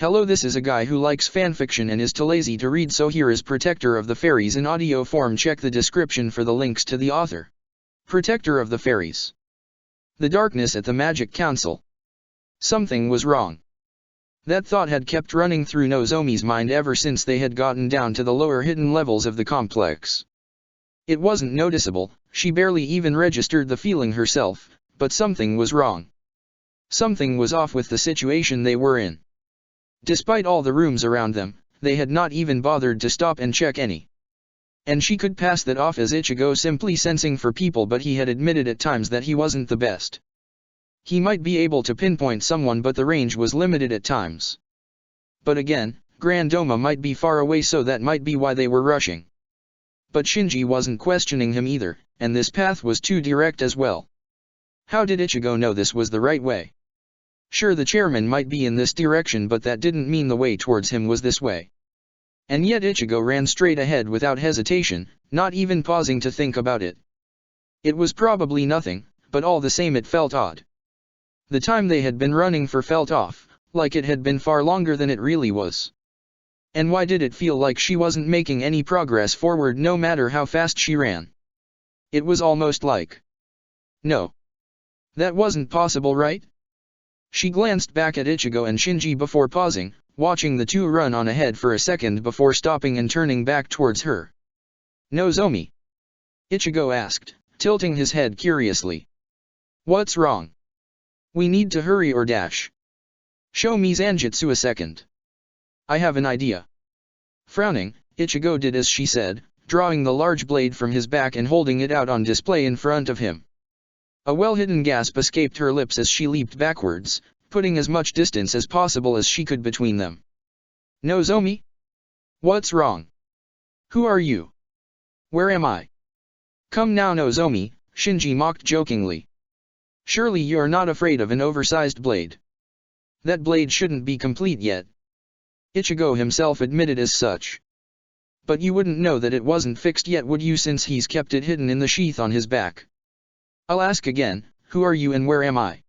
Hello, this is a guy who likes fanfiction and is too lazy to read, so here is Protector of the Fairies in audio form. Check the description for the links to the author. Protector of the Fairies. The darkness at the Magic Council. Something was wrong. That thought had kept running through Nozomi's mind ever since they had gotten down to the lower hidden levels of the complex. It wasn't noticeable, she barely even registered the feeling herself, but something was wrong. Something was off with the situation they were in. Despite all the rooms around them, they had not even bothered to stop and check any. And she could pass that off as Ichigo simply sensing for people, but he had admitted at times that he wasn't the best. He might be able to pinpoint someone, but the range was limited at times. But again, Grand Doma might be far away, so that might be why they were rushing. But Shinji wasn't questioning him either, and this path was too direct as well. How did Ichigo know this was the right way? Sure, the chairman might be in this direction, but that didn't mean the way towards him was this way. And yet Ichigo ran straight ahead without hesitation, not even pausing to think about it. It was probably nothing, but all the same it felt odd. The time they had been running for felt off, like it had been far longer than it really was. And why did it feel like she wasn't making any progress forward no matter how fast she ran? It was almost like, no, that wasn't possible, right? She glanced back at Ichigo and Shinji before pausing, watching the two run on ahead for a second before stopping and turning back towards her. Nozomi? Ichigo asked, tilting his head curiously. What's wrong? We need to hurry or dash. Show me Zanjutsu a second. I have an idea. Frowning, Ichigo did as she said, drawing the large blade from his back and holding it out on display in front of him. A well-hidden gasp escaped her lips as she leaped backwards, putting as much distance as possible as she could between them. Nozomi? What's wrong? Who are you? Where am I? Come now, Nozomi, Shinji mocked jokingly. Surely you're not afraid of an oversized blade. That blade shouldn't be complete yet. Ichigo himself admitted as such. But you wouldn't know that it wasn't fixed yet, would you, since he's kept it hidden in the sheath on his back? I'll ask again, who are you and where am I?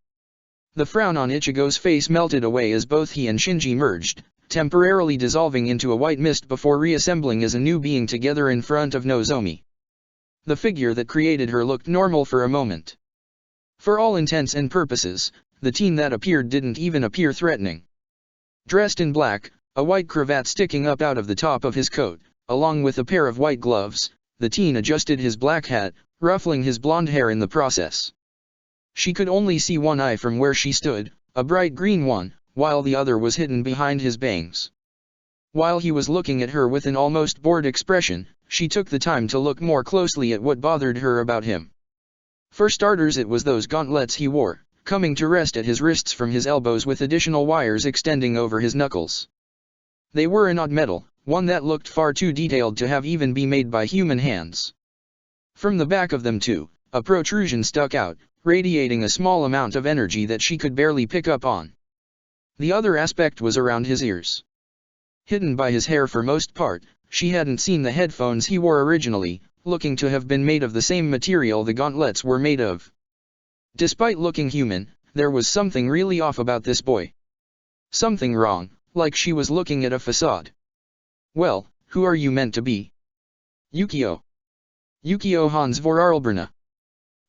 The frown on Ichigo's face melted away as both he and Shinji merged, temporarily dissolving into a white mist before reassembling as a new being together in front of Nozomi. The figure that created her looked normal for a moment. For all intents and purposes, the teen that appeared didn't even appear threatening. Dressed in black, a white cravat sticking up out of the top of his coat, along with a pair of white gloves, the teen adjusted his black hat, ruffling his blonde hair in the process. She could only see one eye from where she stood, a bright green one, while the other was hidden behind his bangs. While he was looking at her with an almost bored expression, she took the time to look more closely at what bothered her about him. For starters, it was those gauntlets he wore, coming to rest at his wrists from his elbows with additional wires extending over his knuckles. They were an odd metal, one that looked far too detailed to have even be made by human hands. From the back of them too, a protrusion stuck out, radiating a small amount of energy that she could barely pick up on. The other aspect was around his ears. Hidden by his hair for most part, she hadn't seen the headphones he wore originally, looking to have been made of the same material the gauntlets were made of. Despite looking human, there was something really off about this boy. Something wrong, like she was looking at a facade. Well, who are you meant to be? Yukio. Yukio Hans Vorarlberna.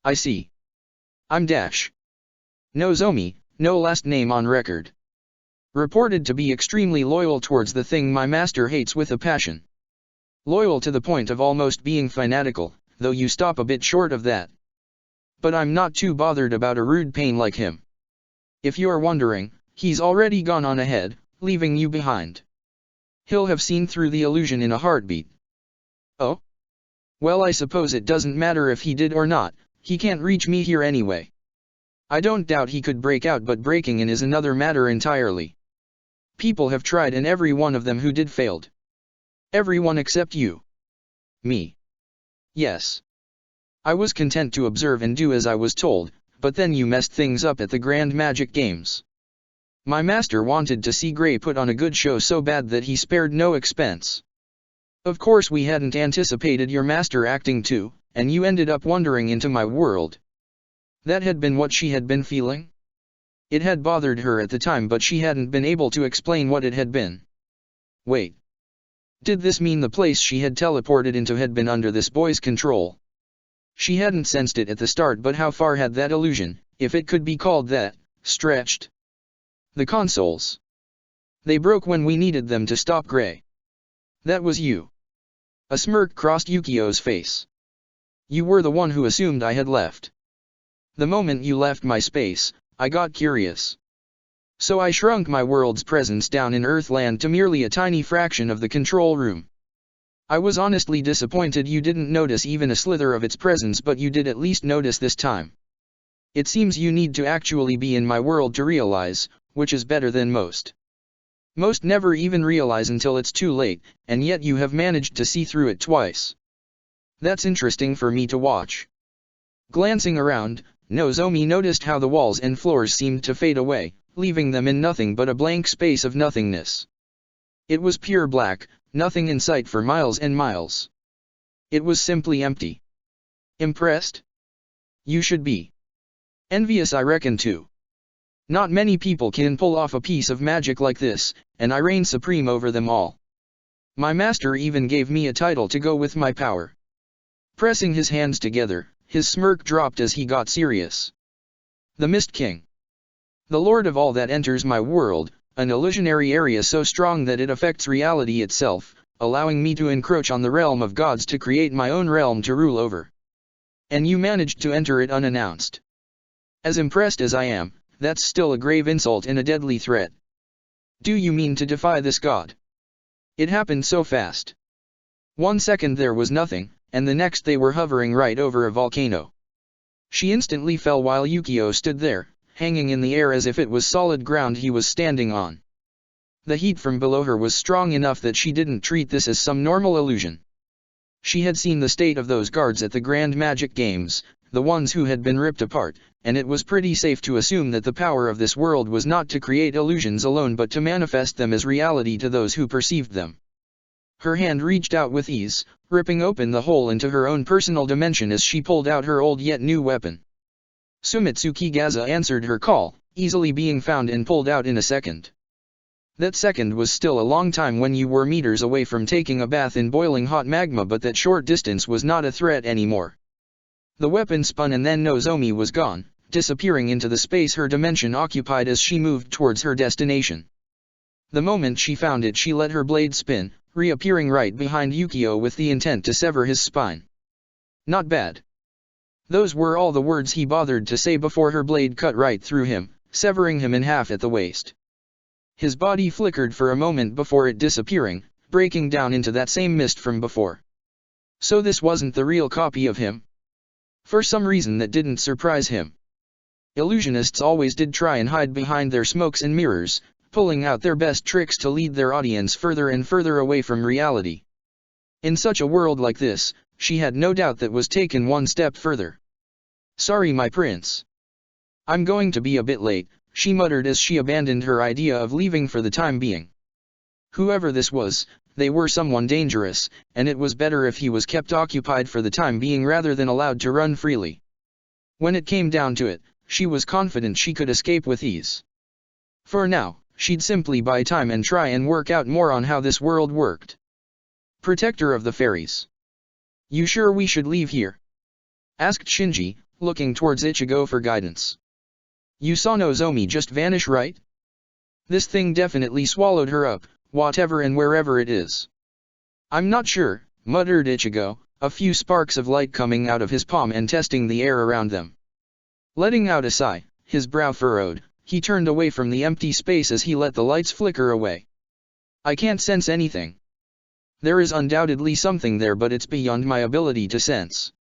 I see. I'm Dash. Nozomi, no last name on record. Reported to be extremely loyal towards the thing my master hates with a passion. Loyal to the point of almost being fanatical, though you stop a bit short of that. But I'm not too bothered about a rude pain like him. If you're wondering, he's already gone on ahead, leaving you behind. He'll have seen through the illusion in a heartbeat. Oh? Well, I suppose it doesn't matter if he did or not, he can't reach me here anyway. I don't doubt he could break out, but breaking in is another matter entirely. People have tried and every one of them who did failed. Everyone except you. Me. Yes. I was content to observe and do as I was told, but then you messed things up at the Grand Magic Games. My master wanted to see Gray put on a good show so bad that he spared no expense. Of course we hadn't anticipated your master acting too, and you ended up wandering into my world. That had been what she had been feeling? It had bothered her at the time, but she hadn't been able to explain what it had been. Wait. Did this mean the place she had teleported into had been under this boy's control? She hadn't sensed it at the start, but how far had that illusion, if it could be called that, stretched? The consoles. They broke when we needed them to stop Gray. That was you. A smirk crossed Yukio's face. You were the one who assumed I had left. The moment you left my space, I got curious. So I shrunk my world's presence down in Earthland to merely a tiny fraction of the control room. I was honestly disappointed you didn't notice even a slither of its presence, but you did at least notice this time. It seems you need to actually be in my world to realize, which is better than most. Most never even realize until it's too late, and yet you have managed to see through it twice. That's interesting for me to watch. Glancing around, Nozomi noticed how the walls and floors seemed to fade away, leaving them in nothing but a blank space of nothingness. It was pure black, nothing in sight for miles and miles. It was simply empty. Impressed? You should be. Envious, I reckon too. Not many people can pull off a piece of magic like this, and I reign supreme over them all. My master even gave me a title to go with my power. Pressing his hands together, his smirk dropped as he got serious. The Mist King. The Lord of all that enters my world, an illusionary area so strong that it affects reality itself, allowing me to encroach on the realm of gods to create my own realm to rule over. And you managed to enter it unannounced. As impressed as I am, that's still a grave insult and a deadly threat. Do you mean to defy this god? It happened so fast. 1 second there was nothing, and the next they were hovering right over a volcano. She instantly fell while Yukio stood there, hanging in the air as if it was solid ground he was standing on. The heat from below her was strong enough that she didn't treat this as some normal illusion. She had seen the state of those guards at the Grand Magic Games, the ones who had been ripped apart, and it was pretty safe to assume that the power of this world was not to create illusions alone but to manifest them as reality to those who perceived them. Her hand reached out with ease, ripping open the hole into her own personal dimension as she pulled out her old yet new weapon. Sumitsuki Gaza answered her call, easily being found and pulled out in a second. That second was still a long time when you were meters away from taking a bath in boiling hot magma, but that short distance was not a threat anymore. The weapon spun and then Nozomi was gone, disappearing into the space her dimension occupied as she moved towards her destination. The moment she found it, she let her blade spin, reappearing right behind Yukio with the intent to sever his spine. Not bad. Those were all the words he bothered to say before her blade cut right through him, severing him in half at the waist. His body flickered for a moment before it disappearing, breaking down into that same mist from before. So this wasn't the real copy of him? For some reason that didn't surprise him. Illusionists always did try and hide behind their smokes and mirrors, pulling out their best tricks to lead their audience further and further away from reality. In such a world like this, she had no doubt that was taken one step further. Sorry, my prince. I'm going to be a bit late, she muttered as she abandoned her idea of leaving for the time being. Whoever this was, they were someone dangerous, and it was better if he was kept occupied for the time being rather than allowed to run freely. When it came down to it, she was confident she could escape with ease. For now, she'd simply buy time and try and work out more on how this world worked. Protector of the Fairies. You sure we should leave here? Asked Shinji, looking towards Ichigo for guidance. You saw Nozomi just vanish, right? This thing definitely swallowed her up, whatever and wherever it is. I'm not sure, muttered Ichigo, a few sparks of light coming out of his palm and testing the air around them. Letting out a sigh, his brow furrowed, he turned away from the empty space as he let the lights flicker away. I can't sense anything. There is undoubtedly something there, but it's beyond my ability to sense.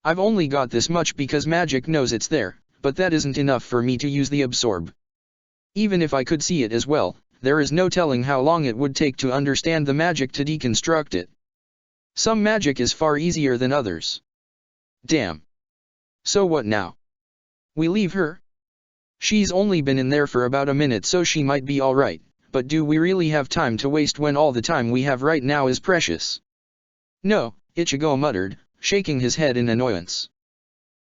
I've only got this much because magic knows it's there, but that isn't enough for me to use the absorb. Even if I could see it as well, there is no telling how long it would take to understand the magic to deconstruct it. Some magic is far easier than others. Damn. So what now? We leave her? She's only been in there for about a minute, so she might be alright, but do we really have time to waste when all the time we have right now is precious? No, Ichigo muttered, shaking his head in annoyance.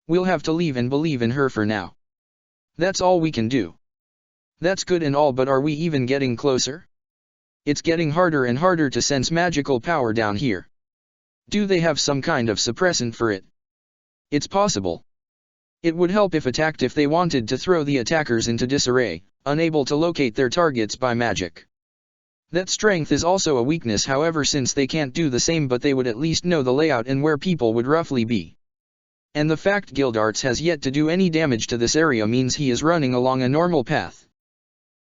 We'll have to leave and believe in her for now. That's all we can do. That's good and all, but are we even getting closer? It's getting harder and harder to sense magical power down here. Do they have some kind of suppressant for it? It's possible. It would help if attacked if they wanted to throw the attackers into disarray, unable to locate their targets by magic. That strength is also a weakness, however, since they can't do the same, but they would at least know the layout and where people would roughly be. And the fact Gildarts has yet to do any damage to this area means he is running along a normal path.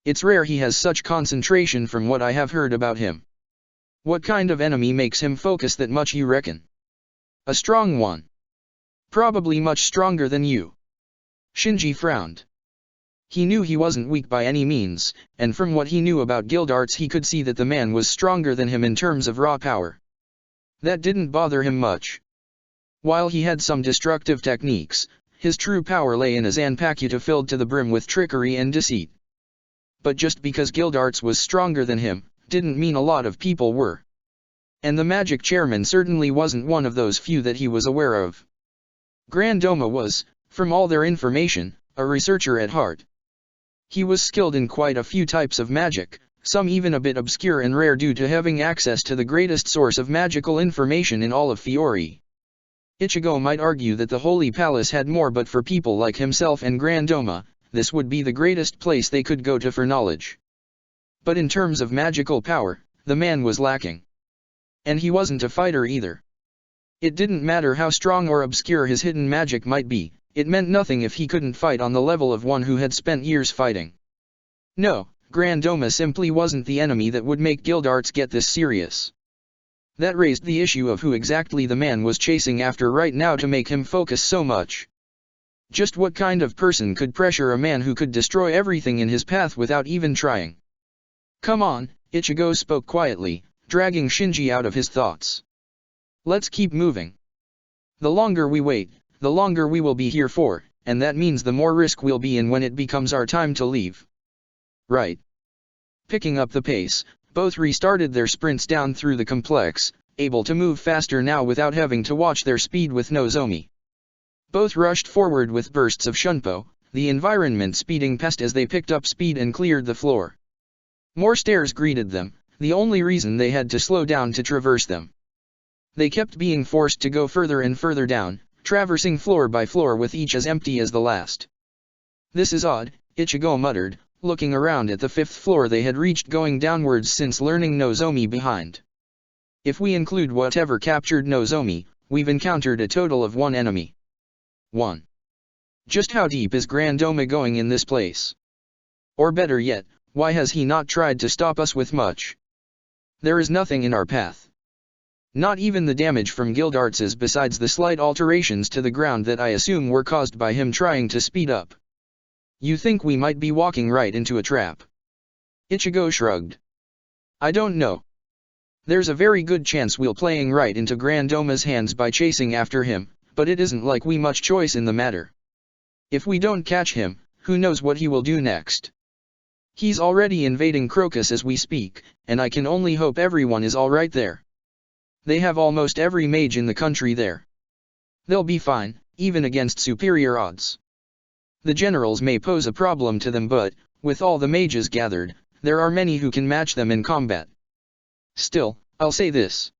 It's rare he has such concentration from what I have heard about him. What kind of enemy makes him focus that much, you reckon? A strong one. Probably much stronger than you. Shinji frowned. He knew he wasn't weak by any means, and from what he knew about Gildarts he could see that the man was stronger than him in terms of raw power. That didn't bother him much. While he had some destructive techniques, his true power lay in a Zanpakuto filled to the brim with trickery and deceit. But just because Gildarts was stronger than him, didn't mean a lot of people were. And the magic chairman certainly wasn't one of those few that he was aware of. Grand Doma was, from all their information, a researcher at heart. He was skilled in quite a few types of magic, some even a bit obscure and rare due to having access to the greatest source of magical information in all of Fiori. Ichigo might argue that the Holy Palace had more, but for people like himself and Grand Doma, this would be the greatest place they could go to for knowledge. But in terms of magical power, the man was lacking. And he wasn't a fighter either. It didn't matter how strong or obscure his hidden magic might be, it meant nothing if he couldn't fight on the level of one who had spent years fighting. No, Grand Doma simply wasn't the enemy that would make Gildarts get this serious. That raised the issue of who exactly the man was chasing after right now to make him focus so much. Just what kind of person could pressure a man who could destroy everything in his path without even trying? Come on, Ichigo spoke quietly, dragging Shinji out of his thoughts. Let's keep moving. The longer we wait, the longer we will be here for, and that means the more risk we'll be in when it becomes our time to leave. Right. Picking up the pace, both restarted their sprints down through the complex, able to move faster now without having to watch their speed with Nozomi. Both rushed forward with bursts of shunpo, the environment speeding past as they picked up speed and cleared the floor. More stairs greeted them, the only reason they had to slow down to traverse them. They kept being forced to go further and further down, traversing floor by floor with each as empty as the last. This is odd, Ichigo muttered, looking around at the 5th floor they had reached, going downwards since learning Nozomi behind. If we include whatever captured Nozomi, we've encountered a total of 1 enemy. 1. Just how deep is Grand Doma going in this place? Or better yet, why has he not tried to stop us with much? There is nothing in our path. Not even the damage from Gildarts besides the slight alterations to the ground that I assume were caused by him trying to speed up. You think we might be walking right into a trap? Ichigo shrugged. I don't know. There's a very good chance we'll playing right into Grand Doma's hands by chasing after him, but it isn't like we much choice in the matter. If we don't catch him, who knows what he will do next? He's already invading Crocus as we speak, and I can only hope everyone is alright there. They have almost every mage in the country there. They'll be fine, even against superior odds. The generals may pose a problem to them, but, with all the mages gathered, there are many who can match them in combat. Still, I'll say this.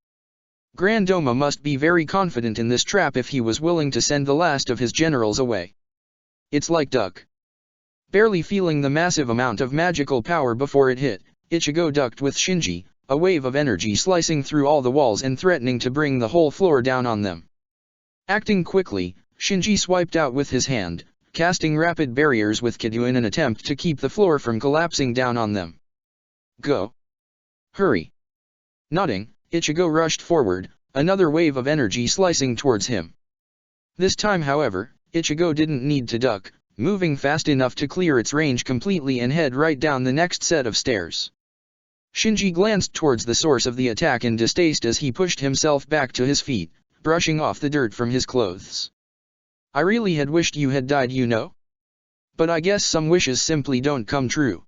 Grand Doma must be very confident in this trap if he was willing to send the last of his generals away. It's like duck. Barely feeling the massive amount of magical power before it hit, Ichigo ducked with Shinji, a wave of energy slicing through all the walls and threatening to bring the whole floor down on them. Acting quickly, Shinji swiped out with his hand, casting rapid barriers with Kidou in an attempt to keep the floor from collapsing down on them. Go. Hurry. Nodding, Ichigo rushed forward, another wave of energy slicing towards him. This time, however, Ichigo didn't need to duck, moving fast enough to clear its range completely and head right down the next set of stairs. Shinji glanced towards the source of the attack in distaste as he pushed himself back to his feet, brushing off the dirt from his clothes. I really had wished you had died, you know? But I guess some wishes simply don't come true.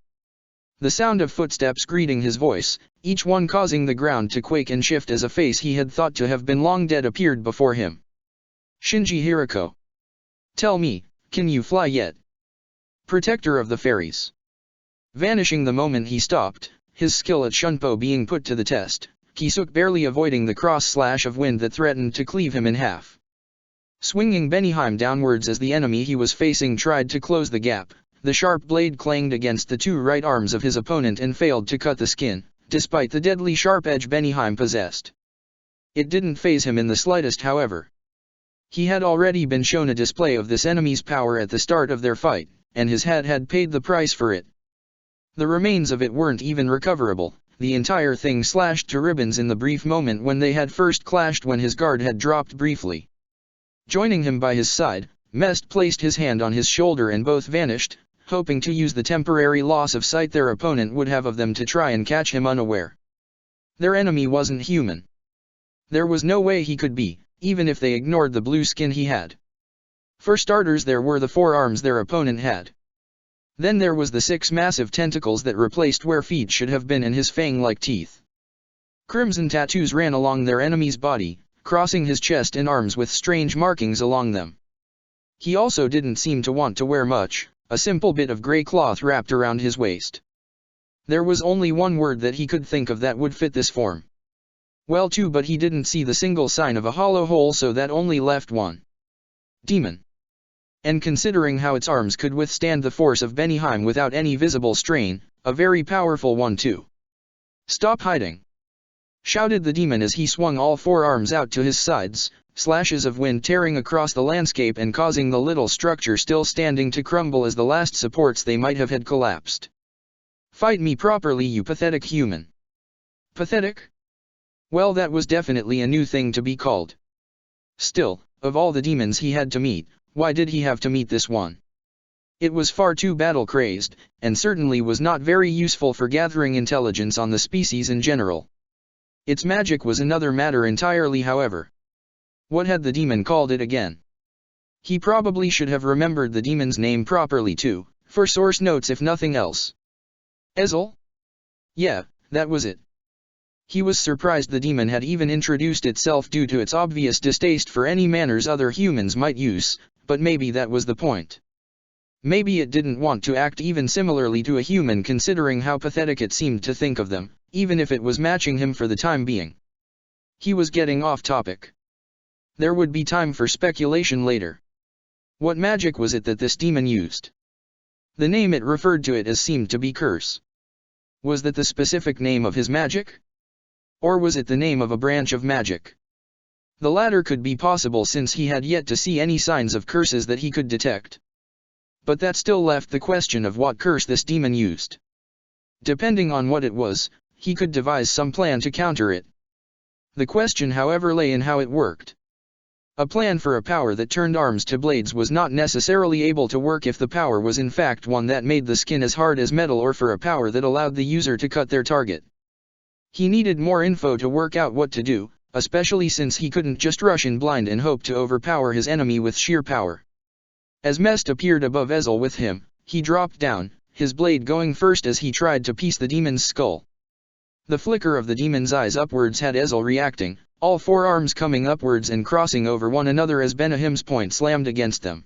The sound of footsteps greeting his voice, each one causing the ground to quake and shift as a face he had thought to have been long dead appeared before him. Shinji Hirako. Tell me, can you fly yet? Protector of the fairies. Vanishing the moment he stopped, his skill at Shunpo being put to the test, Kisuk barely avoiding the cross-slash of wind that threatened to cleave him in half. Swinging Benihime downwards as the enemy he was facing tried to close the gap, the sharp blade clanged against the two right arms of his opponent and failed to cut the skin, despite the deadly sharp edge Benihime possessed. It didn't faze him in the slightest, however. He had already been shown a display of this enemy's power at the start of their fight, and his head had paid the price for it. The remains of it weren't even recoverable, the entire thing slashed to ribbons in the brief moment when they had first clashed when his guard had dropped briefly. Joining him by his side, Mest placed his hand on his shoulder and both vanished, hoping to use the temporary loss of sight their opponent would have of them to try and catch him unaware. Their enemy wasn't human. There was no way he could be, even if they ignored the blue skin he had. For starters, there were the 4 arms their opponent had. Then there was the 6 massive tentacles that replaced where feet should have been and his fang-like teeth. Crimson tattoos ran along their enemy's body, crossing his chest and arms with strange markings along them. He also didn't seem to want to wear much, a simple bit of grey cloth wrapped around his waist. There was only one word that he could think of that would fit this form. Well, two, but he didn't see the single sign of a hollow hole, so that only left one. Demon. And considering how its arms could withstand the force of Benihime without any visible strain, a very powerful one too. "Stop hiding!" shouted the demon as he swung all 4 arms out to his sides, slashes of wind tearing across the landscape and causing the little structure still standing to crumble as the last supports they might have had collapsed. "Fight me properly, you pathetic human." Pathetic? Well, that was definitely a new thing to be called. Still, of all the demons he had to meet, why did he have to meet this one? It was far too battle-crazed, and certainly was not very useful for gathering intelligence on the species in general. Its magic was another matter entirely, however. What had the demon called it again? He probably should have remembered the demon's name properly too, for source notes if nothing else. Ezel? Yeah, that was it. He was surprised the demon had even introduced itself due to its obvious distaste for any manners other humans might use, but maybe that was the point. Maybe it didn't want to act even similarly to a human, considering how pathetic it seemed to think of them, even if it was matching him for the time being. He was getting off topic. There would be time for speculation later. What magic was it that this demon used? The name it referred to it as seemed to be curse. Was that the specific name of his magic? Or was it the name of a branch of magic? The latter could be possible, since he had yet to see any signs of curses that he could detect. But that still left the question of what curse this demon used. Depending on what it was, he could devise some plan to counter it. The question, however, lay in how it worked. A plan for a power that turned arms to blades was not necessarily able to work if the power was in fact one that made the skin as hard as metal, or for a power that allowed the user to cut their target. He needed more info to work out what to do, especially since he couldn't just rush in blind and hope to overpower his enemy with sheer power. As Mest appeared above Ezel with him, he dropped down, his blade going first as he tried to piece the demon's skull. The flicker of the demon's eyes upwards had Ezel reacting, all 4 arms coming upwards and crossing over one another as Benihime's point slammed against them.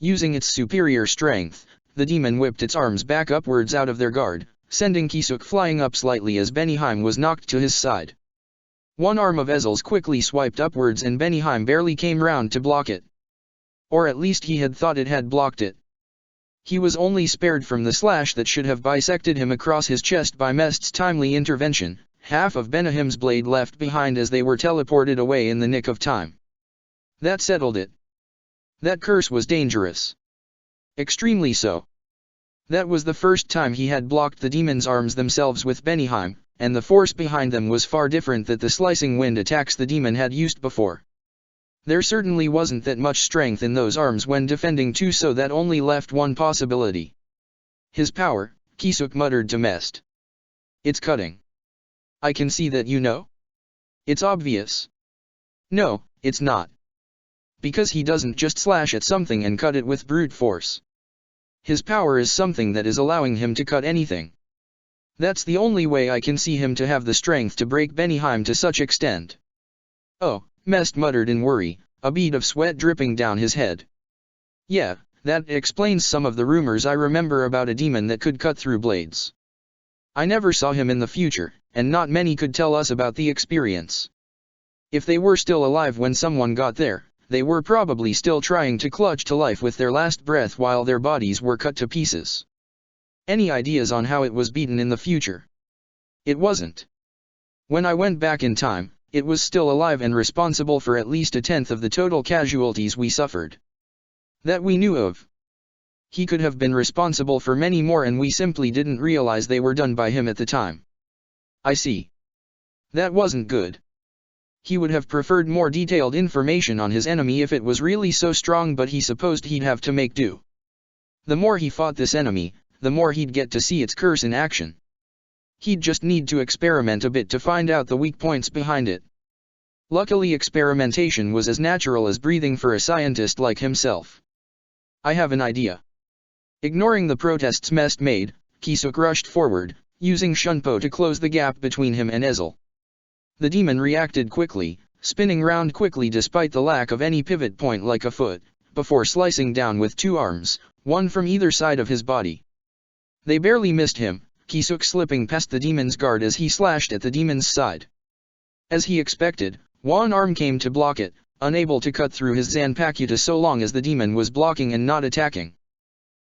Using its superior strength, the demon whipped its arms back upwards out of their guard, sending Kisuk flying up slightly as Benihime was knocked to his side. One arm of Ezel's quickly swiped upwards and Benihime barely came round to block it. Or at least he had thought it had blocked it. He was only spared from the slash that should have bisected him across his chest by Mest's timely intervention, half of Benihime's blade left behind as they were teleported away in the nick of time. That settled it. That curse was dangerous. Extremely so. That was the first time he had blocked the demon's arms themselves with Benihime, and the force behind them was far different that the slicing wind attacks the demon had used before. There certainly wasn't that much strength in those arms when defending two, so that only left one possibility. His power, Kisuk muttered to Mest. It's cutting. I can see that, you know. It's obvious. No, it's not. Because he doesn't just slash at something and cut it with brute force. His power is something that is allowing him to cut anything. That's the only way I can see him to have the strength to break Benihime to such extent. Oh, Mest muttered in worry, a bead of sweat dripping down his head. Yeah, That explains some of the rumors I remember about a demon that could cut through blades. I never saw him in the future, and not many could tell us about the experience. If they were still alive when someone got there, they were probably still trying to clutch to life with their last breath while their bodies were cut to pieces. Any ideas on how it was beaten in the future? It wasn't. When I went back in time, it was still alive and responsible for at least a tenth of the total casualties we suffered. That we knew of. He could have been responsible for many more and we simply didn't realize they were done by him at the time. I see. That wasn't good. He would have preferred more detailed information on his enemy if it was really so strong, but he supposed he'd have to make do. The more he fought this enemy, the more he'd get to see its curse in action. He'd just need to experiment a bit to find out the weak points behind it. Luckily, experimentation was as natural as breathing for a scientist like himself. I have an idea. Ignoring the protests Mest made, Kisuk rushed forward, using Shunpo to close the gap between him and Ezel. The demon reacted quickly, spinning round quickly despite the lack of any pivot point like a foot, before slicing down with two arms, one from either side of his body. They barely missed him, Kisuk slipping past the demon's guard as he slashed at the demon's side. As he expected, one arm came to block it, unable to cut through his Zanpakuta so long as the demon was blocking and not attacking.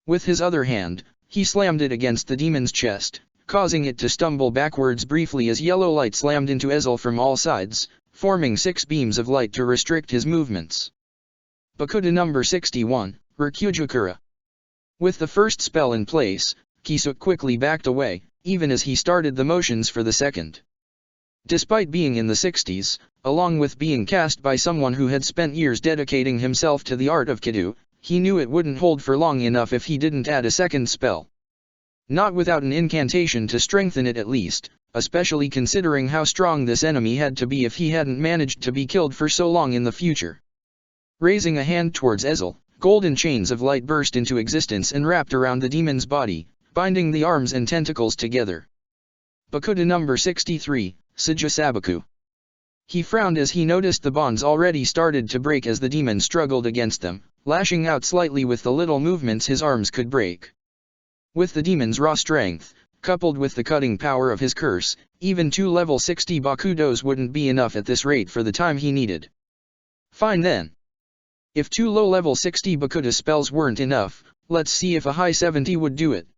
With his other hand, he slammed it against the demon's chest, causing it to stumble backwards briefly as yellow light slammed into Ezel from all sides, forming 6 beams of light to restrict his movements. Bakuda number 61, Ryukujukura. With the first spell in place, Kisuk quickly backed away, even as he started the motions for the second. Despite being in the 60s, along with being cast by someone who had spent years dedicating himself to the art of Kidu, he knew it wouldn't hold for long enough if he didn't add a second spell. Not without an incantation to strengthen it at least, especially considering how strong this enemy had to be if he hadn't managed to be killed for so long in the future. Raising a hand towards Ezel, golden chains of light burst into existence and wrapped around the demon's body, binding the arms and tentacles together. Bakuda number 63, Sujisabaku. He frowned as he noticed the bonds already started to break as the demon struggled against them, lashing out slightly with the little movements his arms could break. With the demon's raw strength, coupled with the cutting power of his curse, even 2 level 60 Bakudos wouldn't be enough at this rate for the time he needed. Fine then. If 2 low level 60 Bakuda spells weren't enough, let's see if a high 70 would do it.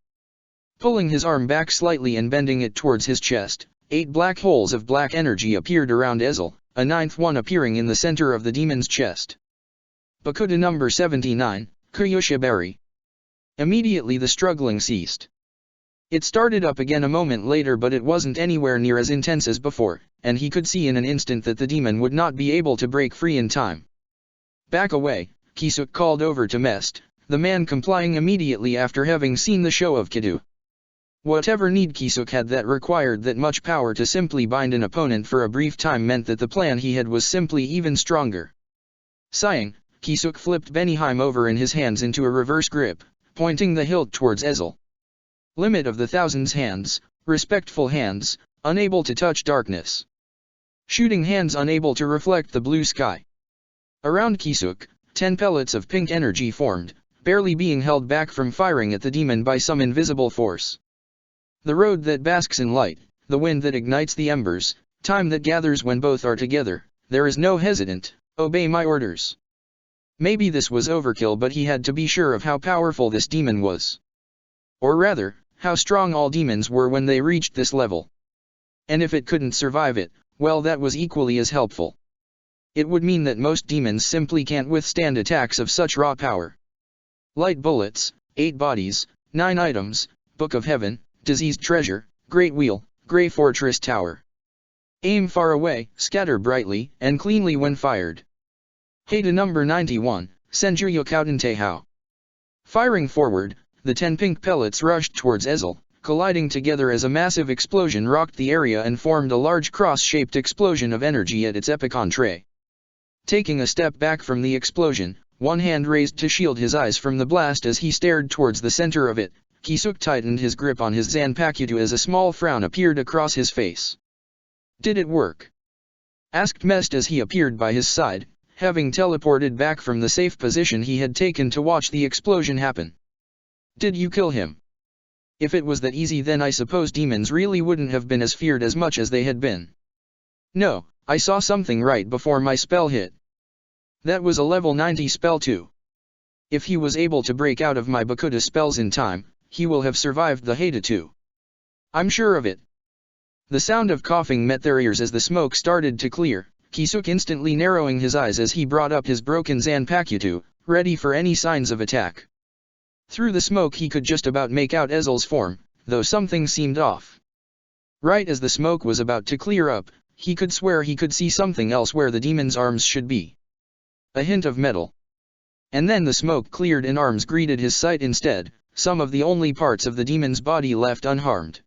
Pulling his arm back slightly and bending it towards his chest, 8 black holes of black energy appeared around Ezel, a 9th one appearing in the center of the demon's chest. Bakuda number 79, Kuyushibari. Immediately the struggling ceased. It started up again a moment later, but it wasn't anywhere near as intense as before, and he could see in an instant that the demon would not be able to break free in time. Back away, Kisuk called over to Mest, the man complying immediately after having seen the show of Kidu. Whatever need Kisuk had that required that much power to simply bind an opponent for a brief time meant that the plan he had was simply even stronger. Sighing, Kisuk flipped Benihime over in his hands into a reverse grip, pointing the hilt towards Ezel. Limit of the Thousand's hands, respectful hands, unable to touch darkness. Shooting hands unable to reflect the blue sky. Around Kisuk, 10 pellets of pink energy formed, barely being held back from firing at the demon by some invisible force. The road that basks in light, the wind that ignites the embers, time that gathers when both are together, there is no hesitant, obey my orders. Maybe this was overkill, but he had to be sure of how powerful this demon was. Or rather, how strong all demons were when they reached this level. And if it couldn't survive it, well, that was equally as helpful. It would mean that most demons simply can't withstand attacks of such raw power. Light bullets, 8 bodies, 9 items, Book of Heaven, Diseased Treasure, Great Wheel, Grey Fortress Tower. Aim far away, scatter brightly and cleanly when fired. Hada number 91, Senjuyo Kautentehao. Firing forward, the 10 pink pellets rushed towards Ezel, colliding together as a massive explosion rocked the area and formed a large cross-shaped explosion of energy at its epicontre. Taking a step back from the explosion, one hand raised to shield his eyes from the blast as he stared towards the center of it, Kisuk tightened his grip on his Zanpakuto as a small frown appeared across his face. Did it work? Asked Mest as he appeared by his side, having teleported back from the safe position he had taken to watch the explosion happen. Did you kill him? If it was that easy, then I suppose demons really wouldn't have been as feared as much as they had been. No, I saw something right before my spell hit. That was a level 90 spell too. If he was able to break out of my Bakuta spells in time, he will have survived the Hada too. I'm sure of it. The sound of coughing met their ears as the smoke started to clear, Kisuk instantly narrowing his eyes as he brought up his broken Zanpakuto, ready for any signs of attack. Through the smoke he could just about make out Ezel's form, though something seemed off. Right as the smoke was about to clear up, he could swear he could see something else where the demon's arms should be. A hint of metal. And then the smoke cleared and arms greeted his sight instead, some of the only parts of the demon's body left unharmed.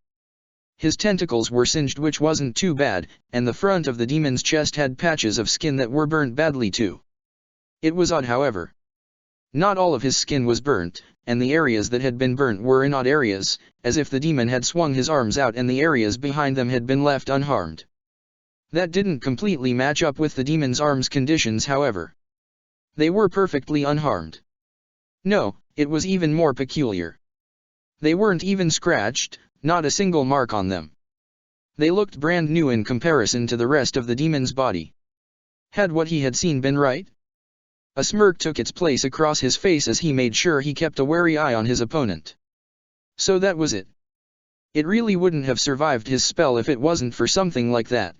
His tentacles were singed, which wasn't too bad, and the front of the demon's chest had patches of skin that were burnt badly too. It was odd, however. Not all of his skin was burnt, and the areas that had been burnt were in odd areas, as if the demon had swung his arms out and the areas behind them had been left unharmed. That didn't completely match up with the demon's arms conditions, however. They were perfectly unharmed. No, it was even more peculiar. They weren't even scratched, not a single mark on them. They looked brand new in comparison to the rest of the demon's body. Had what he had seen been right? A smirk took its place across his face as he made sure he kept a wary eye on his opponent. So that was it. It really wouldn't have survived his spell if it wasn't for something like that.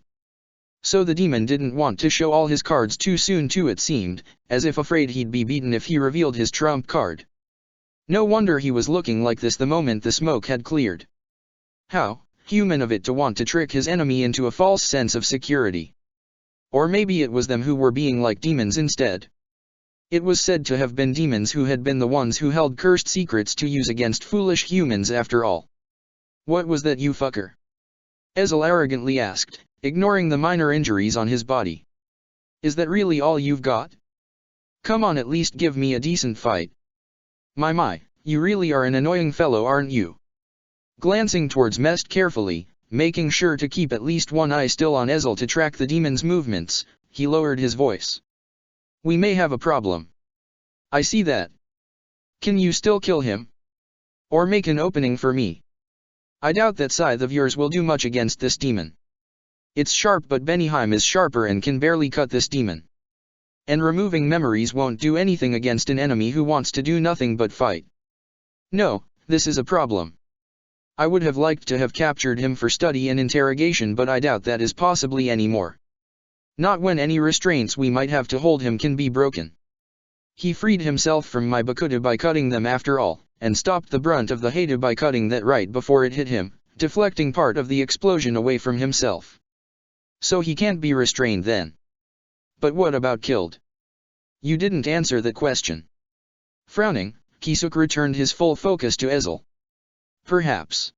So the demon didn't want to show all his cards too soon too, it seemed, as if afraid he'd be beaten if he revealed his trump card. No wonder he was looking like this the moment the smoke had cleared. How human of it to want to trick his enemy into a false sense of security. Or maybe it was them who were being like demons instead. It was said to have been demons who had been the ones who held cursed secrets to use against foolish humans after all. What was that, you fucker? Ezel arrogantly asked, ignoring the minor injuries on his body. Is that really all you've got? Come on, at least give me a decent fight. My, you really are an annoying fellow, aren't you? Glancing towards Mest carefully, making sure to keep at least one eye still on Ezel to track the demon's movements, he lowered his voice. We may have a problem. I see that. Can you still kill him? Or make an opening for me? I doubt that scythe of yours will do much against this demon. It's sharp, but Benihime is sharper and can barely cut this demon. And removing memories won't do anything against an enemy who wants to do nothing but fight. No, this is a problem. I would have liked to have captured him for study and interrogation, but I doubt that is possibly anymore. Not when any restraints we might have to hold him can be broken. He freed himself from my Bakuta by cutting them after all, and stopped the brunt of the Hada by cutting that right before it hit him, deflecting part of the explosion away from himself. So he can't be restrained then. But what about killed? You didn't answer that question. Frowning, Kisuk returned his full focus to Ezel. Perhaps.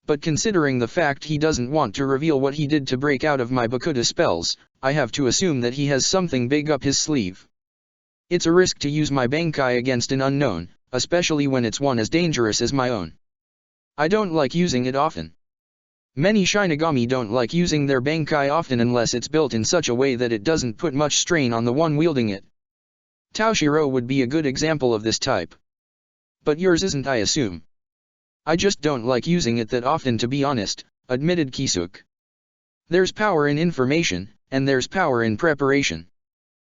But considering the fact he doesn't want to reveal what he did to break out of my Bakuta spells, I have to assume that he has something big up his sleeve. It's a risk to use my Bankai against an unknown, especially when it's one as dangerous as my own. I don't like using it often. Many Shinigami don't like using their Bankai often unless it's built in such a way that it doesn't put much strain on the one wielding it. Taoshiro would be a good example of this type. But yours isn't, I assume. I just don't like using it that often, to be honest, admitted Kisuk. There's power in information, and there's power in preparation.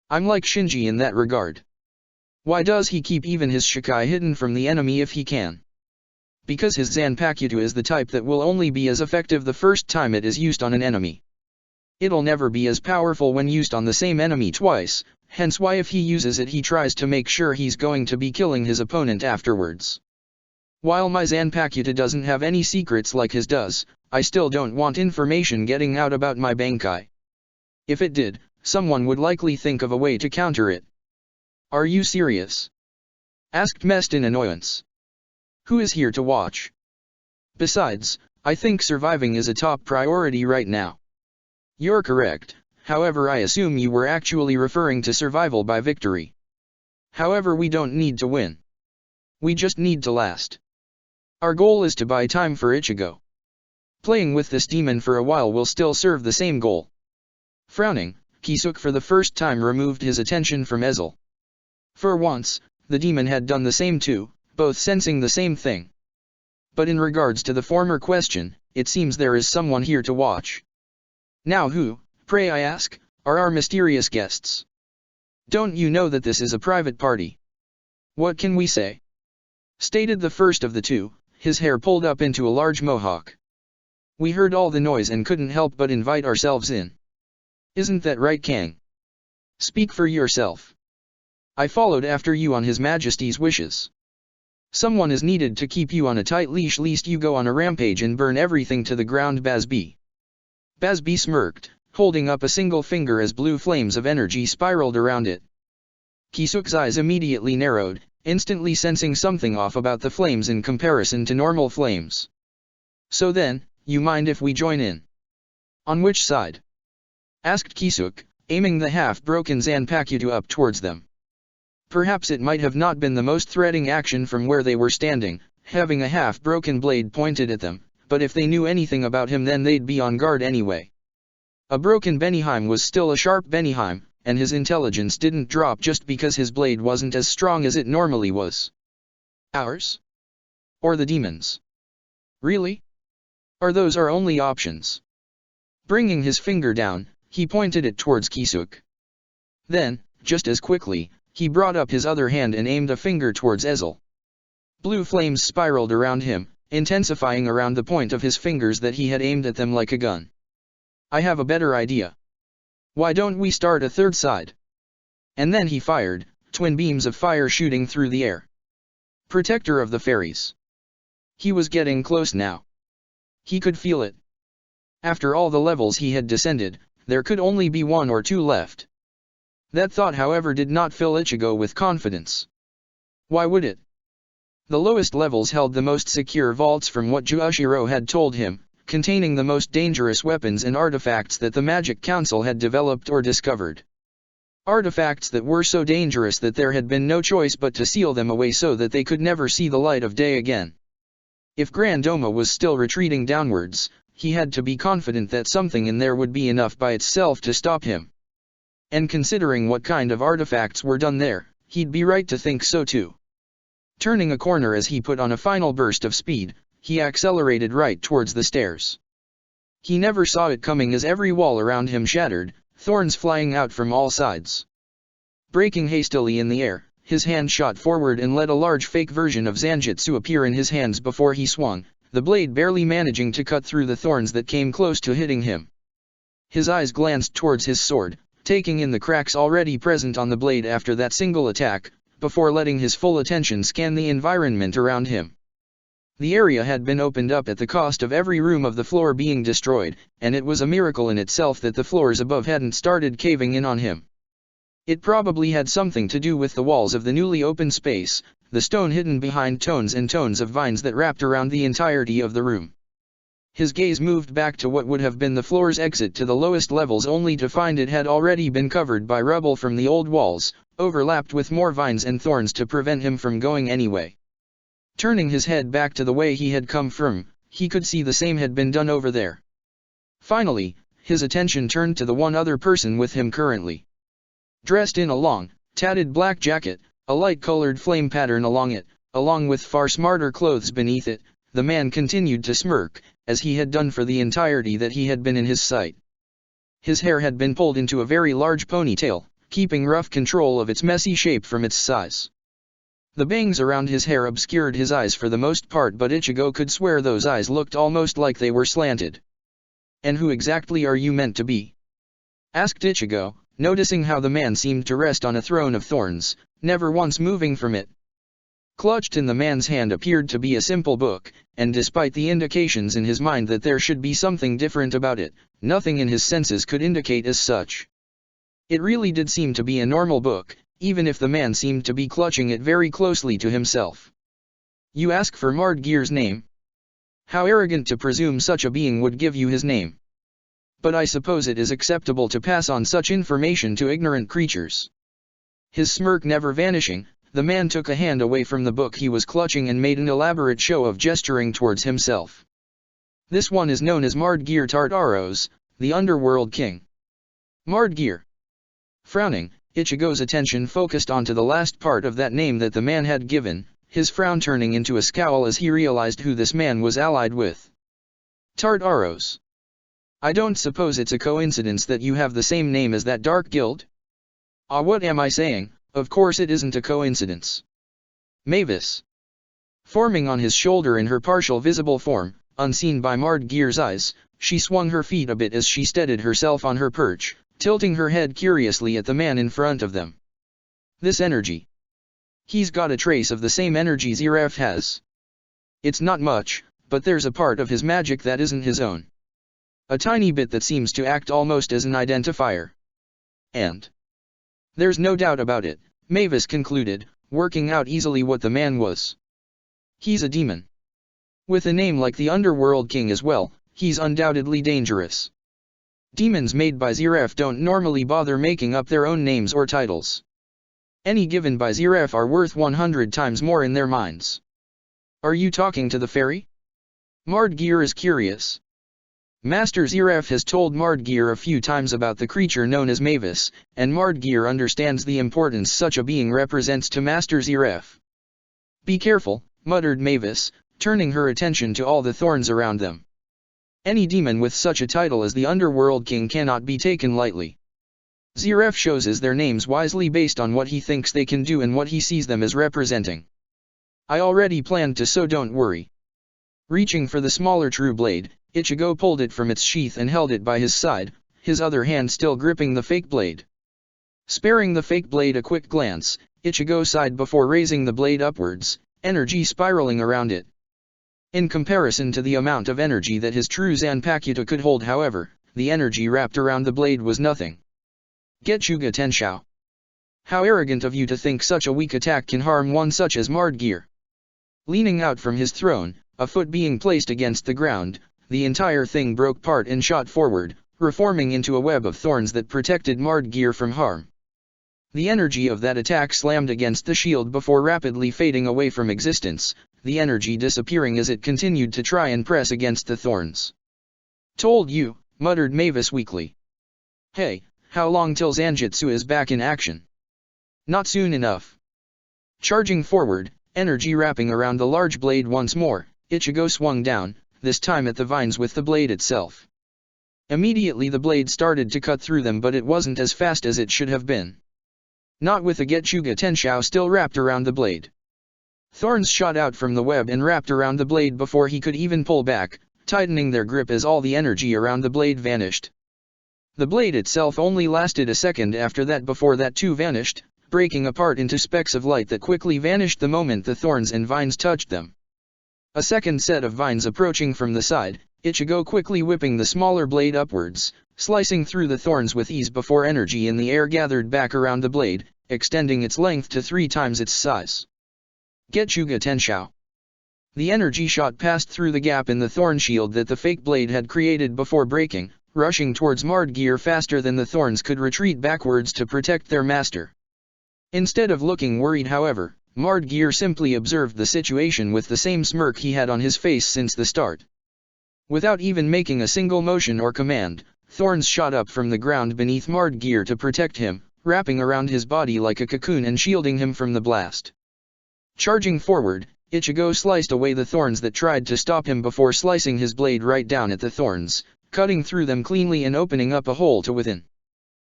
I'm like Shinji in that regard. Why does he keep even his Shikai hidden from the enemy if he can? Because his Zanpakuto is the type that will only be as effective the first time it is used on an enemy. It'll never be as powerful when used on the same enemy twice, hence why if he uses it he tries to make sure he's going to be killing his opponent afterwards. While my Zanpakuto doesn't have any secrets like his does, I still don't want information getting out about my Bankai. If it did, someone would likely think of a way to counter it. Are you serious? Asked Mest in annoyance. Who is here to watch? Besides, I think surviving is a top priority right now. You're correct, however I assume you were actually referring to survival by victory. However, we don't need to win. We just need to last. Our goal is to buy time for Ichigo. Playing with this demon for a while will still serve the same goal. Frowning, Kisuk for the first time removed his attention from Ezel. For once, the demon had done the same too, both sensing the same thing. But in regards to the former question, it seems there is someone here to watch. Now who, pray I ask, are our mysterious guests? Don't you know that this is a private party? What can we say? Stated the first of the two, his hair pulled up into a large mohawk. We heard all the noise and couldn't help but invite ourselves in. Isn't that right, Kang? Speak for yourself. I followed after you on His Majesty's wishes. Someone is needed to keep you on a tight leash lest you go on a rampage and burn everything to the ground. Bazby. Bazby smirked, holding up a single finger as blue flames of energy spiraled around it. Kisuk's eyes immediately narrowed, instantly sensing something off about the flames in comparison to normal flames. So then, you mind if we join in? On which side? Asked Kisuk, aiming the half-broken Zanpakuto up towards them. Perhaps it might have not been the most threatening action from where they were standing, having a half-broken blade pointed at them, but if they knew anything about him then they'd be on guard anyway. A broken Benihime was still a sharp Benihime, and his intelligence didn't drop just because his blade wasn't as strong as it normally was. Ours? Or the demons? Really? Are those our only options? Bringing his finger down, he pointed it towards Kisuk. Then, just as quickly, he brought up his other hand and aimed a finger towards Ezel. Blue flames spiraled around him, intensifying around the point of his fingers that he had aimed at them like a gun. I have a better idea. Why don't we start a third side? And then he fired, twin beams of fire shooting through the air. Protector of the fairies. He was getting close now. He could feel it. After all the levels he had descended, there could only be one or two left. That thought however did not fill Ichigo with confidence. Why would it? The lowest levels held the most secure vaults from what Juoshiro had told him, containing the most dangerous weapons and artifacts that the Magic Council had developed or discovered. Artifacts that were so dangerous that there had been no choice but to seal them away so that they could never see the light of day again. If Grand Doma was still retreating downwards, he had to be confident that something in there would be enough by itself to stop him. And considering what kind of artifacts were done there, he'd be right to think so too. Turning a corner as he put on a final burst of speed, he accelerated right towards the stairs. He never saw it coming as every wall around him shattered, thorns flying out from all sides. Breaking hastily in the air, his hand shot forward and let a large fake version of Zanjutsu appear in his hands before he swung, the blade barely managing to cut through the thorns that came close to hitting him. His eyes glanced towards his sword, taking in the cracks already present on the blade after that single attack, before letting his full attention scan the environment around him. The area had been opened up at the cost of every room of the floor being destroyed, and it was a miracle in itself that the floors above hadn't started caving in on him. It probably had something to do with the walls of the newly opened space, the stone hidden behind tones and tones of vines that wrapped around the entirety of the room. His gaze moved back to what would have been the floor's exit to the lowest levels only to find it had already been covered by rubble from the old walls, overlapped with more vines and thorns to prevent him from going anyway. Turning his head back to the way he had come from, he could see the same had been done over there. Finally, his attention turned to the one other person with him currently. Dressed in a long, tatted black jacket, a light-colored flame pattern along it, along with far smarter clothes beneath it, the man continued to smirk, as he had done for the entirety that he had been in his sight. His hair had been pulled into a very large ponytail, keeping rough control of its messy shape from its size. The bangs around his hair obscured his eyes for the most part, but Ichigo could swear those eyes looked almost like they were slanted. "And who exactly are you meant to be?" asked Ichigo, noticing how the man seemed to rest on a throne of thorns, never once moving from it. Clutched in the man's hand appeared to be a simple book, and despite the indications in his mind that there should be something different about it, nothing in his senses could indicate as such. It really did seem to be a normal book, even if the man seemed to be clutching it very closely to himself. "You ask for Mardgear's name? How arrogant to presume such a being would give you his name. But I suppose it is acceptable to pass on such information to ignorant creatures." His smirk never vanishing, the man took a hand away from the book he was clutching and made an elaborate show of gesturing towards himself. "This one is known as Mardgear Tartaros, the Underworld King." "Mardgear. Frowning, Ichigo's attention focused onto the last part of that name that the man had given, his frown turning into a scowl as he realized who this man was allied with. Tartaros. I don't suppose it's a coincidence that you have the same name as that dark guild? Ah, what am I saying? Of course it isn't a coincidence. Mavis. Forming on his shoulder in her partial visible form, unseen by Mardgear's eyes, she swung her feet a bit as she steadied herself on her perch, tilting her head curiously at the man in front of them. This energy. He's got a trace of the same energy Zeref has. It's not much, but there's a part of his magic that isn't his own. A tiny bit that seems to act almost as an identifier. And there's no doubt about it, Mavis concluded, working out easily what the man was. He's a demon. With a name like the Underworld King as well, he's undoubtedly dangerous. Demons made by Zeref don't normally bother making up their own names or titles. Any given by Zeref are worth 100 times more in their minds. Are you talking to the fairy? Mardgear is curious. Master Zeref has told Mardgear a few times about the creature known as Mavis, and Mardgear understands the importance such a being represents to Master Zeref. Be careful, muttered Mavis, turning her attention to all the thorns around them. Any demon with such a title as the Underworld King cannot be taken lightly. Zeref chooses their names wisely based on what he thinks they can do and what he sees them as representing. I already planned to, so don't worry. Reaching for the smaller true blade, Ichigo pulled it from its sheath and held it by his side, his other hand still gripping the fake blade. Sparing the fake blade a quick glance, Ichigo sighed before raising the blade upwards, energy spiraling around it. In comparison to the amount of energy that his true Zanpakuto could hold, however, the energy wrapped around the blade was nothing. Getchuga Tenshou. How arrogant of you to think such a weak attack can harm one such as Mardgear. Leaning out from his throne, a foot being placed against the ground, the entire thing broke apart and shot forward, reforming into a web of thorns that protected Mardgear from harm. The energy of that attack slammed against the shield before rapidly fading away from existence, the energy disappearing as it continued to try and press against the thorns. Told you, muttered Mavis weakly. Hey, how long till Zanjutsu is back in action? Not soon enough. Charging forward, energy wrapping around the large blade once more, Ichigo swung down, this time at the vines with the blade itself. Immediately the blade started to cut through them, but it wasn't as fast as it should have been. Not with the Getchuga Tenshou still wrapped around the blade. Thorns shot out from the web and wrapped around the blade before he could even pull back, tightening their grip as all the energy around the blade vanished. The blade itself only lasted a second after that before that too vanished, breaking apart into specks of light that quickly vanished the moment the thorns and vines touched them. A second set of vines approaching from the side, Ichigo quickly whipping the smaller blade upwards, slicing through the thorns with ease before energy in the air gathered back around the blade, extending its length to 3 times its size. Getchuga Tenshou. The energy shot passed through the gap in the thorn shield that the fake blade had created before breaking, rushing towards Mardgear faster than the thorns could retreat backwards to protect their master. Instead of looking worried, however, Mardgear simply observed the situation with the same smirk he had on his face since the start. Without even making a single motion or command, thorns shot up from the ground beneath Mardgear to protect him, wrapping around his body like a cocoon and shielding him from the blast. Charging forward, Ichigo sliced away the thorns that tried to stop him before slicing his blade right down at the thorns, cutting through them cleanly and opening up a hole to within.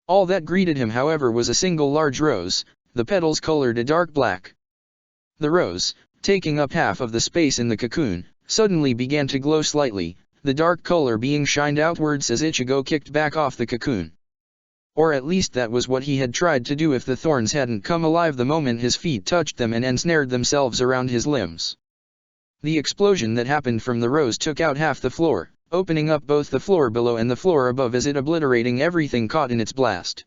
All that greeted him, however, was a single large rose, the petals colored a dark black. The rose, taking up half of the space in the cocoon, suddenly began to glow slightly, the dark color being shined outwards as Ichigo kicked back off the cocoon. Or at least that was what he had tried to do if the thorns hadn't come alive the moment his feet touched them and ensnared themselves around his limbs. The explosion that happened from the rose took out half the floor, opening up both the floor below and the floor above as it obliterating everything caught in its blast.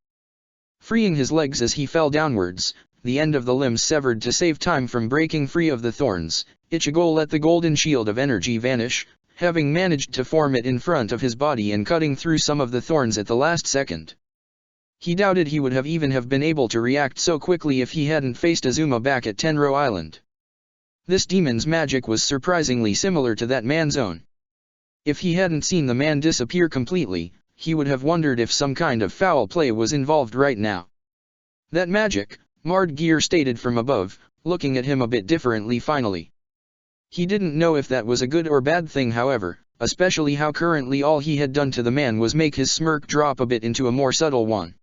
Freeing his legs as he fell downwards, the end of the limbs severed to save time from breaking free of the thorns, Ichigo let the golden shield of energy vanish, having managed to form it in front of his body and cutting through some of the thorns at the last second. He doubted he would have been able to react so quickly if he hadn't faced Azuma back at Tenro Island. This demon's magic was surprisingly similar to that man's own. If he hadn't seen the man disappear completely, he would have wondered if some kind of foul play was involved right now. That magic, Mardgeir stated from above, looking at him a bit differently finally. He didn't know if that was a good or bad thing however, especially how currently all he had done to the man was make his smirk drop a bit into a more subtle one.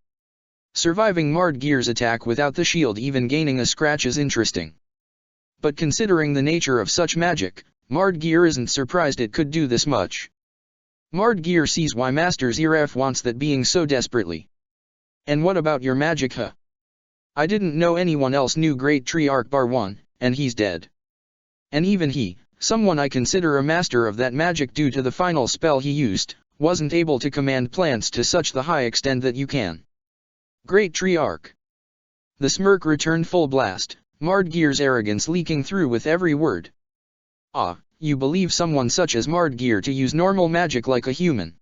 Surviving Mardgeir's attack without the shield even gaining a scratch is interesting. But considering the nature of such magic, Mardgeir isn't surprised it could do this much. Mardgeir sees why Master Zeref wants that being so desperately. And what about your magic huh? I didn't know anyone else knew Great Triarch bar one, and he's dead. And even he, someone I consider a master of that magic due to the final spell he used, wasn't able to command plants to such the high extent that you can. Great Triarch. The smirk returned full blast, Mardgeir's arrogance leaking through with every word. Ah, you believe someone such as Mardgeir to use normal magic like a human?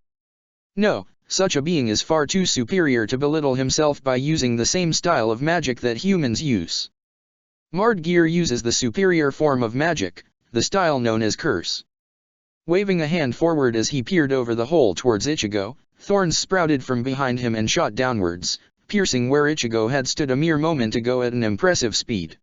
No, such a being is far too superior to belittle himself by using the same style of magic that humans use. Mardgeir uses the superior form of magic, the style known as curse. Waving a hand forward as he peered over the hole towards Ichigo, thorns sprouted from behind him and shot downwards, piercing where Ichigo had stood a mere moment ago at an impressive speed.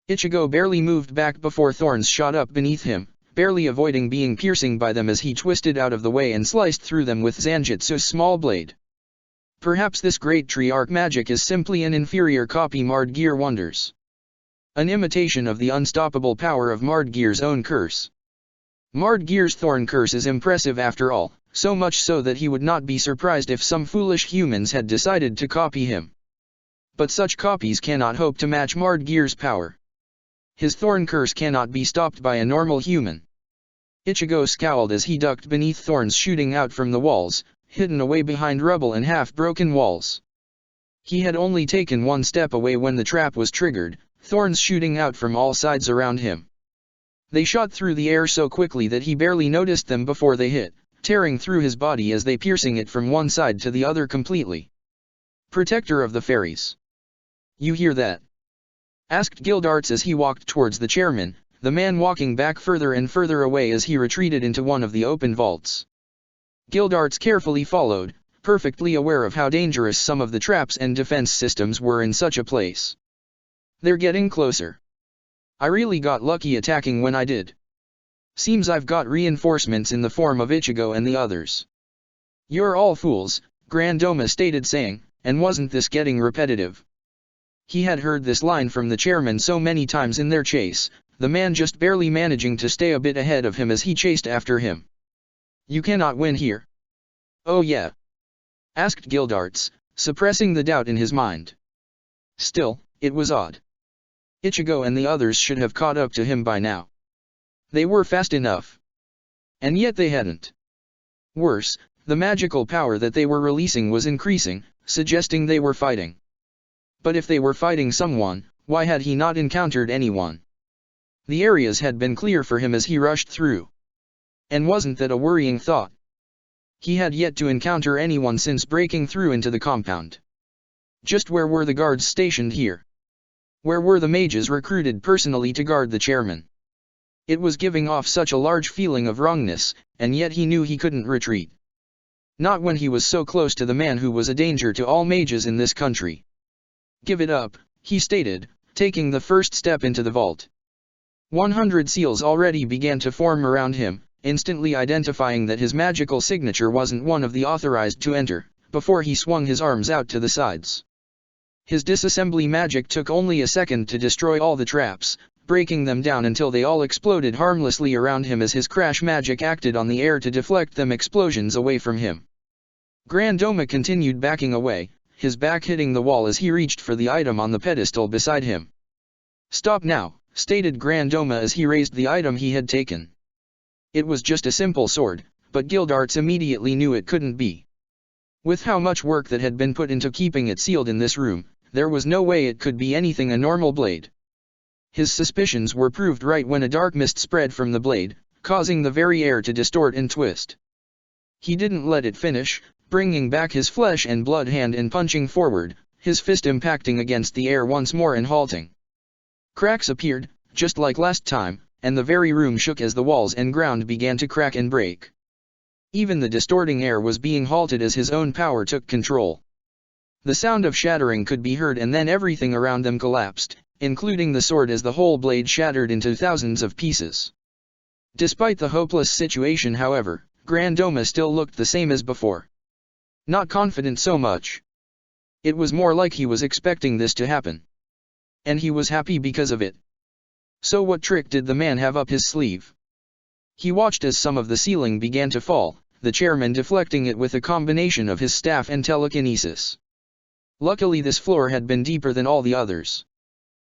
Ichigo barely moved back before thorns shot up beneath him, barely avoiding being piercing by them as he twisted out of the way and sliced through them with Zanjutsu's small blade. Perhaps this great Triarch magic is simply an inferior copy, Mardgeir wonders. An imitation of the unstoppable power of Mardgeir's own curse. Mardgeir's thorn curse is impressive after all, so much so that he would not be surprised if some foolish humans had decided to copy him. But such copies cannot hope to match Mardgeir's power. His thorn curse cannot be stopped by a normal human. Ichigo scowled as he ducked beneath thorns shooting out from the walls, hidden away behind rubble and half-broken walls. He had only taken one step away when the trap was triggered, thorns shooting out from all sides around him. They shot through the air so quickly that he barely noticed them before they hit, tearing through his body as they piercing it from one side to the other completely. Protector of the Fairies. You hear that? Asked Gildarts as he walked towards the chairman, the man walking back further and further away as he retreated into one of the open vaults. Gildarts carefully followed, perfectly aware of how dangerous some of the traps and defense systems were in such a place. They're getting closer. I really got lucky attacking when I did. Seems I've got reinforcements in the form of Ichigo and the others. You're all fools, Grandoma stated saying, and wasn't this getting repetitive? He had heard this line from the chairman so many times in their chase, the man just barely managing to stay a bit ahead of him as he chased after him. You cannot win here. Oh yeah? Asked Gildarts, suppressing the doubt in his mind. Still, it was odd. Ichigo and the others should have caught up to him by now. They were fast enough. And yet they hadn't. Worse, the magical power that they were releasing was increasing, suggesting they were fighting. But if they were fighting someone, why had he not encountered anyone? The areas had been clear for him as he rushed through. And wasn't that a worrying thought? He had yet to encounter anyone since breaking through into the compound. Just where were the guards stationed here? Where were the mages recruited personally to guard the chairman? It was giving off such a large feeling of wrongness, and yet he knew he couldn't retreat. Not when he was so close to the man who was a danger to all mages in this country. Give it up, he stated, taking the first step into the vault. 100 seals already began to form around him, instantly identifying that his magical signature wasn't one of the authorized to enter, before he swung his arms out to the sides. His disassembly magic took only a second to destroy all the traps, breaking them down until they all exploded harmlessly around him as his crash magic acted on the air to deflect them explosions away from him. Grandoma continued backing away, his back hitting the wall as he reached for the item on the pedestal beside him. Stop now, stated Grandoma as he raised the item he had taken. It was just a simple sword, but Gildarts immediately knew it couldn't be. With how much work that had been put into keeping it sealed in this room, there was no way it could be anything a normal blade. His suspicions were proved right when a dark mist spread from the blade, causing the very air to distort and twist. He didn't let it finish, bringing back his flesh and blood hand and punching forward, his fist impacting against the air once more and halting. Cracks appeared, just like last time, and the very room shook as the walls and ground began to crack and break. Even the distorting air was being halted as his own power took control. The sound of shattering could be heard, and then everything around them collapsed, including the sword, as the whole blade shattered into thousands of pieces. Despite the hopeless situation, however, Grandoma still looked the same as before. Not confident so much. It was more like he was expecting this to happen. And he was happy because of it. So what trick did the man have up his sleeve? He watched as some of the ceiling began to fall, the chairman deflecting it with a combination of his staff and telekinesis. Luckily this floor had been deeper than all the others.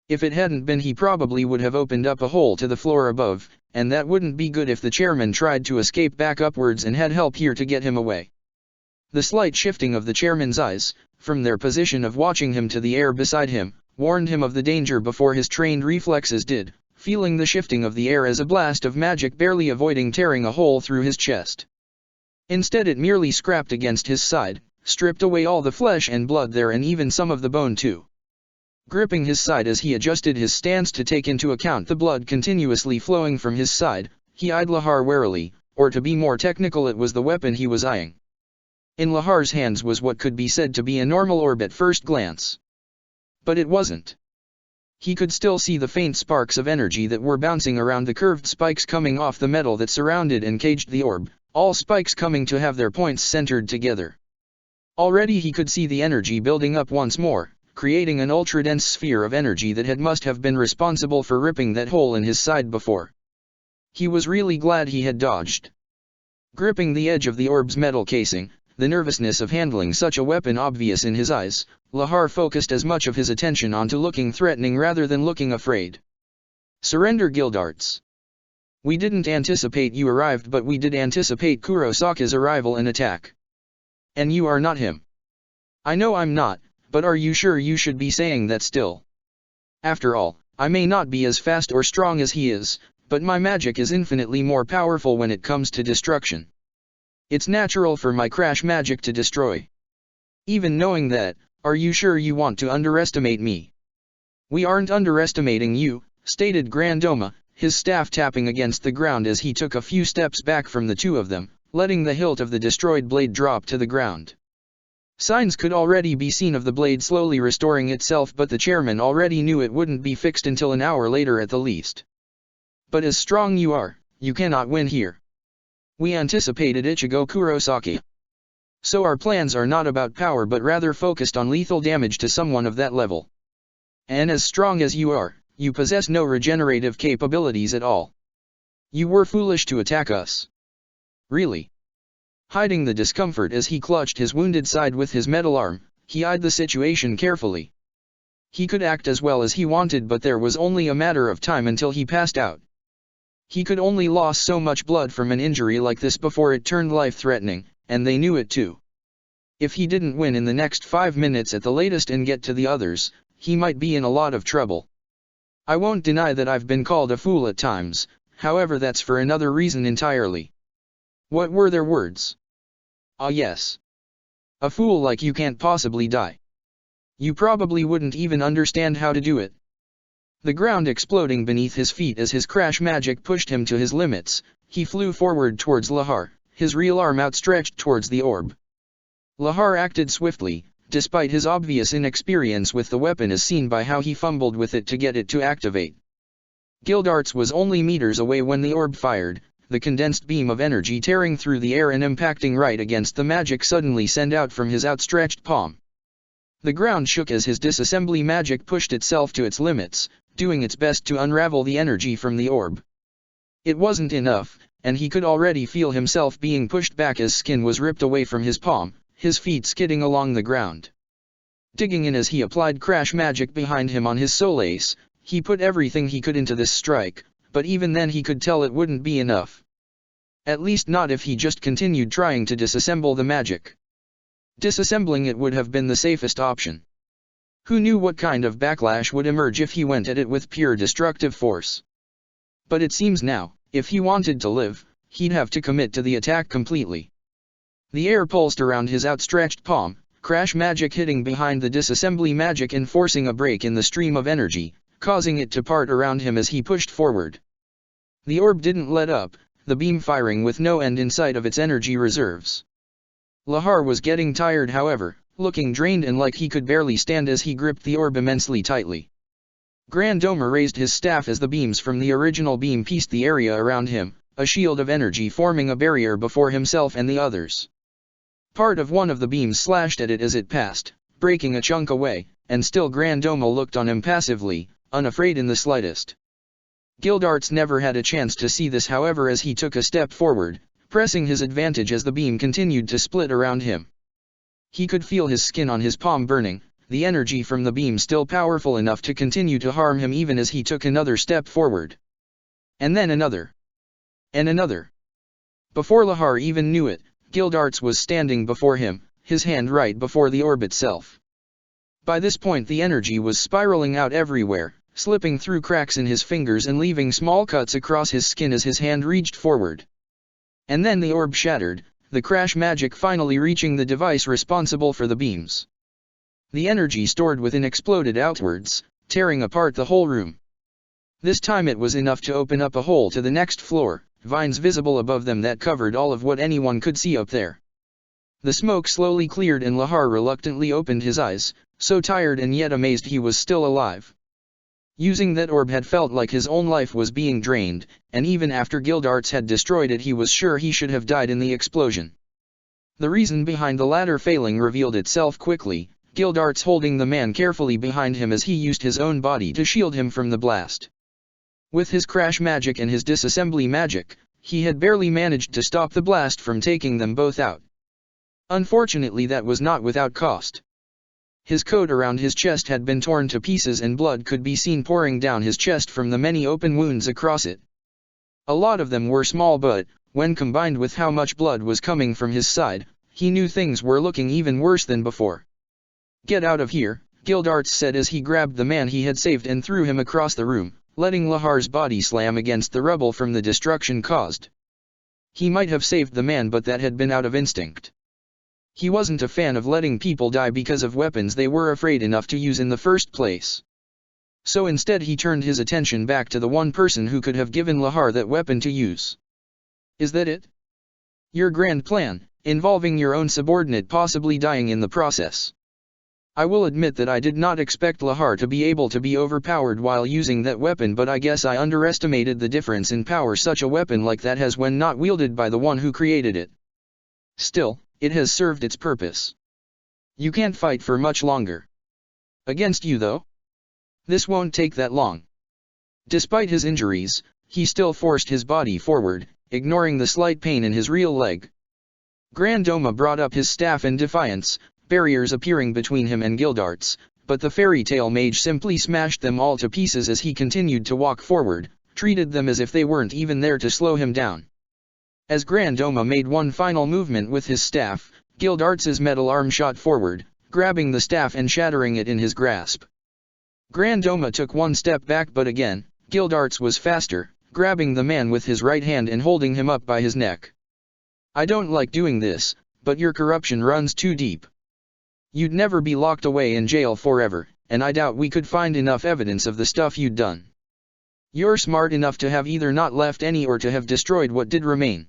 If it hadn't been, he probably would have opened up a hole to the floor above, and that wouldn't be good if the chairman tried to escape back upwards and had help here to get him away. The slight shifting of the chairman's eyes, from their position of watching him to the air beside him, warned him of the danger before his trained reflexes did, feeling the shifting of the air as a blast of magic, barely avoiding tearing a hole through his chest. Instead it merely scraped against his side, stripped away all the flesh and blood there, and even some of the bone too. Gripping his side as he adjusted his stance to take into account the blood continuously flowing from his side, he eyed Lahar warily, or to be more technical, it was the weapon he was eyeing. In Lahar's hands was what could be said to be a normal orb at first glance. But it wasn't. He could still see the faint sparks of energy that were bouncing around the curved spikes coming off the metal that surrounded and caged the orb, all spikes coming to have their points centered together. Already he could see the energy building up once more, creating an ultra-dense sphere of energy that must have been responsible for ripping that hole in his side before. He was really glad he had dodged. Gripping the edge of the orb's metal casing, the nervousness of handling such a weapon obvious in his eyes, Lahar focused as much of his attention onto looking threatening rather than looking afraid. Surrender, Guildarts. We didn't anticipate you arrived, but we did anticipate Kurosaka's arrival and attack. And you are not him. I know I'm not, but are you sure you should be saying that still? After all, I may not be as fast or strong as he is, but my magic is infinitely more powerful when it comes to destruction. It's natural for my crash magic to destroy. Even knowing that, are you sure you want to underestimate me? We aren't underestimating you, stated Grandoma, his staff tapping against the ground as he took a few steps back from the two of them, letting the hilt of the destroyed blade drop to the ground. Signs could already be seen of the blade slowly restoring itself, but the chairman already knew it wouldn't be fixed until an hour later at the least. But as strong you are, you cannot win here. We anticipated Ichigo Kurosaki. So our plans are not about power but rather focused on lethal damage to someone of that level. And as strong as you are, you possess no regenerative capabilities at all. You were foolish to attack us. Really? Hiding the discomfort as he clutched his wounded side with his metal arm, he eyed the situation carefully. He could act as well as he wanted, but there was only a matter of time until he passed out. He could only lose so much blood from an injury like this before it turned life-threatening, and they knew it too. If he didn't win in the next 5 minutes at the latest and get to the others, he might be in a lot of trouble. I won't deny that I've been called a fool at times, however that's for another reason entirely. What were their words? Ah yes. A fool like you can't possibly die. You probably wouldn't even understand how to do it. The ground exploding beneath his feet as his crash magic pushed him to his limits, he flew forward towards Lahar, his real arm outstretched towards the orb. Lahar acted swiftly, despite his obvious inexperience with the weapon, as seen by how he fumbled with it to get it to activate. Guildarts was only meters away when the orb fired, the condensed beam of energy tearing through the air and impacting right against the magic suddenly sent out from his outstretched palm. The ground shook as his disassembly magic pushed itself to its limits, doing its best to unravel the energy from the orb. It wasn't enough, and he could already feel himself being pushed back as skin was ripped away from his palm, his feet skidding along the ground. Digging in as he applied crash magic behind him on his soul ace, he put everything he could into this strike, but even then he could tell it wouldn't be enough. At least not if he just continued trying to disassemble the magic. Disassembling it would have been the safest option. Who knew what kind of backlash would emerge if he went at it with pure destructive force? But it seems now, if he wanted to live, he'd have to commit to the attack completely. The air pulsed around his outstretched palm, crash magic hitting behind the disassembly magic and forcing a break in the stream of energy, causing it to part around him as he pushed forward. The orb didn't let up, the beam firing with no end in sight of its energy reserves. Lahar was getting tired, however, looking drained and like he could barely stand as he gripped the orb immensely tightly. Grand Doma raised his staff as the beams from the original beam pieced the area around him, a shield of energy forming a barrier before himself and the others. Part of one of the beams slashed at it as it passed, breaking a chunk away, and still Grand Doma looked on impassively, unafraid in the slightest. Gildarts never had a chance to see this, however, as he took a step forward, pressing his advantage as the beam continued to split around him. He could feel his skin on his palm burning, the energy from the beam still powerful enough to continue to harm him even as he took another step forward. And then another. And another. Before Lahar even knew it, Gildarts was standing before him, his hand right before the orb itself. By this point the energy was spiraling out everywhere, slipping through cracks in his fingers and leaving small cuts across his skin as his hand reached forward. And then the orb shattered, the crash magic finally reaching the device responsible for the beams. The energy stored within exploded outwards, tearing apart the whole room. This time it was enough to open up a hole to the next floor, vines visible above them that covered all of what anyone could see up there. The smoke slowly cleared and Lahar reluctantly opened his eyes, so tired and yet amazed he was still alive. Using that orb had felt like his own life was being drained, and even after Gildarts had destroyed it he was sure he should have died in the explosion. The reason behind the latter failing revealed itself quickly, Gildarts holding the man carefully behind him as he used his own body to shield him from the blast. With his crash magic and his disassembly magic, he had barely managed to stop the blast from taking them both out. Unfortunately that was not without cost. His coat around his chest had been torn to pieces and blood could be seen pouring down his chest from the many open wounds across it. A lot of them were small but, when combined with how much blood was coming from his side, he knew things were looking even worse than before. "Get out of here," Gildarts said as he grabbed the man he had saved and threw him across the room, letting Lahar's body slam against the rubble from the destruction caused. He might have saved the man but that had been out of instinct. He wasn't a fan of letting people die because of weapons they were afraid enough to use in the first place. So instead he turned his attention back to the one person who could have given Lahar that weapon to use. "Is that it? Your grand plan, involving your own subordinate possibly dying in the process?" "I will admit that I did not expect Lahar to be able to be overpowered while using that weapon, but I guess I underestimated the difference in power such a weapon like that has when not wielded by the one who created it. Still, it has served its purpose. You can't fight for much longer. Against you though? This won't take that long." Despite his injuries, he still forced his body forward, ignoring the slight pain in his real leg. Grand Doma brought up his staff in defiance, barriers appearing between him and Gildarts, but the fairy tale mage simply smashed them all to pieces as he continued to walk forward, treated them as if they weren't even there to slow him down. As Grand Doma made one final movement with his staff, Gildarts' metal arm shot forward, grabbing the staff and shattering it in his grasp. Grand Doma took one step back but again, Gildarts was faster, grabbing the man with his right hand and holding him up by his neck. "I don't like doing this, but your corruption runs too deep. You'd never be locked away in jail forever, and I doubt we could find enough evidence of the stuff you'd done. You're smart enough to have either not left any or to have destroyed what did remain.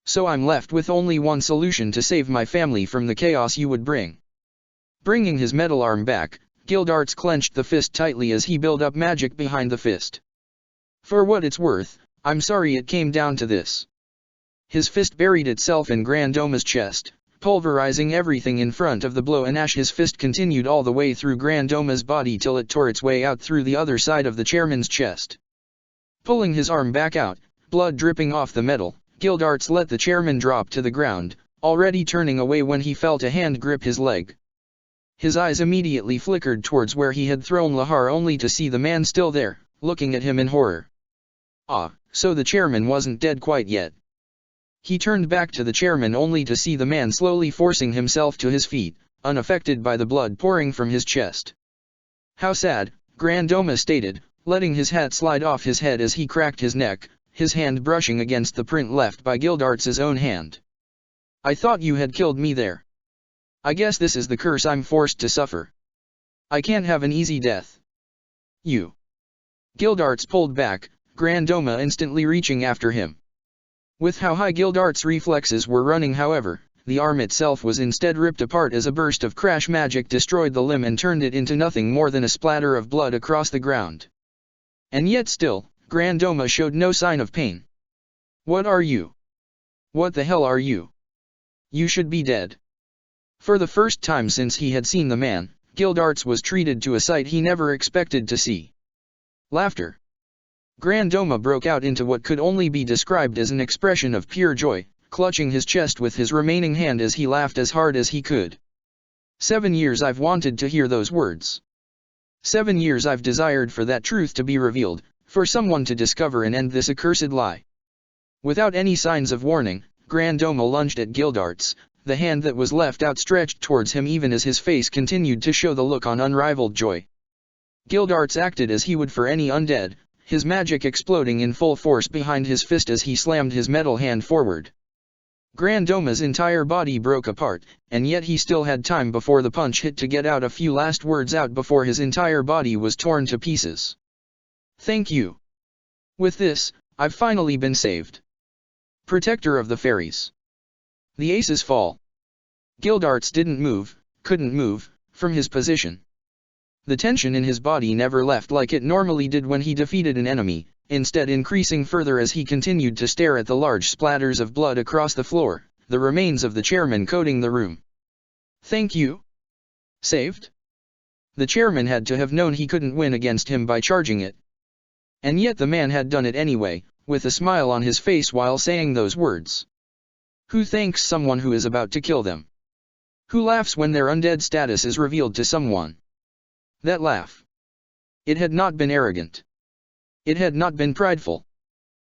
So I'm left with only one solution to save my family from the chaos you would bring." Bringing his metal arm back, Gildarts clenched the fist tightly as he built up magic behind the fist. "For what it's worth, I'm sorry it came down to this." His fist buried itself in Grand Doma's chest, pulverizing everything in front of the blow, and his fist continued all the way through Grand Doma's body till it tore its way out through the other side of the chairman's chest. Pulling his arm back out, blood dripping off the metal, Gildarts let the chairman drop to the ground, already turning away when he felt a hand grip his leg. His eyes immediately flickered towards where he had thrown Lahar only to see the man still there, looking at him in horror. Ah, so the chairman wasn't dead quite yet. He turned back to the chairman only to see the man slowly forcing himself to his feet, unaffected by the blood pouring from his chest. "How sad," Grand Doma stated, letting his hat slide off his head as he cracked his neck, his hand brushing against the print left by Gildarts' own hand. "I thought you had killed me there. I guess this is the curse I'm forced to suffer. I can't have an easy death." "You." Gildarts pulled back, Grand Doma instantly reaching after him. With how high Gildarts' reflexes were running, however, the arm itself was instead ripped apart as a burst of crash magic destroyed the limb and turned it into nothing more than a splatter of blood across the ground. And yet still, Grandoma showed no sign of pain. "What are you? What the hell are you? You should be dead." For the first time since he had seen the man, Gildarts was treated to a sight he never expected to see. Laughter. Grandoma broke out into what could only be described as an expression of pure joy, clutching his chest with his remaining hand as he laughed as hard as he could. 7 years I've wanted to hear those words. 7 years I've desired for that truth to be revealed, for someone to discover and end this accursed lie. Without any signs of warning, Grandoma lunged at Gildarts, the hand that was left outstretched towards him even as his face continued to show the look on unrivaled joy. Gildarts acted as he would for any undead, his magic exploding in full force behind his fist as he slammed his metal hand forward. Grandoma's entire body broke apart, and yet he still had time before the punch hit to get out a few last words out before his entire body was torn to pieces. "Thank you. With this, I've finally been saved. Protector of the fairies." The aces fall. Gildarts didn't move, couldn't move, from his position. The tension in his body never left like it normally did when he defeated an enemy, instead increasing further as he continued to stare at the large splatters of blood across the floor, the remains of the chairman coating the room. "Thank you? Saved?" The chairman had to have known he couldn't win against him by charging it. And yet the man had done it anyway, with a smile on his face while saying those words. Who thanks someone who is about to kill them? Who laughs when their undead status is revealed to someone? That laugh. It had not been arrogant. It had not been prideful.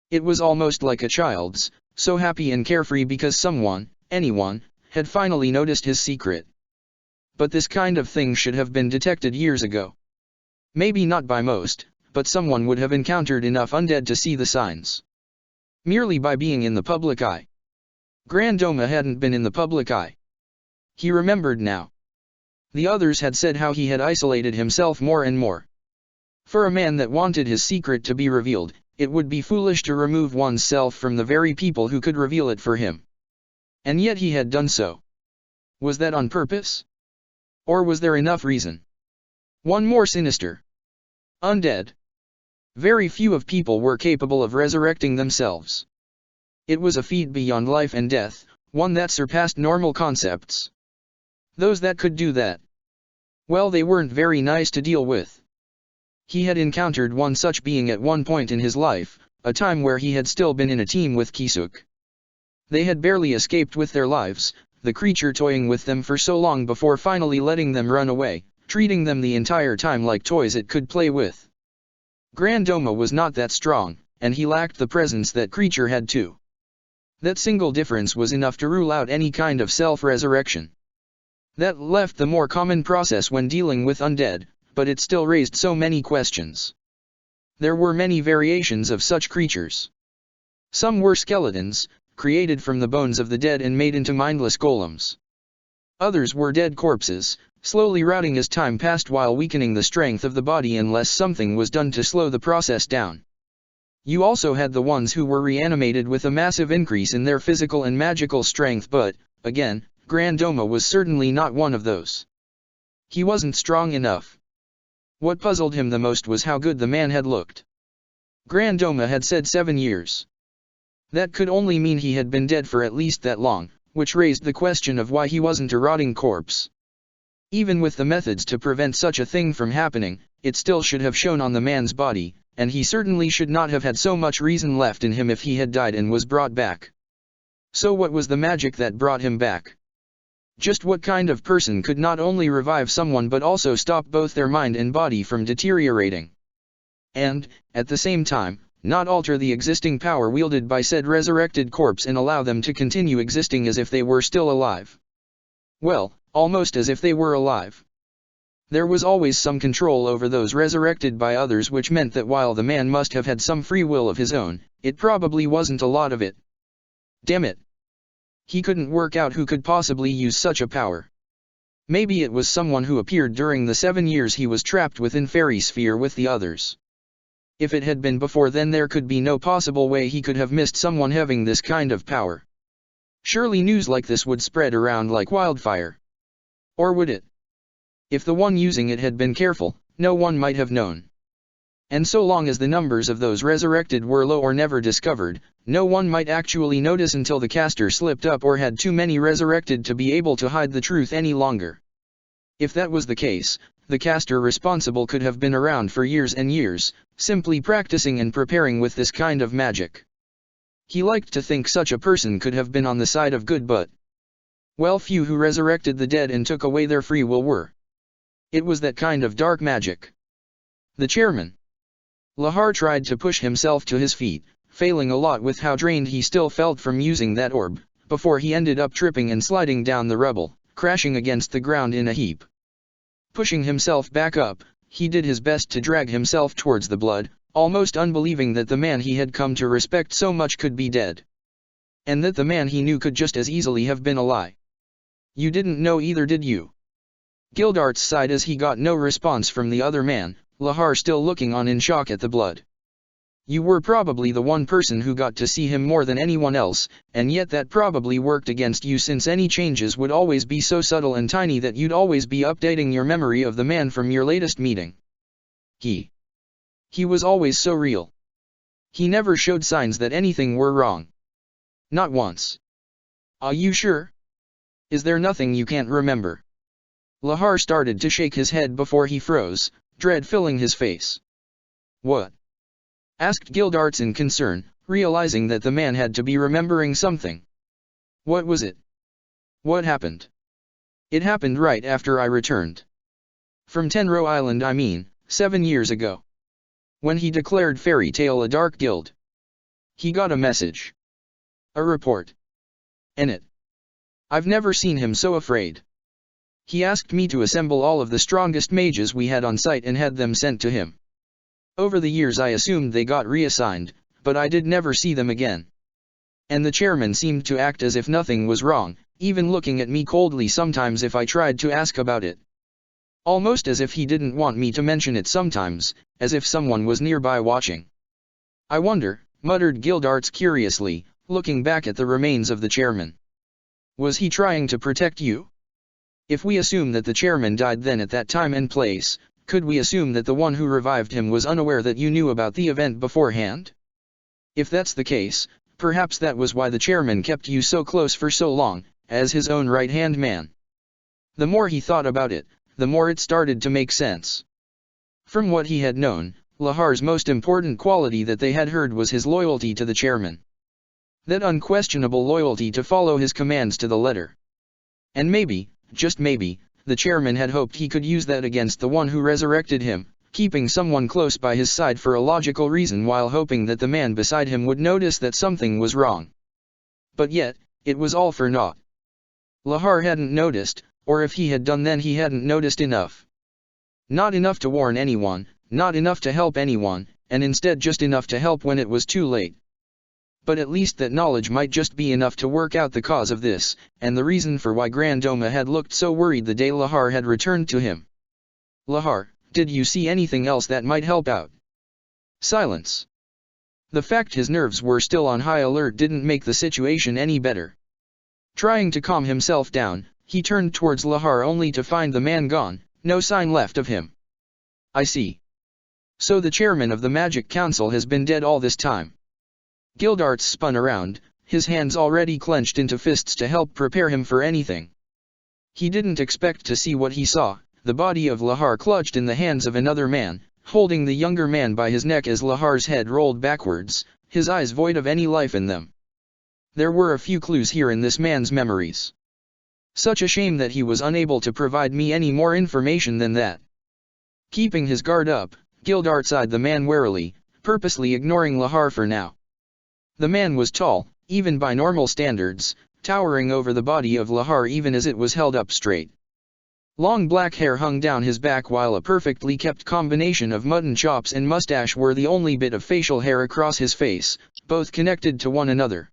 It was almost like a child's, so happy and carefree because someone, anyone, had finally noticed his secret. But this kind of thing should have been detected years ago. Maybe not by most, but someone would have encountered enough undead to see the signs. Merely by being in the public eye. Grandoma hadn't been in the public eye. He remembered now. The others had said how he had isolated himself more and more. For a man that wanted his secret to be revealed, it would be foolish to remove one's self from the very people who could reveal it for him. And yet he had done so. Was that on purpose? Or was there enough reason? One more sinister. Undead. Very few of people were capable of resurrecting themselves. It was a feat beyond life and death, one that surpassed normal concepts. Those that could do that, well, they weren't very nice to deal with. He had encountered one such being at one point in his life, a time where he had still been in a team with Kisuk. They had barely escaped with their lives, the creature toying with them for so long before finally letting them run away, treating them the entire time like toys it could play with. Grandoma was not that strong, and he lacked the presence that creature had too. That single difference was enough to rule out any kind of self-resurrection. That left the more common process when dealing with undead, but it still raised so many questions. There were many variations of such creatures. Some were skeletons, created from the bones of the dead and made into mindless golems. Others were dead corpses, slowly rotting as time passed while weakening the strength of the body unless something was done to slow the process down. You also had the ones who were reanimated with a massive increase in their physical and magical strength, but, again, Grandoma was certainly not one of those. He wasn't strong enough. What puzzled him the most was how good the man had looked. Grandoma had said 7 years. That could only mean he had been dead for at least that long, which raised the question of why he wasn't a rotting corpse. Even with the methods to prevent such a thing from happening, it still should have shown on the man's body, and he certainly should not have had so much reason left in him if he had died and was brought back. So what was the magic that brought him back? Just what kind of person could not only revive someone but also stop both their mind and body from deteriorating? And, at the same time, not alter the existing power wielded by said resurrected corpse and allow them to continue existing as if they were still alive? Well, almost as if they were alive. There was always some control over those resurrected by others, which meant that while the man must have had some free will of his own, it probably wasn't a lot of it. Damn it. He couldn't work out who could possibly use such a power. Maybe it was someone who appeared during the 7 years he was trapped within Fairy Sphere with the others. If it had been before, then there could be no possible way he could have missed someone having this kind of power. Surely news like this would spread around like wildfire. Or would it? If the one using it had been careful, no one might have known. And so long as the numbers of those resurrected were low or never discovered, no one might actually notice until the caster slipped up or had too many resurrected to be able to hide the truth any longer. If that was the case, the caster responsible could have been around for years and years, simply practicing and preparing with this kind of magic. He liked to think such a person could have been on the side of good, but well, few who resurrected the dead and took away their free will were. It was that kind of dark magic. The chairman. Lahar tried to push himself to his feet, failing a lot with how drained he still felt from using that orb, before he ended up tripping and sliding down the rubble, crashing against the ground in a heap. Pushing himself back up, he did his best to drag himself towards the blood, almost unbelieving that the man he had come to respect so much could be dead. And that the man he knew could just as easily have been a lie. You didn't know either, did you? Gildarts sighed as he got no response from the other man, Lahar still looking on in shock at the blood. You were probably the one person who got to see him more than anyone else, and yet that probably worked against you, since any changes would always be so subtle and tiny that you'd always be updating your memory of the man from your latest meeting. He was always so real. He never showed signs that anything were wrong. Not once. Are you sure? Is there nothing you can't remember? Lahar started to shake his head before he froze, dread filling his face. What? Asked Gildarts in concern, realizing that the man had to be remembering something. What was it? What happened? It happened right after I returned. From Tenro Island, 7 years ago. When he declared Fairy Tale a dark guild. He got a message. A report. And it. I've never seen him so afraid. He asked me to assemble all of the strongest mages we had on site and had them sent to him. Over the years I assumed they got reassigned, but I did never see them again. And the chairman seemed to act as if nothing was wrong, even looking at me coldly sometimes if I tried to ask about it. Almost as if he didn't want me to mention it sometimes, as if someone was nearby watching. I wonder, muttered Gildarts curiously, looking back at the remains of the chairman. Was he trying to protect you? If we assume that the chairman died then at that time and place, could we assume that the one who revived him was unaware that you knew about the event beforehand? If that's the case, perhaps that was why the chairman kept you so close for so long, as his own right-hand man. The more he thought about it, the more it started to make sense. From what he had known, Lahar's most important quality that they had heard was his loyalty to the chairman. That unquestionable loyalty to follow his commands to the letter. And maybe, just maybe, the chairman had hoped he could use that against the one who resurrected him, keeping someone close by his side for a logical reason while hoping that the man beside him would notice that something was wrong. But yet, it was all for naught. Lahar hadn't noticed, or if he had done then he hadn't noticed enough. Not enough to warn anyone, not enough to help anyone, and instead just enough to help when it was too late. But at least that knowledge might just be enough to work out the cause of this, and the reason for why Grandoma had looked so worried the day Lahar had returned to him. Lahar, did you see anything else that might help out? Silence. The fact his nerves were still on high alert didn't make the situation any better. Trying to calm himself down, he turned towards Lahar only to find the man gone, no sign left of him. I see. So the chairman of the Magic Council has been dead all this time. Gildarts spun around, his hands already clenched into fists to help prepare him for anything. He didn't expect to see what he saw, the body of Lahar clutched in the hands of another man, holding the younger man by his neck as Lahar's head rolled backwards, his eyes void of any life in them. There were a few clues here in this man's memories. Such a shame that he was unable to provide me any more information than that. Keeping his guard up, Gildarts eyed the man warily, purposely ignoring Lahar for now. The man was tall, even by normal standards, towering over the body of Lahar even as it was held up straight. Long black hair hung down his back while a perfectly kept combination of mutton chops and mustache were the only bit of facial hair across his face, both connected to one another.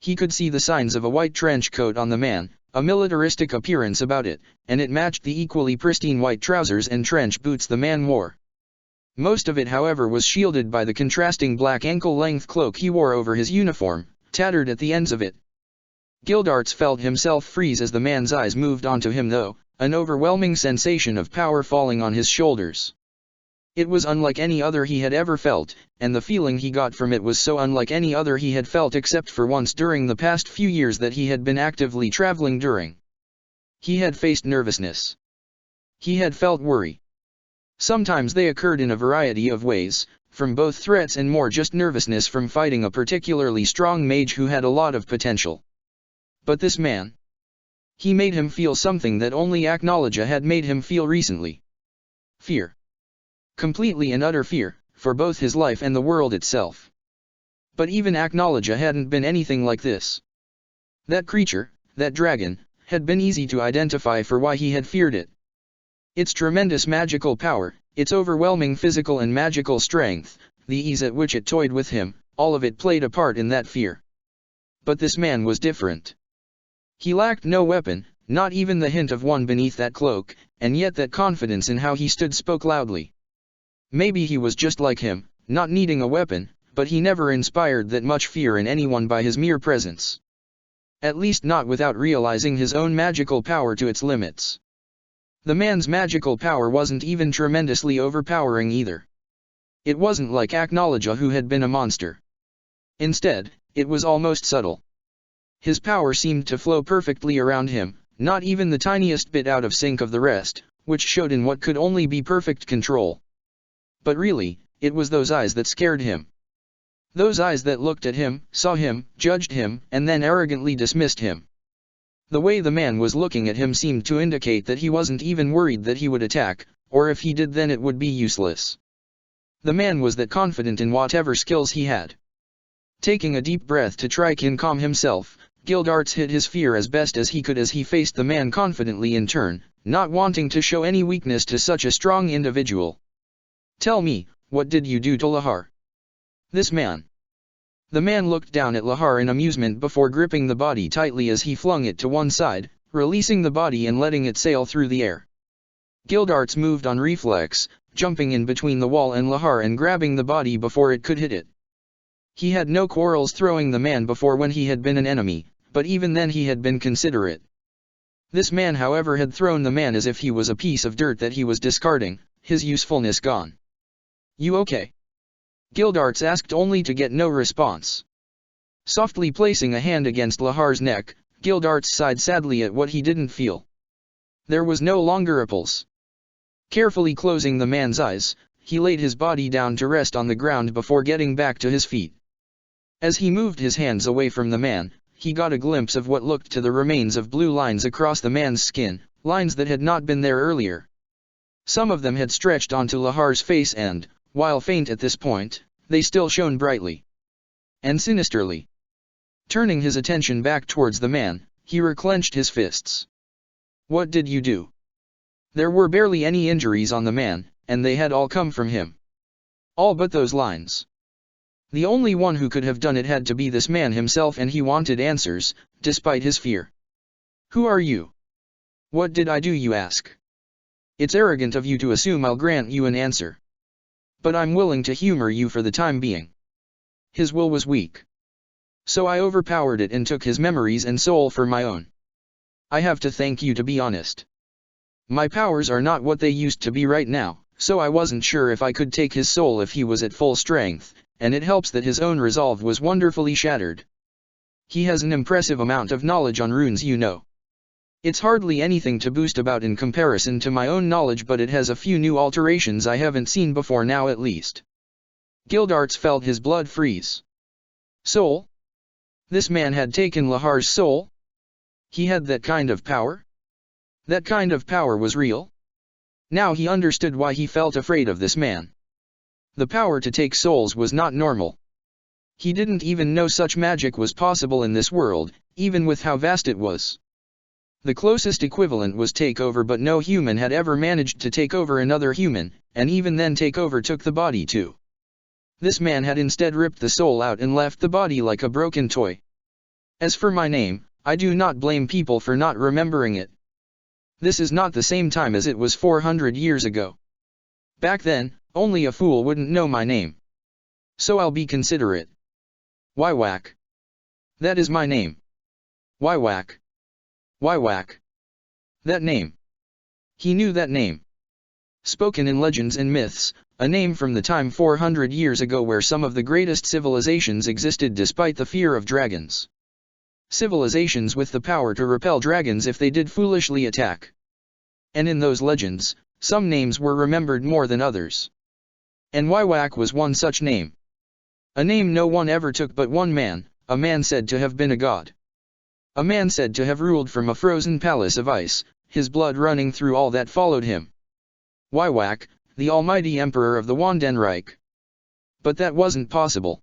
He could see the signs of a white trench coat on the man, a militaristic appearance about it, and it matched the equally pristine white trousers and trench boots the man wore. Most of it, however, was shielded by the contrasting black ankle-length cloak he wore over his uniform, tattered at the ends of it. Gildarts felt himself freeze as the man's eyes moved onto him though, an overwhelming sensation of power falling on his shoulders. It was unlike any other he had ever felt, and the feeling he got from it was so unlike any other he had felt except for once during the past few years that he had been actively traveling during. He had faced nervousness. He had felt worry. Sometimes they occurred in a variety of ways, from both threats and more just nervousness from fighting a particularly strong mage who had a lot of potential. But this man, he made him feel something that only Acknowledge had made him feel recently. Fear. Completely and utter fear, for both his life and the world itself. But even Acknowledge hadn't been anything like this. That creature, that dragon, had been easy to identify for why he had feared it. Its tremendous magical power, its overwhelming physical and magical strength, the ease at which it toyed with him, all of it played a part in that fear. But this man was different. He lacked no weapon, not even the hint of one beneath that cloak, and yet that confidence in how he stood spoke loudly. Maybe he was just like him, not needing a weapon, but he never inspired that much fear in anyone by his mere presence. At least not without realizing his own magical power to its limits. The man's magical power wasn't even tremendously overpowering either. It wasn't like Acknowledge who had been a monster. Instead, it was almost subtle. His power seemed to flow perfectly around him, not even the tiniest bit out of sync of the rest, which showed in what could only be perfect control. But really, it was those eyes that scared him. Those eyes that looked at him, saw him, judged him, and then arrogantly dismissed him. The way the man was looking at him seemed to indicate that he wasn't even worried that he would attack, or if he did then it would be useless. The man was that confident in whatever skills he had. Taking a deep breath to try and calm himself, Gildarts hid his fear as best as he could as he faced the man confidently in turn, not wanting to show any weakness to such a strong individual. "Tell me, what did you do to Lahar?" "This man." The man looked down at Lahar in amusement before gripping the body tightly as he flung it to one side, releasing the body and letting it sail through the air. Gildarts moved on reflex, jumping in between the wall and Lahar and grabbing the body before it could hit it. He had no quarrels throwing the man before when he had been an enemy, but even then he had been considerate. This man however had thrown the man as if he was a piece of dirt that he was discarding, his usefulness gone. "You okay?" Gildarts asked only to get no response. Softly placing a hand against Lahar's neck, Gildarts sighed sadly at what he didn't feel. There was no longer a pulse. Carefully closing the man's eyes, he laid his body down to rest on the ground before getting back to his feet. As he moved his hands away from the man, he got a glimpse of what looked to the remains of blue lines across the man's skin, lines that had not been there earlier. Some of them had stretched onto Lahar's face and, while faint at this point, they still shone brightly and sinisterly. Turning his attention back towards the man, he reclenched his fists. "What did you do?" There were barely any injuries on the man, and they had all come from him. All but those lines. The only one who could have done it had to be this man himself, and he wanted answers, despite his fear. "Who are you? What did I do, you ask? It's arrogant of you to assume I'll grant you an answer. But I'm willing to humor you for the time being." His will was weak. So I overpowered it and took his memories and soul for my own. I have to thank you, to be honest. My powers are not what they used to be right now, so I wasn't sure if I could take his soul if he was at full strength, and it helps that his own resolve was wonderfully shattered. He has an impressive amount of knowledge on runes, you know. It's hardly anything to boast about in comparison to my own knowledge, but it has a few new alterations I haven't seen before now at least. Gildarts felt his blood freeze. Soul? This man had taken Lahar's soul? He had that kind of power? That kind of power was real? Now he understood why he felt afraid of this man. The power to take souls was not normal. He didn't even know such magic was possible in this world, even with how vast it was. The closest equivalent was takeover, but no human had ever managed to take over another human, and even then takeover took the body too. This man had instead ripped the soul out and left the body like a broken toy. As for my name, I do not blame people for not remembering it. This is not the same time as it was 400 years ago. Back then, only a fool wouldn't know my name. So I'll be considerate. Why, Whack? That is my name. Why-whack. Why-whack. That name. He knew that name. Spoken in legends and myths, a name from the time 400 years ago where some of the greatest civilizations existed despite the fear of dragons. Civilizations with the power to repel dragons if they did foolishly attack. And in those legends, some names were remembered more than others. And Why-whack was one such name. A name no one ever took but one man, a man said to have been a god. A man said to have ruled from a frozen palace of ice, his blood running through all that followed him. Why-whack, the almighty emperor of the Wandenreich. But that wasn't possible.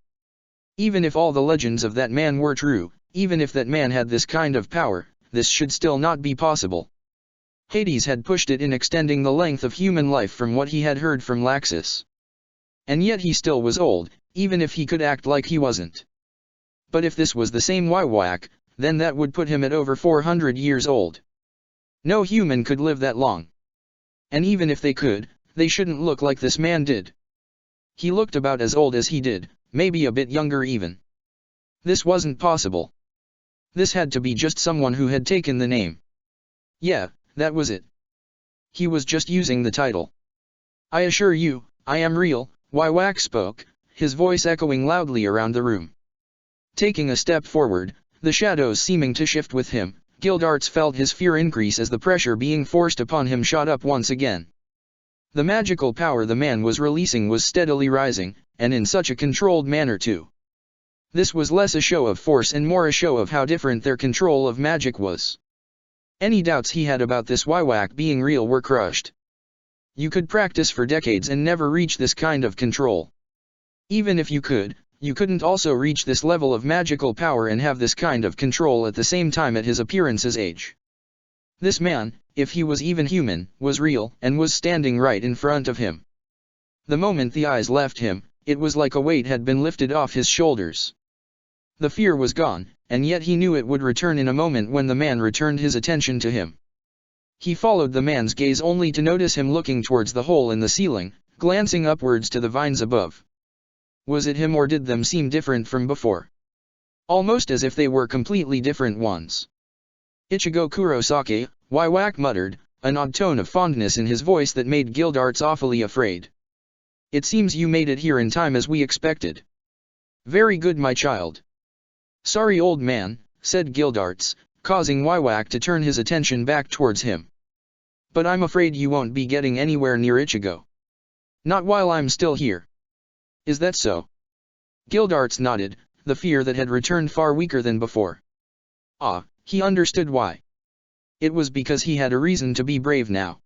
Even if all the legends of that man were true, even if that man had this kind of power, this should still not be possible. Hades had pushed it in extending the length of human life from what he had heard from Laxus. And yet he still was old, even if he could act like he wasn't. But if this was the same Why-whack, then that would put him at over 400 years old. No human could live that long. And even if they could, they shouldn't look like this man did. He looked about as old as he did, maybe a bit younger even. This wasn't possible. This had to be just someone who had taken the name. Yeah, that was it. He was just using the title. I assure you, I am real, Why-whack spoke, his voice echoing loudly around the room. Taking a step forward, the shadows seeming to shift with him, Gildarts felt his fear increase as the pressure being forced upon him shot up once again. The magical power the man was releasing was steadily rising, and in such a controlled manner too. This was less a show of force and more a show of how different their control of magic was. Any doubts he had about this Why-whack being real were crushed. You could practice for decades and never reach this kind of control. Even if you could, you couldn't also reach this level of magical power and have this kind of control at the same time at his appearance's age. This man, if he was even human, was real and was standing right in front of him. The moment the eyes left him, it was like a weight had been lifted off his shoulders. The fear was gone, and yet he knew it would return in a moment when the man returned his attention to him. He followed the man's gaze only to notice him looking towards the hole in the ceiling, glancing upwards to the vines above. Was it him or did them seem different from before? Almost as if they were completely different ones. Ichigo Kurosake, Why-whack muttered, an odd tone of fondness in his voice that made Gildarts awfully afraid. It seems you made it here in time as we expected. Very good, my child. Sorry, old man, said Gildarts, causing Why-whack to turn his attention back towards him. But I'm afraid you won't be getting anywhere near Ichigo. Not while I'm still here. Is that so? Gildarts nodded, the fear that had returned far weaker than before. Ah, he understood why. It was because he had a reason to be brave now.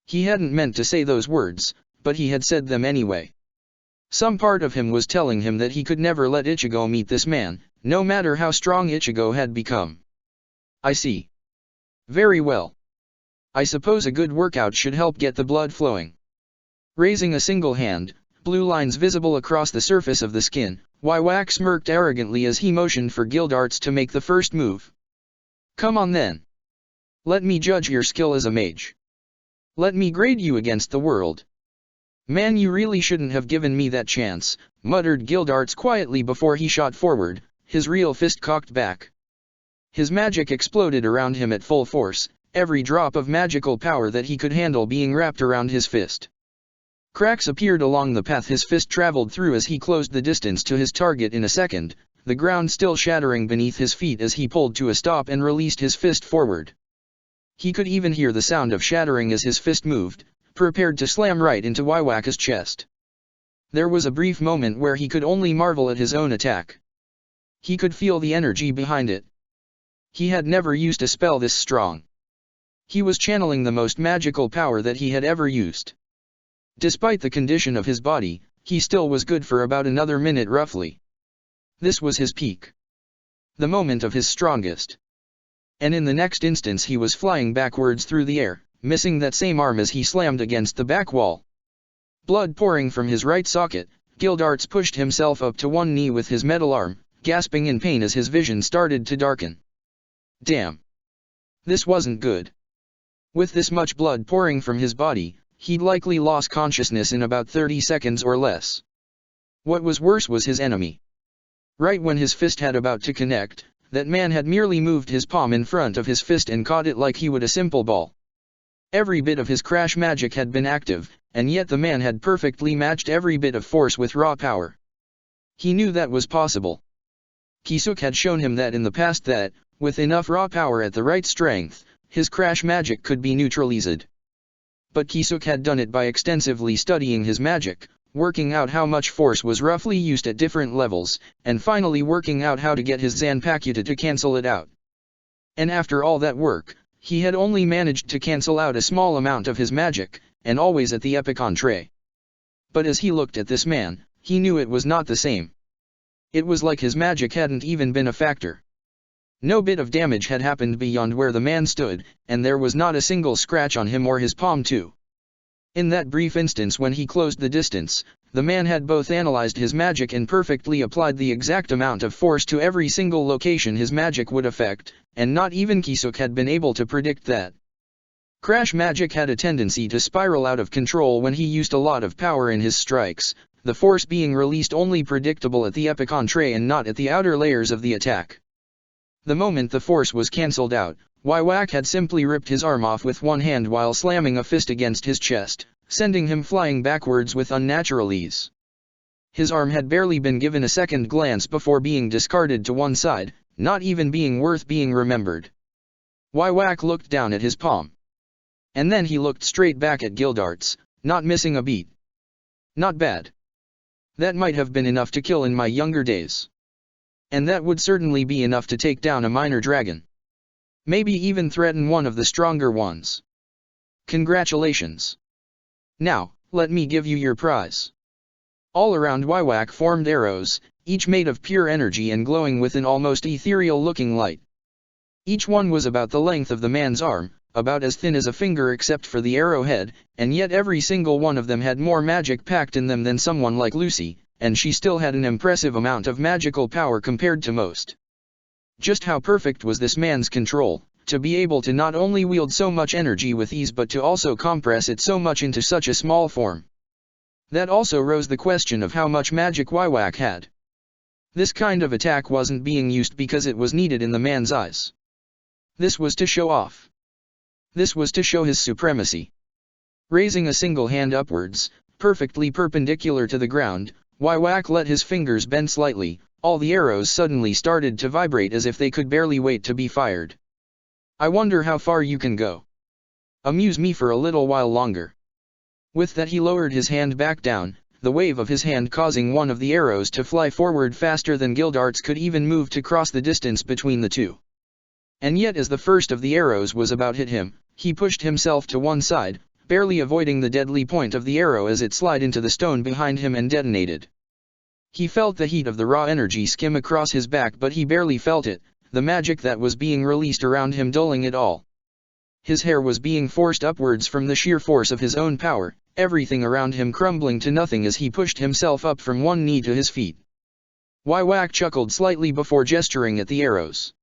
He hadn't meant to say those words, but he had said them anyway. Some part of him was telling him that he could never let Ichigo meet this man, no matter how strong Ichigo had become. I see. Very well. I suppose a good workout should help get the blood flowing. Raising a single hand, blue lines visible across the surface of the skin, Why-whack smirked arrogantly as he motioned for Gildarts to make the first move. Come on then. Let me judge your skill as a mage. Let me grade you against the world. Man, you really shouldn't have given me that chance, muttered Gildarts quietly before he shot forward, his real fist cocked back. His magic exploded around him at full force, every drop of magical power that he could handle being wrapped around his fist. Cracks appeared along the path his fist traveled through as he closed the distance to his target in a second, the ground still shattering beneath his feet as he pulled to a stop and released his fist forward. He could even hear the sound of shattering as his fist moved, prepared to slam right into Why-whack's chest. There was a brief moment where he could only marvel at his own attack. He could feel the energy behind it. He had never used a spell this strong. He was channeling the most magical power that he had ever used. Despite the condition of his body, he still was good for about another minute roughly. This was his peak. The moment of his strongest. And in the next instance he was flying backwards through the air, missing that same arm as he slammed against the back wall. Blood pouring from his right socket, Gildarts pushed himself up to one knee with his metal arm, gasping in pain as his vision started to darken. Damn. This wasn't good. With this much blood pouring from his body, he'd likely lost consciousness in about 30 seconds or less. What was worse was his enemy. Right when his fist had about to connect, That man had merely moved his palm in front of his fist and caught it like he would a simple ball. Every bit of his crash magic had been active, and yet the man had perfectly matched every bit of force with raw power. He knew that was possible. Kisuk had shown him that in the past that, with enough raw power at the right strength, his crash magic could be neutralized. But Kisuk had done it by extensively studying his magic, working out how much force was roughly used at different levels, and finally working out how to get his Zanpakuta to cancel it out. And after all that work, he had only managed to cancel out a small amount of his magic, and always at the Epicon tray. But as he looked at this man, he knew it was not the same. It was like his magic hadn't even been a factor. No bit of damage had happened beyond where the man stood, and there was not a single scratch on him or his palm too. In that brief instance when he closed the distance, the man had both analyzed his magic and perfectly applied the exact amount of force to every single location his magic would affect, and not even Kisuk had been able to predict that. Crash magic had a tendency to spiral out of control when he used a lot of power in his strikes, the force being released only predictable at the Epicon tray and not at the outer layers of the attack. The moment the force was cancelled out, Waiwak had simply ripped his arm off with one hand while slamming a fist against his chest, sending him flying backwards with unnatural ease. His arm had barely been given a second glance before being discarded to one side, not even being worth being remembered. Waiwak looked down at his palm. And then he looked straight back at Gildarts, not missing a beat. Not bad. That might have been enough to kill in my younger days. And that would certainly be enough to take down a minor dragon. Maybe even threaten one of the stronger ones. Congratulations. Now, let me give you your prize. All around Waiwak formed arrows, each made of pure energy and glowing with an almost ethereal-looking light. Each one was about the length of the man's arm, about as thin as a finger except for the arrowhead, and yet every single one of them had more magic packed in them than someone like Lucy, and she still had an impressive amount of magical power compared to most. Just how perfect was this man's control, to be able to not only wield so much energy with ease but to also compress it so much into such a small form. That also rose the question of how much magic Waiwak had. This kind of attack wasn't being used because it was needed in the man's eyes. This was to show off. This was to show his supremacy. Raising a single hand upwards, perfectly perpendicular to the ground, Waiwak let his fingers bend slightly. All the arrows suddenly started to vibrate as if they could barely wait to be fired. I wonder how far you can go. Amuse me for a little while longer. With that he lowered his hand back down, the wave of his hand causing one of the arrows to fly forward faster than Gildarts could even move to cross the distance between the two. And yet as the first of the arrows was about hit him, he pushed himself to one side, barely avoiding the deadly point of the arrow as it slid into the stone behind him and detonated. He felt the heat of the raw energy skim across his back but he barely felt it, the magic that was being released around him dulling it all. His hair was being forced upwards from the sheer force of his own power, everything around him crumbling to nothing as he pushed himself up from one knee to his feet. Waiwak chuckled slightly before gesturing at the arrows.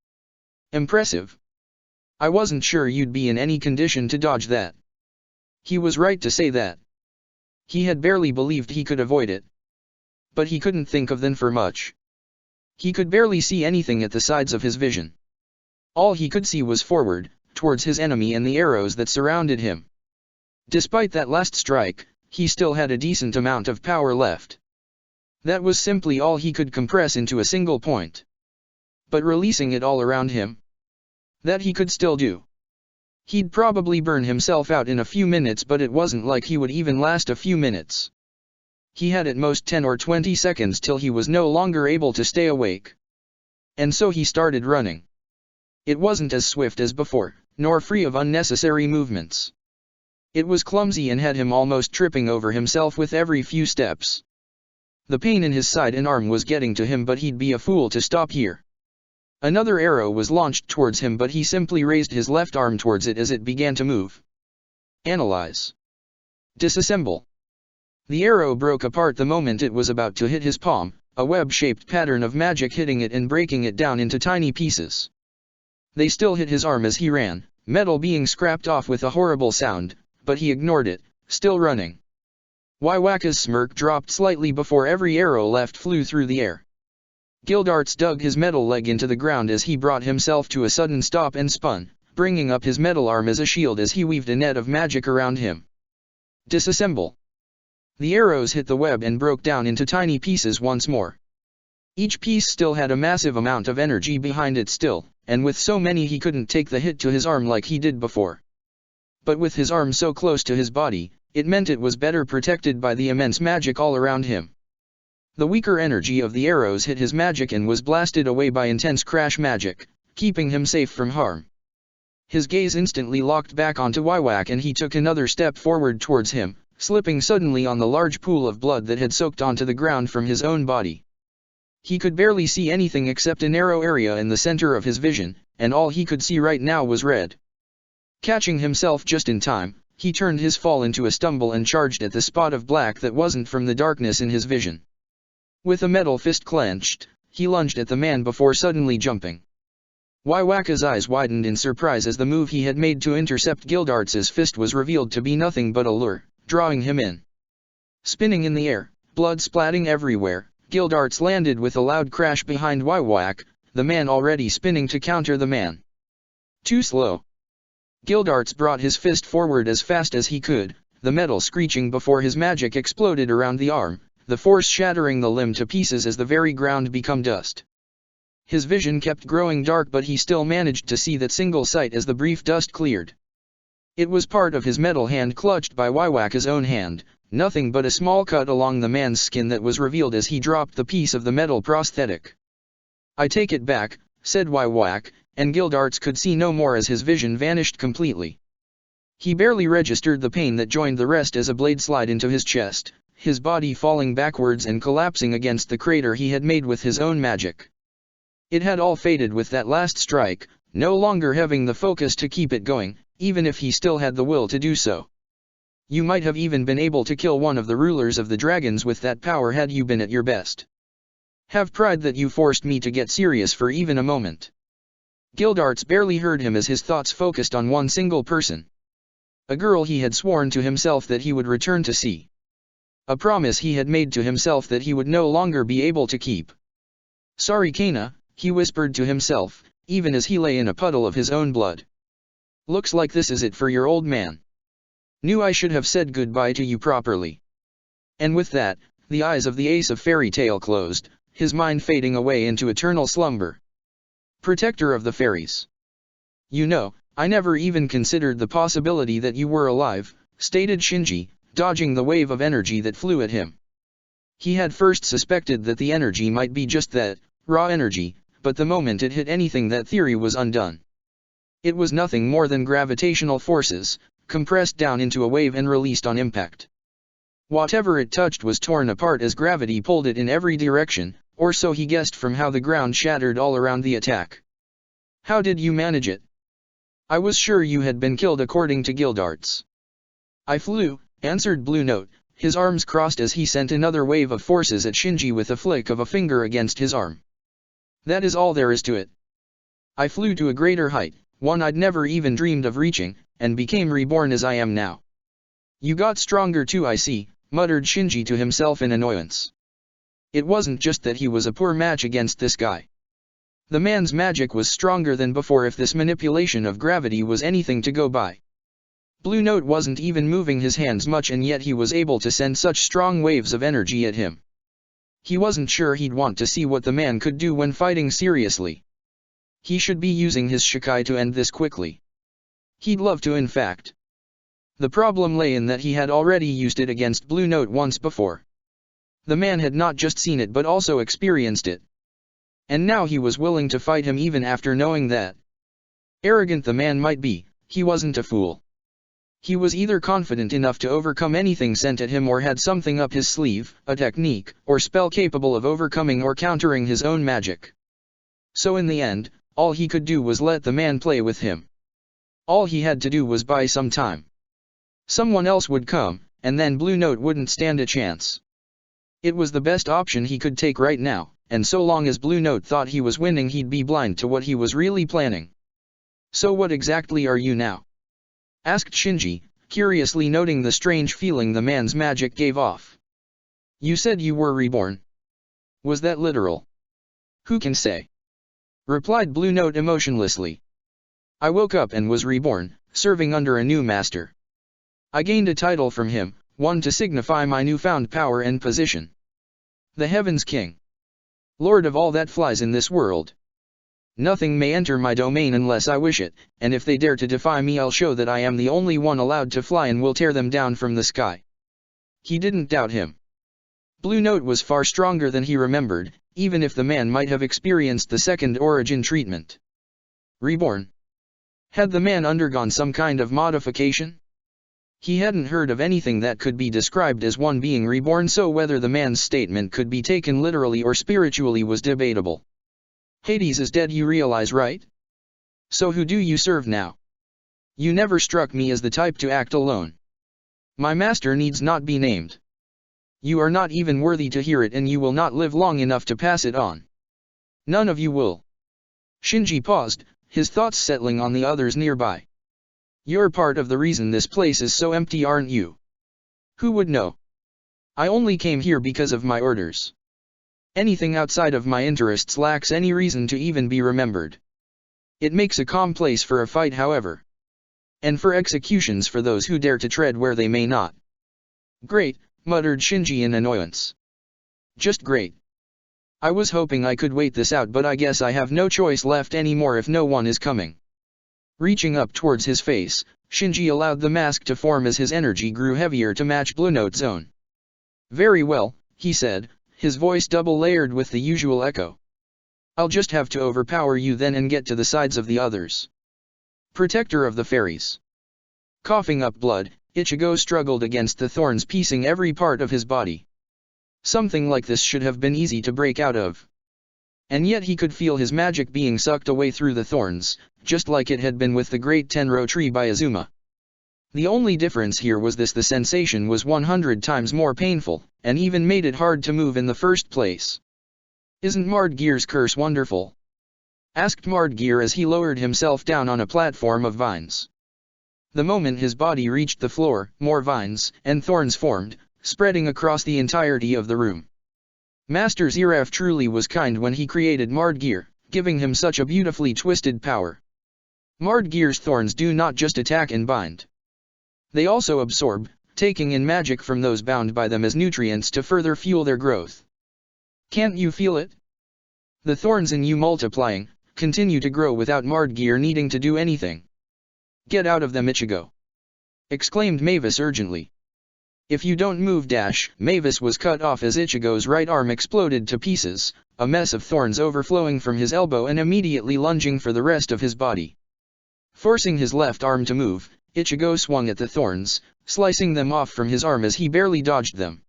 Impressive. I wasn't sure you'd be in any condition to dodge that. He was right to say that. He had barely believed he could avoid it. But he couldn't think of them for much. He could barely see anything at the sides of his vision. All he could see was forward, towards his enemy and the arrows that surrounded him. Despite that last strike, he still had a decent amount of power left. That was simply all he could compress into a single point. But releasing it all around him? That he could still do. He'd probably burn himself out in a few minutes but it wasn't like he would even last a few minutes. He had at most 10 or 20 seconds till he was no longer able to stay awake. And so he started running. It wasn't as swift as before, nor free of unnecessary movements. It was clumsy and had him almost tripping over himself with every few steps. The pain in his side and arm was getting to him but he'd be a fool to stop here. Another arrow was launched towards him but he simply raised his left arm towards it as it began to move. Analyze. Disassemble. The arrow broke apart the moment it was about to hit his palm, a web-shaped pattern of magic hitting it and breaking it down into tiny pieces. They still hit his arm as he ran, metal being scrapped off with a horrible sound, but he ignored it, still running. Waiwaka's smirk dropped slightly before every arrow left flew through the air. Gildarts dug his metal leg into the ground as he brought himself to a sudden stop and spun, bringing up his metal arm as a shield as he weaved a net of magic around him. Disassemble. The arrows hit the web and broke down into tiny pieces once more. Each piece still had a massive amount of energy behind it still, and with so many he couldn't take the hit to his arm like he did before. But with his arm so close to his body, it meant it was better protected by the immense magic all around him. The weaker energy of the arrows hit his magic and was blasted away by intense crash magic, keeping him safe from harm. His gaze instantly locked back onto Wywak and he took another step forward towards him, slipping suddenly on the large pool of blood that had soaked onto the ground from his own body. He could barely see anything except a narrow area in the center of his vision, and all he could see right now was red. Catching himself just in time, he turned his fall into a stumble and charged at the spot of black that wasn't from the darkness in his vision. With a metal fist clenched, he lunged at the man before suddenly jumping. Wywaka's eyes widened in surprise as the move he had made to intercept Gildarts's fist was revealed to be nothing but a lure, drawing him in. Spinning in the air, blood splatting everywhere, Gildarts landed with a loud crash behind Wywak, the man already spinning to counter the man. Too slow. Gildarts brought his fist forward as fast as he could, the metal screeching before his magic exploded around the arm, the force shattering the limb to pieces as the very ground became dust. His vision kept growing dark but he still managed to see that single sight as the brief dust cleared. It was part of his metal hand clutched by Wywaka's own hand, nothing but a small cut along the man's skin that was revealed as he dropped the piece of the metal prosthetic. "I take it back," said Wywak, and Gildarts could see no more as his vision vanished completely. He barely registered the pain that joined the rest as a blade slid into his chest, his body falling backwards and collapsing against the crater he had made with his own magic. It had all faded with that last strike, no longer having the focus to keep it going, even if he still had the will to do so. You might have even been able to kill one of the rulers of the dragons with that power had you been at your best. Have pride that you forced me to get serious for even a moment. Gildarts barely heard him as his thoughts focused on one single person. A girl he had sworn to himself that he would return to see. A promise he had made to himself that he would no longer be able to keep. "Sorry Kana," he whispered to himself, even as he lay in a puddle of his own blood. "Looks like this is it for your old man. Knew I should have said goodbye to you properly." And with that, the eyes of the ace of fairy tale closed, his mind fading away into eternal slumber. Protector of the fairies. "You know, I never even considered the possibility that you were alive," stated Shinji, dodging the wave of energy that flew at him. He had first suspected that the energy might be just that, raw energy, but the moment it hit anything that theory was undone. It was nothing more than gravitational forces, compressed down into a wave and released on impact. Whatever it touched was torn apart as gravity pulled it in every direction, or so he guessed from how the ground shattered all around the attack. "How did you manage it? I was sure you had been killed according to Gildarts." "I flew," answered Blue Note, his arms crossed as he sent another wave of forces at Shinji with a flick of a finger against his arm. "That is all there is to it. I flew to a greater height, one I'd never even dreamed of reaching, and became reborn as I am now." "You got stronger too, I see," muttered Shinji to himself in annoyance. It wasn't just that he was a poor match against this guy. The man's magic was stronger than before if this manipulation of gravity was anything to go by. Blue Note wasn't even moving his hands much and yet he was able to send such strong waves of energy at him. He wasn't sure he'd want to see what the man could do when fighting seriously. He should be using his Shikai to end this quickly. He'd love to in fact. The problem lay in that he had already used it against Blue Note once before. The man had not just seen it but also experienced it. And now he was willing to fight him even after knowing that. Arrogant the man might be, he wasn't a fool. He was either confident enough to overcome anything sent at him or had something up his sleeve, a technique or spell capable of overcoming or countering his own magic. So in the end, all he could do was let the man play with him. All he had to do was buy some time. Someone else would come, and then Blue Note wouldn't stand a chance. It was the best option he could take right now, and so long as Blue Note thought he was winning he'd be blind to what he was really planning. "So what exactly are you now?" asked Shinji, curiously noting the strange feeling the man's magic gave off. "You said you were reborn. Was that literal?" Who can say? Replied Blue Note emotionlessly. I woke up and was reborn, serving under a new master. I gained a title from him, one to signify my newfound power and position. The Heavens King. Lord of all that flies in this world. Nothing may enter my domain unless I wish it, and if they dare to defy me I'll show that I am the only one allowed to fly and will tear them down from the sky. He didn't doubt him. Blue Note was far stronger than he remembered, even if the man might have experienced the second origin treatment. Reborn. Had the man undergone some kind of modification? He hadn't heard of anything that could be described as one being reborn, so whether the man's statement could be taken literally or spiritually was debatable. Hades is dead, you realize, right? So who do you serve now? You never struck me as the type to act alone. My master needs not be named. You are not even worthy to hear it, and you will not live long enough to pass it on. None of you will. Shinji paused, his thoughts settling on the others nearby. You're part of the reason this place is so empty, aren't you? Who would know? I only came here because of my orders. Anything outside of my interests lacks any reason to even be remembered. It makes a calm place for a fight, however. And for executions for those who dare to tread where they may not. Great, muttered Shinji in annoyance. Just great. I was hoping I could wait this out, but I guess I have no choice left anymore if no one is coming. Reaching up towards his face, Shinji allowed the mask to form as his energy grew heavier to match Blue Note's own. Very well, he said, his voice double-layered with the usual echo. I'll just have to overpower you then and get to the sides of the others. Protector of the Fairies. Coughing up blood, Ichigo struggled against the thorns, piecing every part of his body. Something like this should have been easy to break out of. And yet he could feel his magic being sucked away through the thorns, just like it had been with the great Tenro tree by Azuma. The only difference here was this: the sensation was 100 times more painful, and even made it hard to move in the first place. Isn't Mardgear's curse wonderful? Asked Mardgear as he lowered himself down on a platform of vines. The moment his body reached the floor, more vines and thorns formed, spreading across the entirety of the room. Master Zeraf truly was kind when he created Mardgear, giving him such a beautifully twisted power. Mardgear's thorns do not just attack and bind. They also absorb, taking in magic from those bound by them as nutrients to further fuel their growth. Can't you feel it? The thorns in you multiplying, continue to grow without Mardgear needing to do anything. Get out of them, Ichigo! Exclaimed Mavis urgently. If you don't move dash! Mavis was cut off as Ichigo's right arm exploded to pieces, a mess of thorns overflowing from his elbow and immediately lunging for the rest of his body. Forcing his left arm to move, Ichigo swung at the thorns, slicing them off from his arm as he barely dodged them.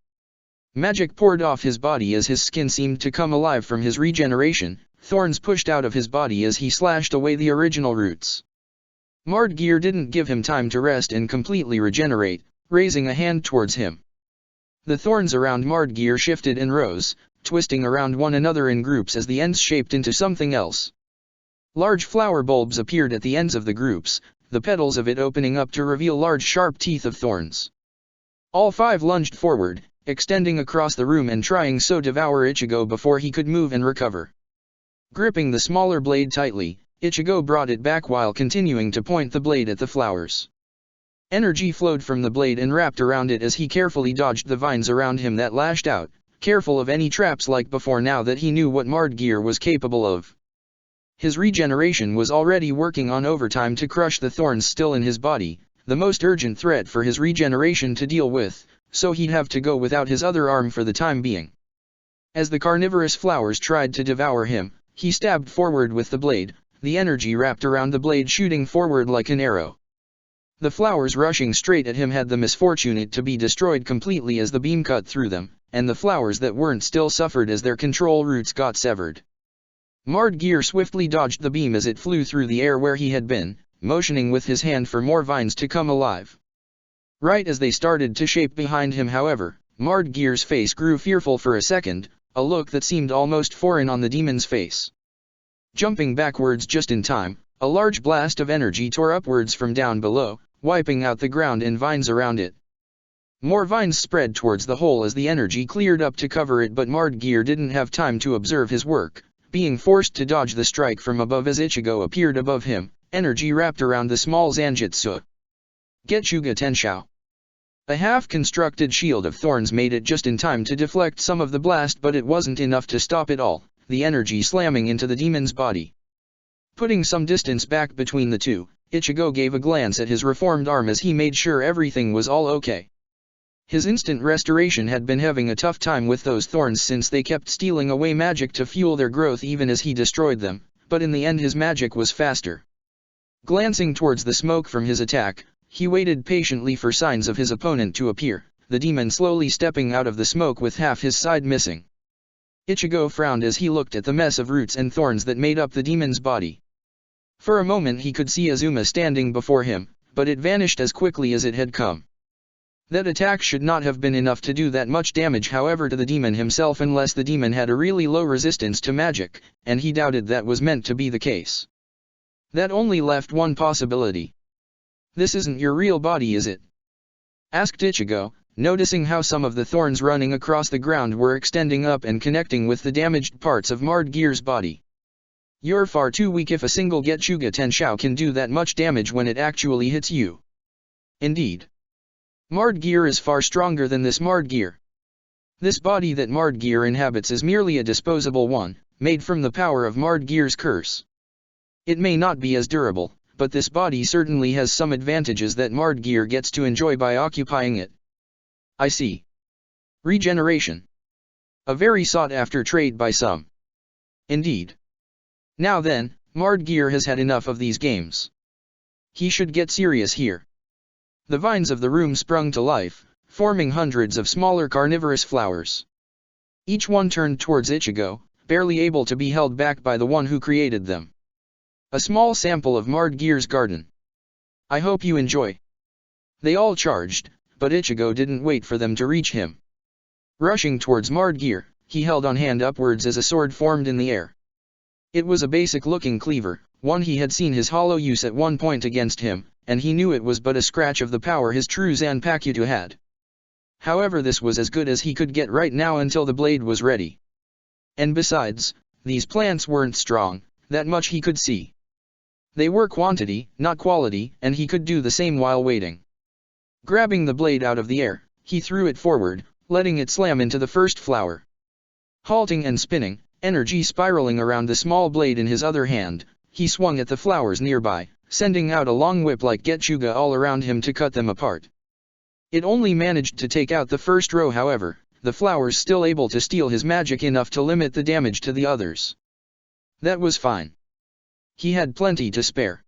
Magic poured off his body as his skin seemed to come alive from his regeneration, thorns pushed out of his body as he slashed away the original roots. Mardgear didn't give him time to rest and completely regenerate, raising a hand towards him. The thorns around Mardgear shifted and rose, twisting around one another in groups as the ends shaped into something else. Large flower bulbs appeared at the ends of the groups, the petals of it opening up to reveal large sharp teeth of thorns. All five lunged forward, extending across the room and trying so devour Ichigo before he could move and recover. Gripping the smaller blade tightly, Ichigo brought it back while continuing to point the blade at the flowers. Energy flowed from the blade and wrapped around it as he carefully dodged the vines around him that lashed out, careful of any traps like before now that he knew what Mardgear was capable of. His regeneration was already working on overtime to crush the thorns still in his body, the most urgent threat for his regeneration to deal with, so he'd have to go without his other arm for the time being. As the carnivorous flowers tried to devour him, he stabbed forward with the blade, the energy wrapped around the blade shooting forward like an arrow. The flowers rushing straight at him had the misfortune to be destroyed completely as the beam cut through them, and the flowers that weren't still suffered as their control roots got severed. Mardgear swiftly dodged the beam as it flew through the air where he had been, motioning with his hand for more vines to come alive. Right as they started to shape behind him, however, Mardgear's face grew fearful for a second, a look that seemed almost foreign on the demon's face. Jumping backwards just in time, a large blast of energy tore upwards from down below, wiping out the ground and vines around it. More vines spread towards the hole as the energy cleared up to cover it, but Mardgear didn't have time to observe his work. being forced to dodge the strike from above as Ichigo appeared above him, energy wrapped around the small Zanjutsu. Getsuga Tenshou. A half-constructed shield of thorns made it just in time to deflect some of the blast, but it wasn't enough to stop it all, the energy slamming into the demon's body. Putting some distance back between the two, Ichigo gave a glance at his reformed arm as he made sure everything was all okay. His instant restoration had been having a tough time with those thorns since they kept stealing away magic to fuel their growth even as he destroyed them, but in the end his magic was faster. Glancing towards the smoke from his attack, he waited patiently for signs of his opponent to appear, the demon slowly stepping out of the smoke with half his side missing. Ichigo frowned as he looked at the mess of roots and thorns that made up the demon's body. For a moment he could see Azuma standing before him, but it vanished as quickly as it had come. That attack should not have been enough to do that much damage, however, to the demon himself, unless the demon had a really low resistance to magic, and he doubted that was meant to be the case. That only left one possibility. "This isn't your real body, is it?" asked Ichigo, noticing how some of the thorns running across the ground were extending up and connecting with the damaged parts of Marred Gear's body. "You're far too weak if a single Getsuga Tenshou can do that much damage when it actually hits you." "Indeed. Marred Gear is far stronger than this Marred Gear. This body that Marred Gear inhabits is merely a disposable one, made from the power of Marred Gear's curse. It may not be as durable, but this body certainly has some advantages that Marred Gear gets to enjoy by occupying it." "I see. Regeneration. A very sought-after trait by some." "Indeed. Now then, Marred Gear has had enough of these games. He should get serious here." The vines of the room sprung to life, forming hundreds of smaller carnivorous flowers. Each one turned towards Ichigo, barely able to be held back by the one who created them. A small sample of Marred Gear's garden. "I hope you enjoy." They all charged, but Ichigo didn't wait for them to reach him. Rushing towards Marred Gear, he held on hand upwards as a sword formed in the air. It was a basic-looking cleaver, one he had seen his hollow use at one point against him, and he knew it was but a scratch of the power his true Zanpakuto had. However, this was as good as he could get right now until the blade was ready. And besides, these plants weren't strong, that much he could see. They were quantity, not quality, and he could do the same while waiting. Grabbing the blade out of the air, he threw it forward, letting it slam into the first flower. Halting and spinning, energy spiraling around the small blade in his other hand, he swung at the flowers nearby, sending out a long whip like Getsuga all around him to cut them apart. It only managed to take out the first row, however, the flowers still able to steal his magic enough to limit the damage to the others. That was fine. He had plenty to spare.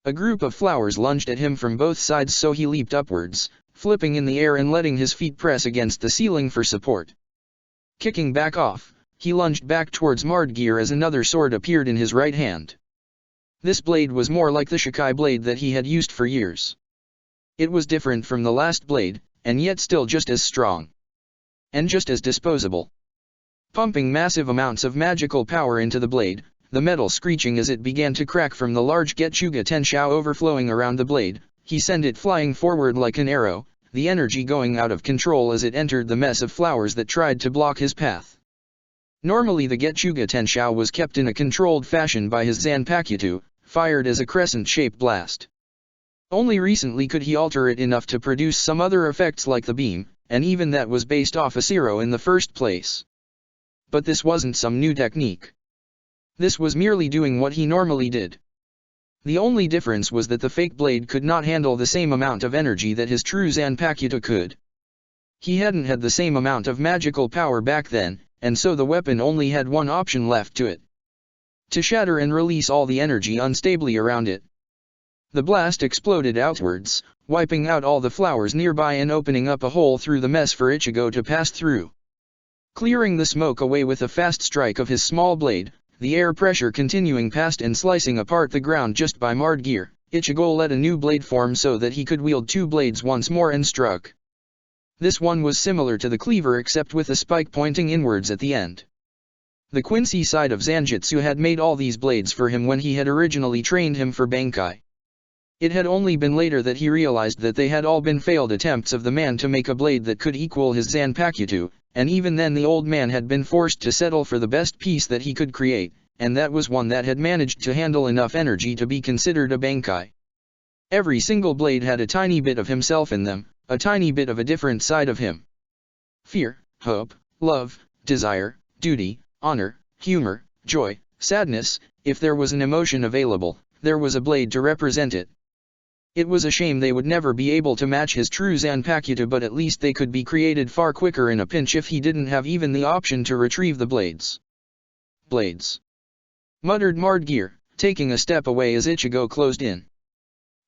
A group of flowers lunged at him from both sides, so he leaped upwards, flipping in the air and letting his feet press against the ceiling for support. Kicking back off, he lunged back towards Marred Gear as another sword appeared in his right hand. This blade was more like the Shikai blade that he had used for years. It was different from the last blade, and yet still just as strong. And just as disposable. Pumping massive amounts of magical power into the blade, the metal screeching as it began to crack from the large Getsuga Tenshou overflowing around the blade, he sent it flying forward like an arrow, the energy going out of control as it entered the mess of flowers that tried to block his path. Normally the Getsuga Tenshou was kept in a controlled fashion by his Zanpakuto, fired as a crescent-shaped blast. Only recently could he alter it enough to produce some other effects like the beam, and even that was based off a zero in the first place. But this wasn't some new technique. This was merely doing what he normally did. The only difference was that the fake blade could not handle the same amount of energy that his true Zanpakuto could. He hadn't had the same amount of magical power back then, and so the weapon only had one option left to it. To shatter and release all the energy unstably around it. The blast exploded outwards, wiping out all the flowers nearby and opening up a hole through the mess for Ichigo to pass through. Clearing the smoke away with a fast strike of his small blade, the air pressure continuing past and slicing apart the ground just by Marred Gear, Ichigo let a new blade form so that he could wield two blades once more and struck. This one was similar to the cleaver except with a spike pointing inwards at the end. The Quincy side of Zanjutsu had made all these blades for him when he had originally trained him for Bankai. It had only been later that he realized that they had all been failed attempts of the man to make a blade that could equal his Zanpakuto, and even then the old man had been forced to settle for the best piece that he could create, and that was one that had managed to handle enough energy to be considered a bankai. Every single blade had a tiny bit of himself in them, a tiny bit of a different side of him. Fear, hope, love, desire, duty, honor, humor, joy, sadness. If there was an emotion available, there was a blade to represent it. It was a shame they would never be able to match his true Zanpakuto, but at least they could be created far quicker in a pinch if he didn't have even the option to retrieve the blades. Blades, muttered Mardgear, taking a step away as Ichigo closed in.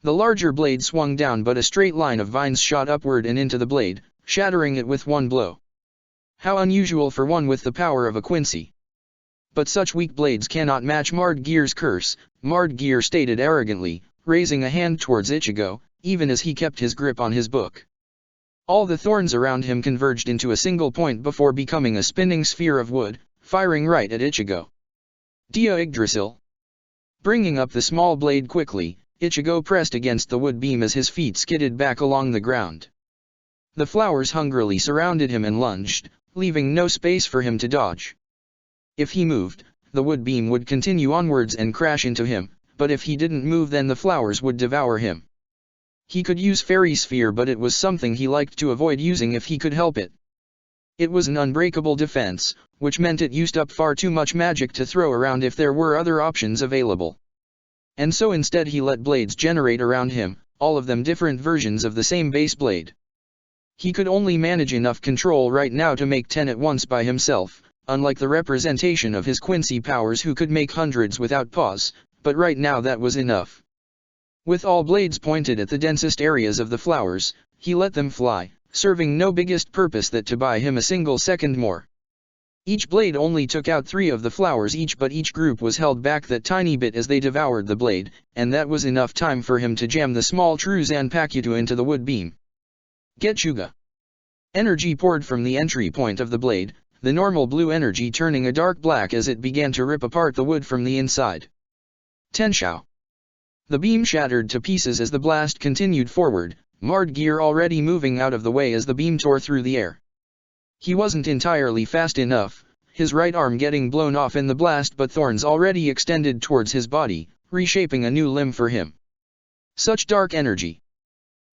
The larger blade swung down, but a straight line of vines shot upward and into the blade, shattering it with one blow. How unusual for one with the power of a Quincy. But such weak blades cannot match Mardgear's curse, Mardgear stated arrogantly, raising a hand towards Ichigo, even as he kept his grip on his book. All the thorns around him converged into a single point before becoming a spinning sphere of wood, firing right at Ichigo. Dia Yggdrasil. Bringing up the small blade quickly, Ichigo pressed against the wood beam as his feet skidded back along the ground. The flowers hungrily surrounded him and lunged, leaving no space for him to dodge. If he moved, the wood beam would continue onwards and crash into him, but if he didn't move then the flowers would devour him. He could use Fairy Sphere, but it was something he liked to avoid using if he could help it. It was an unbreakable defense, which meant it used up far too much magic to throw around if there were other options available. And so instead he let blades generate around him, all of them different versions of the same base blade. He could only manage enough control right now to make 10 at once by himself, unlike the representation of his Quincy powers who could make hundreds without pause, but right now that was enough. With all blades pointed at the densest areas of the flowers, he let them fly, serving no biggest purpose that to buy him a single second more. Each blade only took out 3 of the flowers each, but each group was held back that tiny bit as they devoured the blade, and that was enough time for him to jam the small true Zanpakuto into the wood beam. Getchuga. Energy poured from the entry point of the blade, the normal blue energy turning a dark black as it began to rip apart the wood from the inside. Tenshou. The beam shattered to pieces as the blast continued forward, Mardgear already moving out of the way as the beam tore through the air. He wasn't entirely fast enough, his right arm getting blown off in the blast, but thorns already extended towards his body, reshaping a new limb for him. Such dark energy.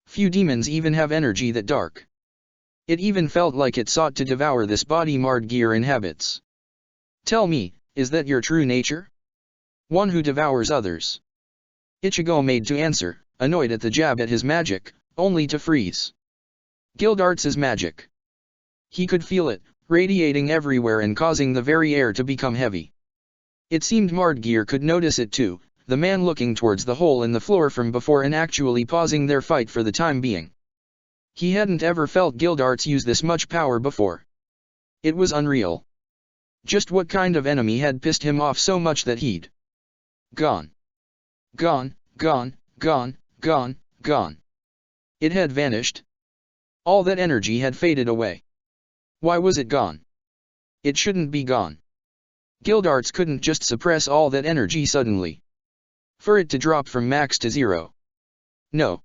Few demons even have energy that dark. It even felt like it sought to devour this body Mardgear inhabits. Tell me, is that your true nature? One who devours others? Ichigo made to answer, annoyed at the jab at his magic, only to freeze. Gildarts's magic. He could feel it, radiating everywhere and causing the very air to become heavy. It seemed Mardgear could notice it too, the man looking towards the hole in the floor from before and actually pausing their fight for the time being. He hadn't ever felt Gildarts use this much power before. It was unreal. Just what kind of enemy had pissed him off so much that he'd gone? Gone, gone, gone, gone, gone. It had vanished. All that energy had faded away. Why was it gone? It shouldn't be gone. Gildarts couldn't just suppress all that energy suddenly. For it to drop from max to 0. No.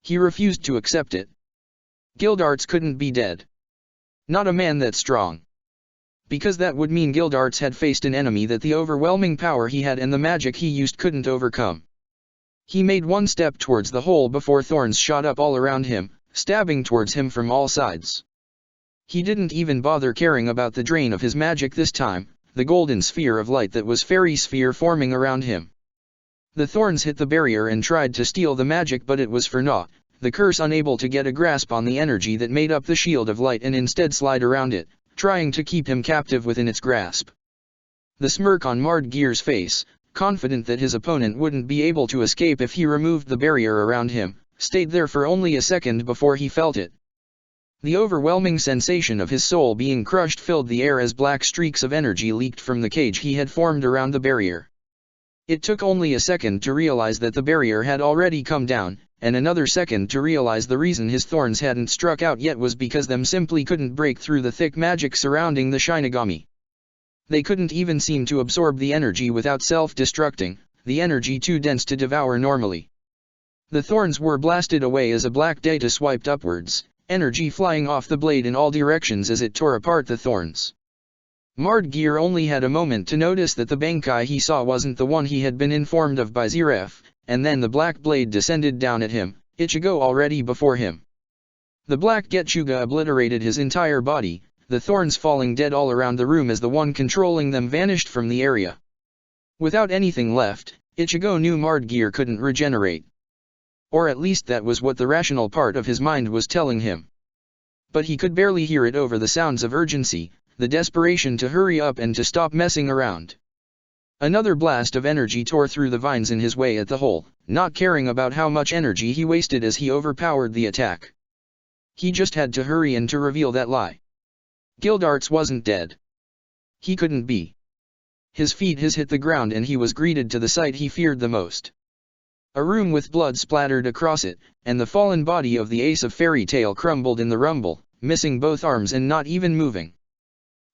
He refused to accept it. Gildarts couldn't be dead. Not a man that strong. Because that would mean Gildarts had faced an enemy that the overwhelming power he had and the magic he used couldn't overcome. He made one step towards the hole before thorns shot up all around him, stabbing towards him from all sides. He didn't even bother caring about the drain of his magic this time, the golden sphere of light that was Fairy Sphere forming around him. The thorns hit the barrier and tried to steal the magic, but it was for naught, the curse unable to get a grasp on the energy that made up the shield of light and instead slide around it, trying to keep him captive within its grasp. The smirk on Mardgear's face, confident that his opponent wouldn't be able to escape if he removed the barrier around him, stayed there for only a second before he felt it. The overwhelming sensation of his soul being crushed filled the air as black streaks of energy leaked from the cage he had formed around the barrier. It took only a second to realize that the barrier had already come down, and another second to realize the reason his thorns hadn't struck out yet was because them simply couldn't break through the thick magic surrounding the Shinigami. They couldn't even seem to absorb the energy without self-destructing, the energy too dense to devour normally. The thorns were blasted away as a black data swiped upwards, energy flying off the blade in all directions as it tore apart the thorns. Mardgeir only had a moment to notice that the Bankai he saw wasn't the one he had been informed of by Ziref, and then the black blade descended down at him, Ichigo already before him. The black Getchuga obliterated his entire body, the thorns falling dead all around the room as the one controlling them vanished from the area. Without anything left, Ichigo knew Mardgeir couldn't regenerate. Or at least that was what the rational part of his mind was telling him. But he could barely hear it over the sounds of urgency, the desperation to hurry up and to stop messing around. Another blast of energy tore through the vines in his way at the hole, not caring about how much energy he wasted as he overpowered the attack. He just had to hurry and to reveal that lie. Gildarts wasn't dead. He couldn't be. His feet hit the ground and he was greeted to the sight he feared the most. A room with blood splattered across it, and the fallen body of the ace of Fairy Tail crumbled in the rumble, missing both arms and not even moving.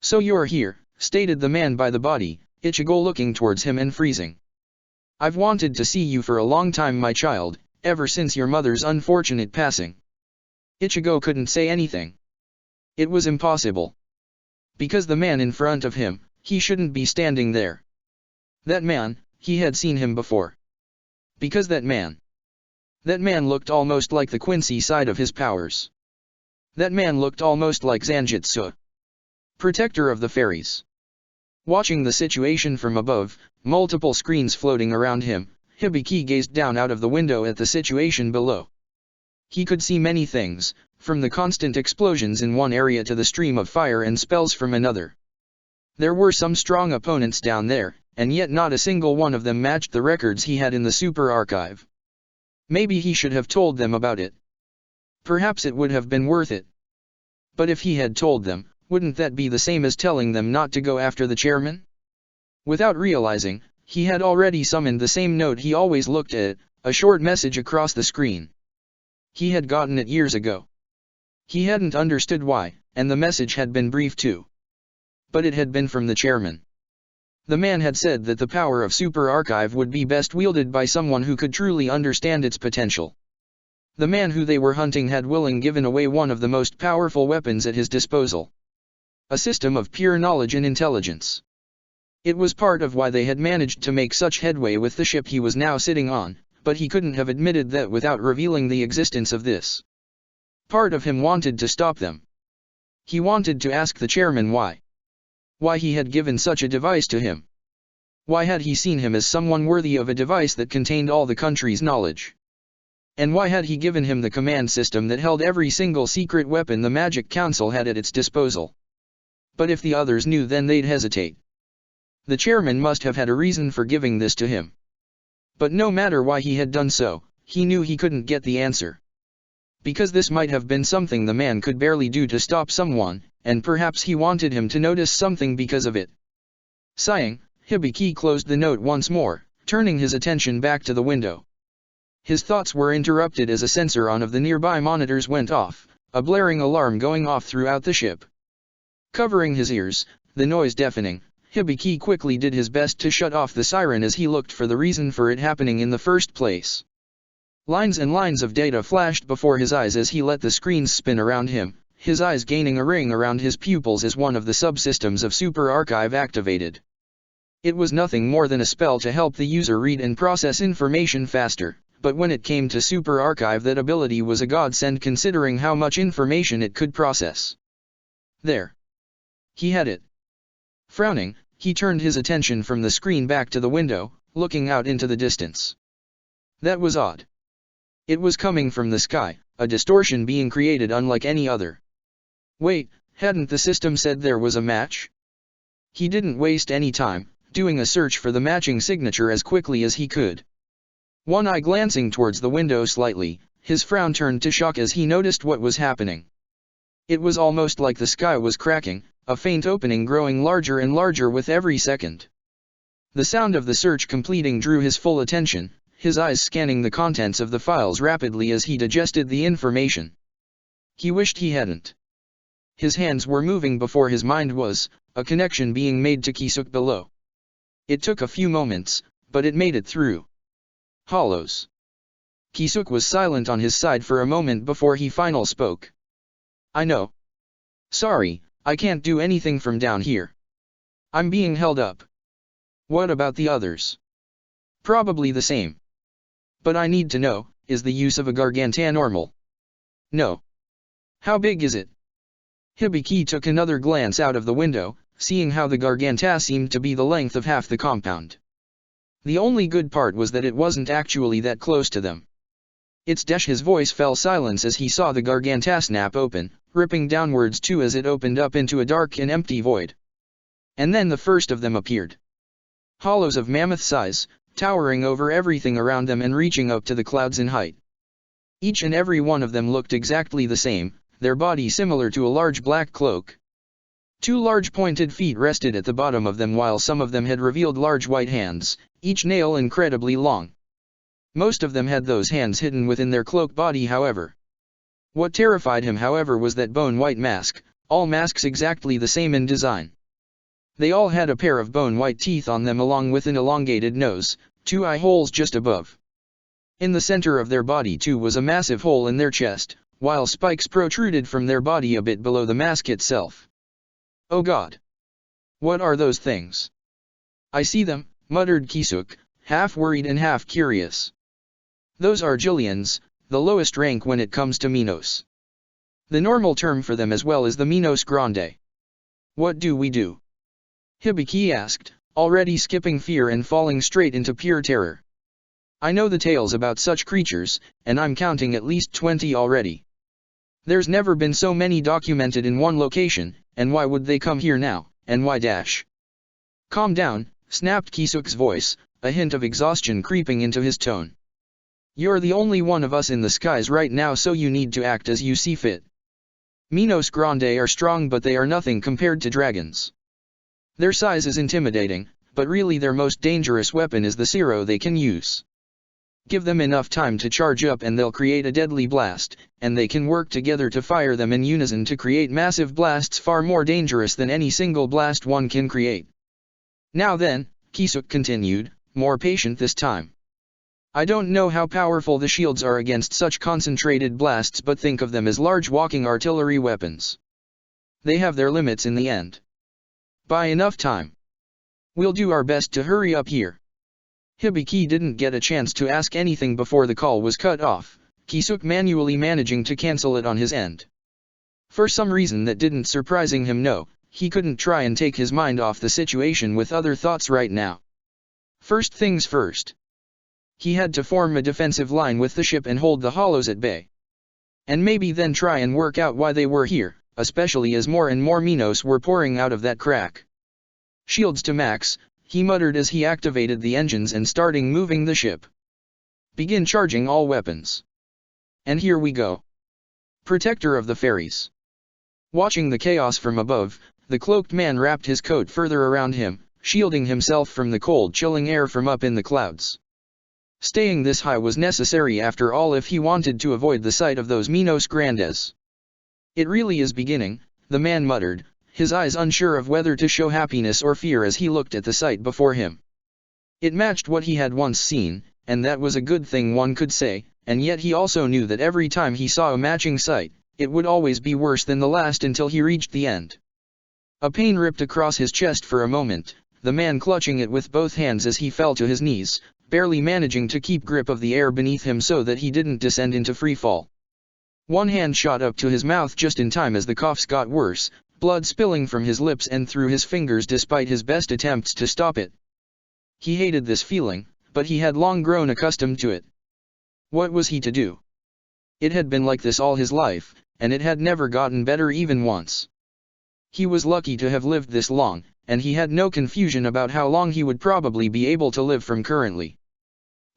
"So you're here," stated the man by the body, Ichigo looking towards him and freezing. "I've wanted to see you for a long time, my child, ever since your mother's unfortunate passing." Ichigo couldn't say anything. It was impossible. Because the man in front of him, he shouldn't be standing there. That man, he had seen him before. Because that man looked almost like the Quincy side of his powers. That man looked almost like Zanjitsu, protector of the fairies. Watching the situation from above, multiple screens floating around him, Hibiki gazed down out of the window at the situation below. He could see many things, from the constant explosions in one area to the stream of fire and spells from another. There were some strong opponents down there, and yet not a single one of them matched the records he had in the super archive. Maybe he should have told them about it. Perhaps it would have been worth it. But if he had told them, wouldn't that be the same as telling them not to go after the chairman? Without realizing, he had already summoned the same note he always looked at, a short message across the screen. He had gotten it years ago. He hadn't understood why, and the message had been brief too. But it had been from the chairman. The man had said that the power of Super Archive would be best wielded by someone who could truly understand its potential. The man who they were hunting had willingly given away one of the most powerful weapons at his disposal. A system of pure knowledge and intelligence. It was part of why they had managed to make such headway with the ship he was now sitting on, but he couldn't have admitted that without revealing the existence of this. Part of him wanted to stop them. He wanted to ask the chairman why. Why he had given such a device to him. Why had he seen him as someone worthy of a device that contained all the country's knowledge? And why had he given him the command system that held every single secret weapon the Magic Council had at its disposal? But if the others knew, then they'd hesitate. The chairman must have had a reason for giving this to him. But no matter why he had done so, he knew he couldn't get the answer. Because this might have been something the man could barely do to stop someone, and perhaps he wanted him to notice something because of it. Sighing, Hibiki closed the note once more, turning his attention back to the window. His thoughts were interrupted as a sensor on of the nearby monitors went off, a blaring alarm going off throughout the ship. Covering his ears, the noise deafening, Hibiki quickly did his best to shut off the siren as he looked for the reason for it happening in the first place. Lines and lines of data flashed before his eyes as he let the screens spin around him, his eyes gaining a ring around his pupils as one of the subsystems of Super Archive activated. It was nothing more than a spell to help the user read and process information faster, but when it came to Super Archive, that ability was a godsend considering how much information it could process. There. He had it. Frowning, he turned his attention from the screen back to the window, looking out into the distance. That was odd. It was coming from the sky, a distortion being created unlike any other. Wait, hadn't the system said there was a match? He didn't waste any time, doing a search for the matching signature as quickly as he could. One eye glancing towards the window slightly, his frown turned to shock as he noticed what was happening. It was almost like the sky was cracking, a faint opening growing larger and larger with every second. The sound of the search completing drew his full attention, his eyes scanning the contents of the files rapidly as he digested the information. He wished he hadn't. His hands were moving before his mind was, a connection being made to Kisuk below. It took a few moments, but it made it through. Hollows. Kisuk was silent on his side for a moment before he finally spoke. I know. Sorry, I can't do anything from down here. I'm being held up. What about the others? Probably the same. But I need to know, is the use of a Gargantua normal? No. How big is it? Hibiki took another glance out of the window, seeing how the Gargantua seemed to be the length of half the compound. The only good part was that it wasn't actually that close to them. His voice fell silence as he saw the Gargantua snap open, ripping downwards too as it opened up into a dark and empty void. And then the first of them appeared. Hollows of mammoth size, towering over everything around them and reaching up to the clouds in height. Each and every one of them looked exactly the same, their body similar to a large black cloak. 2 large pointed feet rested at the bottom of them while some of them had revealed large white hands, each nail incredibly long. Most of them had those hands hidden within their cloak body however. What terrified him however was that bone-white mask, all masks exactly the same in design. They all had a pair of bone-white teeth on them along with an elongated nose, 2 eye holes just above. In the center of their body too was a massive hole in their chest, while spikes protruded from their body a bit below the mask itself. Oh God! What are those things? I see them, muttered Kisuk, half worried and half curious. Those are Jillians, the lowest rank when it comes to Minos. The normal term for them as well is the Minos Grande. What do we do? Hibiki asked, already skipping fear and falling straight into pure terror. I know the tales about such creatures, and I'm counting at least 20 already. There's never been so many documented in one location, and why would they come here now, and why dash? Calm down, snapped Kisuk's voice, a hint of exhaustion creeping into his tone. You're the only one of us in the skies right now, so you need to act as you see fit. Minos Grande are strong, but they are nothing compared to dragons. Their size is intimidating, but really their most dangerous weapon is the Zero they can use. Give them enough time to charge up and they'll create a deadly blast, and they can work together to fire them in unison to create massive blasts far more dangerous than any single blast one can create. Now then, Kisuk continued, more patient this time. I don't know how powerful the shields are against such concentrated blasts, but think of them as large walking artillery weapons. They have their limits in the end. Buy enough time. We'll do our best to hurry up here. Hibiki didn't get a chance to ask anything before the call was cut off, Kisuk manually managing to cancel it on his end. For some reason that didn't surprising him, no, he couldn't try and take his mind off the situation with other thoughts right now. First things first. He had to form a defensive line with the ship and hold the hollows at bay. And maybe then try and work out why they were here, especially as more and more Minos were pouring out of that crack. Shields to max, he muttered as he activated the engines and starting moving the ship. Begin charging all weapons. And here we go. Protector of the Fairies. Watching the chaos from above, the cloaked man wrapped his coat further around him, shielding himself from the cold chilling air from up in the clouds. Staying this high was necessary after all if he wanted to avoid the sight of those Minos Grandes. It really is beginning, the man muttered, his eyes unsure of whether to show happiness or fear as he looked at the sight before him. It matched what he had once seen, and that was a good thing one could say, and yet he also knew that every time he saw a matching sight, it would always be worse than the last until he reached the end. A pain ripped across his chest for a moment, the man clutching it with both hands as he fell to his knees, barely managing to keep grip of the air beneath him so that he didn't descend into free fall. One hand shot up to his mouth just in time as the coughs got worse, blood spilling from his lips and through his fingers despite his best attempts to stop it. He hated this feeling, but he had long grown accustomed to it. What was he to do? It had been like this all his life, and it had never gotten better even once. He was lucky to have lived this long, and he had no confusion about how long he would probably be able to live from currently.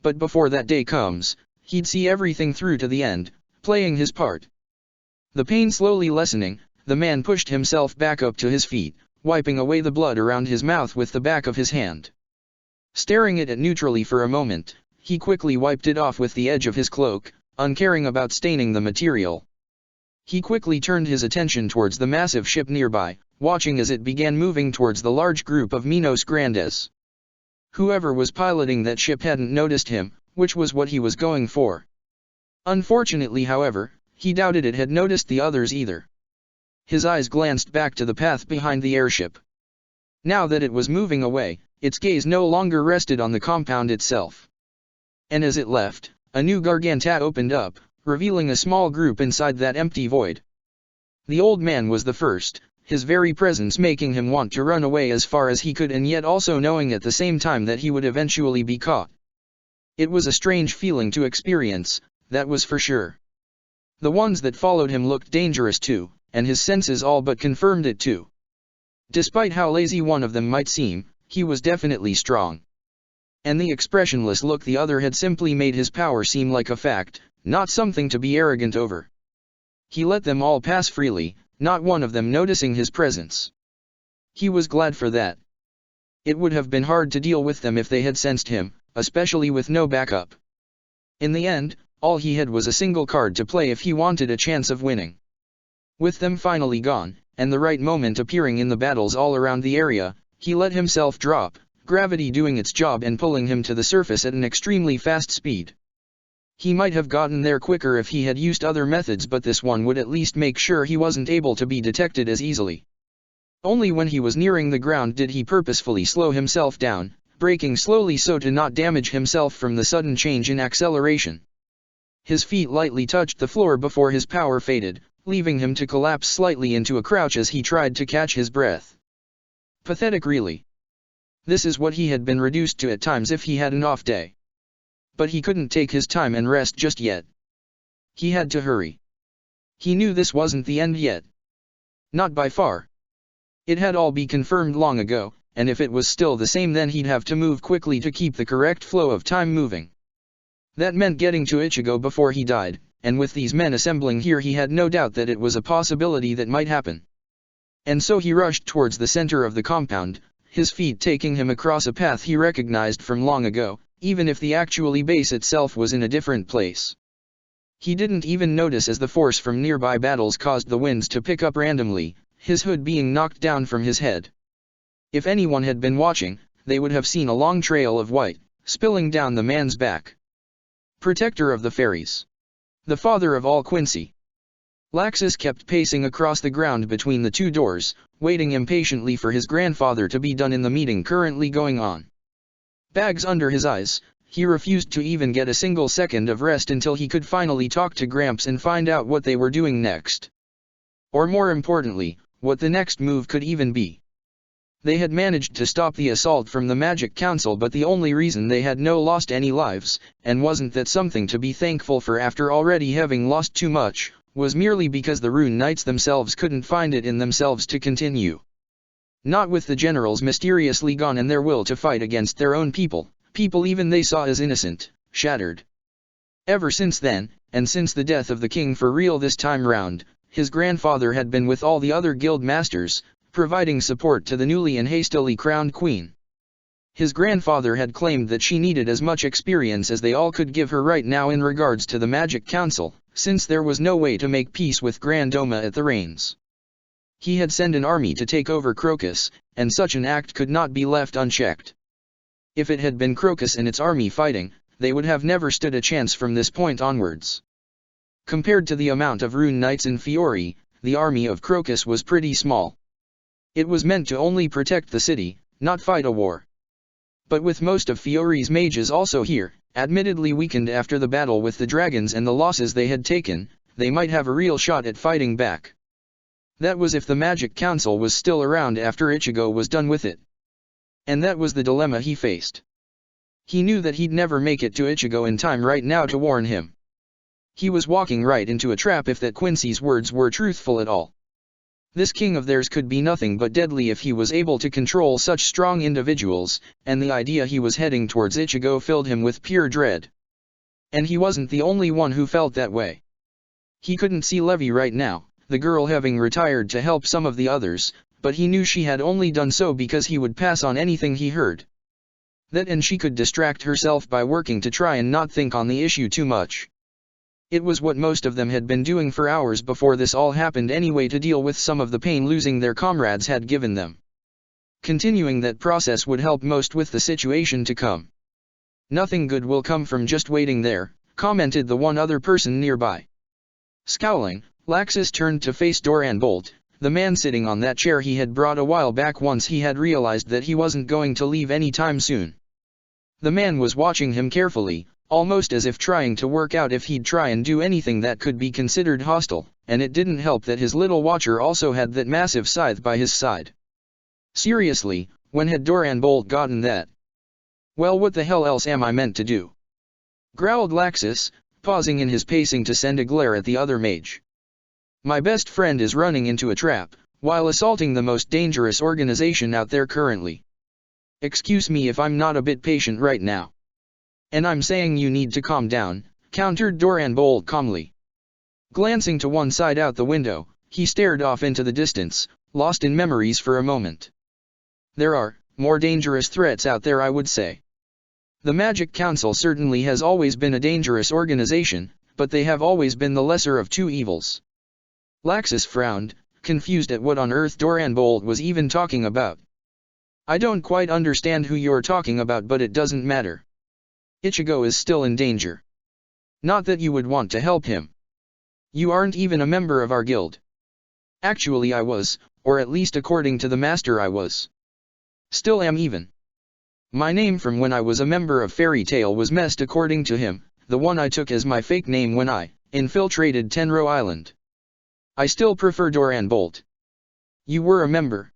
But before that day comes, he'd see everything through to the end, playing his part. The pain slowly lessening, the man pushed himself back up to his feet, wiping away the blood around his mouth with the back of his hand. Staring at it neutrally for a moment, he quickly wiped it off with the edge of his cloak, uncaring about staining the material. He quickly turned his attention towards the massive ship nearby, watching as it began moving towards the large group of Minos Grandes. Whoever was piloting that ship hadn't noticed him, which was what he was going for. Unfortunately, however, he doubted it had noticed the others either. His eyes glanced back to the path behind the airship. Now that it was moving away, its gaze no longer rested on the compound itself. And as it left, a new garganta opened up, revealing a small group inside that empty void. The old man was the first, his very presence making him want to run away as far as he could, and yet also knowing at the same time that he would eventually be caught. It was a strange feeling to experience, that was for sure. The ones that followed him looked dangerous too, and his senses all but confirmed it too. Despite how lazy one of them might seem, he was definitely strong. And the expressionless look the other had simply made his power seem like a fact, not something to be arrogant over. He let them all pass freely, not one of them noticing his presence. He was glad for that. It would have been hard to deal with them if they had sensed him, especially with no backup. In the end, all he had was a single card to play if he wanted a chance of winning. With them finally gone, and the right moment appearing in the battles all around the area, he let himself drop, gravity doing its job and pulling him to the surface at an extremely fast speed. He might have gotten there quicker if he had used other methods, but this one would at least make sure he wasn't able to be detected as easily. Only when he was nearing the ground did he purposefully slow himself down, braking slowly so to not damage himself from the sudden change in acceleration. His feet lightly touched the floor before his power faded, leaving him to collapse slightly into a crouch as he tried to catch his breath. Pathetic, really. This is what he had been reduced to at times if he had an off day. But he couldn't take his time and rest just yet. He had to hurry. He knew this wasn't the end yet. Not by far. It had all been confirmed long ago, and if it was still the same then he'd have to move quickly to keep the correct flow of time moving. That meant getting to Ichigo before he died, and with these men assembling here he had no doubt that it was a possibility that might happen. And so he rushed towards the center of the compound, his feet taking him across a path he recognized from long ago, even if the actual base itself was in a different place. He didn't even notice as the force from nearby battles caused the winds to pick up randomly, his hood being knocked down from his head. If anyone had been watching, they would have seen a long trail of white, spilling down the man's back. Protector of the fairies. The father of all Quincy. Laxus kept pacing across the ground between the two doors, waiting impatiently for his grandfather to be done in the meeting currently going on. Bags under his eyes, he refused to even get a single second of rest until he could finally talk to Gramps and find out what they were doing next. Or more importantly, what the next move could even be. They had managed to stop the assault from the Magic Council, but the only reason they had no lost any lives, and wasn't that something to be thankful for after already having lost too much, was merely because the Rune Knights themselves couldn't find it in themselves to continue. Not with the generals mysteriously gone and their will to fight against their own people even they saw as innocent, shattered. Ever since then, and since the death of the king for real this time round, his grandfather had been with all the other guild masters, providing support to the newly and hastily crowned queen. His grandfather had claimed that she needed as much experience as they all could give her right now in regards to the Magic Council, since there was no way to make peace with Grand Doma at the reins. He had sent an army to take over Crocus, and such an act could not be left unchecked. If it had been Crocus and its army fighting, they would have never stood a chance from this point onwards. Compared to the amount of Rune Knights in Fiori, the army of Crocus was pretty small. It was meant to only protect the city, not fight a war. But with most of Fiori's mages also here, admittedly weakened after the battle with the dragons and the losses they had taken, they might have a real shot at fighting back. That was if the Magic Council was still around after Ichigo was done with it. And that was the dilemma he faced. He knew that he'd never make it to Ichigo in time right now to warn him. He was walking right into a trap if that Quincy's words were truthful at all. This king of theirs could be nothing but deadly if he was able to control such strong individuals, and the idea he was heading towards Ichigo filled him with pure dread. And he wasn't the only one who felt that way. He couldn't see Levi right now, the girl having retired to help some of the others, but he knew she had only done so because he would pass on anything he heard. That and she could distract herself by working to try and not think on the issue too much. It was what most of them had been doing for hours before this all happened anyway, to deal with some of the pain losing their comrades had given them. Continuing that process would help most with the situation to come. Nothing good will come from just waiting there, commented the one other person nearby. Scowling, Laxus turned to face Doran Bolt, The man sitting on that chair he had brought a while back once he had realized that he wasn't going to leave any time soon. The man was watching him carefully, almost as if trying to work out if he'd try and do anything that could be considered hostile, and it didn't help that his little watcher also had that massive scythe by his side. Seriously, when had Doran Bolt gotten that? Well, what the hell else am I meant to do? Growled Laxus, pausing in his pacing to send a glare at the other mage. My best friend is running into a trap, while assaulting the most dangerous organization out there currently. Excuse me if I'm not a bit patient right now. And I'm saying you need to calm down, countered Doran Bolt calmly. Glancing to one side out the window, he stared off into the distance, lost in memories for a moment. There are more dangerous threats out there, I would say. The Magic Council certainly has always been a dangerous organization, but they have always been the lesser of two evils. Laxus frowned, confused at what on earth Doran Bolt was even talking about. I don't quite understand who you're talking about, but it doesn't matter. Ichigo is still in danger. Not that you would want to help him. You aren't even a member of our guild. Actually I was, or at least according to the master I was. Still am even. My name from when I was a member of Fairy Tail was messed according to him, the one I took as my fake name when I infiltrated Tenro Island. I still prefer Doran Bolt. You were a member.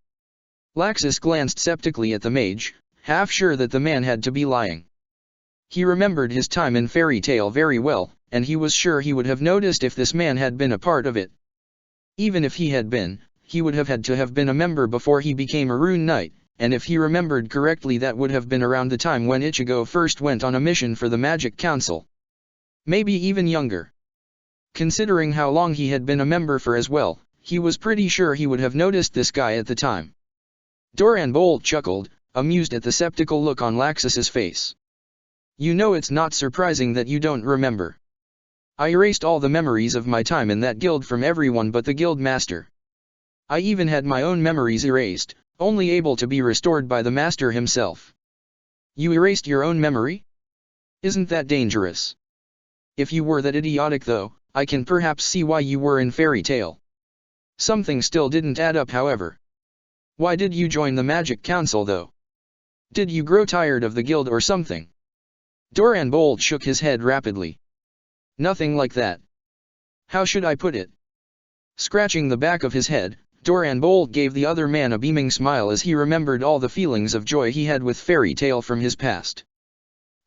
Laxus glanced skeptically at the mage, half sure that the man had to be lying. He remembered his time in Fairy Tail very well, and he was sure he would have noticed if this man had been a part of it. Even if he had been, he would have had to have been a member before he became a Rune Knight, and if he remembered correctly that would have been around the time when Ichigo first went on a mission for the Magic Council. Maybe even younger. Considering how long he had been a member for as well, he was pretty sure he would have noticed this guy at the time. Doran Bolt chuckled, amused at the skeptical look on Laxus's face. You know, it's not surprising that you don't remember. I erased all the memories of my time in that guild from everyone but the guild master. I even had my own memories erased, only able to be restored by the master himself. You erased your own memory? Isn't that dangerous? If you were that idiotic though, I can perhaps see why you were in Fairy Tail. Something still didn't add up, however. Why did you join the Magic Council though? Did you grow tired of the guild or something? Doran Bolt shook his head rapidly. Nothing like that. How should I put it? Scratching the back of his head, Doran Bolt gave the other man a beaming smile as he remembered all the feelings of joy he had with Fairy Tail from his past.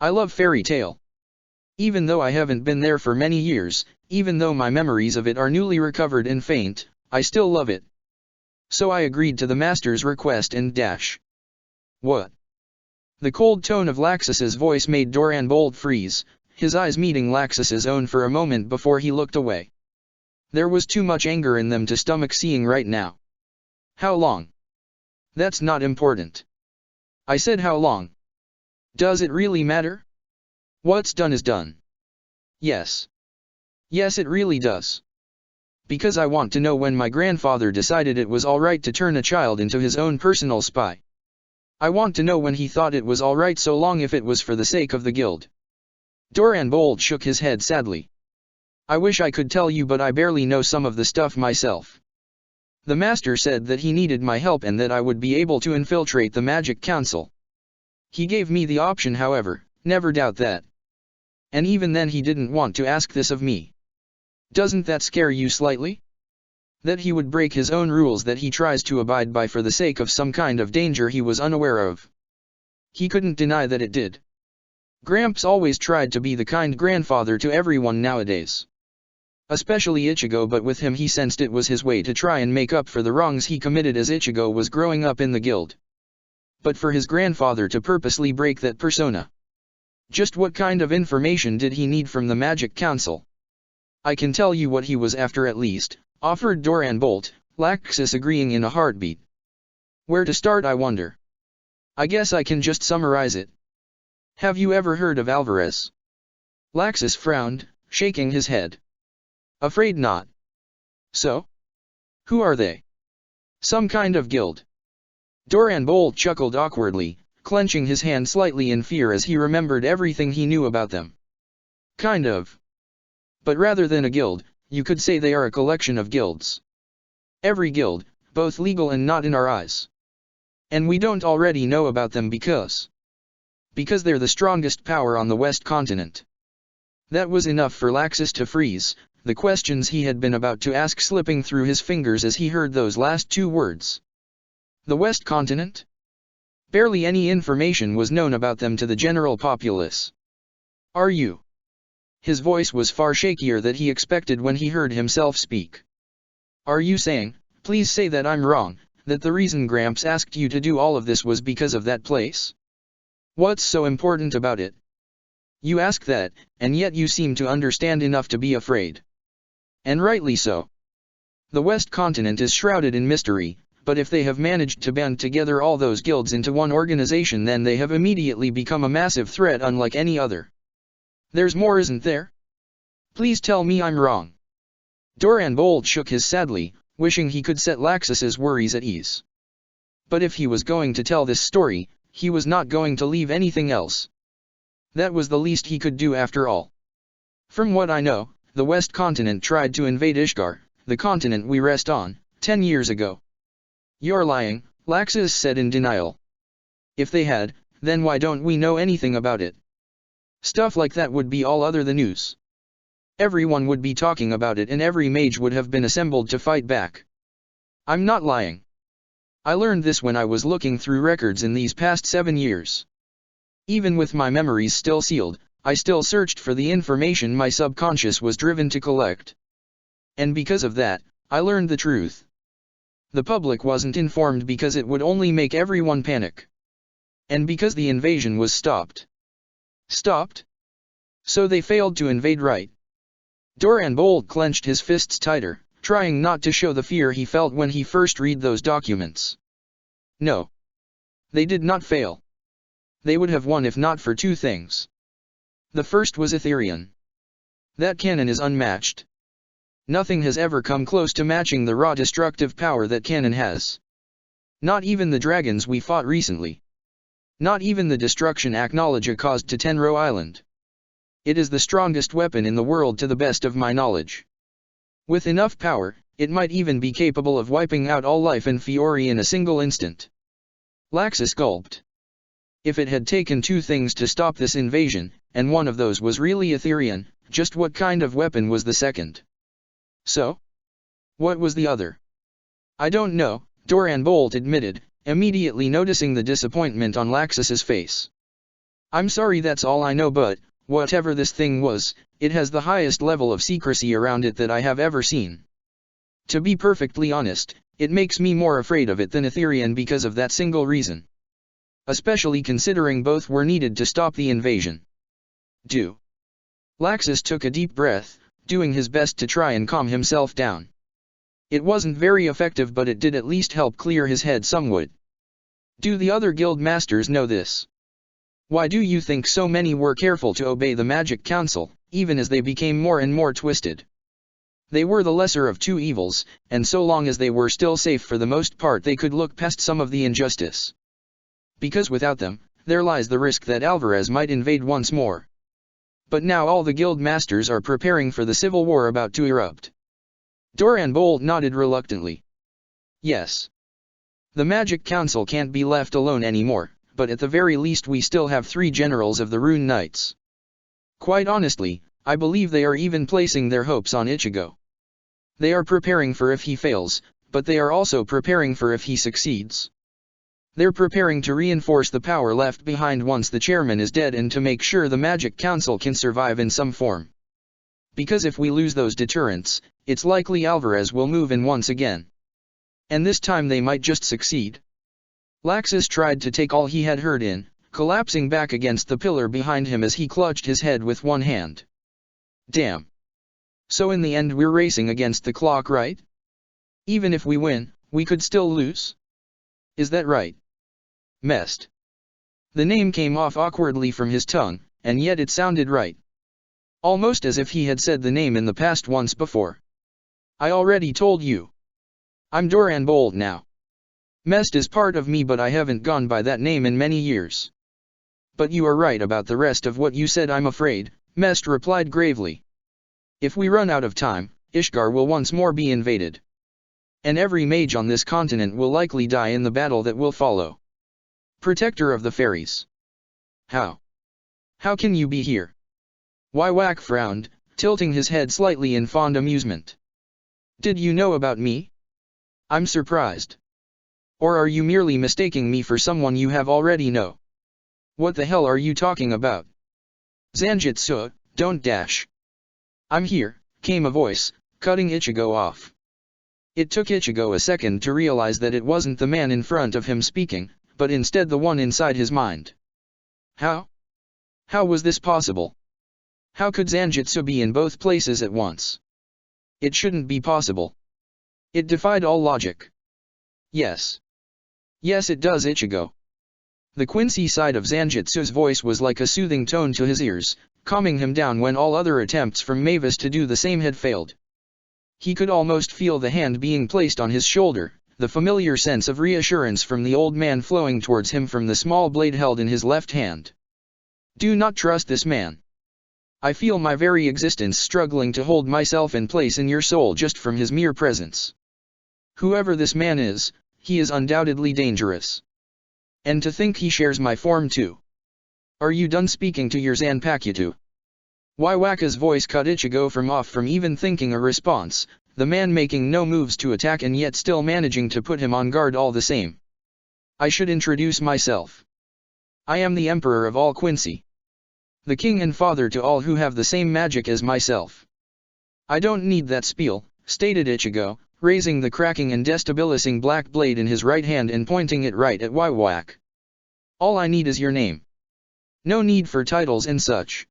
I love Fairy Tail. Even though I haven't been there for many years, even though my memories of it are newly recovered and faint, I still love it. So I agreed to the master's request and dash. What? The cold tone of Laxus's voice made Doran Bolt freeze, his eyes meeting Laxus's own for a moment before he looked away. There was too much anger in them to stomach seeing right now. How long? That's not important. I said how long. Does it really matter? What's done is done. Yes. Yes, it really does. Because I want to know when my grandfather decided it was alright to turn a child into his own personal spy. I want to know when he thought it was alright, so long if it was for the sake of the guild. Doran Bolt shook his head sadly. I wish I could tell you, but I barely know some of the stuff myself. The master said that he needed my help and that I would be able to infiltrate the Magic Council. He gave me the option, however, never doubt that. And even then he didn't want to ask this of me. Doesn't that scare you slightly? That he would break his own rules that he tries to abide by for the sake of some kind of danger he was unaware of. He couldn't deny that it did. Gramps always tried to be the kind grandfather to everyone nowadays. Especially Ichigo, but with him he sensed it was his way to try and make up for the wrongs he committed as Ichigo was growing up in the guild. But for his grandfather to purposely break that persona. Just what kind of information did he need from the Magic Council? I can tell you what he was after at least, offered Doran Bolt, Laxus agreeing in a heartbeat. Where to start, I wonder. I guess I can just summarize it. Have you ever heard of Alvarez? Laxus frowned, shaking his head. Afraid not. So? Who are they? Some kind of guild. Doran Bolt chuckled awkwardly, clenching his hand slightly in fear as he remembered everything he knew about them. Kind of. But rather than a guild, you could say they are a collection of guilds. Every guild, both legal and not in our eyes. And we don't already know about them because they're the strongest power on the West Continent. That was enough for Laxus to freeze, the questions he had been about to ask slipping through his fingers as he heard those last two words. The West Continent? Barely any information was known about them to the general populace. Are you? His voice was far shakier than he expected when he heard himself speak. Are you saying, please say that I'm wrong, that the reason Gramps asked you to do all of this was because of that place? What's so important about it? You ask that, and yet you seem to understand enough to be afraid. And rightly so. The West Continent is shrouded in mystery, but if they have managed to band together all those guilds into one organization, then they have immediately become a massive threat unlike any other. There's more, isn't there? Please tell me I'm wrong. Doran Bolt shook his sadly, wishing he could set Laxus's worries at ease. But if he was going to tell this story, he was not going to leave anything else. That was the least he could do after all. From what I know, the West Continent tried to invade Ishgard, the continent we rest on, 10 years ago. You're lying, Laxus said in denial. If they had, then why don't we know anything about it? Stuff like that would be all other than news. Everyone would be talking about it and every mage would have been assembled to fight back. I'm not lying. I learned this when I was looking through records in these past 7 years. Even with my memories still sealed, I still searched for the information my subconscious was driven to collect. And because of that, I learned the truth. The public wasn't informed because it would only make everyone panic. And because the invasion was stopped. Stopped? So they failed to invade, right? Doran Bolt clenched his fists tighter, trying not to show the fear he felt when he first read those documents. No. They did not fail. They would have won if not for two things. The first was Ethereum. That cannon is unmatched. Nothing has ever come close to matching the raw destructive power that cannon has. Not even the dragons we fought recently. Not even the destruction Acknowledge caused to Tenro Island. It is the strongest weapon in the world to the best of my knowledge. With enough power, it might even be capable of wiping out all life in Fiori in a single instant. Laxus gulped. If it had taken two things to stop this invasion, and one of those was really Ethereum, just what kind of weapon was the second? So? What was the other? I don't know, Doran Bolt admitted, immediately noticing the disappointment on Laxus's face. I'm sorry, that's all I know, but whatever this thing was, it has the highest level of secrecy around it that I have ever seen. To be perfectly honest, it makes me more afraid of it than Ethereum because of that single reason. Especially considering both were needed to stop the invasion. Laxus took a deep breath, doing his best to try and calm himself down. It wasn't very effective, but it did at least help clear his head somewhat. Do the other guild masters know this? Why do you think so many were careful to obey the Magic Council, even as they became more and more twisted? They were the lesser of two evils, and so long as they were still safe for the most part, they could look past some of the injustice. Because without them, there lies the risk that Alvarez might invade once more. But now all the guild masters are preparing for the civil war about to erupt. Doran Bolt nodded reluctantly. Yes. The Magic Council can't be left alone anymore, but at the very least we still have 3 generals of the Rune Knights. Quite honestly, I believe they are even placing their hopes on Ichigo. They are preparing for if he fails, but they are also preparing for if he succeeds. They're preparing to reinforce the power left behind once the chairman is dead and to make sure the Magic Council can survive in some form. Because if we lose those deterrents, it's likely Alvarez will move in once again. And this time they might just succeed. Laxus tried to take all he had heard in, collapsing back against the pillar behind him as he clutched his head with one hand. Damn. So in the end we're racing against the clock, right? Even if we win, we could still lose? Is that right? Mest. The name came off awkwardly from his tongue, and yet it sounded right. Almost as if he had said the name in the past once before. I already told you. I'm Doran Bolt now. Mest is part of me, but I haven't gone by that name in many years. But you are right about the rest of what you said, I'm afraid, Mest replied gravely. If we run out of time, Ishgard will once more be invaded. And every mage on this continent will likely die in the battle that will follow. Protector of the fairies. How? How can you be here? Waiwak frowned, tilting his head slightly in fond amusement. Did you know about me? I'm surprised. Or are you merely mistaking me for someone you have already know? What the hell are you talking about? Zanjitsu, don't dash. I'm here, came a voice, cutting Ichigo off. It took Ichigo a second to realize that it wasn't the man in front of him speaking, but instead the one inside his mind. How? How was this possible? How could Zanjitsu be in both places at once? It shouldn't be possible. It defied all logic. Yes. Yes it does, Ichigo. The Quincy side of Zanjitsu's voice was like a soothing tone to his ears, calming him down when all other attempts from Mavis to do the same had failed. He could almost feel the hand being placed on his shoulder, the familiar sense of reassurance from the old man flowing towards him from the small blade held in his left hand. Do not trust this man. I feel my very existence struggling to hold myself in place in your soul just from his mere presence. Whoever this man is, he is undoubtedly dangerous. And to think he shares my form too. Are you done speaking to your Zanpakuto? Waiwaka's voice cut Ichigo from even thinking a response, the man making no moves to attack and yet still managing to put him on guard all the same. I should introduce myself. I am the Emperor of all Quincy. The king and father to all who have the same magic as myself. I don't need that spiel, stated Ichigo, raising the cracking and destabilizing black blade in his right hand and pointing it right at Waiwak. All I need is your name. No need for titles and such.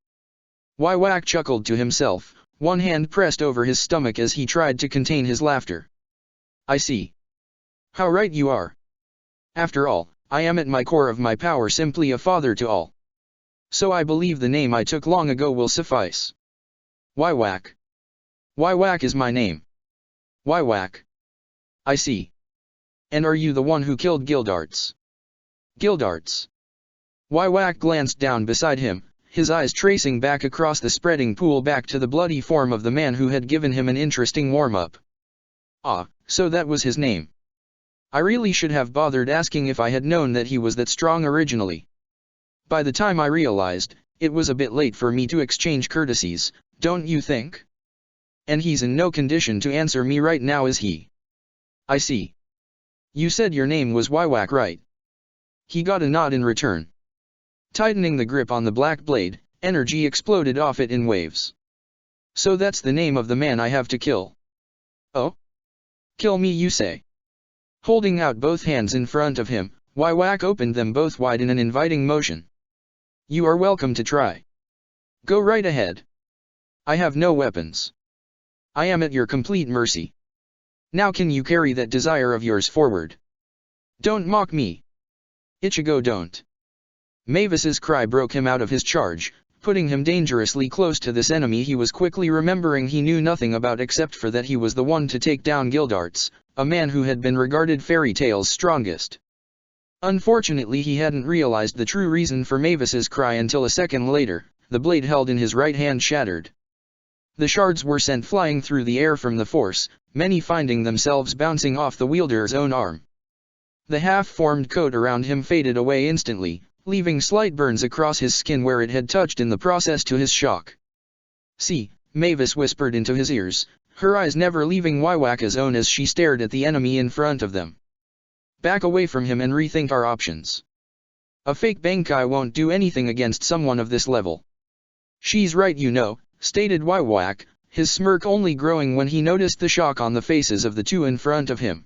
Waiwak chuckled to himself, one hand pressed over his stomach as he tried to contain his laughter. I see. How right you are. After all, I am at my core of my power simply a father to all. So I believe the name I took long ago will suffice. Waiwak. Waiwak is my name. Waiwak. I see. And are you the one who killed Gildarts? Gildarts. Waiwak glanced down beside him, his eyes tracing back across the spreading pool back to the bloody form of the man who had given him an interesting warm-up. Ah, so that was his name. I really should have bothered asking if I had known that he was that strong originally. By the time I realized, it was a bit late for me to exchange courtesies, don't you think? And he's in no condition to answer me right now, is he? I see. You said your name was Waiwak, right? He got a nod in return. Tightening the grip on the black blade, energy exploded off it in waves. So that's the name of the man I have to kill. Oh? Kill me, you say? Holding out both hands in front of him, Waiwak opened them both wide in an inviting motion. You are welcome to try. Go right ahead. I have no weapons. I am at your complete mercy. Now can you carry that desire of yours forward? Don't mock me. Ichigo, don't. Mavis's cry broke him out of his charge, putting him dangerously close to this enemy he was quickly remembering he knew nothing about except for that he was the one to take down Gildarts, a man who had been regarded fairy tales' strongest. Unfortunately he hadn't realized the true reason for Mavis's cry until a second later, the blade held in his right hand shattered. The shards were sent flying through the air from the force, many finding themselves bouncing off the wielder's own arm. The half-formed coat around him faded away instantly, leaving slight burns across his skin where it had touched in the process to his shock. See, Mavis whispered into his ears, her eyes never leaving Waiwaka's own as she stared at the enemy in front of them. Back away from him and rethink our options. A fake Bankai won't do anything against someone of this level. She's right, you know, stated Waiwak, his smirk only growing when he noticed the shock on the faces of the two in front of him.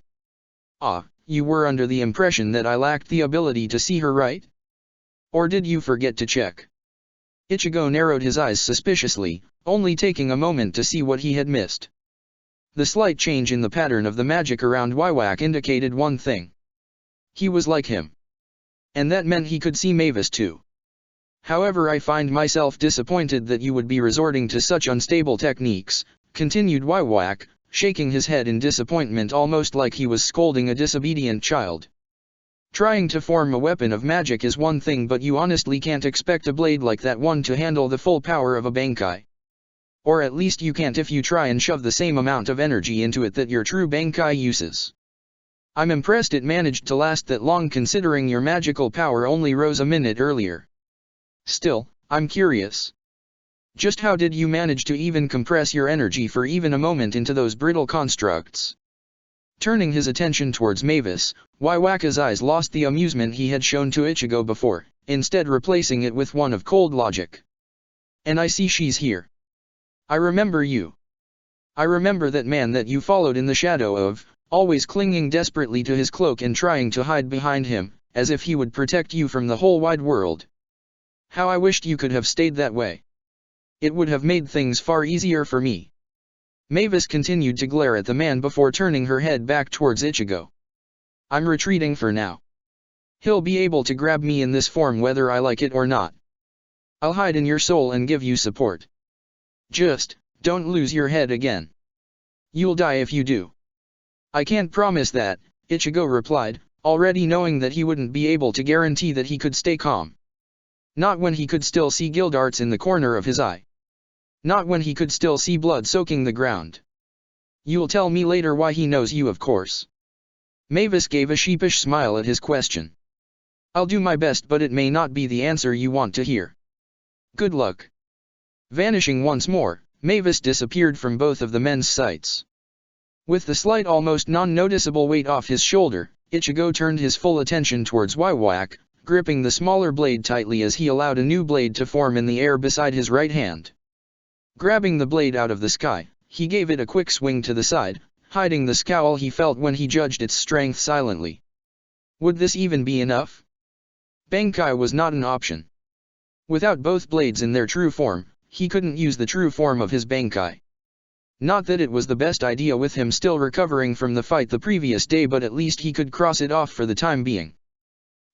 Ah, you were under the impression that I lacked the ability to see her, right? Or did you forget to check? Ichigo narrowed his eyes suspiciously, only taking a moment to see what he had missed. The slight change in the pattern of the magic around Waiwak indicated one thing. He was like him. And that meant he could see Mavis too. However, I find myself disappointed that you would be resorting to such unstable techniques, continued Waiwak, shaking his head in disappointment almost like he was scolding a disobedient child. Trying to form a weapon of magic is one thing, but you honestly can't expect a blade like that one to handle the full power of a Bankai. Or at least you can't if you try and shove the same amount of energy into it that your true Bankai uses. I'm impressed it managed to last that long considering your magical power only rose a minute earlier. Still, I'm curious. Just how did you manage to even compress your energy for even a moment into those brittle constructs? Turning his attention towards Mavis, Waiwaka's eyes lost the amusement he had shown to Ichigo before, instead replacing it with one of cold logic. And I see she's here. I remember you. I remember that man that you followed in the shadow of, always clinging desperately to his cloak and trying to hide behind him, as if he would protect you from the whole wide world. How I wished you could have stayed that way. It would have made things far easier for me. Mavis continued to glare at the man before turning her head back towards Ichigo. I'm retreating for now. He'll be able to grab me in this form whether I like it or not. I'll hide in your soul and give you support. Just, don't lose your head again. You'll die if you do. I can't promise that, Ichigo replied, already knowing that he wouldn't be able to guarantee that he could stay calm. Not when he could still see gill darts in the corner of his eye. Not when he could still see blood soaking the ground. You'll tell me later why he knows you, of course. Mavis gave a sheepish smile at his question. I'll do my best, but it may not be the answer you want to hear. Good luck. Vanishing once more, Mavis disappeared from both of the men's sights. With the slight almost non-noticeable weight off his shoulder, Ichigo turned his full attention towards Waiwaka, gripping the smaller blade tightly as he allowed a new blade to form in the air beside his right hand. Grabbing the blade out of the sky, he gave it a quick swing to the side, hiding the scowl he felt when he judged its strength silently. Would this even be enough? Bankai was not an option. Without both blades in their true form, he couldn't use the true form of his Bankai. Not that it was the best idea with him still recovering from the fight the previous day, but at least he could cross it off for the time being.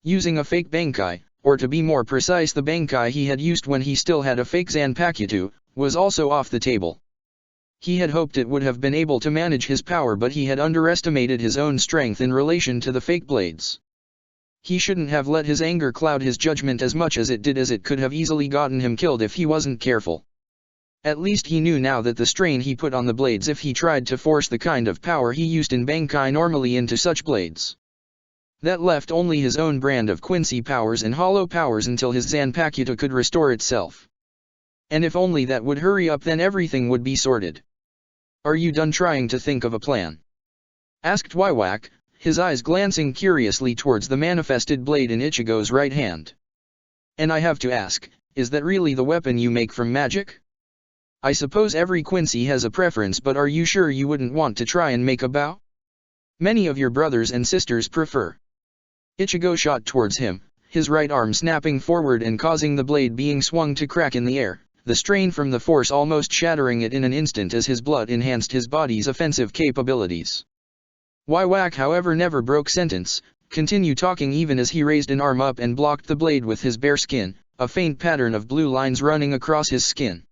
Using a fake Bankai, or to be more precise the Bankai he had used when he still had a fake Zanpakuto, was also off the table. He had hoped it would have been able to manage his power, but he had underestimated his own strength in relation to the fake blades. He shouldn't have let his anger cloud his judgment as much as it did, as it could have easily gotten him killed if he wasn't careful. At least he knew now that the strain he put on the blades if he tried to force the kind of power he used in Bankai normally into such blades. That left only his own brand of Quincy powers and hollow powers until his Zanpakuto could restore itself. And if only that would hurry up, then everything would be sorted. Are you done trying to think of a plan? Asked Waiwaka, his eyes glancing curiously towards the manifested blade in Ichigo's right hand. And I have to ask, is that really the weapon you make from magic? I suppose every Quincy has a preference, but are you sure you wouldn't want to try and make a bow? Many of your brothers and sisters prefer. Ichigo shot towards him, his right arm snapping forward and causing the blade being swung to crack in the air, the strain from the force almost shattering it in an instant as his blood enhanced his body's offensive capabilities. Waiwaka, however, never broke sentence, continued talking even as he raised an arm up and blocked the blade with his bare skin, a faint pattern of blue lines running across his skin.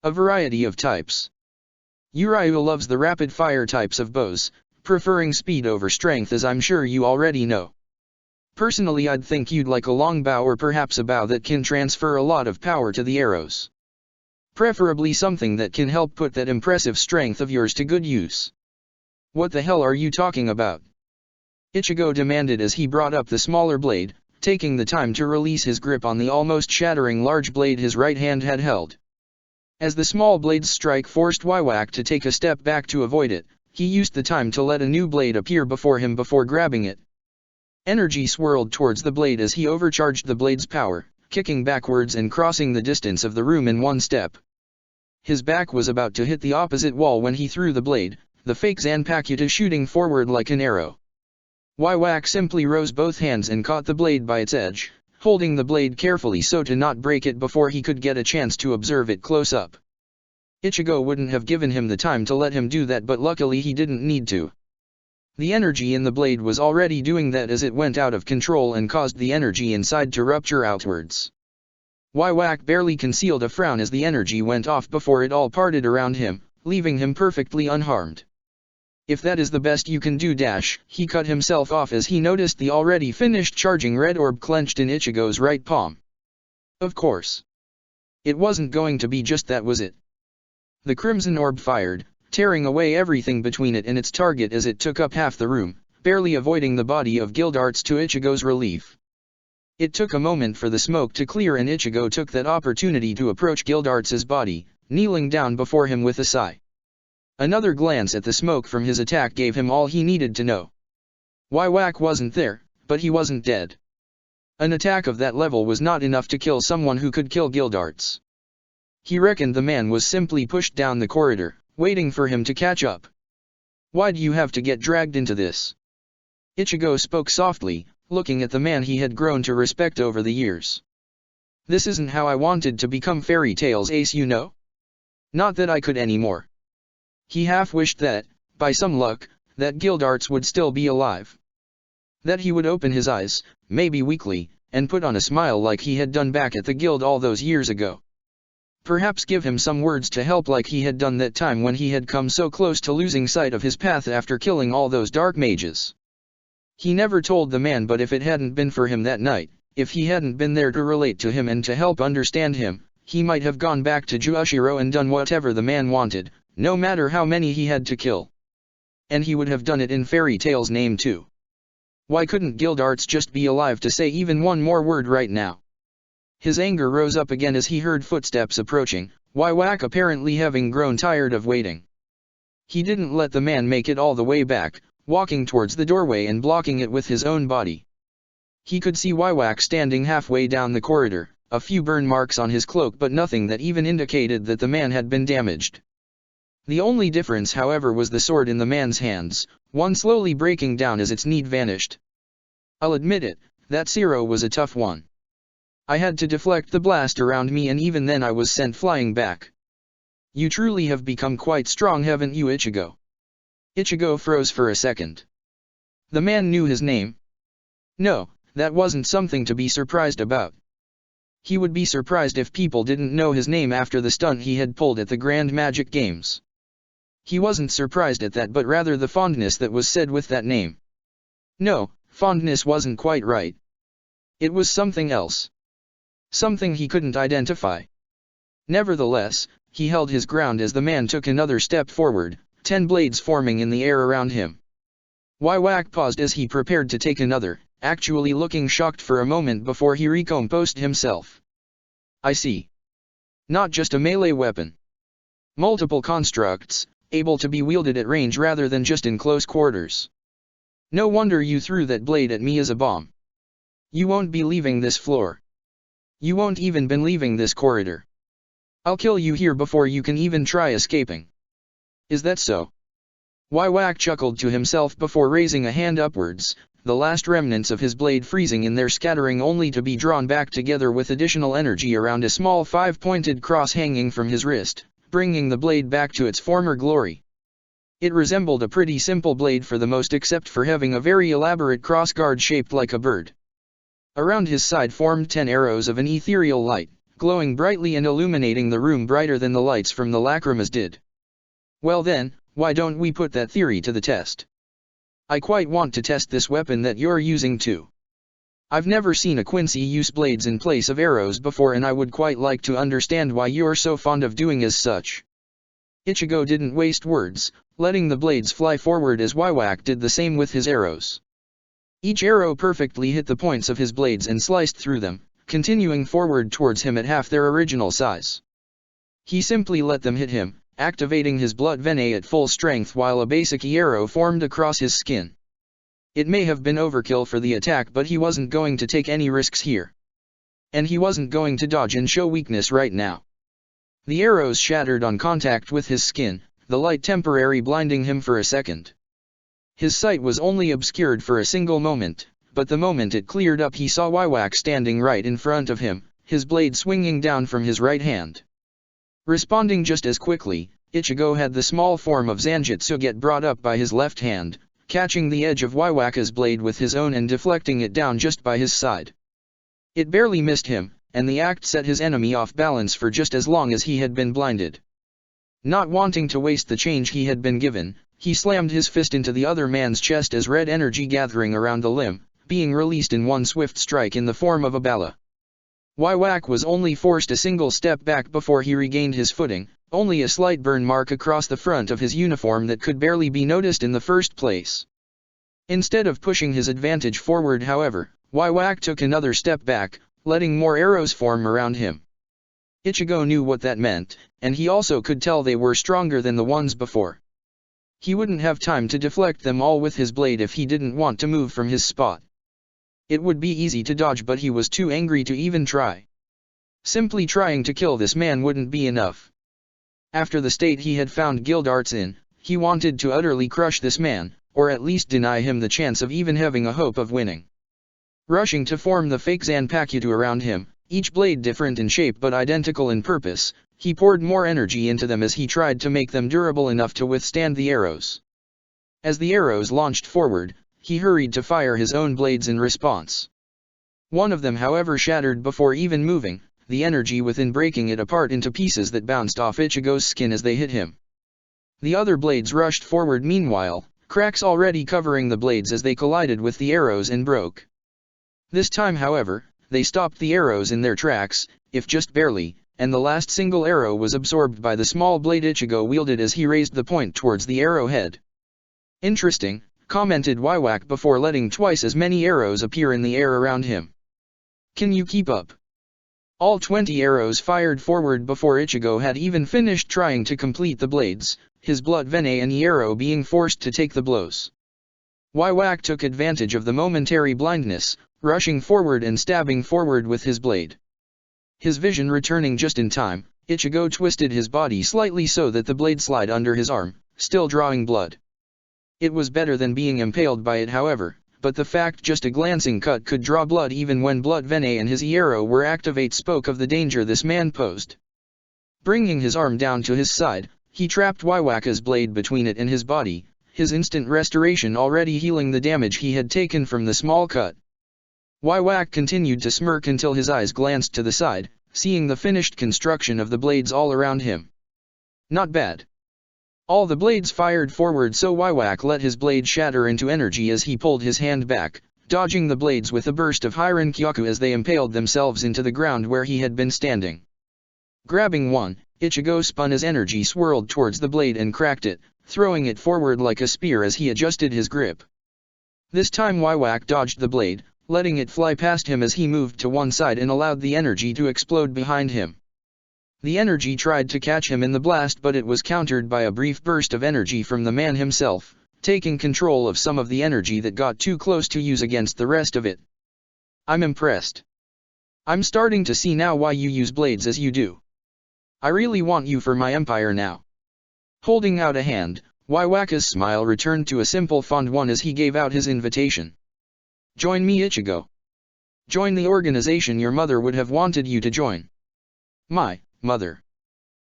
A variety of types. Uriu loves the rapid-fire types of bows, preferring speed over strength, as I'm sure you already know. Personally, I'd think you'd like a long bow, or perhaps a bow that can transfer a lot of power to the arrows. Preferably something that can help put that impressive strength of yours to good use. What the hell are you talking about? Ichigo demanded as he brought up the smaller blade, taking the time to release his grip on the almost shattering large blade his right hand had held. As the small blade's strike forced Waiwaka to take a step back to avoid it, he used the time to let a new blade appear before him before grabbing it. Energy swirled towards the blade as he overcharged the blade's power, kicking backwards and crossing the distance of the room in one step. His back was about to hit the opposite wall when he threw the blade, the fake Zanpakuto shooting forward like an arrow. Waiwaka simply rose both hands and caught the blade by its edge, holding the blade carefully so to not break it before he could get a chance to observe it close up. Ichigo wouldn't have given him the time to let him do that, but luckily he didn't need to. The energy in the blade was already doing that as it went out of control and caused the energy inside to rupture outwards. Waiwaka barely concealed a frown as the energy went off before it all parted around him, leaving him perfectly unharmed. If that is the best you can do, he cut himself off as he noticed the already finished charging red orb clenched in Ichigo's right palm. Of course. It wasn't going to be just that, was it? The crimson orb fired, tearing away everything between it and its target as it took up half the room, barely avoiding the body of Gildarts to Ichigo's relief. It took a moment for the smoke to clear and Ichigo took that opportunity to approach Gildarts's body, kneeling down before him with a sigh. Another glance at the smoke from his attack gave him all he needed to know. Waiwak wasn't there, but he wasn't dead. An attack of that level was not enough to kill someone who could kill Gildarts. He reckoned the man was simply pushed down the corridor, waiting for him to catch up. Why'd you have to get dragged into this? Ichigo spoke softly, looking at the man he had grown to respect over the years. This isn't how I wanted to become Fairy Tail's ace, you know? Not that I could anymore. He half wished that, by some luck, that Gildarts would still be alive. That he would open his eyes, maybe weakly, and put on a smile like he had done back at the guild all those years ago. Perhaps give him some words to help like he had done that time when he had come so close to losing sight of his path after killing all those dark mages. He never told the man, but if it hadn't been for him that night, if he hadn't been there to relate to him and to help understand him, he might have gone back to Jushiro and done whatever the man wanted, no matter how many he had to kill. And he would have done it in Fairy Tail's name too. Why couldn't Gildarts just be alive to say even one more word right now? His anger rose up again as he heard footsteps approaching, Waiwak apparently having grown tired of waiting. He didn't let the man make it all the way back, walking towards the doorway and blocking it with his own body. He could see Waiwak standing halfway down the corridor, a few burn marks on his cloak but nothing that even indicated that the man had been damaged. The only difference, however, was the sword in the man's hands, one slowly breaking down as its need vanished. I'll admit it, that Zero was a tough one. I had to deflect the blast around me and even then I was sent flying back. You truly have become quite strong, haven't you, Ichigo? Ichigo froze for a second. The man knew his name. No, that wasn't something to be surprised about. He would be surprised if people didn't know his name after the stunt he had pulled at the Grand Magic Games. He wasn't surprised at that, but rather the fondness that was said with that name. No, fondness wasn't quite right. It was something else. Something he couldn't identify. Nevertheless, he held his ground as the man took another step forward, 10 blades forming in the air around him. Waiwak paused as he prepared to take another, actually looking shocked for a moment before he recomposed himself. I see. Not just a melee weapon. Multiple constructs, able to be wielded at range rather than just in close quarters. No wonder you threw that blade at me as a bomb. You won't be leaving this floor. You won't even be leaving this corridor. I'll kill you here before you can even try escaping. Is that so? Waiwak chuckled to himself before raising a hand upwards, the last remnants of his blade freezing in their scattering only to be drawn back together with additional energy around a small 5-pointed cross hanging from his wrist, bringing the blade back to its former glory. It resembled a pretty simple blade for the most, except for having a very elaborate crossguard shaped like a bird. Around his side formed 10 arrows of an ethereal light, glowing brightly and illuminating the room brighter than the lights from the lacrimas did. Well then, why don't we put that theory to the test? I quite want to test this weapon that you're using too. I've never seen a Quincy use blades in place of arrows before, and I would quite like to understand why you're so fond of doing as such. Ichigo didn't waste words, letting the blades fly forward as Waiwak did the same with his arrows. Each arrow perfectly hit the points of his blades and sliced through them, continuing forward towards him at half their original size. He simply let them hit him, activating his blood venae at full strength while a basic arrow formed across his skin. It may have been overkill for the attack, but he wasn't going to take any risks here. And he wasn't going to dodge and show weakness right now. The arrows shattered on contact with his skin, the light temporarily blinding him for a second. His sight was only obscured for a single moment, but the moment it cleared up he saw Waiwak standing right in front of him, his blade swinging down from his right hand. Responding just as quickly, Ichigo had the small form of Zanjutsu get brought up by his left hand, catching the edge of Waiwaka's blade with his own and deflecting it down just by his side. It barely missed him, and the act set his enemy off balance for just as long as he had been blinded. Not wanting to waste the change he had been given, he slammed his fist into the other man's chest as red energy gathering around the limb, being released in one swift strike in the form of a bala. Waiwak was only forced a single step back before he regained his footing, only a slight burn mark across the front of his uniform that could barely be noticed in the first place. Instead of pushing his advantage forward, however, Waiwak took another step back, letting more arrows form around him. Ichigo knew what that meant, and he also could tell they were stronger than the ones before. He wouldn't have time to deflect them all with his blade if he didn't want to move from his spot. It would be easy to dodge, but he was too angry to even try. Simply trying to kill this man wouldn't be enough. After the state he had found guild arts in, he wanted to utterly crush this man, or at least deny him the chance of even having a hope of winning. Rushing to form the fake Zanpakuto around him, each blade different in shape but identical in purpose, he poured more energy into them as he tried to make them durable enough to withstand the arrows. As the arrows launched forward, he hurried to fire his own blades in response. One of them, however, shattered before even moving, the energy within breaking it apart into pieces that bounced off Ichigo's skin as they hit him. The other blades rushed forward meanwhile, cracks already covering the blades as they collided with the arrows and broke. This time, however, they stopped the arrows in their tracks, if just barely, and the last single arrow was absorbed by the small blade Ichigo wielded as he raised the point towards the arrowhead. Interesting, commented Waiwak before letting twice as many arrows appear in the air around him. Can you keep up? All 20 arrows fired forward before Ichigo had even finished trying to complete the blades, his blood vein and arrow being forced to take the blows. Waiwak took advantage of the momentary blindness, rushing forward and stabbing forward with his blade. His vision returning just in time, Ichigo twisted his body slightly so that the blade slid under his arm, still drawing blood. It was better than being impaled by it, however, but the fact just a glancing cut could draw blood even when blood vein and his arrow were activate spoke of the danger this man posed. Bringing his arm down to his side, he trapped Waiwaka's blade between it and his body, his instant restoration already healing the damage he had taken from the small cut. Waiwak continued to smirk until his eyes glanced to the side, seeing the finished construction of the blades all around him. Not bad. All the blades fired forward, so Waiwak let his blade shatter into energy as he pulled his hand back, dodging the blades with a burst of Hirenkyaku as they impaled themselves into the ground where he had been standing. Grabbing one, Ichigo spun his energy swirled towards the blade and cracked it, throwing it forward like a spear as he adjusted his grip. This time Waiwak dodged the blade, letting it fly past him as he moved to one side and allowed the energy to explode behind him. The energy tried to catch him in the blast, but it was countered by a brief burst of energy from the man himself, taking control of some of the energy that got too close to use against the rest of it. I'm impressed. I'm starting to see now why you use blades as you do. I really want you for my empire now. Holding out a hand, Waiwaka's smile returned to a simple fond one as he gave out his invitation. Join me, Ichigo. Join the organization your mother would have wanted you to join. My mother.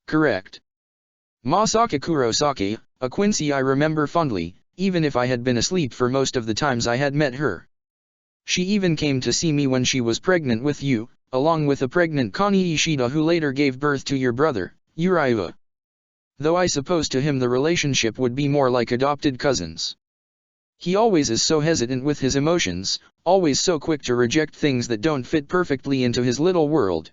Correct. Masaki Kurosaki, a Quincy I remember fondly, even if I had been asleep for most of the times I had met her. She even came to see me when she was pregnant with you, along with a pregnant Kani Ishida who later gave birth to your brother, Uriah. Though I suppose to him the relationship would be more like adopted cousins. He always is so hesitant with his emotions, always so quick to reject things that don't fit perfectly into his little world.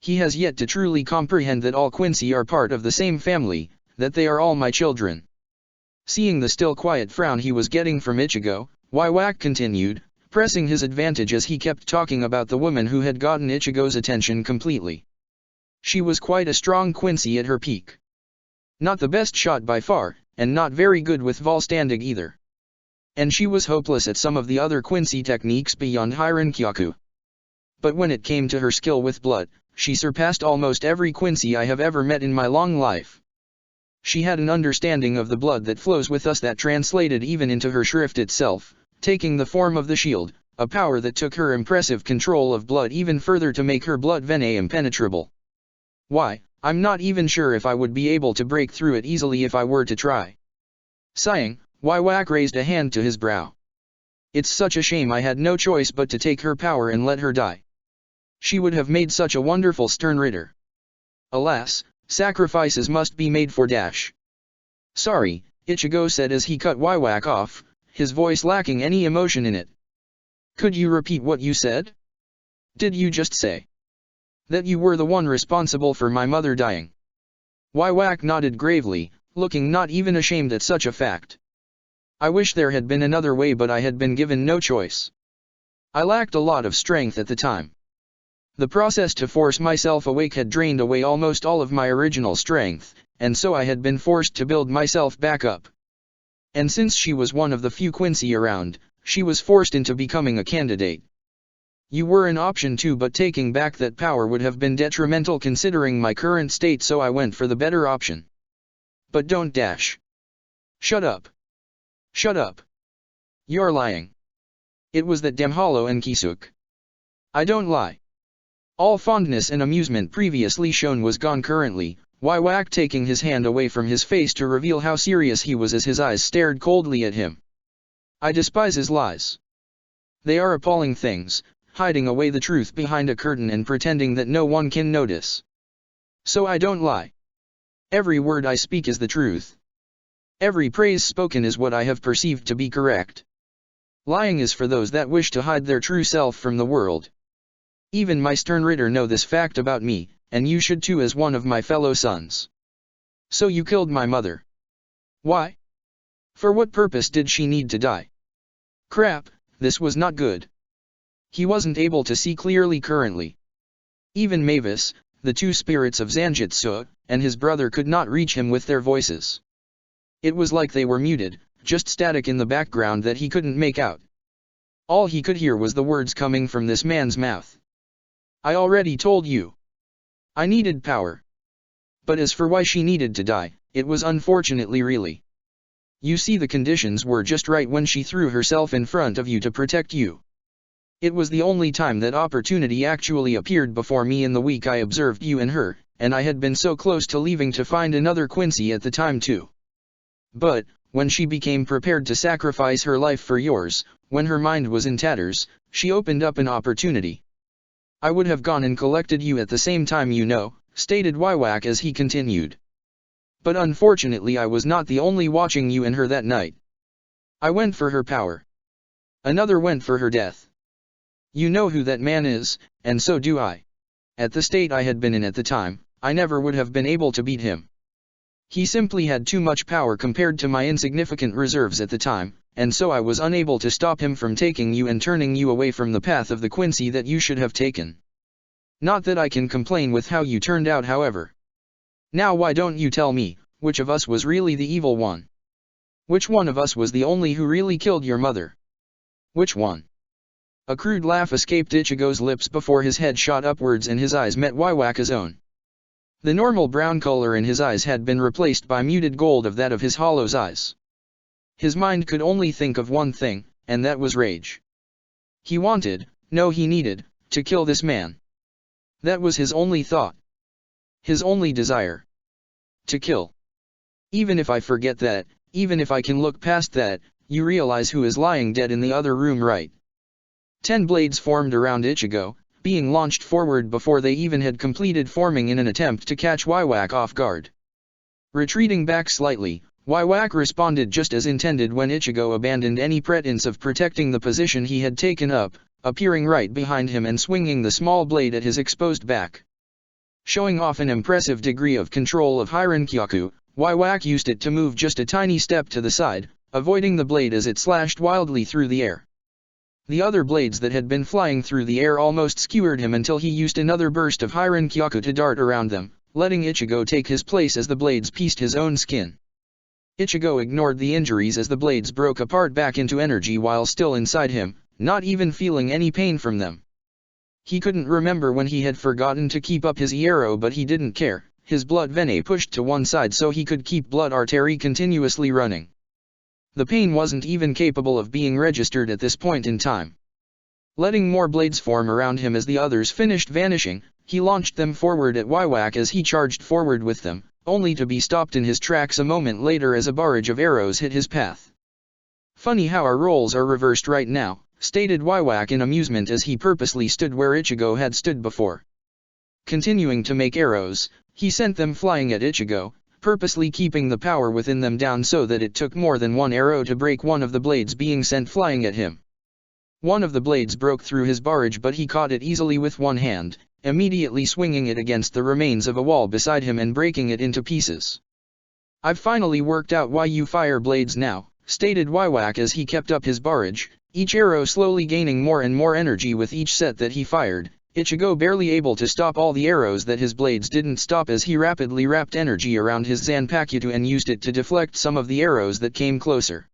He has yet to truly comprehend that all Quincy are part of the same family, that they are all my children. Seeing the still quiet frown he was getting from Ichigo, Waiwak continued, pressing his advantage as he kept talking about the woman who had gotten Ichigo's attention completely. She was quite a strong Quincy at her peak. Not the best shot by far, and not very good with Volstandig either. And she was hopeless at some of the other Quincy techniques beyond Hirenkyaku. But when it came to her skill with blood, she surpassed almost every Quincy I have ever met in my long life. She had an understanding of the blood that flows with us that translated even into her shrift itself, taking the form of the shield, a power that took her impressive control of blood even further to make her blood vein impenetrable. Why, I'm not even sure if I would be able to break through it easily if I were to try. Sighing, Waiwak raised a hand to his brow. It's such a shame I had no choice but to take her power and let her die. She would have made such a wonderful stern rider. Alas, sacrifices must be made for dash. Sorry, Ichigo said as he cut Waiwak off, his voice lacking any emotion in it. Could you repeat what you said? Did you just say that you were the one responsible for my mother dying? Waiwak nodded gravely, looking not even ashamed at such a fact. I wish there had been another way, but I had been given no choice. I lacked a lot of strength at the time. The process to force myself awake had drained away almost all of my original strength, and so I had been forced to build myself back up. And since she was one of the few Quincy around, she was forced into becoming a candidate. You were an option too, but taking back that power would have been detrimental considering my current state, so I went for the better option. But don't dash. Shut up. Shut up. You're lying. It was that Demhalo and Kisuk. I don't lie. All fondness and amusement previously shown was gone currently, Waiwak taking his hand away from his face to reveal how serious he was as his eyes stared coldly at him. I despise his lies. They are appalling things, hiding away the truth behind a curtain and pretending that no one can notice. So I don't lie. Every word I speak is the truth. Every praise spoken is what I have perceived to be correct. Lying is for those that wish to hide their true self from the world. Even my stern Ritter know this fact about me, and you should too as one of my fellow sons. So you killed my mother. Why? For what purpose did she need to die? Crap, this was not good. He wasn't able to see clearly currently. Even Mavis, the two spirits of Zanjitsu, and his brother could not reach him with their voices. It was like they were muted, just static in the background that he couldn't make out. All he could hear was the words coming from this man's mouth. I already told you. I needed power. But as for why she needed to die, it was unfortunately really. You see, the conditions were just right when she threw herself in front of you to protect you. It was the only time that opportunity actually appeared before me in the week I observed you and her, and I had been so close to leaving to find another Quincy at the time too. But, when she became prepared to sacrifice her life for yours, when her mind was in tatters, she opened up an opportunity. I would have gone and collected you at the same time, you know, stated Waiwak as he continued. But unfortunately I was not the only watching you and her that night. I went for her power. Another went for her death. You know who that man is, and so do I. At the state I had been in at the time, I never would have been able to beat him. He simply had too much power compared to my insignificant reserves at the time, and so I was unable to stop him from taking you and turning you away from the path of the Quincy that you should have taken. Not that I can complain with how you turned out, however. Now why don't you tell me, which of us was really the evil one? Which one of us was the only who really killed your mother? Which one? A crude laugh escaped Ichigo's lips before his head shot upwards and his eyes met Waiwaka's own. The normal brown color in his eyes had been replaced by muted gold of that of his hollow's eyes. His mind could only think of one thing, and that was rage. He wanted, no he needed, to kill this man. That was his only thought. His only desire. To kill. Even if I forget that, even if I can look past that, you realize who is lying dead in the other room, right? 10 blades formed around Ichigo, being launched forward before they even had completed forming in an attempt to catch Waiwak off guard. Retreating back slightly, Waiwak responded just as intended when Ichigo abandoned any pretense of protecting the position he had taken up, appearing right behind him and swinging the small blade at his exposed back. Showing off an impressive degree of control of Hirankyaku, Waiwak used it to move just a tiny step to the side, avoiding the blade as it slashed wildly through the air. The other blades that had been flying through the air almost skewered him until he used another burst of Hirankyaku to dart around them, letting Ichigo take his place as the blades pieced his own skin. Ichigo ignored the injuries as the blades broke apart back into energy while still inside him, not even feeling any pain from them. He couldn't remember when he had forgotten to keep up his Iero, but he didn't care. His blood vein pushed to one side so he could keep blood artery continuously running. The pain wasn't even capable of being registered at this point in time. Letting more blades form around him as the others finished vanishing, he launched them forward at Waiwak as he charged forward with them, only to be stopped in his tracks a moment later as a barrage of arrows hit his path. Funny how our roles are reversed right now, stated Waiwak in amusement as he purposely stood where Ichigo had stood before. Continuing to make arrows, he sent them flying at Ichigo, purposely keeping the power within them down so that it took more than one arrow to break one of the blades being sent flying at him. One of the blades broke through his barrage, but he caught it easily with one hand, immediately swinging it against the remains of a wall beside him and breaking it into pieces. "I've finally worked out why you fire blades now," stated Wywak as he kept up his barrage, each arrow slowly gaining more and more energy with each set that he fired, Ichigo barely able to stop all the arrows that his blades didn't stop as he rapidly wrapped energy around his Zanpakuto and used it to deflect some of the arrows that came closer.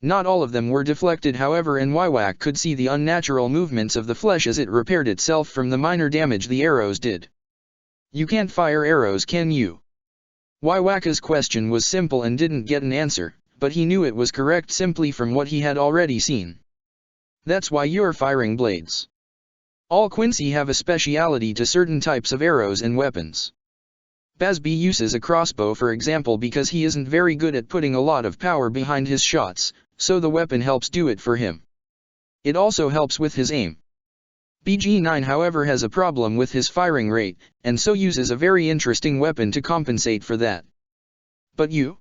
Not all of them were deflected however, and Wywak could see the unnatural movements of the flesh as it repaired itself from the minor damage the arrows did. "You can't fire arrows, can you?" Wywaka's question was simple and didn't get an answer, but he knew it was correct simply from what he had already seen. "That's why you're firing blades. All Quincy have a speciality to certain types of arrows and weapons. Basby uses a crossbow for example because he isn't very good at putting a lot of power behind his shots, so the weapon helps do it for him. It also helps with his aim. BG9 however has a problem with his firing rate, and so uses a very interesting weapon to compensate for that. But you?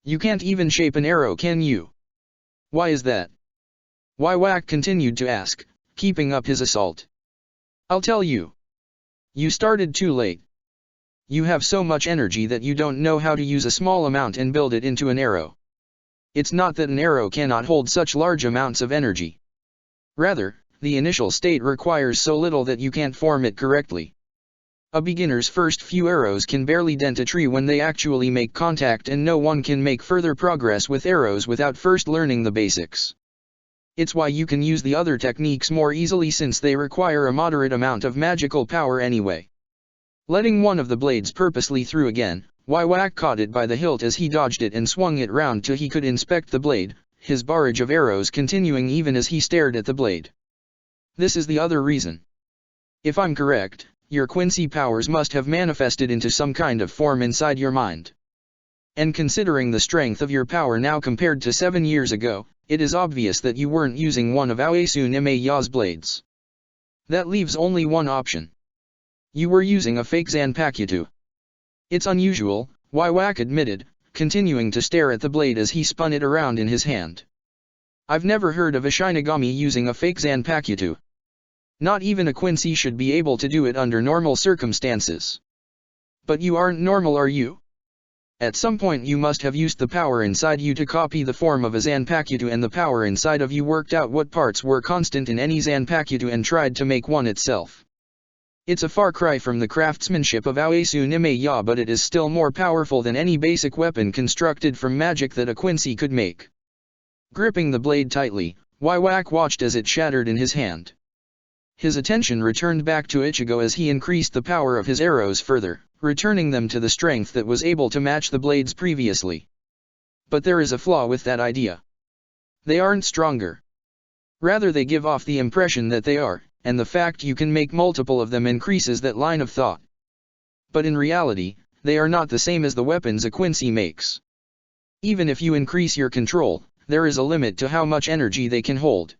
You can't even shape an arrow, can you? Why is that?" Wywak continued to ask, keeping up his assault. "I'll tell you. You started too late. You have so much energy that you don't know how to use a small amount and build it into an arrow. It's not that an arrow cannot hold such large amounts of energy. Rather, the initial state requires so little that you can't form it correctly. A beginner's first few arrows can barely dent a tree when they actually make contact, and no one can make further progress with arrows without first learning the basics. It's why you can use the other techniques more easily since they require a moderate amount of magical power anyway." Letting one of the blades purposely through again, Wywak caught it by the hilt as he dodged it and swung it round till he could inspect the blade, his barrage of arrows continuing even as he stared at the blade. "This is the other reason. If I'm correct, your Quincy powers must have manifested into some kind of form inside your mind. And considering the strength of your power now compared to 7 years ago, it is obvious that you weren't using one of Aoyasu Nimeya's blades. That leaves only one option. You were using a fake Zanpakuto. It's unusual," Wywak admitted, continuing to stare at the blade as he spun it around in his hand. "I've never heard of a Shinigami using a fake Zanpakuto. Not even a Quincy should be able to do it under normal circumstances. But you aren't normal, are you? At some point you must have used the power inside you to copy the form of a Zanpakuto, and the power inside of you worked out what parts were constant in any Zanpakuto and tried to make one itself. It's a far cry from the craftsmanship of Aoyasu Nimeya, but it is still more powerful than any basic weapon constructed from magic that a Quincy could make." Gripping the blade tightly, Wywak watched as it shattered in his hand. His attention returned back to Ichigo as he increased the power of his arrows further, returning them to the strength that was able to match the blades previously. But there is a flaw with that idea. They aren't stronger. Rather, they give off the impression that they are, and the fact you can make multiple of them increases that line of thought. But in reality, they are not the same as the weapons a Quincy makes. Even if you increase your control, there is a limit to how much energy they can hold.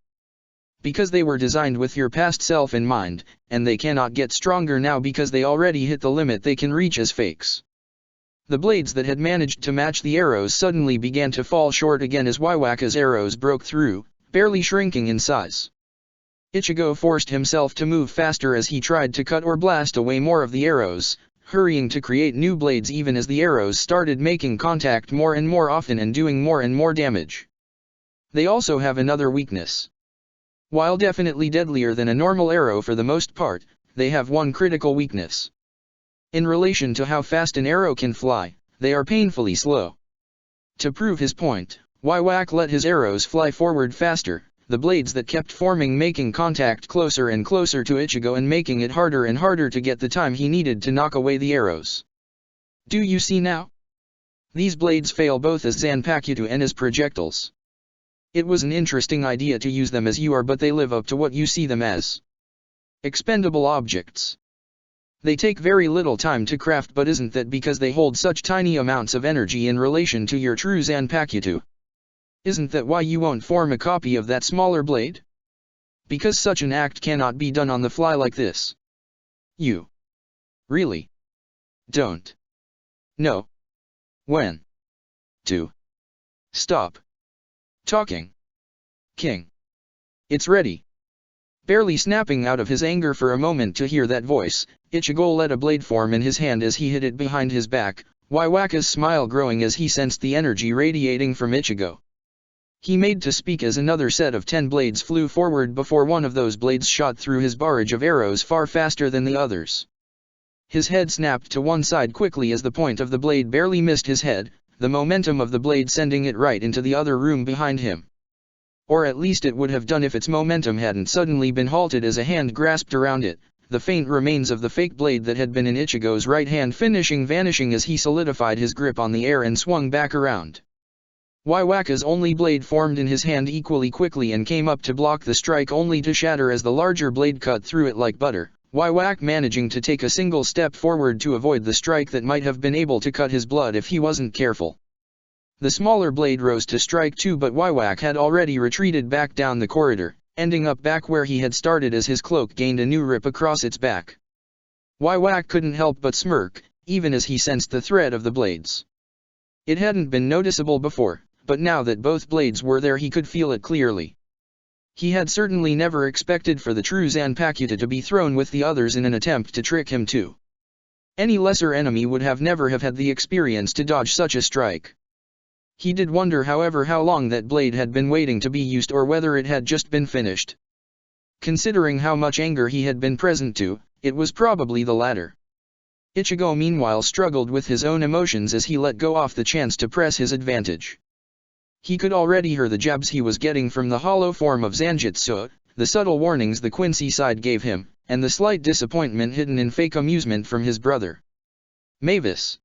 Because they were designed with your past self in mind, and they cannot get stronger now because they already hit the limit they can reach as fakes. The blades that had managed to match the arrows suddenly began to fall short again as Wywaka's arrows broke through, barely shrinking in size. Ichigo forced himself to move faster as he tried to cut or blast away more of the arrows, hurrying to create new blades even as the arrows started making contact more and more often and doing more and more damage. They also have another weakness. While definitely deadlier than a normal arrow for the most part, they have one critical weakness. In relation to how fast an arrow can fly, they are painfully slow. To prove his point, Wywak let his arrows fly forward faster, the blades that kept forming making contact closer and closer to Ichigo and making it harder and harder to get the time he needed to knock away the arrows. Do you see now? These blades fail both as Zanpakuto and as projectiles. It was an interesting idea to use them as you are, but they live up to what you see them as. Expendable objects. They take very little time to craft, but isn't that because they hold such tiny amounts of energy in relation to your true Zanpakuto? Isn't that why you won't form a copy of that smaller blade? Because such an act cannot be done on the fly like this. You really don't know when to stop talking. King. It's ready. Barely snapping out of his anger for a moment to hear that voice, Ichigo let a blade form in his hand as he hid it behind his back, Waiwaka's smile growing as he sensed the energy radiating from Ichigo. He made to speak as another set of 10 blades flew forward before one of those blades shot through his barrage of arrows far faster than the others. His head snapped to one side quickly as the point of the blade barely missed his head, the momentum of the blade sending it right into the other room behind him. Or at least it would have done if its momentum hadn't suddenly been halted as a hand grasped around it, the faint remains of the fake blade that had been in Ichigo's right hand vanishing as he solidified his grip on the air and swung back around. Waiwaka's only blade formed in his hand equally quickly and came up to block the strike only to shatter as the larger blade cut through it like butter, Waiwaka managing to take a single step forward to avoid the strike that might have been able to cut his blood if he wasn't careful. The smaller blade rose to strike too, but Waiwaka had already retreated back down the corridor, ending up back where he had started as his cloak gained a new rip across its back. Waiwaka couldn't help but smirk, even as he sensed the threat of the blades. It hadn't been noticeable before, but now that both blades were there he could feel it clearly. He had certainly never expected for the true Zanpakuto to be thrown with the others in an attempt to trick him too. Any lesser enemy would have never had the experience to dodge such a strike. He did wonder however how long that blade had been waiting to be used or whether it had just been finished. Considering how much anger he had been present to, it was probably the latter. Ichigo meanwhile struggled with his own emotions as he let go off the chance to press his advantage. He could already hear the jabs he was getting from the hollow form of Zanjutsu, the subtle warnings the Quincy side gave him, and the slight disappointment hidden in fake amusement from his brother. Mavis.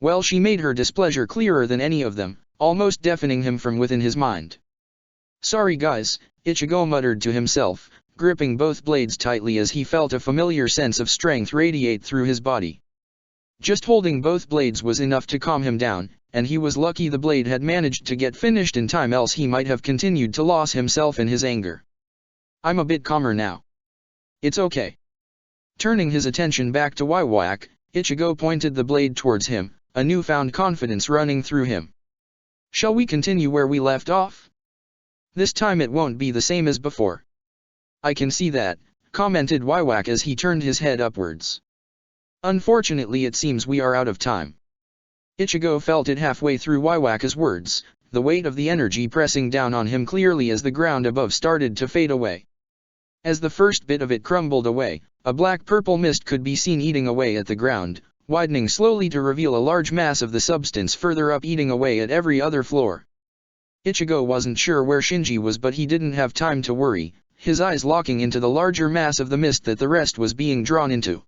Well, she made her displeasure clearer than any of them, almost deafening him from within his mind. Sorry guys, Ichigo muttered to himself, gripping both blades tightly as he felt a familiar sense of strength radiate through his body. Just holding both blades was enough to calm him down, and he was lucky the blade had managed to get finished in time, else he might have continued to lose himself in his anger. I'm a bit calmer now. It's okay. Turning his attention back to Waiwaka, Ichigo pointed the blade towards him, a newfound confidence running through him. Shall we continue where we left off? This time it won't be the same as before. I can see that, commented Waiwaka as he turned his head upwards. Unfortunately it seems we are out of time. Ichigo felt it halfway through Waiwaka's words, the weight of the energy pressing down on him clearly as the ground above started to fade away. As the first bit of it crumbled away, a black-purple mist could be seen eating away at the ground, widening slowly to reveal a large mass of the substance further up eating away at every other floor. Ichigo wasn't sure where Shinji was, but he didn't have time to worry, his eyes locking into the larger mass of the mist that the rest was being drawn into.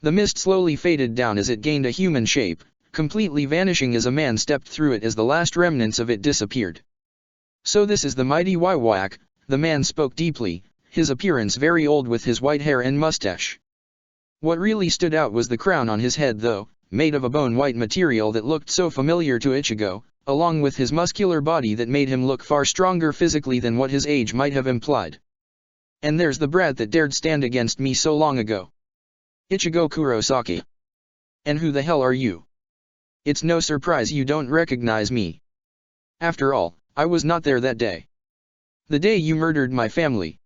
The mist slowly faded down as it gained a human shape, completely vanishing as a man stepped through it as the last remnants of it disappeared. So this is the mighty Waiwaka, the man spoke deeply, his appearance very old with his white hair and mustache. What really stood out was the crown on his head though, made of a bone-white material that looked so familiar to Ichigo, along with his muscular body that made him look far stronger physically than what his age might have implied. And there's the brat that dared stand against me so long ago. Ichigo Kurosaki. And who the hell are you? It's no surprise you don't recognize me. After all, I was not there that day. The day you murdered my family.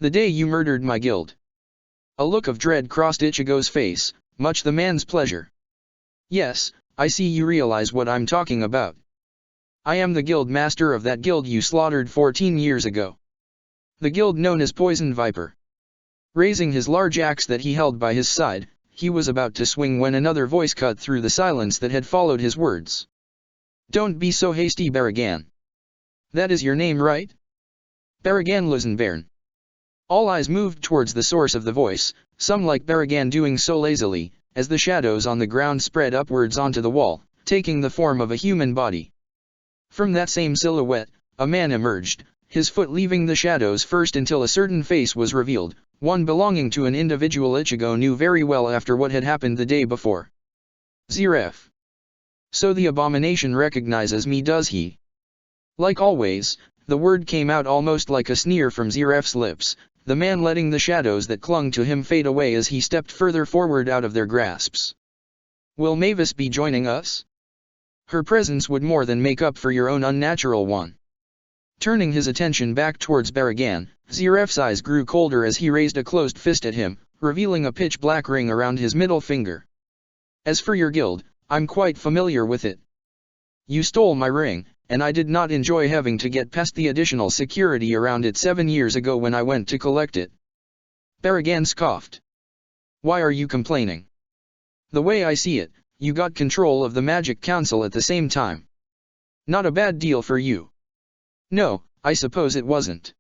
The day you murdered my guild. A look of dread crossed Ichigo's face, much the man's pleasure. Yes, I see you realize what I'm talking about. I am the guild master of that guild you slaughtered 14 years ago. The guild known as Poison Viper. Raising his large axe that he held by his side, he was about to swing when another voice cut through the silence that had followed his words. Don't be so hasty, Baragan. That is your name, right? Baragan Luzenbairn. All eyes moved towards the source of the voice, some like Baragan doing so lazily, as the shadows on the ground spread upwards onto the wall, taking the form of a human body. From that same silhouette, a man emerged, his foot leaving the shadows first until a certain face was revealed, one belonging to an individual Ichigo knew very well after what had happened the day before. Ziref. So the abomination recognizes me, does he? Like always, the word came out almost like a sneer from Ziref's lips, the man letting the shadows that clung to him fade away as he stepped further forward out of their grasps. Will Mavis be joining us? Her presence would more than make up for your own unnatural one. Turning his attention back towards Baragan, Ziref's eyes grew colder as he raised a closed fist at him, revealing a pitch-black ring around his middle finger. As for your guild, I'm quite familiar with it. You stole my ring, and I did not enjoy having to get past the additional security around it 7 years ago when I went to collect it. Baragan scoffed. Why are you complaining? The way I see it, you got control of the Magic Council at the same time. Not a bad deal for you. No, I suppose it wasn't.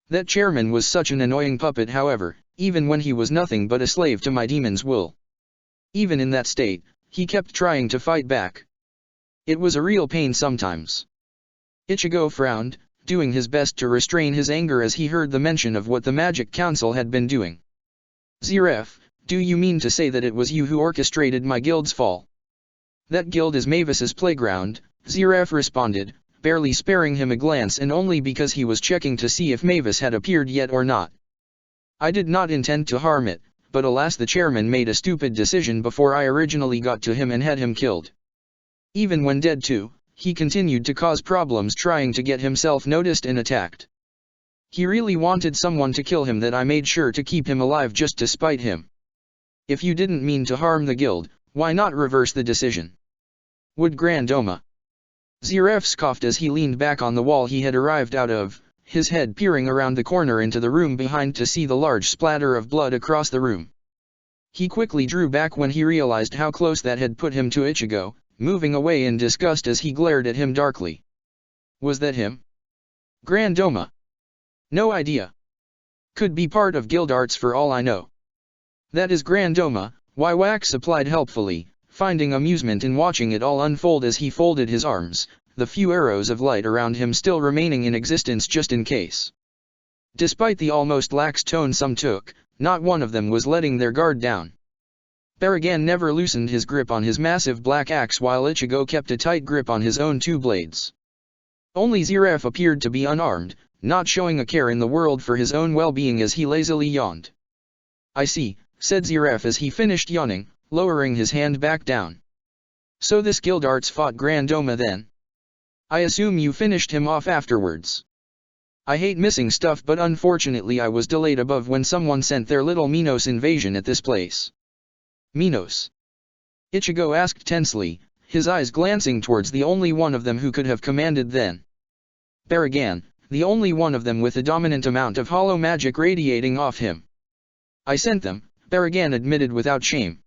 That chairman was such an annoying puppet, however, even when he was nothing but a slave to my demon's will. Even in that state, he kept trying to fight back. It was a real pain sometimes. Ichigo frowned, doing his best to restrain his anger as he heard the mention of what the Magic Council had been doing. Ziref, do you mean to say that it was you who orchestrated my guild's fall? That guild is Mavis's playground, Ziref responded, barely sparing him a glance, and only because he was checking to see if Mavis had appeared yet or not. I did not intend to harm it, but alas, the chairman made a stupid decision before I originally got to him and had him killed. Even when dead too, he continued to cause problems trying to get himself noticed and attacked. He really wanted someone to kill him that I made sure to keep him alive just to spite him. If you didn't mean to harm the guild, why not reverse the decision? Would Grandoma? Ziref scoffed as he leaned back on the wall he had arrived out of, his head peering around the corner into the room behind to see the large splatter of blood across the room. He quickly drew back when he realized how close that had put him to Ichigo, moving away in disgust as he glared at him darkly. Was that him? Grandoma? No idea. Could be part of guild arts for all I know. That is Grandoma, Waiwak supplied helpfully, finding amusement in watching it all unfold as he folded his arms, the few arrows of light around him still remaining in existence just in case. Despite the almost lax tone some took, not one of them was letting their guard down. Baragan never loosened his grip on his massive black axe while Ichigo kept a tight grip on his own 2 blades. Only Ziref appeared to be unarmed, not showing a care in the world for his own well-being as he lazily yawned. I see, said Ziref as he finished yawning, lowering his hand back down. So this guild arts fought Grandoma then? I assume you finished him off afterwards. I hate missing stuff, but unfortunately I was delayed above when someone sent their little Minos invasion at this place. Minos? Ichigo asked tensely, his eyes glancing towards the only one of them who could have commanded then. Baragan, the only one of them with a dominant amount of hollow magic radiating off him. I sent them, Baragan admitted without shame.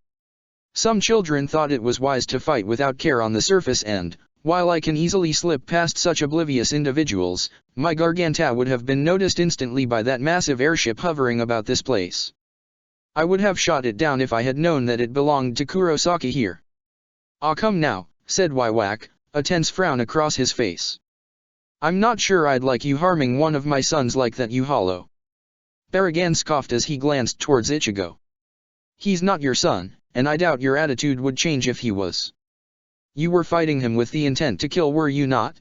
Some children thought it was wise to fight without care on the surface, and, while I can easily slip past such oblivious individuals, my Garganta would have been noticed instantly by that massive airship hovering about this place. I would have shot it down if I had known that it belonged to Kurosaki here. Ah, come now, said Waiwak, a tense frown across his face. I'm not sure I'd like you harming one of my sons like that, you hollow. Baragan scoffed as he glanced towards Ichigo. He's not your son, and I doubt your attitude would change if he was. You were fighting him with the intent to kill, were you not?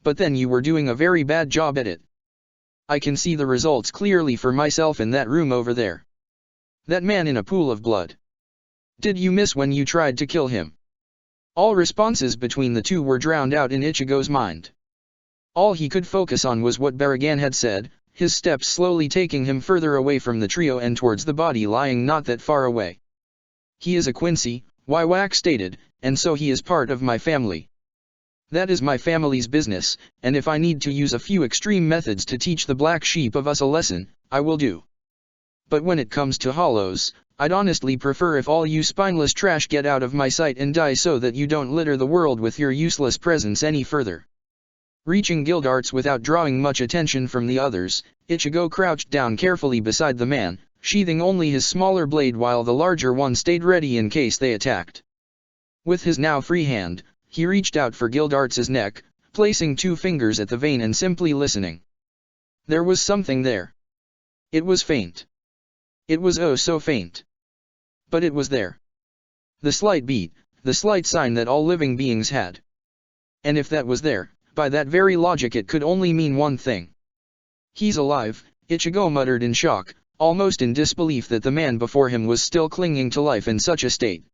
But then you were doing a very bad job at it. I can see the results clearly for myself in that room over there. That man in a pool of blood. Did you miss when you tried to kill him? All responses between the two were drowned out in Ichigo's mind. All he could focus on was what Baragan had said, his steps slowly taking him further away from the trio and towards the body lying not that far away. He is a Quincy, Waiwak stated, and so he is part of my family. That is my family's business, and if I need to use a few extreme methods to teach the black sheep of us a lesson, I will do. But when it comes to hollows, I'd honestly prefer if all you spineless trash get out of my sight and die so that you don't litter the world with your useless presence any further. Reaching guild arts without drawing much attention from the others, Ichigo crouched down carefully beside the man, sheathing only his smaller blade while the larger one stayed ready in case they attacked. With his now free hand, he reached out for guild arts' neck, placing 2 fingers at the vein and simply listening. There was something there. It was faint. It was oh so faint. But it was there. The slight beat, the slight sign that all living beings had. And if that was there, by that very logic it could only mean one thing. He's alive, Ichigo muttered in shock, almost in disbelief that the man before him was still clinging to life in such a state.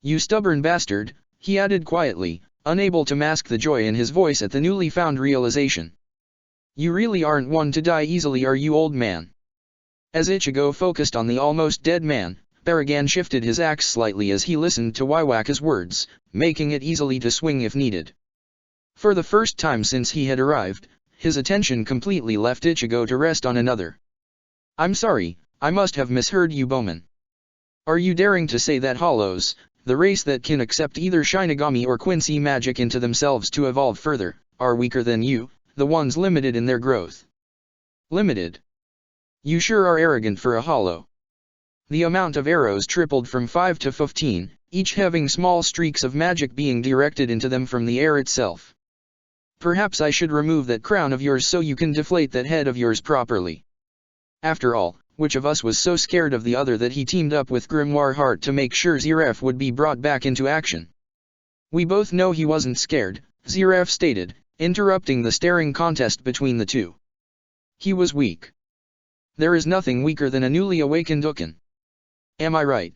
You stubborn bastard, he added quietly, unable to mask the joy in his voice at the newly found realization. You really aren't one to die easily, are you, old man? As Ichigo focused on the almost dead man, Baragan shifted his axe slightly as he listened to Waiwaka's words, making it easily to swing if needed. For the first time since he had arrived, his attention completely left Ichigo to rest on another. I'm sorry, I must have misheard you, Bowman. Are you daring to say that Hollows, the race that can accept either Shinigami or Quincy magic into themselves to evolve further, are weaker than you, the ones limited in their growth? Limited? You sure are arrogant for a Hollow. The amount of arrows tripled from 5 to 15, each having small streaks of magic being directed into them from the air itself. Perhaps I should remove that crown of yours so you can deflate that head of yours properly. After all, which of us was so scared of the other that he teamed up with Grimoire Heart to make sure Zeref would be brought back into action? We both know he wasn't scared, Zeref stated, interrupting the staring contest between the two. He was weak. There is nothing weaker than a newly awakened Ukin. Am I right?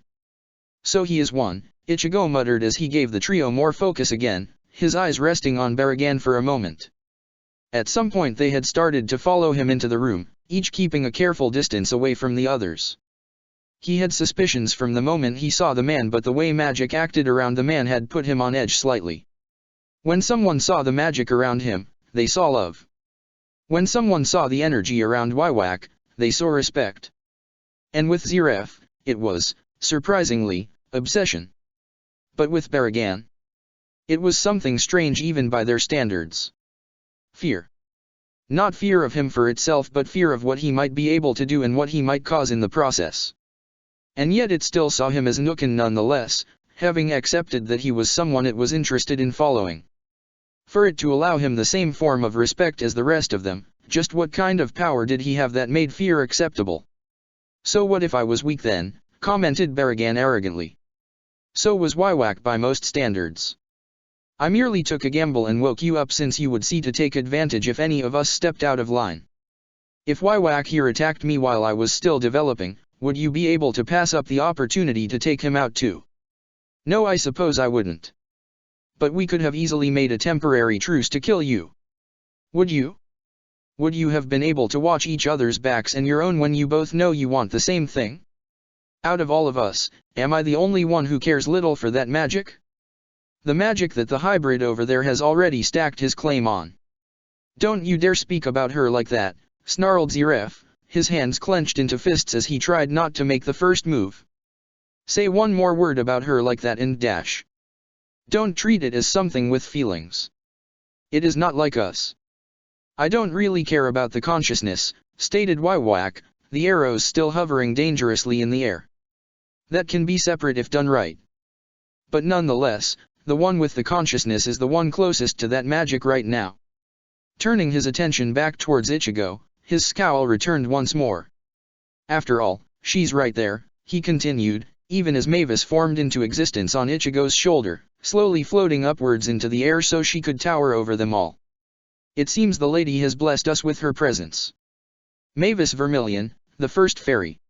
So he is one, Ichigo muttered as he gave the trio more focus again, his eyes resting on Baragan for a moment. At some point they had started to follow him into the room, each keeping a careful distance away from the others. He had suspicions from the moment he saw the man, but the way magic acted around the man had put him on edge slightly. When someone saw the magic around him, they saw love. When someone saw the energy around Waiwak, they saw respect. And with Zeref, it was, surprisingly, obsession. But with Baragan, it was something strange even by their standards. Fear. Not fear of him for itself, but fear of what he might be able to do and what he might cause in the process. And yet it still saw him as Nukin nonetheless, having accepted that he was someone it was interested in following. For it to allow him the same form of respect as the rest of them, just what kind of power did he have that made fear acceptable? So what if I was weak then, commented Baragan arrogantly. So was Waiwak by most standards. I merely took a gamble and woke you up since you would see to take advantage if any of us stepped out of line. If Waiwak here attacked me while I was still developing, would you be able to pass up the opportunity to take him out too? No, I suppose I wouldn't. But we could have easily made a temporary truce to kill you. Would you? Would you have been able to watch each other's backs and your own when you both know you want the same thing? Out of all of us, am I the only one who cares little for that magic? The magic that the hybrid over there has already stacked his claim on. Don't you dare speak about her like that, snarled Zeref, his hands clenched into fists as he tried not to make the first move. Say one more word about her like that and dash. Don't treat it as something with feelings. It is not like us. I don't really care about the consciousness, stated Waiwak, the arrows still hovering dangerously in the air. That can be separate if done right. But nonetheless, the one with the consciousness is the one closest to that magic right now. Turning his attention back towards Ichigo, his scowl returned once more. After all, she's right there, he continued, even as Mavis formed into existence on Ichigo's shoulder, slowly floating upwards into the air so she could tower over them all. It seems the lady has blessed us with her presence. Mavis Vermilion, the first fairy.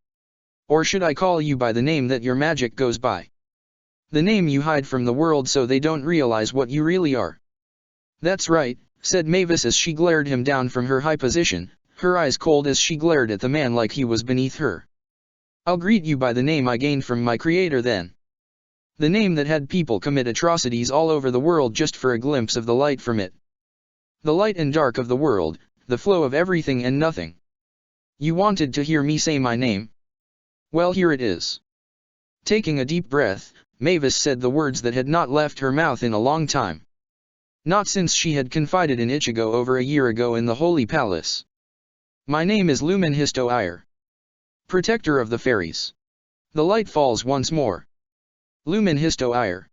Or should I call you by the name that your magic goes by? The name you hide from the world so they don't realize what you really are. That's right, said Mavis as she glared him down from her high position, her eyes cold as she glared at the man like he was beneath her. I'll greet you by the name I gained from my creator then. The name that had people commit atrocities all over the world just for a glimpse of the light from it. The light and dark of the world, the flow of everything and nothing. You wanted to hear me say my name? Well, here it is. Taking a deep breath, Mavis said the words that had not left her mouth in a long time. Not since she had confided in Ichigo over a year ago in the Holy Palace. My name is Lumen Histo Ire. Protector of the Fairies. The light falls once more. Lumen Histo Ire.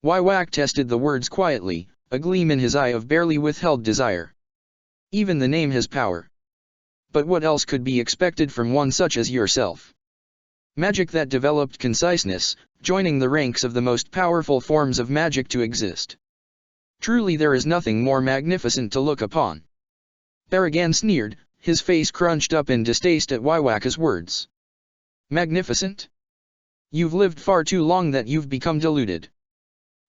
Waiwak tested the words quietly, a gleam in his eye of barely withheld desire. Even the name has power. But what else could be expected from one such as yourself? Magic that developed conciseness, joining the ranks of the most powerful forms of magic to exist. Truly there is nothing more magnificent to look upon. Baragan sneered, his face crunched up in distaste at Waiwaka's words. Magnificent? You've lived far too long that you've become deluded.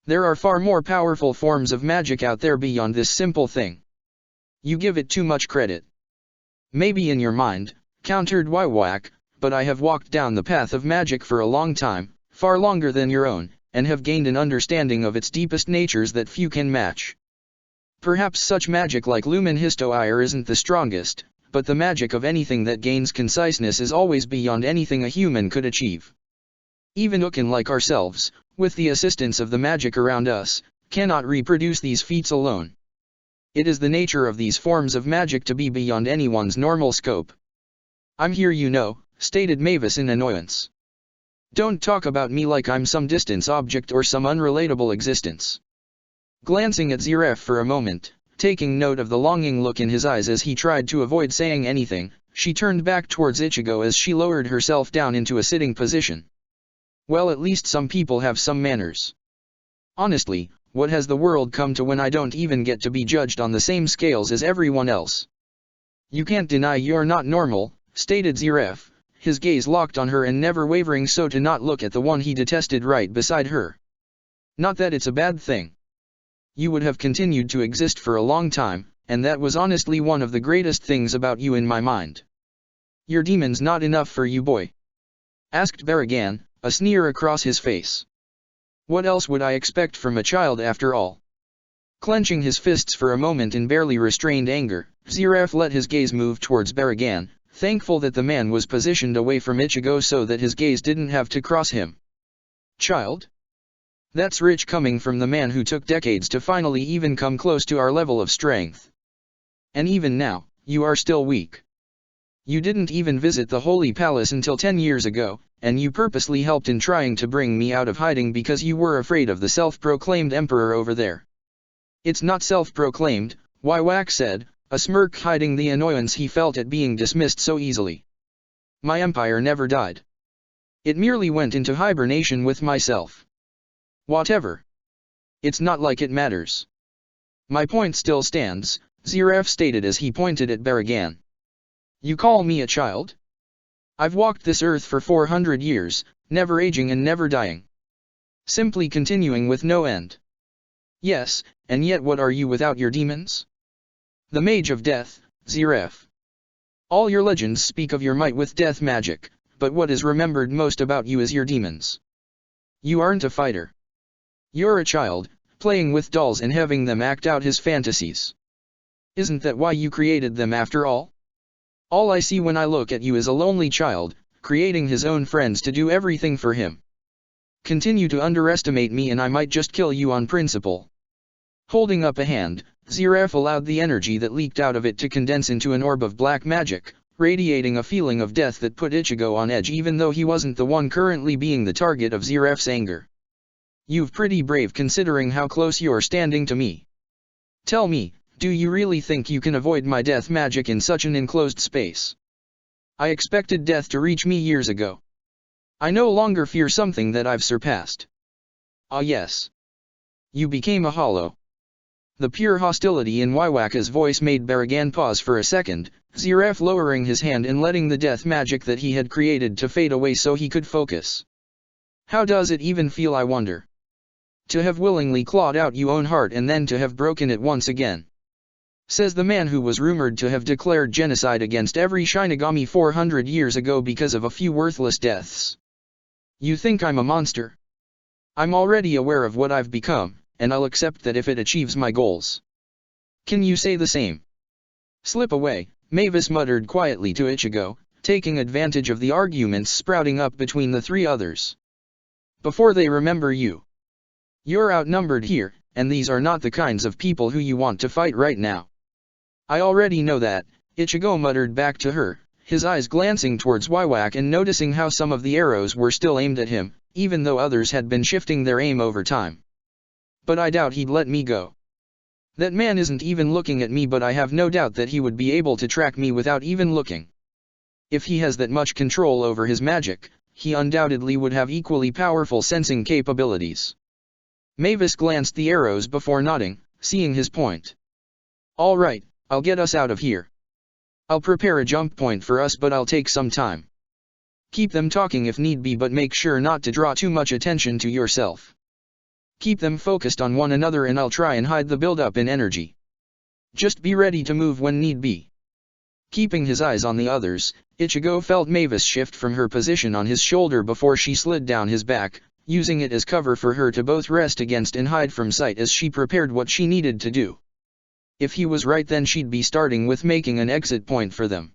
There are far more powerful forms of magic out there beyond this simple thing. You give it too much credit. Maybe in your mind, countered Wywak, but I have walked down the path of magic for a long time, far longer than your own, and have gained an understanding of its deepest natures that few can match. Perhaps such magic like Lumen Histoire isn't the strongest, but the magic of anything that gains conciseness is always beyond anything a human could achieve. Even Ukin like ourselves, with the assistance of the magic around us, cannot reproduce these feats alone. It is the nature of these forms of magic to be beyond anyone's normal scope. I'm here, you know, stated Mavis in annoyance. Don't talk about me like I'm some distant object or some unrelatable existence. Glancing at Ziref for a moment, taking note of the longing look in his eyes as he tried to avoid saying anything, she turned back towards Ichigo as she lowered herself down into a sitting position. Well, at least some people have some manners. Honestly, what has the world come to when I don't even get to be judged on the same scales as everyone else? You can't deny you're not normal, stated Ziref, his gaze locked on her and never wavering so to not look at the one he detested right beside her. Not that it's a bad thing. You would have continued to exist for a long time, and that was honestly one of the greatest things about you in my mind. Your demon's not enough for you, boy? Asked Baragan, a sneer across his face. What else would I expect from a child after all? Clenching his fists for a moment in barely restrained anger, Ziref let his gaze move towards Baragan, thankful that the man was positioned away from Ichigo so that his gaze didn't have to cross him. Child? That's rich coming from the man who took decades to finally even come close to our level of strength. And even now, you are still weak. You didn't even visit the Holy Palace until 10 years ago, and you purposely helped in trying to bring me out of hiding because you were afraid of the self-proclaimed emperor over there. It's not self-proclaimed, Wywak said, a smirk hiding the annoyance he felt at being dismissed so easily. My empire never died. It merely went into hibernation with myself. Whatever. It's not like it matters. My point still stands, Ziref stated as he pointed at Baragan. You call me a child? I've walked this earth for 400 years, never aging and never dying. Simply continuing with no end. Yes, and yet what are you without your demons? The Mage of Death, Ziref. All your legends speak of your might with death magic, but what is remembered most about you is your demons. You aren't a fighter. You're a child, playing with dolls and having them act out his fantasies. Isn't that why you created them after all? All I see when I look at you is a lonely child, creating his own friends to do everything for him. Continue to underestimate me and I might just kill you on principle. Holding up a hand, Ziref allowed the energy that leaked out of it to condense into an orb of black magic, radiating a feeling of death that put Ichigo on edge even though he wasn't the one currently being the target of Ziref's anger. You've pretty brave considering how close you're standing to me. Tell me, do you really think you can avoid my death magic in such an enclosed space? I expected death to reach me years ago. I no longer fear something that I've surpassed. Ah yes. You became a hollow. The pure hostility in Wywaka's voice made Baragan pause for a second, Ziref lowering his hand and letting the death magic that he had created to fade away so he could focus. How does it even feel, I wonder? To have willingly clawed out your own heart and then to have broken it once again. Says the man who was rumored to have declared genocide against every Shinigami 400 years ago because of a few worthless deaths. You think I'm a monster? I'm already aware of what I've become, and I'll accept that if it achieves my goals. Can you say the same? Slip away, Mavis muttered quietly to Ichigo, taking advantage of the arguments sprouting up between the three others. Before they remember you. You're outnumbered here, and these are not the kinds of people who you want to fight right now. I already know that, Ichigo muttered back to her, his eyes glancing towards Wywak and noticing how some of the arrows were still aimed at him, even though others had been shifting their aim over time. But I doubt he'd let me go. That man isn't even looking at me, but I have no doubt that he would be able to track me without even looking. If he has that much control over his magic, he undoubtedly would have equally powerful sensing capabilities. Mavis glanced the arrows before nodding, seeing his point. All right, I'll get us out of here. I'll prepare a jump point for us, but I'll take some time. Keep them talking if need be, but make sure not to draw too much attention to yourself. Keep them focused on one another and I'll try and hide the buildup in energy. Just be ready to move when need be. Keeping his eyes on the others, Ichigo felt Mavis shift from her position on his shoulder before she slid down his back, using it as cover for her to both rest against and hide from sight as she prepared what she needed to do. If he was right, then she'd be starting with making an exit point for them.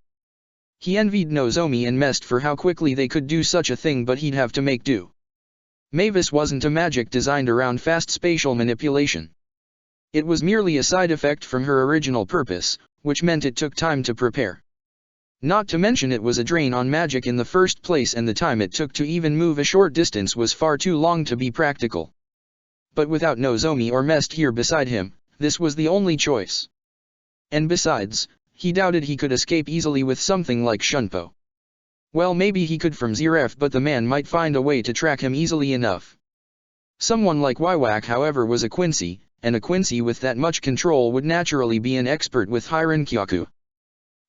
He envied Nozomi and Mest for how quickly they could do such a thing, but he'd have to make do. Mavis wasn't a magic designed around fast spatial manipulation. It was merely a side effect from her original purpose, which meant it took time to prepare. Not to mention it was a drain on magic in the first place, and the time it took to even move a short distance was far too long to be practical. But without Nozomi or Mest here beside him, this was the only choice. And besides, he doubted he could escape easily with something like Shunpo. Well, maybe he could from Zeref, but the man might find a way to track him easily enough. Someone like Waiwak, however, was a Quincy, and a Quincy with that much control would naturally be an expert with Hirankyaku.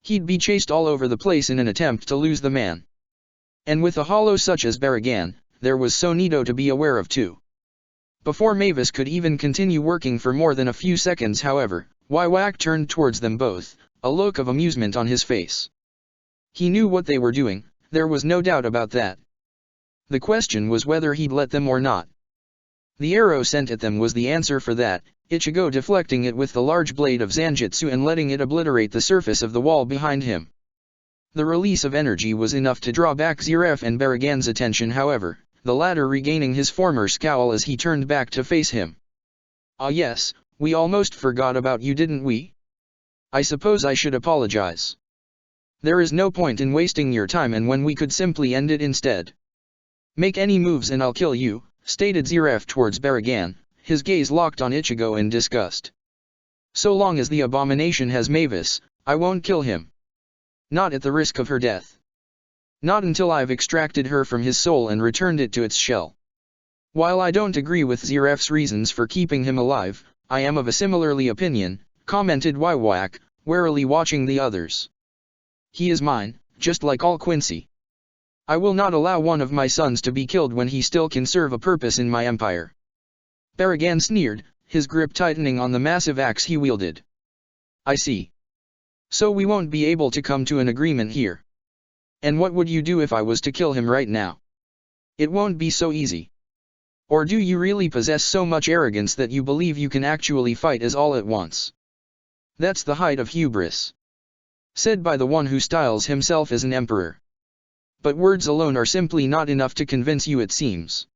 He'd be chased all over the place in an attempt to lose the man. And with a hollow such as Baragan, there was Sonito to be aware of too. Before Mavis could even continue working for more than a few seconds, however, Waiwak turned towards them both, a look of amusement on his face. He knew what they were doing, there was no doubt about that. The question was whether he'd let them or not. The arrow sent at them was the answer for that, Ichigo deflecting it with the large blade of Zanjutsu and letting it obliterate the surface of the wall behind him. The release of energy was enough to draw back Zeref and Baragan's attention, however, the latter regaining his former scowl as he turned back to face him. "Ah yes, we almost forgot about you, didn't we? I suppose I should apologize. There is no point in wasting your time, and when we could simply end it instead. Make any moves and I'll kill you," stated Zeref towards Baragan, his gaze locked on Ichigo in disgust. "So long as the abomination has Mavis, I won't kill him. Not at the risk of her death. Not until I've extracted her from his soul and returned it to its shell. While I don't agree with Zeref's reasons for keeping him alive, I am of a similarly opinion," commented Waiwak, warily watching the others. "He is mine, just like all Quincy. I will not allow one of my sons to be killed when he still can serve a purpose in my empire." Baragan sneered, his grip tightening on the massive axe he wielded. "I see. So we won't be able to come to an agreement here. And what would you do if I was to kill him right now? It won't be so easy. Or do you really possess so much arrogance that you believe you can actually fight us all at once? That's the height of hubris. Said by the one who styles himself as an emperor. But words alone are simply not enough to convince you, it seems.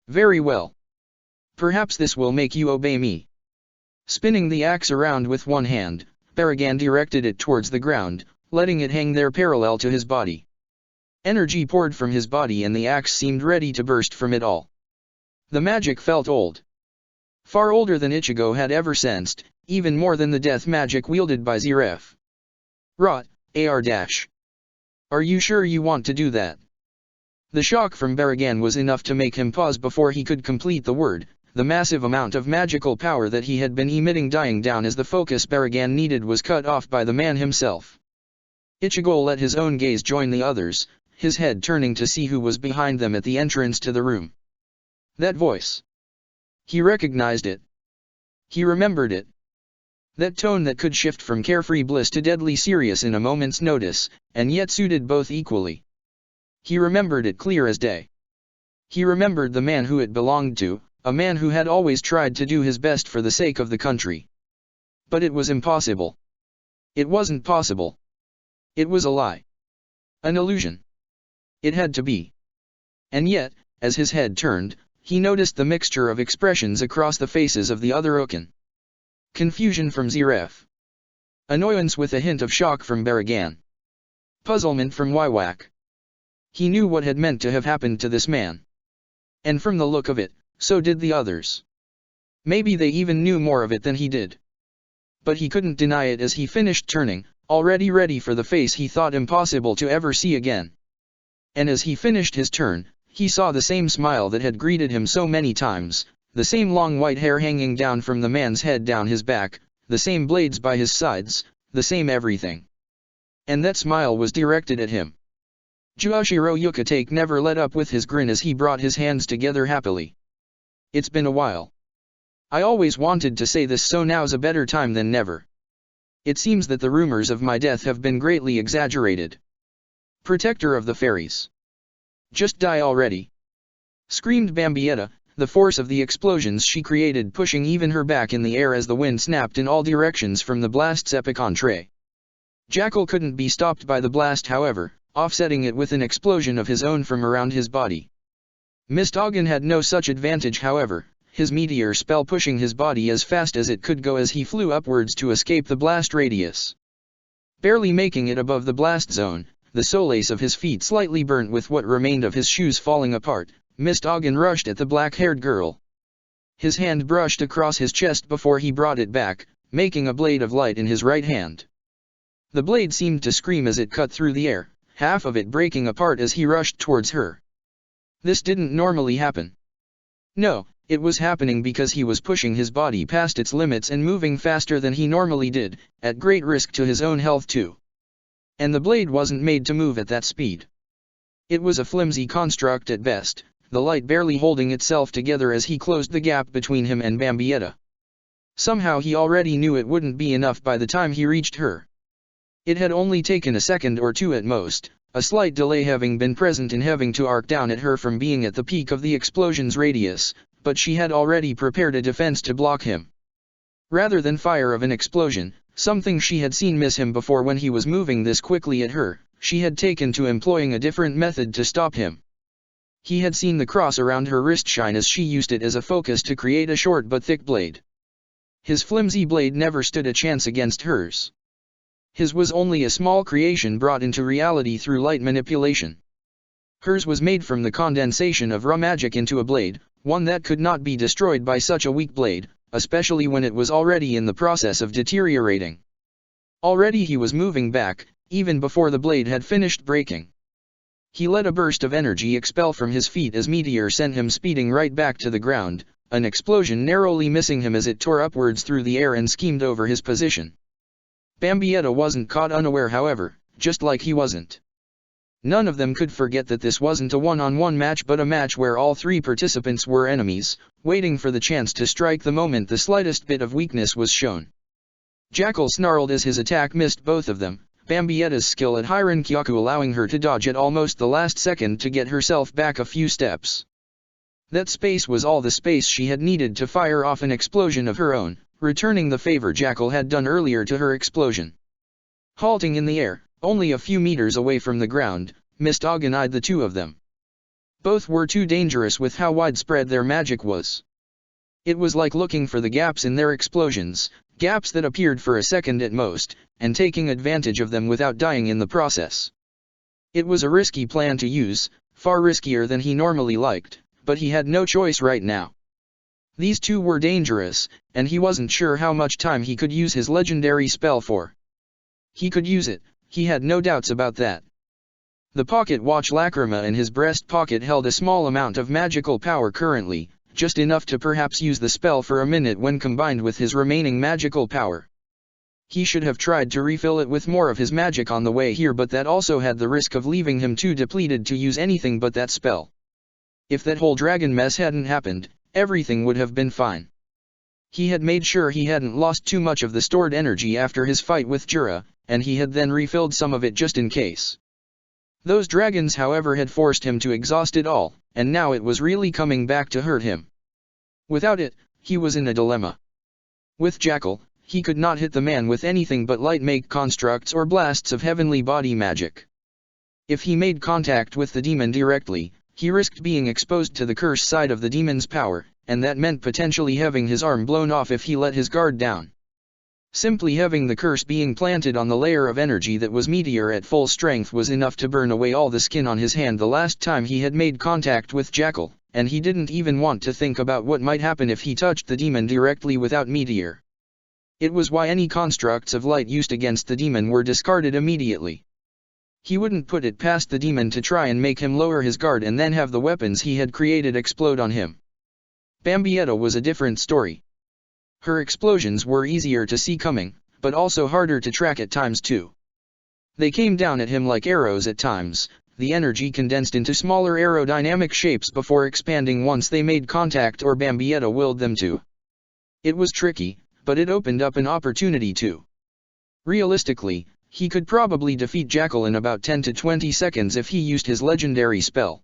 Very well. Perhaps this will make you obey me." Spinning the axe around with one hand, Baragan directed it towards the ground, letting it hang there parallel to his body. Energy poured from his body and the axe seemed ready to burst from it all. The magic felt old. Far older than Ichigo had ever sensed, even more than the death magic wielded by Zeref. "Rot, AR-. Are you sure you want to do that?" The shock from Baragan was enough to make him pause before he could complete the word, the massive amount of magical power that he had been emitting dying down as the focus Baragan needed was cut off by the man himself. Ichigo let his own gaze join the others, his head turning to see who was behind them at the entrance to the room. That voice. He recognized it. He remembered it. That tone that could shift from carefree bliss to deadly serious in a moment's notice, and yet suited both equally. He remembered it clear as day. He remembered the man who it belonged to, a man who had always tried to do his best for the sake of the country. But it was impossible. It wasn't possible. It was a lie. An illusion. It had to be. And yet, as his head turned, he noticed the mixture of expressions across the faces of the other Okin. Confusion from Zeref. Annoyance with a hint of shock from Baragan. Puzzlement from Waiwak. He knew what had meant to have happened to this man. And from the look of it, so did the others. Maybe they even knew more of it than he did. But he couldn't deny it as he finished turning, already ready for the face he thought impossible to ever see again. And as he finished his turn, he saw the same smile that had greeted him so many times, the same long white hair hanging down from the man's head down his back, the same blades by his sides, the same everything. And that smile was directed at him. Juoshiro Yukatake never let up with his grin as he brought his hands together happily. "It's been a while. I always wanted to say this, so now's a better time than never. It seems that the rumors of my death have been greatly exaggerated. Protector of the fairies. Just die already! Screamed Bambietta, the force of the explosions she created pushing even her back in the air as the wind snapped in all directions from the blast's epic entree. Jackal couldn't be stopped by the blast however, offsetting it with an explosion of his own from around his body. Mistoggan had no such advantage however, his meteor spell pushing his body as fast as it could go as he flew upwards to escape the blast radius. Barely making it above the blast zone, the solace of his feet slightly burnt with what remained of his shoes falling apart, Mistoggan rushed at the black-haired girl. His hand brushed across his chest before he brought it back, making a blade of light in his right hand. The blade seemed to scream as it cut through the air, half of it breaking apart as he rushed towards her. This didn't normally happen. No, it was happening because he was pushing his body past its limits and moving faster than he normally did, at great risk to his own health too. And the blade wasn't made to move at that speed. It was a flimsy construct at best, the light barely holding itself together as he closed the gap between him and Bambietta. Somehow he already knew it wouldn't be enough by the time he reached her. It had only taken a second or two at most, a slight delay having been present in having to arc down at her from being at the peak of the explosion's radius, but she had already prepared a defense to block him. Rather than fire of an explosion, something she had seen miss him before when he was moving this quickly at her, she had taken to employing a different method to stop him. He had seen the cross around her wrist shine as she used it as a focus to create a short but thick blade. His flimsy blade never stood a chance against hers. His was only a small creation brought into reality through light manipulation. Hers was made from the condensation of raw magic into a blade, one that could not be destroyed by such a weak blade, especially when it was already in the process of deteriorating. Already he was moving back, even before the blade had finished breaking. He let a burst of energy expel from his feet as Meteor sent him speeding right back to the ground, an explosion narrowly missing him as it tore upwards through the air and schemed over his position. Bambietta wasn't caught unaware however, just like he wasn't. None of them could forget that this wasn't a one-on-one match but a match where all three participants were enemies, waiting for the chance to strike the moment the slightest bit of weakness was shown. Jackal snarled as his attack missed both of them, Bambietta's skill at Hiran-kyaku allowing her to dodge at almost the last second to get herself back a few steps. That space was all the space she had needed to fire off an explosion of her own, returning the favor Jackal had done earlier to her explosion. Halting in the air, only a few meters away from the ground, Mistoggan eyed the two of them. Both were too dangerous with how widespread their magic was. It was like looking for the gaps in their explosions, gaps that appeared for a second at most, and taking advantage of them without dying in the process. It was a risky plan to use, far riskier than he normally liked, but he had no choice right now. These two were dangerous, and he wasn't sure how much time he could use his legendary spell for. He could use it, he had no doubts about that. The pocket watch lacrima in his breast pocket held a small amount of magical power currently, just enough to perhaps use the spell for a minute when combined with his remaining magical power. He should have tried to refill it with more of his magic on the way here, but that also had the risk of leaving him too depleted to use anything but that spell. If that whole dragon mess hadn't happened, everything would have been fine. He had made sure he hadn't lost too much of the stored energy after his fight with Jura, and he had then refilled some of it just in case. Those dragons however had forced him to exhaust it all, and now it was really coming back to hurt him. Without it, he was in a dilemma. With Jackal, he could not hit the man with anything but light make constructs or blasts of heavenly body magic. If he made contact with the demon directly, he risked being exposed to the curse side of the demon's power, and that meant potentially having his arm blown off if he let his guard down. Simply having the curse being planted on the layer of energy that was Meteor at full strength was enough to burn away all the skin on his hand the last time he had made contact with Jackal, and he didn't even want to think about what might happen if he touched the demon directly without Meteor. It was why any constructs of light used against the demon were discarded immediately. He wouldn't put it past the demon to try and make him lower his guard and then have the weapons he had created explode on him. Bambietta was a different story. Her explosions were easier to see coming, but also harder to track at times too. They came down at him like arrows at times, the energy condensed into smaller aerodynamic shapes before expanding once they made contact or Bambietta willed them to. It was tricky, but it opened up an opportunity too. Realistically, he could probably defeat Jackal in about 10 to 20 seconds if he used his legendary spell.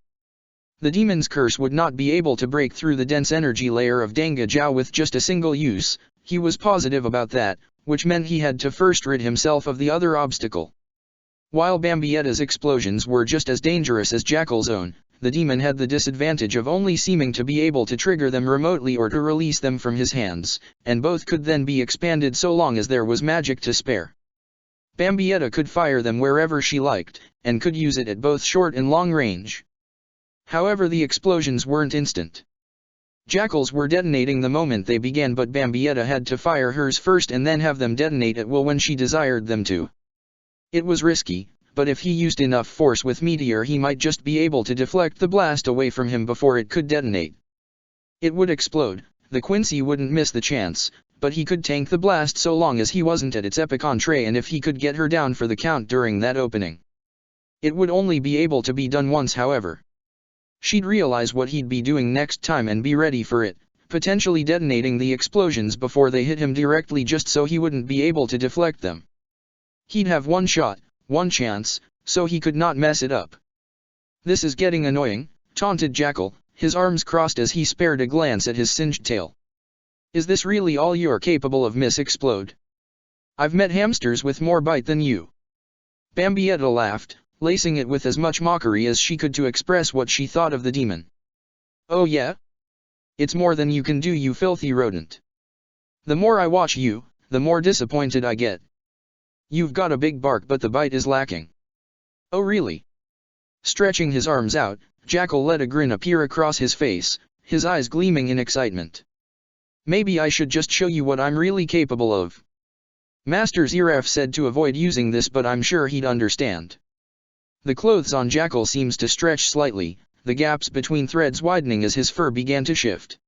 The demon's curse would not be able to break through the dense energy layer of Danga Jiao with just a single use, he was positive about that, which meant he had to first rid himself of the other obstacle. While Bambietta's explosions were just as dangerous as Jackal's own, the demon had the disadvantage of only seeming to be able to trigger them remotely or to release them from his hands, and both could then be expanded so long as there was magic to spare. Bambietta could fire them wherever she liked, and could use it at both short and long range. However, the explosions weren't instant. Jackals were detonating the moment they began, but Bambietta had to fire hers first and then have them detonate at will when she desired them to. It was risky, but if he used enough force with Meteor, he might just be able to deflect the blast away from him before it could detonate. It would explode, the Quincy wouldn't miss the chance, but he could tank the blast so long as he wasn't at its epicentre, and if he could get her down for the count during that opening. It would only be able to be done once, however. She'd realize what he'd be doing next time and be ready for it, potentially detonating the explosions before they hit him directly just so he wouldn't be able to deflect them. He'd have one shot, one chance, so he could not mess it up. "This is getting annoying," taunted Jackal, his arms crossed as he spared a glance at his singed tail. "Is this really all you're capable of, Miss Explode? I've met hamsters with more bite than you." Bambietta laughed, lacing it with as much mockery as she could to express what she thought of the demon. "Oh yeah? It's more than you can do, you filthy rodent. The more I watch you, the more disappointed I get. You've got a big bark but the bite is lacking." "Oh really?" Stretching his arms out, Jackal let a grin appear across his face, his eyes gleaming in excitement. "Maybe I should just show you what I'm really capable of." Master Ziraf said to avoid using this, but I'm sure he'd understand. The clothes on Jackal seems to stretch slightly, the gaps between threads widening as his fur began to shift.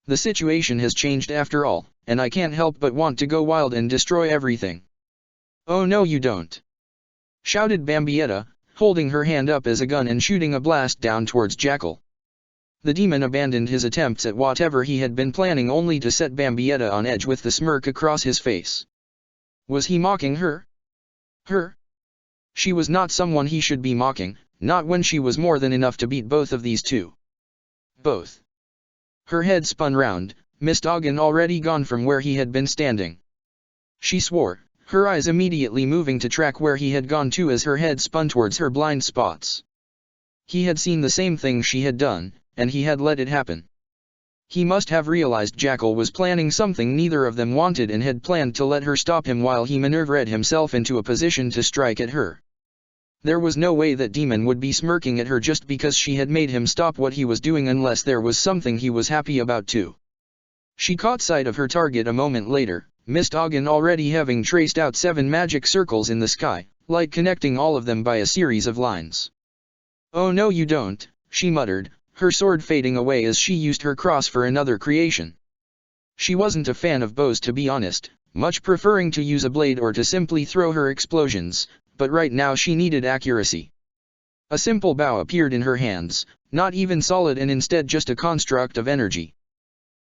"The situation has changed after all, and I can't help but want to go wild and destroy everything." "Oh no you don't!" shouted Bambietta, holding her hand up as a gun and shooting a blast down towards Jackal. The demon abandoned his attempts at whatever he had been planning only to set Bambietta on edge with the smirk across his face. Was he mocking her? Her? She was not someone he should be mocking, not when she was more than enough to beat both of these two. Both. Her head spun round, Mist Ogden already gone from where he had been standing. She swore, her eyes immediately moving to track where he had gone to as her head spun towards her blind spots. He had seen the same thing she had done, and he had let it happen. He must have realized Jackal was planning something neither of them wanted and had planned to let her stop him while he maneuvered himself into a position to strike at her. There was no way that demon would be smirking at her just because she had made him stop what he was doing unless there was something he was happy about too. She caught sight of her target a moment later, Mist Ogden already having traced out 7 magic circles in the sky, light connecting all of them by a series of lines. "Oh no you don't," she muttered, her sword fading away as she used her cross for another creation. She wasn't a fan of bows, to be honest, much preferring to use a blade or to simply throw her explosions, but right now she needed accuracy. A simple bow appeared in her hands, not even solid and instead just a construct of energy.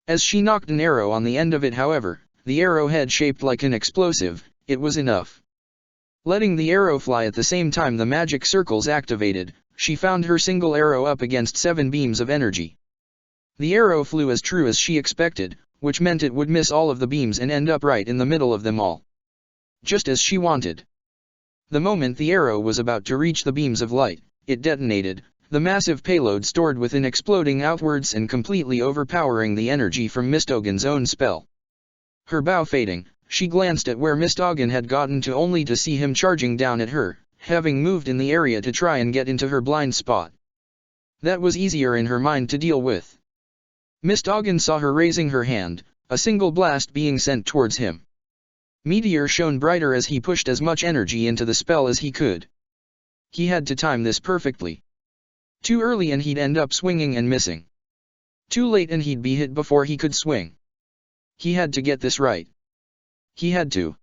As she knocked an arrow on the end of it, however, the arrowhead shaped like an explosive, it was enough. Letting the arrow fly at the same time the magic circles activated, she found her single arrow up against 7 beams of energy. The arrow flew as true as she expected, which meant it would miss all of the beams and end up right in the middle of them all. Just as she wanted. The moment the arrow was about to reach the beams of light, it detonated, the massive payload stored within exploding outwards and completely overpowering the energy from Mist Ogden's own spell. Her bow fading, she glanced at where Mist Ogden had gotten to only to see him charging down at her, having moved in the area to try and get into her blind spot. That was easier in her mind to deal with. Mist Ogden saw her raising her hand, a single blast being sent towards him. Meteor shone brighter as he pushed as much energy into the spell as he could. He had to time this perfectly. Too early and he'd end up swinging and missing. Too late and he'd be hit before he could swing. He had to get this right. He had to.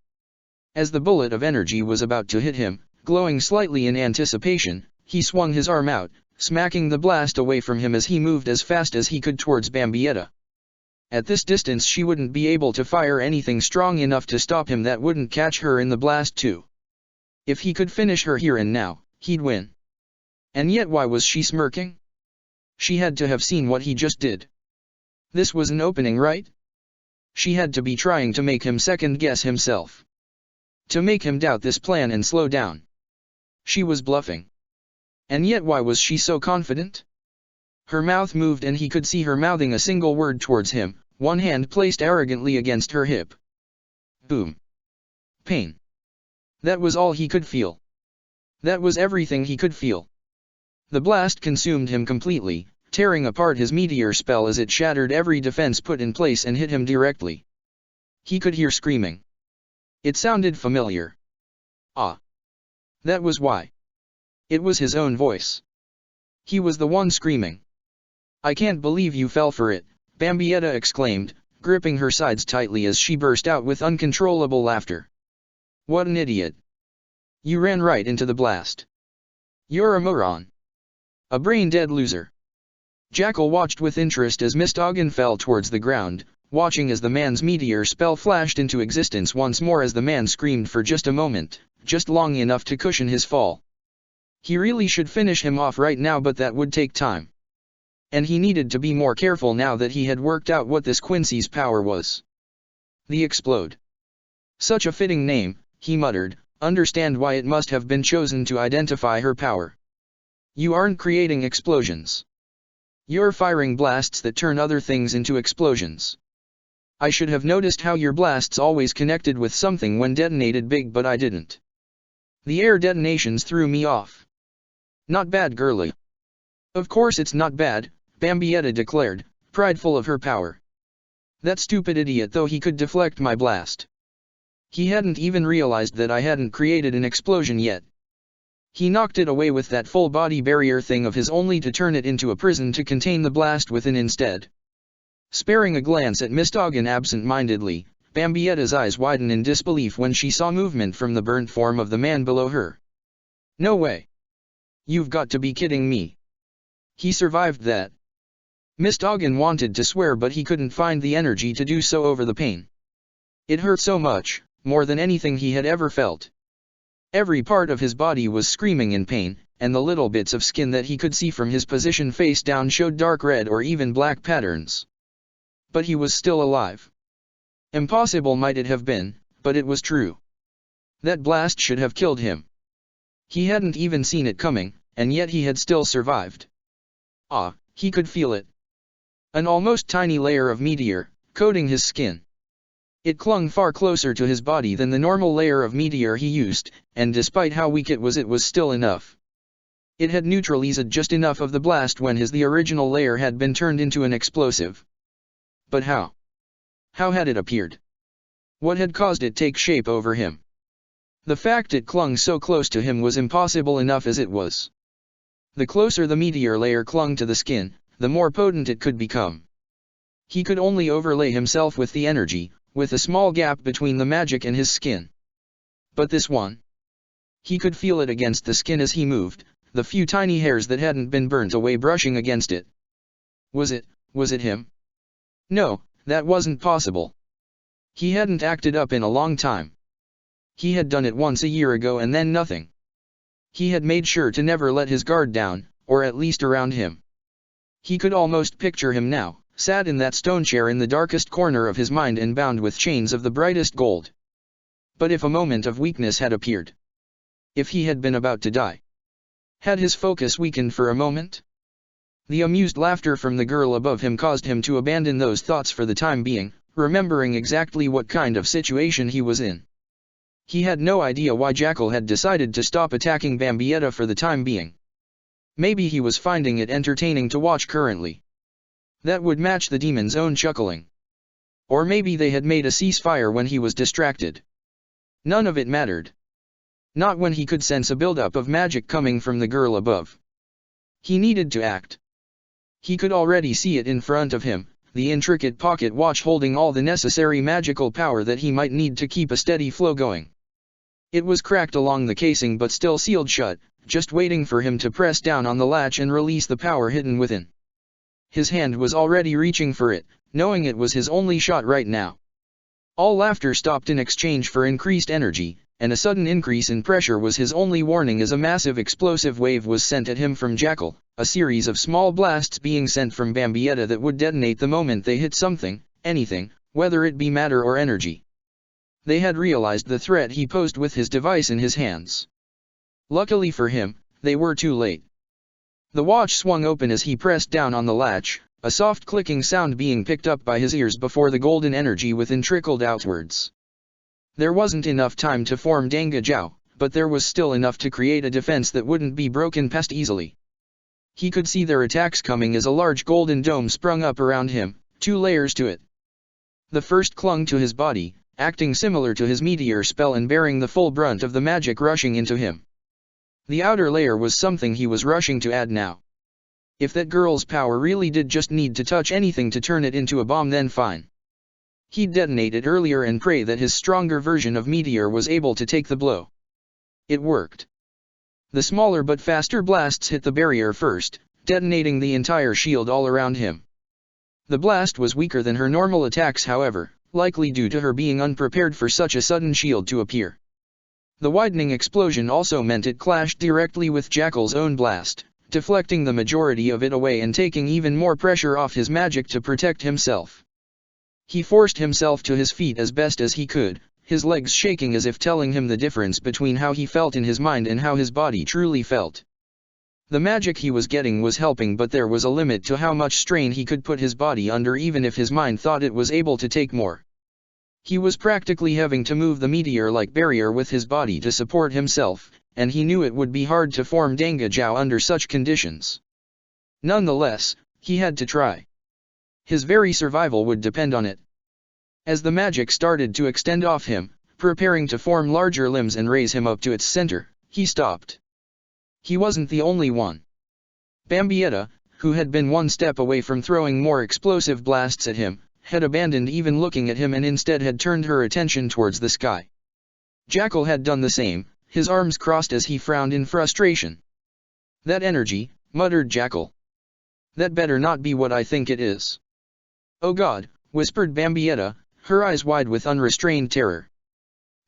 As the bullet of energy was about to hit him, glowing slightly in anticipation, he swung his arm out, smacking the blast away from him as he moved as fast as he could towards Bambietta. At this distance she wouldn't be able to fire anything strong enough to stop him that wouldn't catch her in the blast too. If he could finish her here and now, he'd win. And yet why was she smirking? She had to have seen what he just did. This was an opening, right? She had to be trying to make him second-guess himself. To make him doubt this plan and slow down. She was bluffing. And yet why was she so confident? Her mouth moved and he could see her mouthing a single word towards him, one hand placed arrogantly against her hip. Boom. Pain. That was all he could feel. That was everything he could feel. The blast consumed him completely, tearing apart his meteor spell as it shattered every defense put in place and hit him directly. He could hear screaming. It sounded familiar. Ah. That was why. It was his own voice. He was the one screaming. I can't believe you fell for it, Bambietta exclaimed, gripping her sides tightly as she burst out with uncontrollable laughter. What an idiot. You ran right into the blast. You're a moron. A brain-dead loser. Jackal watched with interest as Mistoggen fell towards the ground, watching as the man's meteor spell flashed into existence once more as the man screamed for just a moment, just long enough to cushion his fall. He really should finish him off right now, but that would take time. And he needed to be more careful now that he had worked out what this Quincy's power was. The Explode. Such a fitting name, he muttered, understand why it must have been chosen to identify her power. You aren't creating explosions. You're firing blasts that turn other things into explosions. I should have noticed how your blasts always connected with something when detonated big, but I didn't. The air detonations threw me off. Not bad, girlie. Of course it's not bad, Bambietta declared, prideful of her power. That stupid idiot though, he could deflect my blast. He hadn't even realized that I hadn't created an explosion yet. He knocked it away with that full body barrier thing of his, only to turn it into a prison to contain the blast within instead. Sparing a glance at Mistoggen absent-mindedly, Bambietta's eyes widened in disbelief when she saw movement from the burnt form of the man below her. No way. You've got to be kidding me. He survived that. Mistoggen wanted to swear, but he couldn't find the energy to do so over the pain. It hurt so much, more than anything he had ever felt. Every part of his body was screaming in pain, and the little bits of skin that he could see from his position face down showed dark red or even black patterns. But he was still alive. Impossible might it have been, but it was true. That blast should have killed him. He hadn't even seen it coming, and yet he had still survived. Ah, he could feel it. An almost tiny layer of meteor, coating his skin. It clung far closer to his body than the normal layer of meteor he used, and despite how weak it was still enough. It had neutralized just enough of the blast when the original layer had been turned into an explosive. But how? How had it appeared? What had caused it take shape over him? The fact it clung so close to him was impossible enough as it was. The closer the meteor layer clung to the skin, the more potent it could become. He could only overlay himself with the energy, with a small gap between the magic and his skin. But this one? He could feel it against the skin as he moved, the few tiny hairs that hadn't been burnt away brushing against it. Was it him? No, that wasn't possible. He hadn't acted up in a long time. He had done it once a year ago and then nothing. He had made sure to never let his guard down, or at least around him. He could almost picture him now, sat in that stone chair in the darkest corner of his mind and bound with chains of the brightest gold. But if a moment of weakness had appeared? If he had been about to die? Had his focus weakened for a moment? The amused laughter from the girl above him caused him to abandon those thoughts for the time being, remembering exactly what kind of situation he was in. He had no idea why Jackal had decided to stop attacking Bambietta for the time being. Maybe he was finding it entertaining to watch currently. That would match the demon's own chuckling. Or maybe they had made a ceasefire when he was distracted. None of it mattered. Not when he could sense a buildup of magic coming from the girl above. He needed to act. He could already see it in front of him, the intricate pocket watch holding all the necessary magical power that he might need to keep a steady flow going. It was cracked along the casing but still sealed shut, just waiting for him to press down on the latch and release the power hidden within. His hand was already reaching for it, knowing it was his only shot right now. All laughter stopped in exchange for increased energy, and a sudden increase in pressure was his only warning as a massive explosive wave was sent at him from Jackal, a series of small blasts being sent from Bambietta that would detonate the moment they hit something, anything, whether it be matter or energy. They had realized the threat he posed with his device in his hands. Luckily for him, they were too late. The watch swung open as he pressed down on the latch, a soft clicking sound being picked up by his ears before the golden energy within trickled outwards. There wasn't enough time to form Danga Jiao, but there was still enough to create a defense that wouldn't be broken past easily. He could see their attacks coming as a large golden dome sprung up around him, 2 layers to it. The first clung to his body, acting similar to his meteor spell and bearing the full brunt of the magic rushing into him. The outer layer was something he was rushing to add now. If that girl's power really did just need to touch anything to turn it into a bomb, then fine. He'd detonate it earlier and pray that his stronger version of meteor was able to take the blow. It worked. The smaller but faster blasts hit the barrier first, detonating the entire shield all around him. The blast was weaker than her normal attacks, however, likely due to her being unprepared for such a sudden shield to appear. The widening explosion also meant it clashed directly with Jackal's own blast, deflecting the majority of it away and taking even more pressure off his magic to protect himself. He forced himself to his feet as best as he could, his legs shaking as if telling him the difference between how he felt in his mind and how his body truly felt. The magic he was getting was helping, but there was a limit to how much strain he could put his body under even if his mind thought it was able to take more. He was practically having to move the meteor-like barrier with his body to support himself, and he knew it would be hard to form Danga Jiao under such conditions. Nonetheless, he had to try. His very survival would depend on it. As the magic started to extend off him, preparing to form larger limbs and raise him up to its center, he stopped. He wasn't the only one. Bambietta, who had been one step away from throwing more explosive blasts at him, had abandoned even looking at him and instead had turned her attention towards the sky. Jackal had done the same, his arms crossed as he frowned in frustration. "That energy," muttered Jackal. "That better not be what I think it is." "Oh God," whispered Bambietta, her eyes wide with unrestrained terror.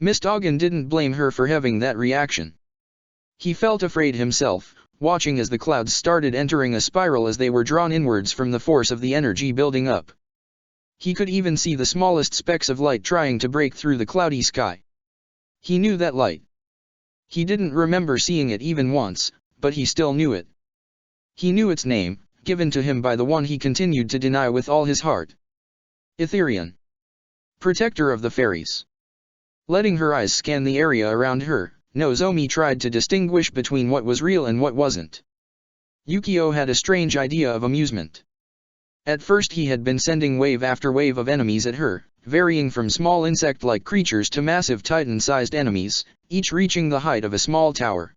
Miss Doggin didn't blame her for having that reaction. He felt afraid himself, watching as the clouds started entering a spiral as they were drawn inwards from the force of the energy building up. He could even see the smallest specks of light trying to break through the cloudy sky. He knew that light. He didn't remember seeing it even once, but he still knew it. He knew its name, given to him by the one he continued to deny with all his heart. Etherian. Protector of the fairies. Letting her eyes scan the area around her, Nozomi tried to distinguish between what was real and what wasn't. Yukio had a strange idea of amusement. At first he had been sending wave after wave of enemies at her, varying from small insect-like creatures to massive titan-sized enemies, each reaching the height of a small tower.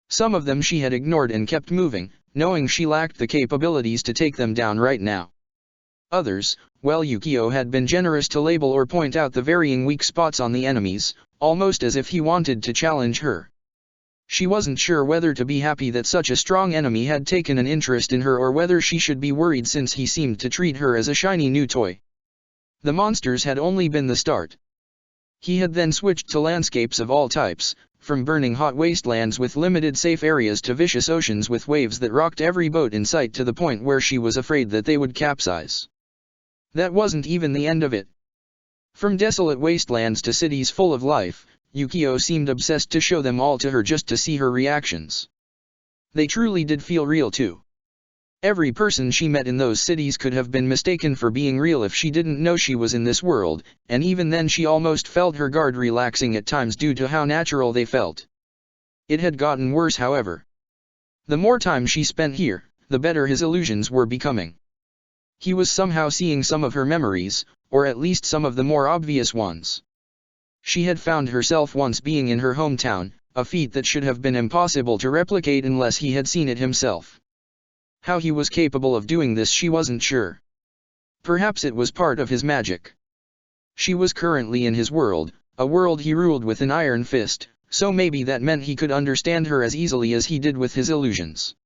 Some of them she had ignored and kept moving, knowing she lacked the capabilities to take them down right now. Others, well, Yukio had been generous to label or point out the varying weak spots on the enemies, almost as if he wanted to challenge her. She wasn't sure whether to be happy that such a strong enemy had taken an interest in her or whether she should be worried since he seemed to treat her as a shiny new toy. The monsters had only been the start. He had then switched to landscapes of all types, from burning hot wastelands with limited safe areas to vicious oceans with waves that rocked every boat in sight to the point where she was afraid that they would capsize. That wasn't even the end of it. From desolate wastelands to cities full of life, Yukio seemed obsessed to show them all to her just to see her reactions. They truly did feel real too. Every person she met in those cities could have been mistaken for being real if she didn't know she was in this world, and even then she almost felt her guard relaxing at times due to how natural they felt. It had gotten worse, however. The more time she spent here, the better his illusions were becoming. He was somehow seeing some of her memories, or at least some of the more obvious ones. She had found herself once being in her hometown, a feat that should have been impossible to replicate unless he had seen it himself. How he was capable of doing this she wasn't sure. Perhaps it was part of his magic. She was currently in his world, a world he ruled with an iron fist, so maybe that meant he could understand her as easily as he did with his illusions.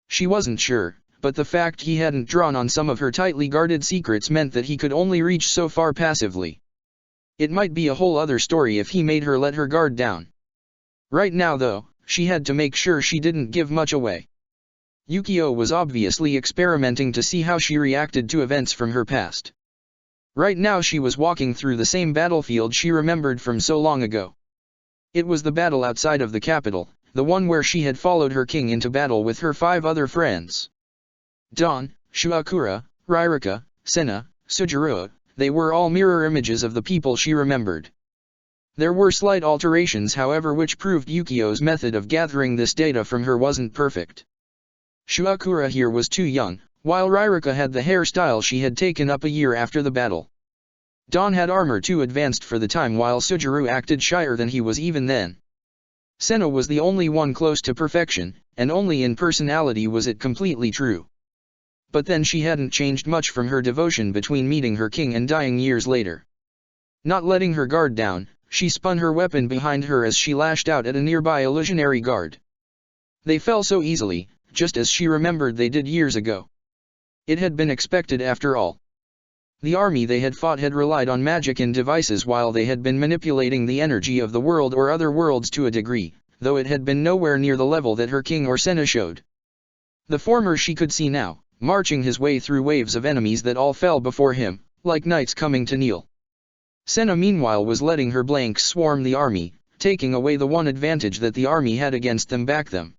She wasn't sure, but the fact he hadn't drawn on some of her tightly guarded secrets meant that he could only reach so far passively. It might be a whole other story if he made her let her guard down. Right now though, she had to make sure she didn't give much away. Yukio was obviously experimenting to see how she reacted to events from her past. Right now she was walking through the same battlefield she remembered from so long ago. It was the battle outside of the capital, the one where she had followed her king into battle with her 5 other friends. Dawn, Shuakura, Ririka, Senna, Sujiro, they were all mirror images of the people she remembered. There were slight alterations however which proved Yukio's method of gathering this data from her wasn't perfect. Shuakura here was too young, while Ririka had the hairstyle she had taken up a year after the battle. Dawn had armor too advanced for the time while Sujiro acted shyer than he was even then. Senna was the only one close to perfection, and only in personality was it completely true. But then she hadn't changed much from her devotion between meeting her king and dying years later. Not letting her guard down, she spun her weapon behind her as she lashed out at a nearby illusionary guard. They fell so easily, just as she remembered they did years ago. It had been expected after all. The army they had fought had relied on magic and devices while they had been manipulating the energy of the world or other worlds to a degree, though it had been nowhere near the level that her king or Senna showed. The former she could see now, marching his way through waves of enemies that all fell before him, like knights coming to kneel. Senna meanwhile was letting her blanks swarm the army, taking away the one advantage that the army had against them back then.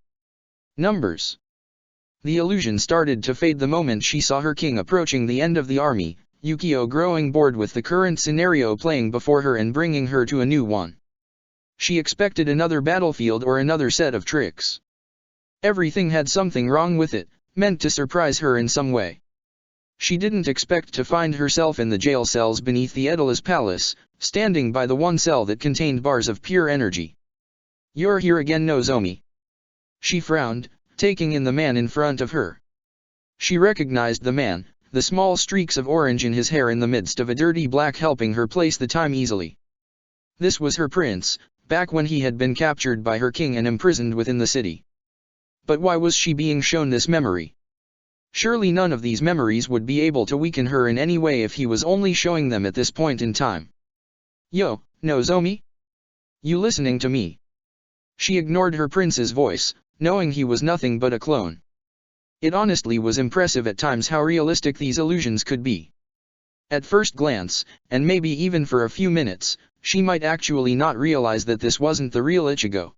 Numbers. The illusion started to fade the moment she saw her king approaching the end of the army, Yukio growing bored with the current scenario playing before her and bringing her to a new one. She expected another battlefield or another set of tricks. Everything had something wrong with it, meant to surprise her in some way. She didn't expect to find herself in the jail cells beneath the Edala's palace, standing by the one cell that contained bars of pure energy. "You're here again, Nozomi." She frowned, taking in the man in front of her. She recognized the man, the small streaks of orange in his hair in the midst of a dirty black helping her place the time easily. This was her prince, back when he had been captured by her king and imprisoned within the city. But why was she being shown this memory? Surely none of these memories would be able to weaken her in any way if he was only showing them at this point in time. "Yo, Nozomi? You listening to me?" She ignored her prince's voice, knowing he was nothing but a clone. It honestly was impressive at times how realistic these illusions could be. At first glance, and maybe even for a few minutes, she might actually not realize that this wasn't the real Ichigo.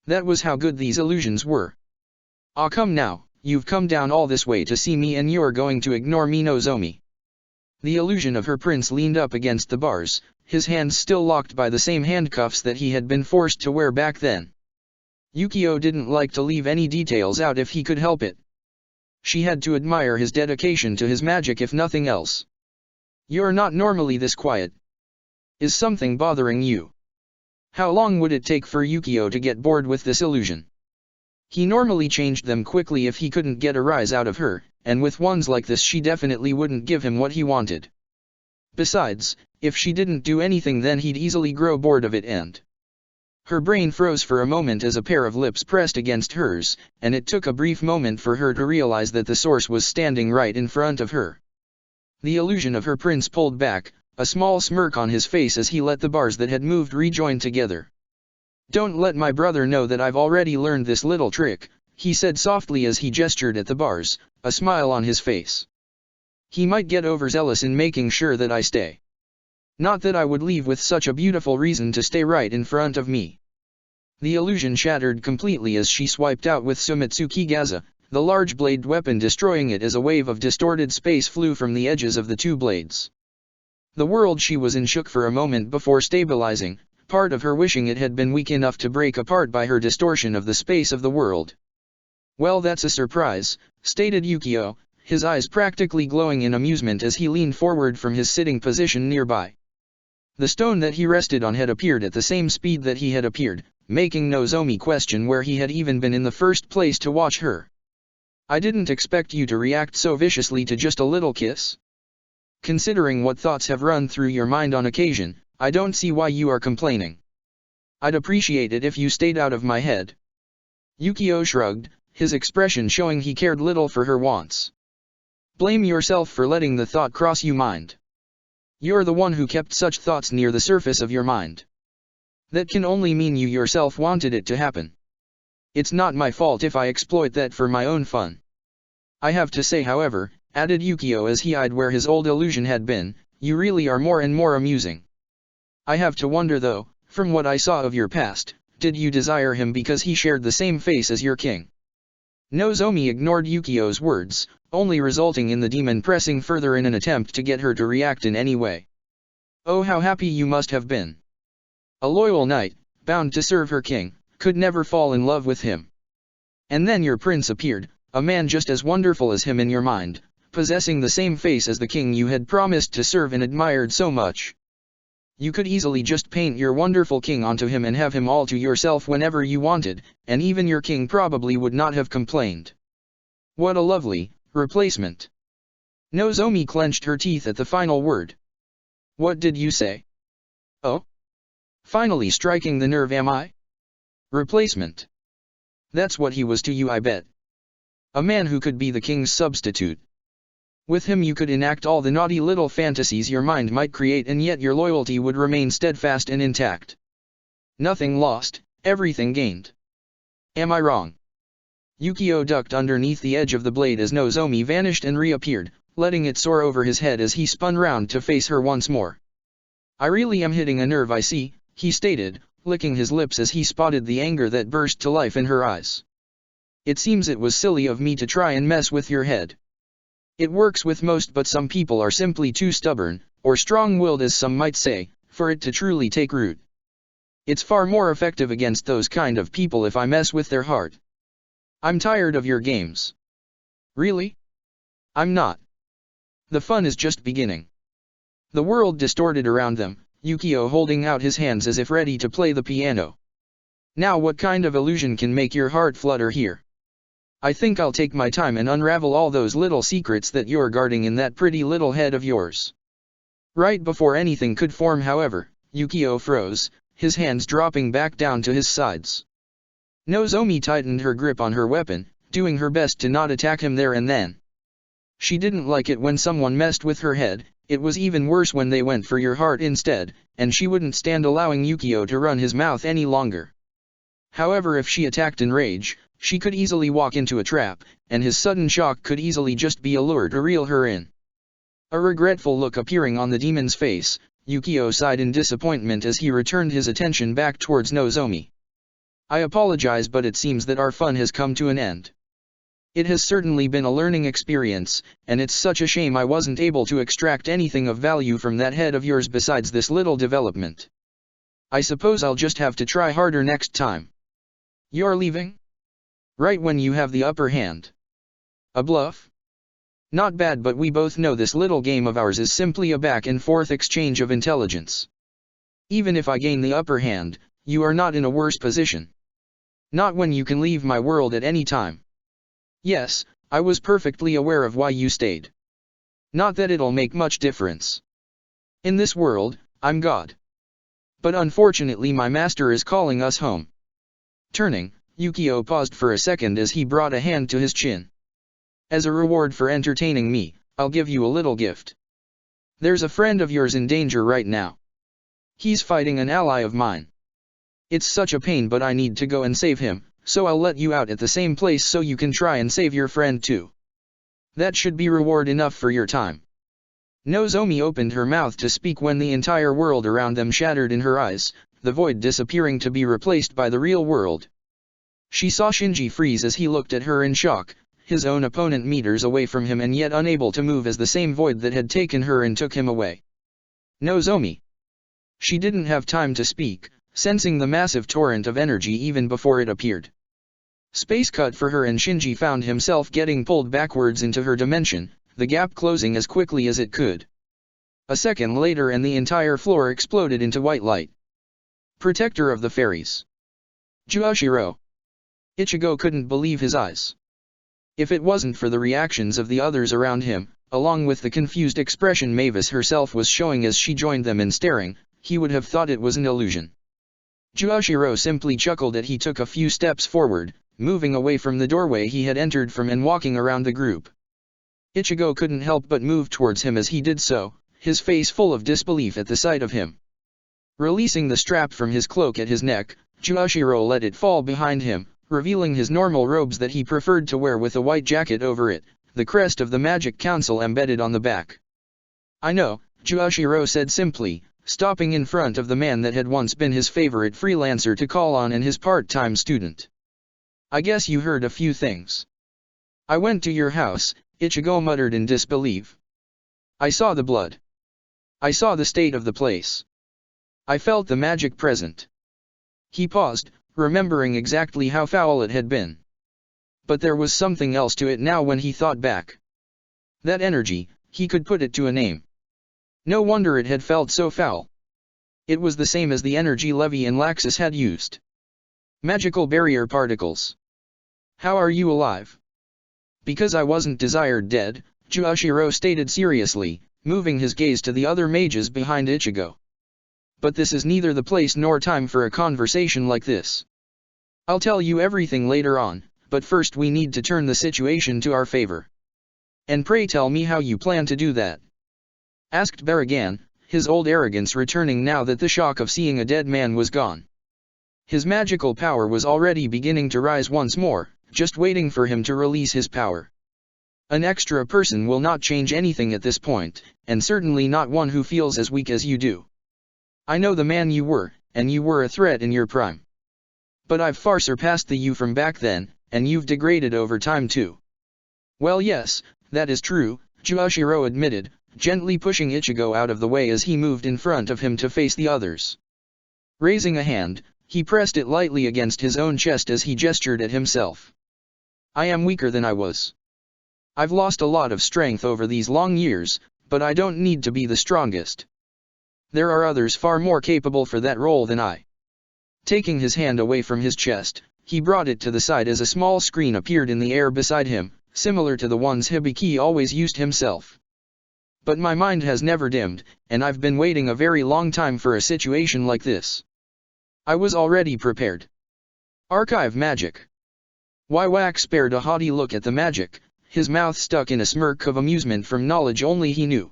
That was how good these illusions were. "Ah, come now, you've come down all this way to see me and you're going to ignore me, Nozomi." The illusion of her prince leaned up against the bars, his hands still locked by the same handcuffs that he had been forced to wear back then. Yukio didn't like to leave any details out if he could help it. She had to admire his dedication to his magic if nothing else. "You're not normally this quiet. Is something bothering you?" How long would it take for Yukio to get bored with this illusion? He normally changed them quickly if he couldn't get a rise out of her, and with ones like this she definitely wouldn't give him what he wanted. Besides, if she didn't do anything then he'd easily grow bored of it and... Her brain froze for a moment as a pair of lips pressed against hers, and it took a brief moment for her to realize that the source was standing right in front of her. The illusion of her prince pulled back, a small smirk on his face as he let the bars that had moved rejoin together. "Don't let my brother know that I've already learned this little trick," he said softly as he gestured at the bars, a smile on his face. "He might get overzealous in making sure that I stay. Not that I would leave with such a beautiful reason to stay right in front of me." The illusion shattered completely as she swiped out with Sumitsuki Gaza, the large blade weapon destroying it as a wave of distorted space flew from the edges of the two blades. The world she was in shook for a moment before stabilizing, part of her wishing it had been weak enough to break apart by her distortion of the space of the world. "Well, that's a surprise," stated Yukio, his eyes practically glowing in amusement as he leaned forward from his sitting position nearby. The stone that he rested on had appeared at the same speed that he had appeared, making Nozomi question where he had even been in the first place to watch her. "I didn't expect you to react so viciously to just a little kiss. Considering what thoughts have run through your mind on occasion, I don't see why you are complaining. I'd appreciate it if you stayed out of my head." Yukio shrugged, his expression showing he cared little for her wants. Blame yourself for letting the thought cross your mind. You're the one who kept such thoughts near the surface of your mind. That can only mean you yourself wanted it to happen. It's not my fault if I exploit that for my own fun. I have to say, however, added Yukio as he eyed where his old illusion had been, you really are more and more amusing. I have to wonder though, from what I saw of your past, did you desire him because he shared the same face as your king? Nozomi ignored Yukio's words, only resulting in the demon pressing further in an attempt to get her to react in any way. Oh, how happy you must have been. A loyal knight, bound to serve her king, could never fall in love with him. And then your prince appeared, a man just as wonderful as him in your mind, possessing the same face as the king you had promised to serve and admired so much. You could easily just paint your wonderful king onto him and have him all to yourself whenever you wanted, and even your king probably would not have complained. What a lovely replacement. Nozomi clenched her teeth at the final word. What did you say? Oh? Finally striking the nerve, am I? Replacement. That's what he was to you, I bet. A man who could be the king's substitute. With him you could enact all the naughty little fantasies your mind might create, and yet your loyalty would remain steadfast and intact. Nothing lost, everything gained. Am I wrong? Yukio ducked underneath the edge of the blade as Nozomi vanished and reappeared, letting it soar over his head as he spun round to face her once more. I really am hitting a nerve, I see, he stated, licking his lips as he spotted the anger that burst to life in her eyes. It seems it was silly of me to try and mess with your head. It works with most, but some people are simply too stubborn, or strong-willed as some might say, for it to truly take root. It's far more effective against those kind of people if I mess with their heart. I'm tired of your games. Really? I'm not. The fun is just beginning. The world distorted around them, Yukio holding out his hands as if ready to play the piano. Now what kind of illusion can make your heart flutter here? I think I'll take my time and unravel all those little secrets that you're guarding in that pretty little head of yours. Right before anything could form, however, Yukio froze, his hands dropping back down to his sides. Nozomi tightened her grip on her weapon, doing her best to not attack him there and then. She didn't like it when someone messed with her head, it was even worse when they went for your heart instead, and she wouldn't stand allowing Yukio to run his mouth any longer. However, if she attacked in rage, she could easily walk into a trap, and his sudden shock could easily just be a lure to reel her in. A regretful look appearing on the demon's face, Yukio sighed in disappointment as he returned his attention back towards Nozomi. I apologize, but it seems that our fun has come to an end. It has certainly been a learning experience, and it's such a shame I wasn't able to extract anything of value from that head of yours besides this little development. I suppose I'll just have to try harder next time. You're leaving? Right when you have the upper hand. A bluff? Not bad, but we both know this little game of ours is simply a back and forth exchange of intelligence. Even if I gain the upper hand, you are not in a worse position. Not when you can leave my world at any time. Yes, I was perfectly aware of why you stayed. Not that it'll make much difference. In this world, I'm God. But unfortunately my master is calling us home. Turning, Yukio paused for a second as he brought a hand to his chin. As a reward for entertaining me, I'll give you a little gift. There's a friend of yours in danger right now. He's fighting an ally of mine. It's such a pain, but I need to go and save him, so I'll let you out at the same place so you can try and save your friend too. That should be reward enough for your time. Nozomi opened her mouth to speak when the entire world around them shattered in her eyes, the void disappearing to be replaced by the real world. She saw Shinji freeze as he looked at her in shock, his own opponent meters away from him and yet unable to move as the same void that had taken her and took him away. Nozomi. She didn't have time to speak, sensing the massive torrent of energy even before it appeared. Space cut for her and Shinji found himself getting pulled backwards into her dimension, the gap closing as quickly as it could. A second later and the entire floor exploded into white light. Protector of the Fairies. Juoshiro. Ichigo couldn't believe his eyes. If it wasn't for the reactions of the others around him, along with the confused expression Mavis herself was showing as she joined them in staring, he would have thought it was an illusion. Juoshiro simply chuckled as he took a few steps forward, moving away from the doorway he had entered from and walking around the group. Ichigo couldn't help but move towards him as he did so, his face full of disbelief at the sight of him. Releasing the strap from his cloak at his neck, Juoshiro let it fall behind him, revealing his normal robes that he preferred to wear with a white jacket over it, the crest of the Magic Council embedded on the back. "I know," Juoshiro said simply, stopping in front of the man that had once been his favorite freelancer to call on and his part-time student. "I guess you heard a few things." "I went to your house," Ichigo muttered in disbelief. "I saw the blood. I saw the state of the place. I felt the magic present." He paused, remembering exactly how foul it had been. But there was something else to it now when he thought back. That energy, he could put it to a name. No wonder it had felt so foul. It was the same as the energy Levi and Laxus had used. Magical barrier particles. "How are you alive?" "Because I wasn't desired dead," Juoshiro stated seriously, moving his gaze to the other mages behind Ichigo. "But this is neither the place nor time for a conversation like this. I'll tell you everything later on, but first we need to turn the situation to our favor." "And pray tell me how you plan to do that?" asked Baragan, his old arrogance returning now that the shock of seeing a dead man was gone. His magical power was already beginning to rise once more, just waiting for him to release his power. An extra person will not change anything at this point, and certainly not one who feels as weak as you do. I know the man you were, and you were a threat in your prime. But I've far surpassed the you from back then, and you've degraded over time too. Well yes, that is true, Juoshiro admitted, gently pushing Ichigo out of the way as he moved in front of him to face the others. Raising a hand, he pressed it lightly against his own chest as he gestured at himself. "I am weaker than I was. I've lost a lot of strength over these long years, but I don't need to be the strongest. There are others far more capable for that role than I." Taking his hand away from his chest, he brought it to the side as a small screen appeared in the air beside him, similar to the ones Hibiki always used himself. "But my mind has never dimmed, and I've been waiting a very long time for a situation like this. I was already prepared." Archive magic. Waiwak spared a haughty look at the magic, his mouth stuck in a smirk of amusement from knowledge only he knew.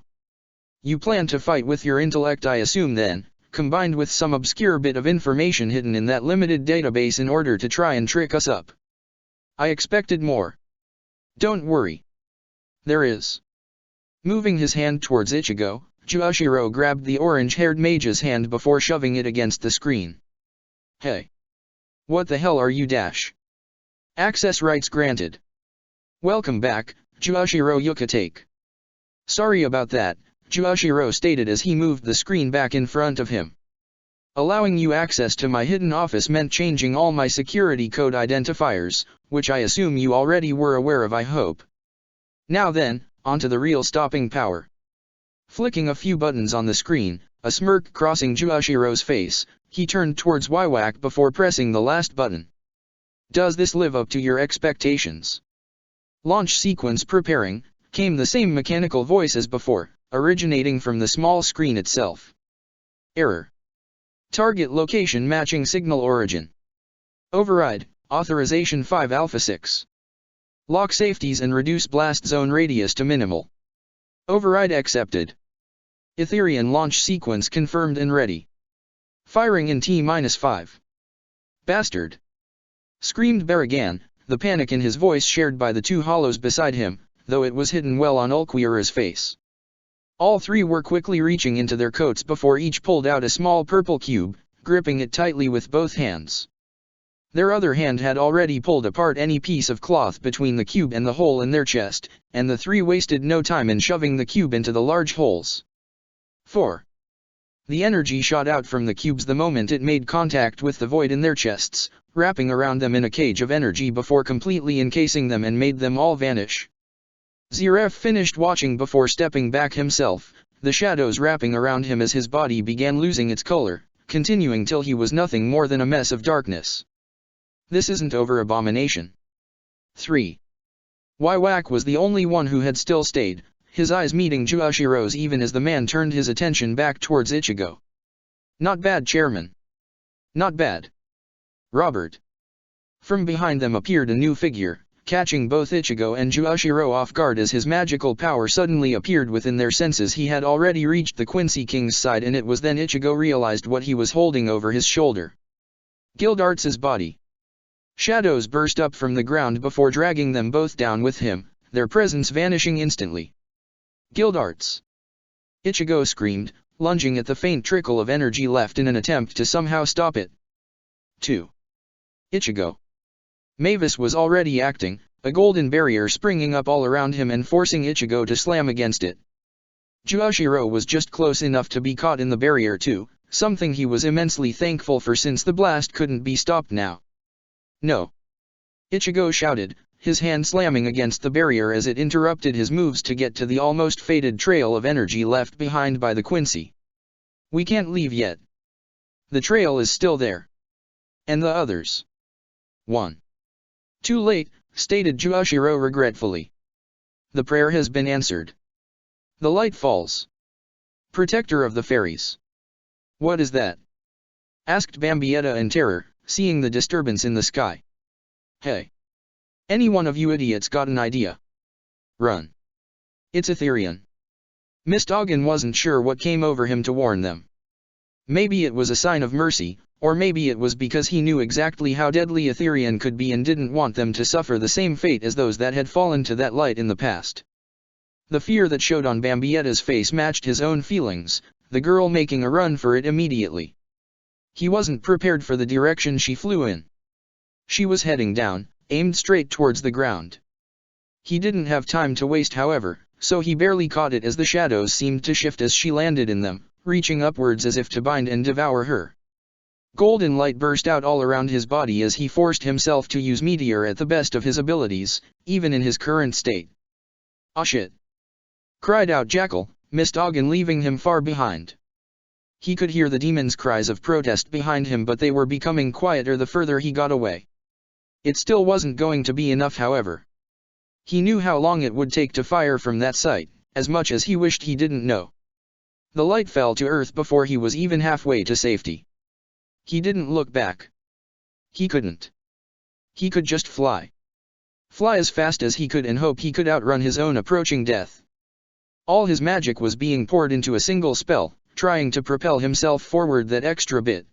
"You plan to fight with your intellect, I assume then, combined with some obscure bit of information hidden in that limited database in order to try and trick us up. I expected more. Don't worry. There is." Moving his hand towards Ichigo, Juoshiro grabbed the orange-haired mage's hand before shoving it against the screen. "Hey. What the hell are you dash? Access rights granted." "Welcome back, Juoshiro Yukatake." "Sorry about that," Juoshiro stated as he moved the screen back in front of him. "Allowing you access to my hidden office meant changing all my security code identifiers, which I assume you already were aware of, I hope. Now then, onto the real stopping power." Flicking a few buttons on the screen, a smirk crossing Juoshiro's face, he turned towards Waiwak before pressing the last button. "Does this live up to your expectations?" "Launch sequence preparing," came the same mechanical voice as before, originating from the small screen itself. "Error. Target location matching signal origin. Override, authorization 5 Alpha 6. Lock safeties and reduce blast zone radius to minimal. Override accepted. Etherian launch sequence confirmed and ready. Firing in T-5. Bastard!" screamed Baragan, the panic in his voice shared by the two hollows beside him, though it was hidden well on Ulquiorra's face. All three were quickly reaching into their coats before each pulled out a small purple cube, gripping it tightly with both hands. Their other hand had already pulled apart any piece of cloth between the cube and the hole in their chest, and the three wasted no time in shoving the cube into the large holes. 4. The energy shot out from the cubes the moment it made contact with the void in their chests, wrapping around them in a cage of energy before completely encasing them and made them all vanish. Ziref finished watching before stepping back himself, the shadows wrapping around him as his body began losing its color, continuing till he was nothing more than a mess of darkness. This isn't over, Abomination. 3. Waiwak was the only one who had still stayed, his eyes meeting Juoshiro's even as the man turned his attention back towards Ichigo. "Not bad, Chairman. Not bad. Robert. From behind them appeared a new figure, catching both Ichigo and Juoshiro off guard as his magical power suddenly appeared within their senses. He had already reached the Quincy King's side, and it was then Ichigo realized what he was holding over his shoulder. Gildarts's body. Shadows burst up from the ground before dragging them both down with him, their presence vanishing instantly. Gildarts! Ichigo screamed, lunging at the faint trickle of energy left in an attempt to somehow stop it. 2. Ichigo. Mavis was already acting, a golden barrier springing up all around him and forcing Ichigo to slam against it. Juoshiro was just close enough to be caught in the barrier too, something he was immensely thankful for since the blast couldn't be stopped now. No! Ichigo shouted, his hand slamming against the barrier as it interrupted his moves to get to the almost faded trail of energy left behind by the Quincy. We can't leave yet. The trail is still there. And the others? 1. Too late, stated Juoshiro regretfully. The prayer has been answered. The light falls. Protector of the fairies. What is that? Asked Bambietta in terror, seeing the disturbance in the sky. Hey! Any one of you idiots got an idea? Run. It's Etherian. Mistoggen wasn't sure what came over him to warn them. Maybe it was a sign of mercy, or maybe it was because he knew exactly how deadly Etherian could be and didn't want them to suffer the same fate as those that had fallen to that light in the past. The fear that showed on Bambietta's face matched his own feelings, the girl making a run for it immediately. He wasn't prepared for the direction she flew in. She was heading down, aimed straight towards the ground. He didn't have time to waste however, so he barely caught it as the shadows seemed to shift as she landed in them, reaching upwards as if to bind and devour her. Golden light burst out all around his body as he forced himself to use Meteor at the best of his abilities, even in his current state. "Ah shit!" cried out Jackal, Mistoggen leaving him far behind. He could hear the demon's cries of protest behind him, but they were becoming quieter the further he got away. It still wasn't going to be enough however. He knew how long it would take to fire from that site, as much as he wished he didn't know. The light fell to earth before he was even halfway to safety. He didn't look back. He couldn't. He could just fly. Fly as fast as he could and hope he could outrun his own approaching death. All his magic was being poured into a single spell, trying to propel himself forward that extra bit.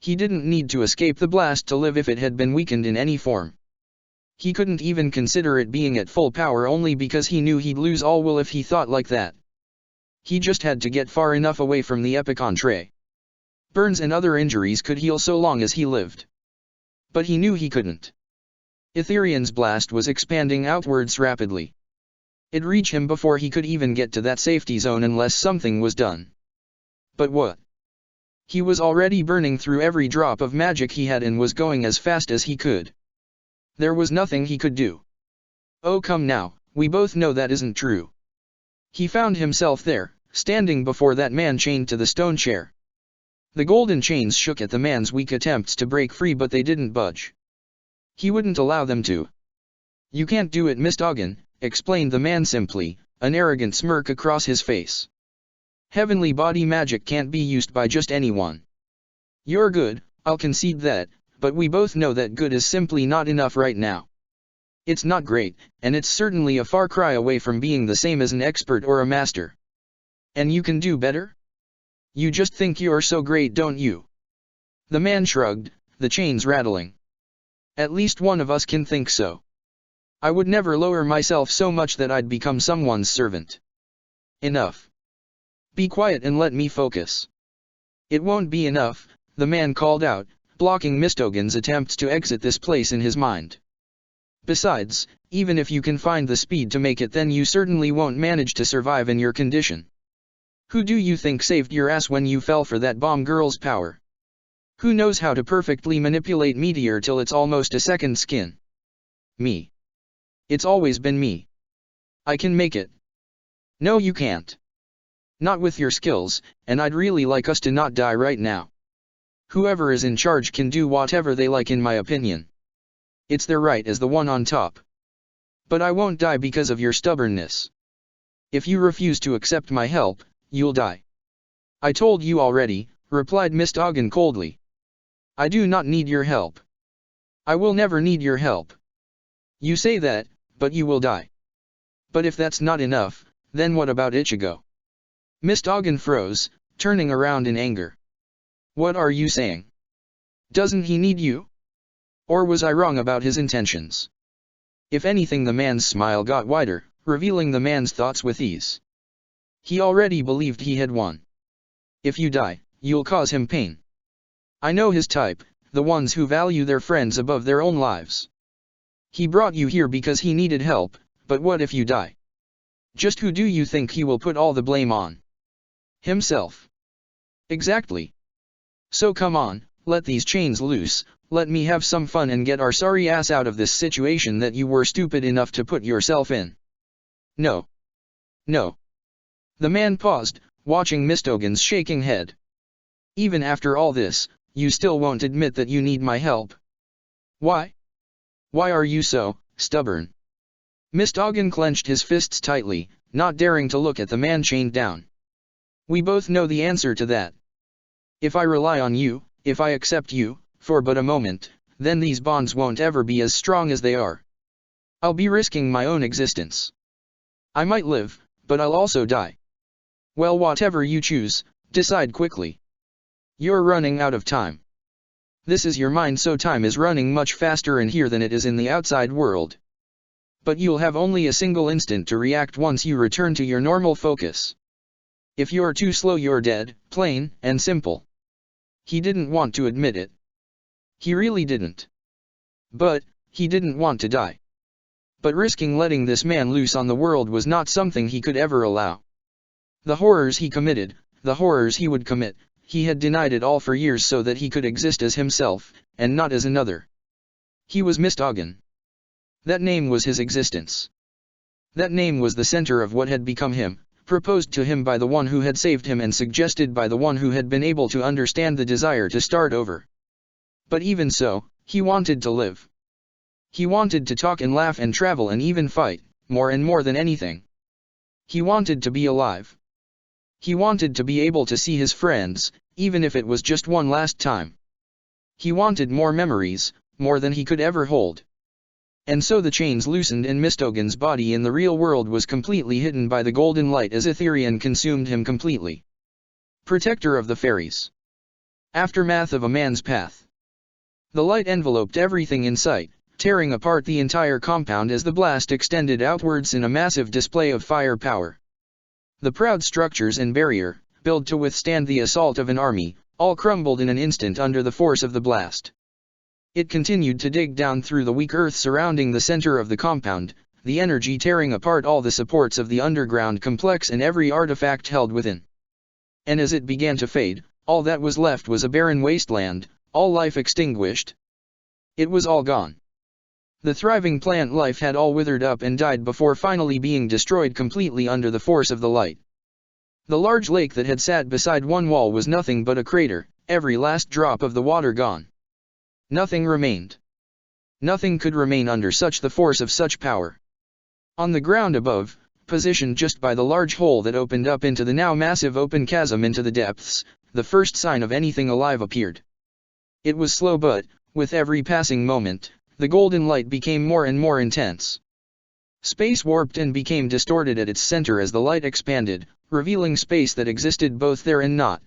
He didn't need to escape the blast to live if it had been weakened in any form. He couldn't even consider it being at full power only because he knew he'd lose all will if he thought like that. He just had to get far enough away from the Epicon tray. Burns and other injuries could heal so long as he lived. But he knew he couldn't. Etherian's blast was expanding outwards rapidly. It'd reach him before he could even get to that safety zone unless something was done. But what? He was already burning through every drop of magic he had and was going as fast as he could. There was nothing he could do. Oh come now, we both know that isn't true. He found himself there, standing before that man chained to the stone chair. The golden chains shook at the man's weak attempts to break free, but they didn't budge. He wouldn't allow them to. "You can't do it, Mistoggen," explained the man simply, an arrogant smirk across his face. "Heavenly body magic can't be used by just anyone. You're good, I'll concede that, but we both know that good is simply not enough right now. It's not great, and it's certainly a far cry away from being the same as an expert or a master. And you can do better? You just think you're so great, don't you?" The man shrugged, the chains rattling. "At least one of us can think so. I would never lower myself so much that I'd become someone's servant." "Enough. Be quiet and let me focus." "It won't be enough," the man called out, blocking Mistoggen's attempts to exit this place in his mind. "Besides, even if you can find the speed to make it, then you certainly won't manage to survive in your condition. Who do you think saved your ass when you fell for that bomb girl's power? Who knows how to perfectly manipulate Meteor till it's almost a second skin? Me. It's always been me. I can make it." "No you can't. Not with your skills, and I'd really like us to not die right now. Whoever is in charge can do whatever they like in my opinion. It's their right as the one on top. But I won't die because of your stubbornness. If you refuse to accept my help, you'll die." "I told you already," replied Mistoggen coldly. "I do not need your help. I will never need your help. You say that, but you will die. But if that's not enough, then what about Ichigo? Mistogin froze, turning around in anger. What are you saying? Doesn't he need you? Or was I wrong about his intentions? If anything, the man's smile got wider, revealing the man's thoughts with ease. He already believed he had won. If you die, you'll cause him pain. I know his type, the ones who value their friends above their own lives. He brought you here because he needed help, but what if you die? Just who do you think he will put all the blame on? Himself. Exactly. So come on, let these chains loose, let me have some fun and get our sorry ass out of this situation that you were stupid enough to put yourself in. No. No. The man paused, watching Mistogen's shaking head. Even after all this, you still won't admit that you need my help. Why? Why are you so stubborn? Mistogen clenched his fists tightly, not daring to look at the man chained down. We both know the answer to that. If I rely on you, if I accept you, for but a moment, then these bonds won't ever be as strong as they are. I'll be risking my own existence. I might live, but I'll also die. Well, whatever you choose, decide quickly. You're running out of time. This is your mind, so time is running much faster in here than it is in the outside world. But you'll have only a single instant to react once you return to your normal focus. If you're too slow, you're dead, plain and simple. He didn't want to admit it. He really didn't. But he didn't want to die. But risking letting this man loose on the world was not something he could ever allow. The horrors he committed, the horrors he would commit, he had denied it all for years so that he could exist as himself, and not as another. He was Mistogen. That name was his existence. That name was the center of what had become him, proposed to him by the one who had saved him and suggested by the one who had been able to understand the desire to start over. But even so, he wanted to live. He wanted to talk and laugh and travel and even fight, more and more than anything. He wanted to be alive. He wanted to be able to see his friends, even if it was just one last time. He wanted more memories, more than he could ever hold. And so the chains loosened and Mistogen's body in the real world was completely hidden by the golden light as Etherian consumed him completely. Protector of the fairies. Aftermath of a man's path. The light enveloped everything in sight, tearing apart the entire compound as the blast extended outwards in a massive display of fire power. The proud structures and barrier, built to withstand the assault of an army, all crumbled in an instant under the force of the blast. It continued to dig down through the weak earth surrounding the center of the compound, the energy tearing apart all the supports of the underground complex and every artifact held within. And as it began to fade, all that was left was a barren wasteland, all life extinguished. It was all gone. The thriving plant life had all withered up and died before finally being destroyed completely under the force of the light. The large lake that had sat beside one wall was nothing but a crater, every last drop of the water gone. Nothing remained. Nothing could remain under such the force of such power. On the ground above, positioned just by the large hole that opened up into the now massive open chasm into the depths, the first sign of anything alive appeared. It was slow, but, with every passing moment, the golden light became more and more intense. Space warped and became distorted at its center as the light expanded, revealing space that existed both there and not.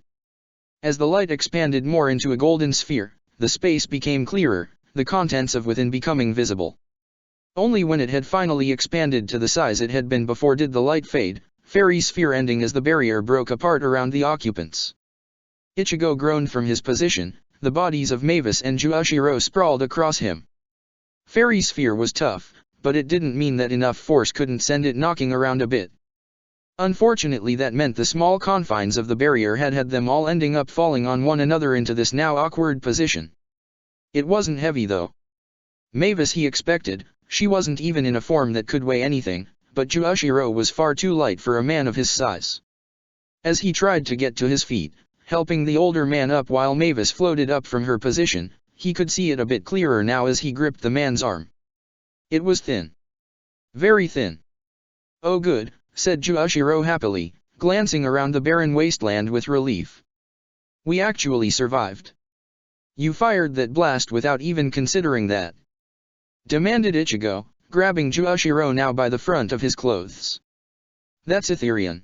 As the light expanded more into a golden sphere, the space became clearer, the contents of within becoming visible. Only when it had finally expanded to the size it had been before did the light fade, fairy sphere ending as the barrier broke apart around the occupants. Ichigo groaned from his position, the bodies of Mavis and Juashiro sprawled across him. Fairy sphere was tough, but it didn't mean that enough force couldn't send it knocking around a bit. Unfortunately, that meant the small confines of the barrier had them all ending up falling on one another into this now awkward position. It wasn't heavy though. Mavis he expected, she wasn't even in a form that could weigh anything, but Juashiro was far too light for a man of his size. As he tried to get to his feet, helping the older man up while Mavis floated up from her position, he could see it a bit clearer now as he gripped the man's arm. It was thin. Very thin. Oh good, said Juashiro happily, glancing around the barren wasteland with relief. We actually survived. You fired that blast without even considering that?" demanded Ichigo, grabbing Juoshiro now by the front of his clothes. "That's Etherian.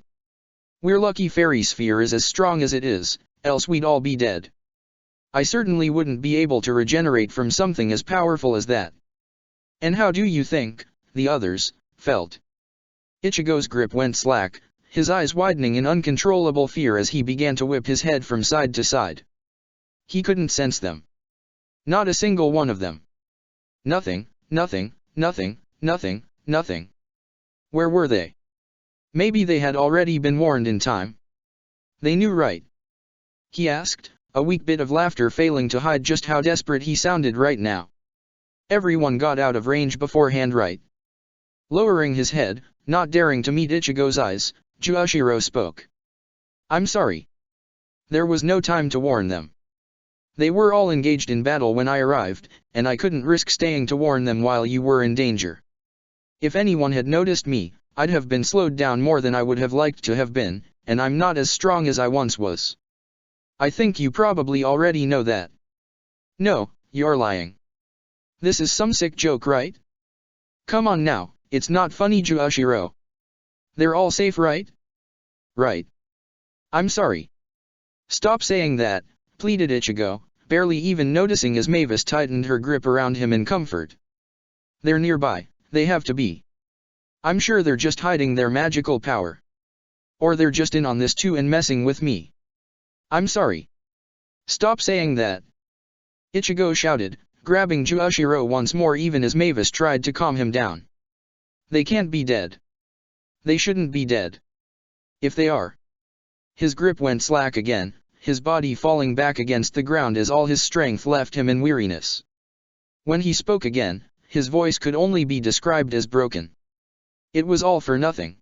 We're lucky Fairy Sphere is as strong as it is, else we'd all be dead. I certainly wouldn't be able to regenerate from something as powerful as that." "And how do you think the others felt?" Ichigo's grip went slack, his eyes widening in uncontrollable fear as he began to whip his head from side to side. He couldn't sense them. Not a single one of them. Nothing, nothing, nothing, nothing, nothing. Where were they? Maybe they had already been warned in time. They knew, right? He asked, a weak bit of laughter failing to hide just how desperate he sounded right now. Everyone got out of range beforehand, right? Lowering his head, not daring to meet Ichigo's eyes, Juoshiro spoke. "I'm sorry. There was no time to warn them. They were all engaged in battle when I arrived, and I couldn't risk staying to warn them while you were in danger. If anyone had noticed me, I'd have been slowed down more than I would have liked to have been, and I'm not as strong as I once was. I think you probably already know that." "No, you're lying. This is some sick joke, right? Come on now, it's not funny, Juoshiro. They're all safe, right?" "Right. I'm sorry." "Stop saying that," pleaded Ichigo, barely even noticing as Mavis tightened her grip around him in comfort. "They're nearby, they have to be. I'm sure they're just hiding their magical power. Or they're just in on this too and messing with me. I'm sorry." "Stop saying that," Ichigo shouted, grabbing Juoshiro once more even as Mavis tried to calm him down. "They can't be dead. They shouldn't be dead. If they are." His grip went slack again, his body falling back against the ground as all his strength left him in weariness. When he spoke again, his voice could only be described as broken. "It was all for nothing.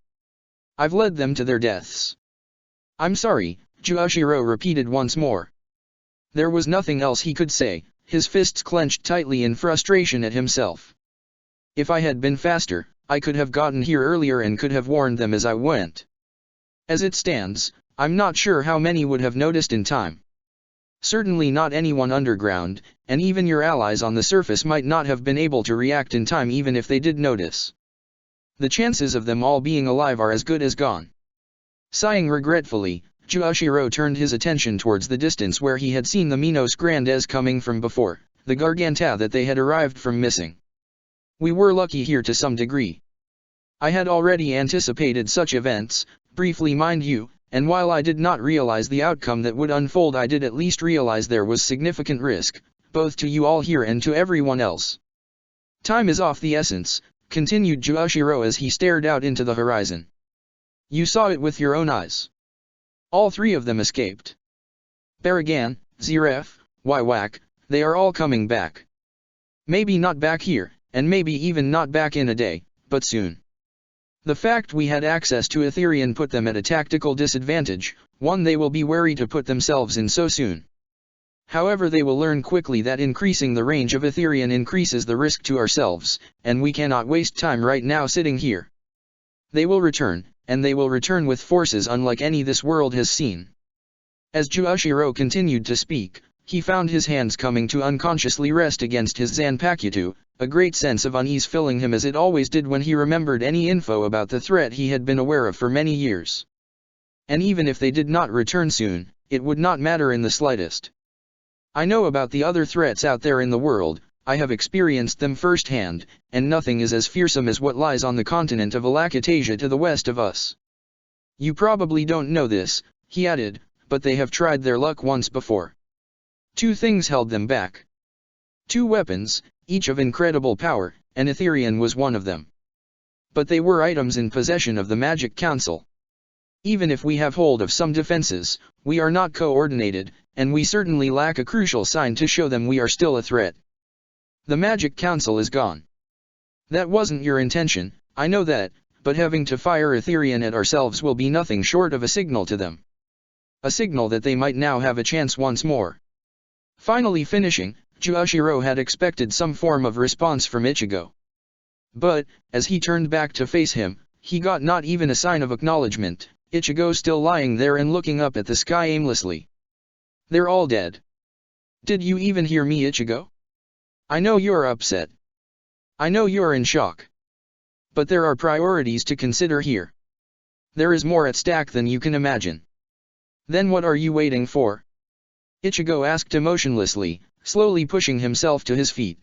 I've led them to their deaths." "I'm sorry," Juoshiro repeated once more. There was nothing else he could say, his fists clenched tightly in frustration at himself. "If I had been faster, I could have gotten here earlier and could have warned them as I went. As it stands, I'm not sure how many would have noticed in time. Certainly not anyone underground, and even your allies on the surface might not have been able to react in time even if they did notice. The chances of them all being alive are as good as gone." Sighing regretfully, Juoshiro turned his attention towards the distance where he had seen the Minos Grandes coming from before, the Garganta that they had arrived from missing. "We were lucky here to some degree. I had already anticipated such events, briefly mind you, and while I did not realize the outcome that would unfold, I did at least realize there was significant risk, both to you all here and to everyone else. Time is of the essence," continued Juoshiro as he stared out into the horizon. "You saw it with your own eyes. All three of them escaped. Baragan, Zeref, Wywak, they are all coming back. Maybe not back here, and maybe even not back in a day, but soon. The fact we had access to Etherian put them at a tactical disadvantage, one they will be wary to put themselves in so soon. However, they will learn quickly that increasing the range of Etherian increases the risk to ourselves, and we cannot waste time right now sitting here. They will return, and they will return with forces unlike any this world has seen." As Juoshiro continued to speak, he found his hands coming to unconsciously rest against his Zanpakuto, a great sense of unease filling him as it always did when he remembered any info about the threat he had been aware of for many years. And even if they did not return soon, it would not matter in the slightest. "I know about the other threats out there in the world, I have experienced them firsthand, and nothing is as fearsome as what lies on the continent of Alakatasia to the west of us. You probably don't know this," he added, "but they have tried their luck once before. Two things held them back. Two weapons, each of incredible power, and Etherian was one of them. But they were items in possession of the Magic Council. Even if we have hold of some defenses, we are not coordinated, and we certainly lack a crucial sign to show them we are still a threat. The Magic Council is gone. That wasn't your intention, I know that, but having to fire Etherian at ourselves will be nothing short of a signal to them. A signal that they might now have a chance once more." Finally finishing, Juoshiro had expected some form of response from Ichigo. But, as he turned back to face him, he got not even a sign of acknowledgement, Ichigo still lying there and looking up at the sky aimlessly. "They're all dead." Did you even hear me, Ichigo? I know you're upset. I know you're in shock. But there are priorities to consider here. There is more at stake than you can imagine. Then what are you waiting for? Ichigo asked emotionlessly, slowly pushing himself to his feet.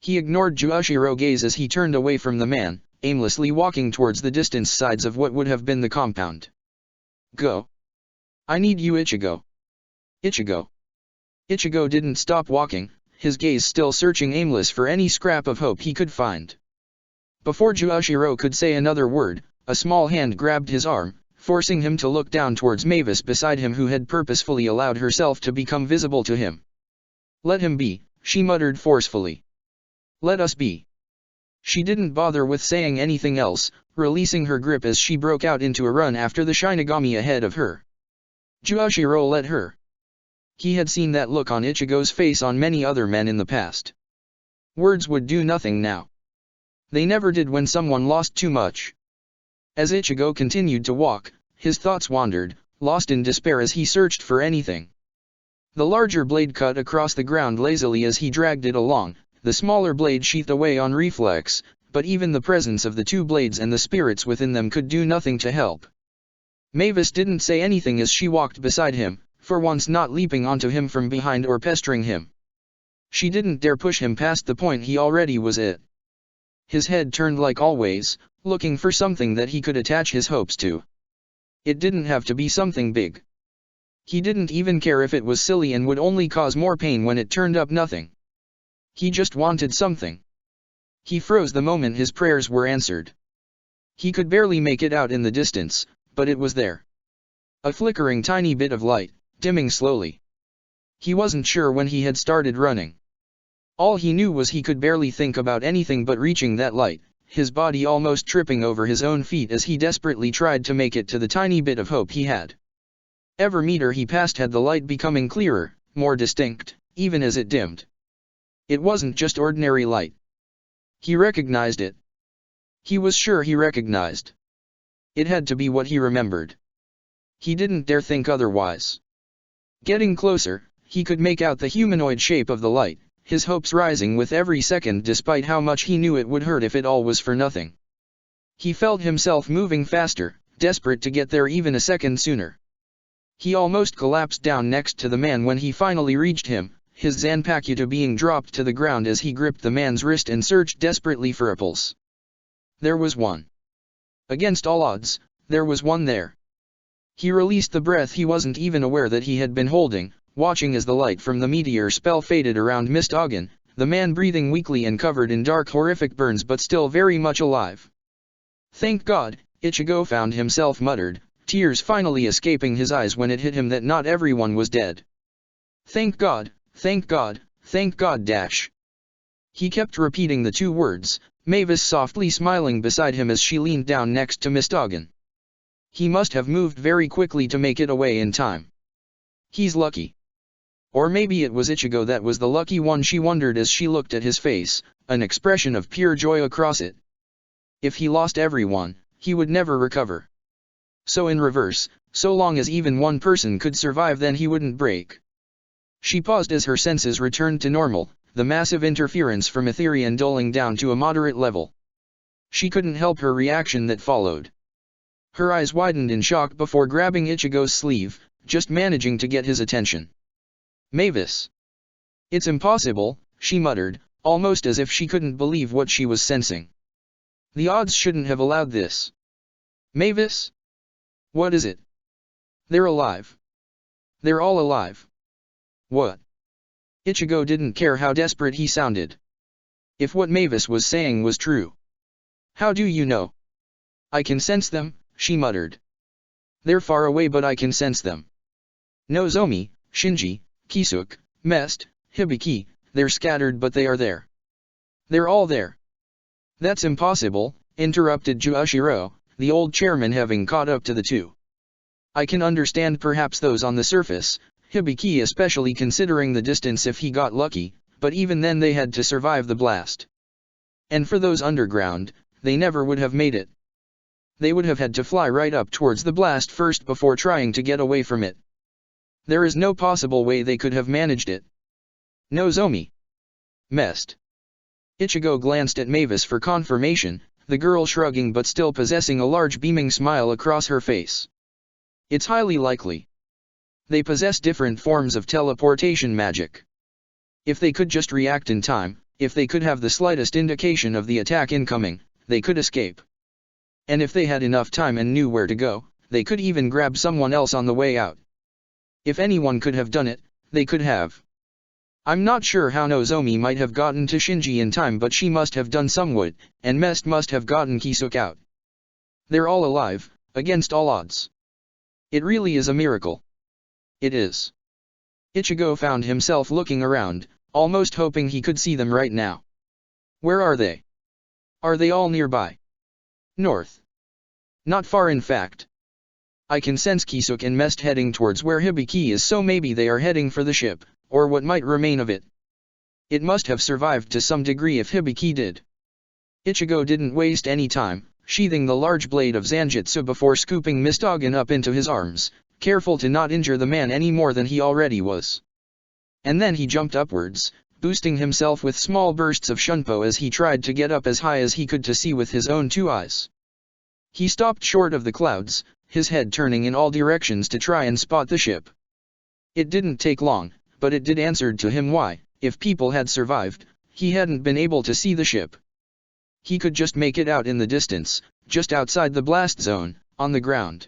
He ignored Juoshiro's gaze as he turned away from the man, aimlessly walking towards the distant sides of what would have been the compound. Go. I need you, Ichigo. Ichigo. Ichigo didn't stop walking, his gaze still searching aimless for any scrap of hope he could find. Before Juoshiro could say another word, a small hand grabbed his arm, forcing him to look down towards Mavis beside him, who had purposefully allowed herself to become visible to him. Let him be, she muttered forcefully. Let us be. She didn't bother with saying anything else, releasing her grip as she broke out into a run after the Shinigami ahead of her. Juoshiro let her. He had seen that look on Ichigo's face on many other men in the past. Words would do nothing now. They never did when someone lost too much. As Ichigo continued to walk, his thoughts wandered, lost in despair as he searched for anything. The larger blade cut across the ground lazily as he dragged it along, the smaller blade sheathed away on reflex, but even the presence of the two blades and the spirits within them could do nothing to help. Mavis didn't say anything as she walked beside him, for once not leaping onto him from behind or pestering him. She didn't dare push him past the point he already was at. His head turned like always, looking for something that he could attach his hopes to. It didn't have to be something big. He didn't even care if it was silly and would only cause more pain when it turned up nothing. He just wanted something. He froze the moment his prayers were answered. He could barely make it out in the distance, but it was there. A flickering tiny bit of light, dimming slowly. He wasn't sure when he had started running. All he knew was he could barely think about anything but reaching that light, his body almost tripping over his own feet as he desperately tried to make it to the tiny bit of hope he had. Every meter he passed had the light becoming clearer, more distinct, even as it dimmed. It wasn't just ordinary light. He recognized it. He was sure he recognized. It had to be what he remembered. He didn't dare think otherwise. Getting closer, he could make out the humanoid shape of the light, his hopes rising with every second despite how much he knew it would hurt if it all was for nothing. He felt himself moving faster, desperate to get there even a second sooner. He almost collapsed down next to the man when he finally reached him, his Zanpakuto being dropped to the ground as he gripped the man's wrist and searched desperately for a pulse. There was one. Against all odds, there was one there. He released the breath he wasn't even aware that he had been holding, watching as the light from the meteor spell faded around Mist Ogden, the man breathing weakly and covered in dark horrific burns but still very much alive. Thank God, Ichigo found himself muttered, tears finally escaping his eyes when it hit him that not everyone was dead. Thank God, thank God, thank God dash. He kept repeating the two words, Mavis softly smiling beside him as she leaned down next to Mist Ogden. He must have moved very quickly to make it away in time. He's lucky. Or maybe it was Ichigo that was the lucky one, she wondered as she looked at his face, an expression of pure joy across it. If he lost everyone, he would never recover. So in reverse, so long as even one person could survive, then he wouldn't break. She paused as her senses returned to normal, the massive interference from Etherian dulling down to a moderate level. She couldn't help her reaction that followed. Her eyes widened in shock before grabbing Ichigo's sleeve, just managing to get his attention. Mavis. It's impossible, she muttered, almost as if she couldn't believe what she was sensing. The odds shouldn't have allowed this. Mavis? What is it? They're alive. They're all alive. What? Ichigo didn't care how desperate he sounded. If what Mavis was saying was true. How do you know? I can sense them, she muttered. They're far away but I can sense them. Nozomi, Shinji, Kisuke, Mest, Hibiki, they're scattered but they are there. They're all there. That's impossible, interrupted Juoshiro, the old chairman having caught up to the two. I can understand perhaps those on the surface, Hibiki especially considering the distance if he got lucky, but even then they had to survive the blast. And for those underground, they never would have made it. They would have had to fly right up towards the blast first before trying to get away from it. There is no possible way they could have managed it. Nozomi. Mest. Ichigo glanced at Mavis for confirmation, the girl shrugging but still possessing a large beaming smile across her face. It's highly likely. They possess different forms of teleportation magic. If they could just react in time, if they could have the slightest indication of the attack incoming, they could escape. And if they had enough time and knew where to go, they could even grab someone else on the way out. If anyone could have done it, they could have. I'm not sure how Nozomi might have gotten to Shinji in time, but she must have done somewhat, and Mest must have gotten Kisuke out. They're all alive, against all odds. It really is a miracle. It is. Ichigo found himself looking around, almost hoping he could see them right now. Where are they? Are they all nearby? North. Not far in fact. I can sense Kisuke and Mest heading towards where Hibiki is, so maybe they are heading for the ship, or what might remain of it. It must have survived to some degree if Hibiki did. Ichigo didn't waste any time, sheathing the large blade of Zanjutsu before scooping Mistogen up into his arms, careful to not injure the man any more than he already was. And then he jumped upwards, boosting himself with small bursts of shunpo as he tried to get up as high as he could to see with his own two eyes. He stopped short of the clouds, his head turning in all directions to try and spot the ship. It didn't take long, but it did answer to him why, if people had survived, he hadn't been able to see the ship. He could just make it out in the distance, just outside the blast zone, on the ground.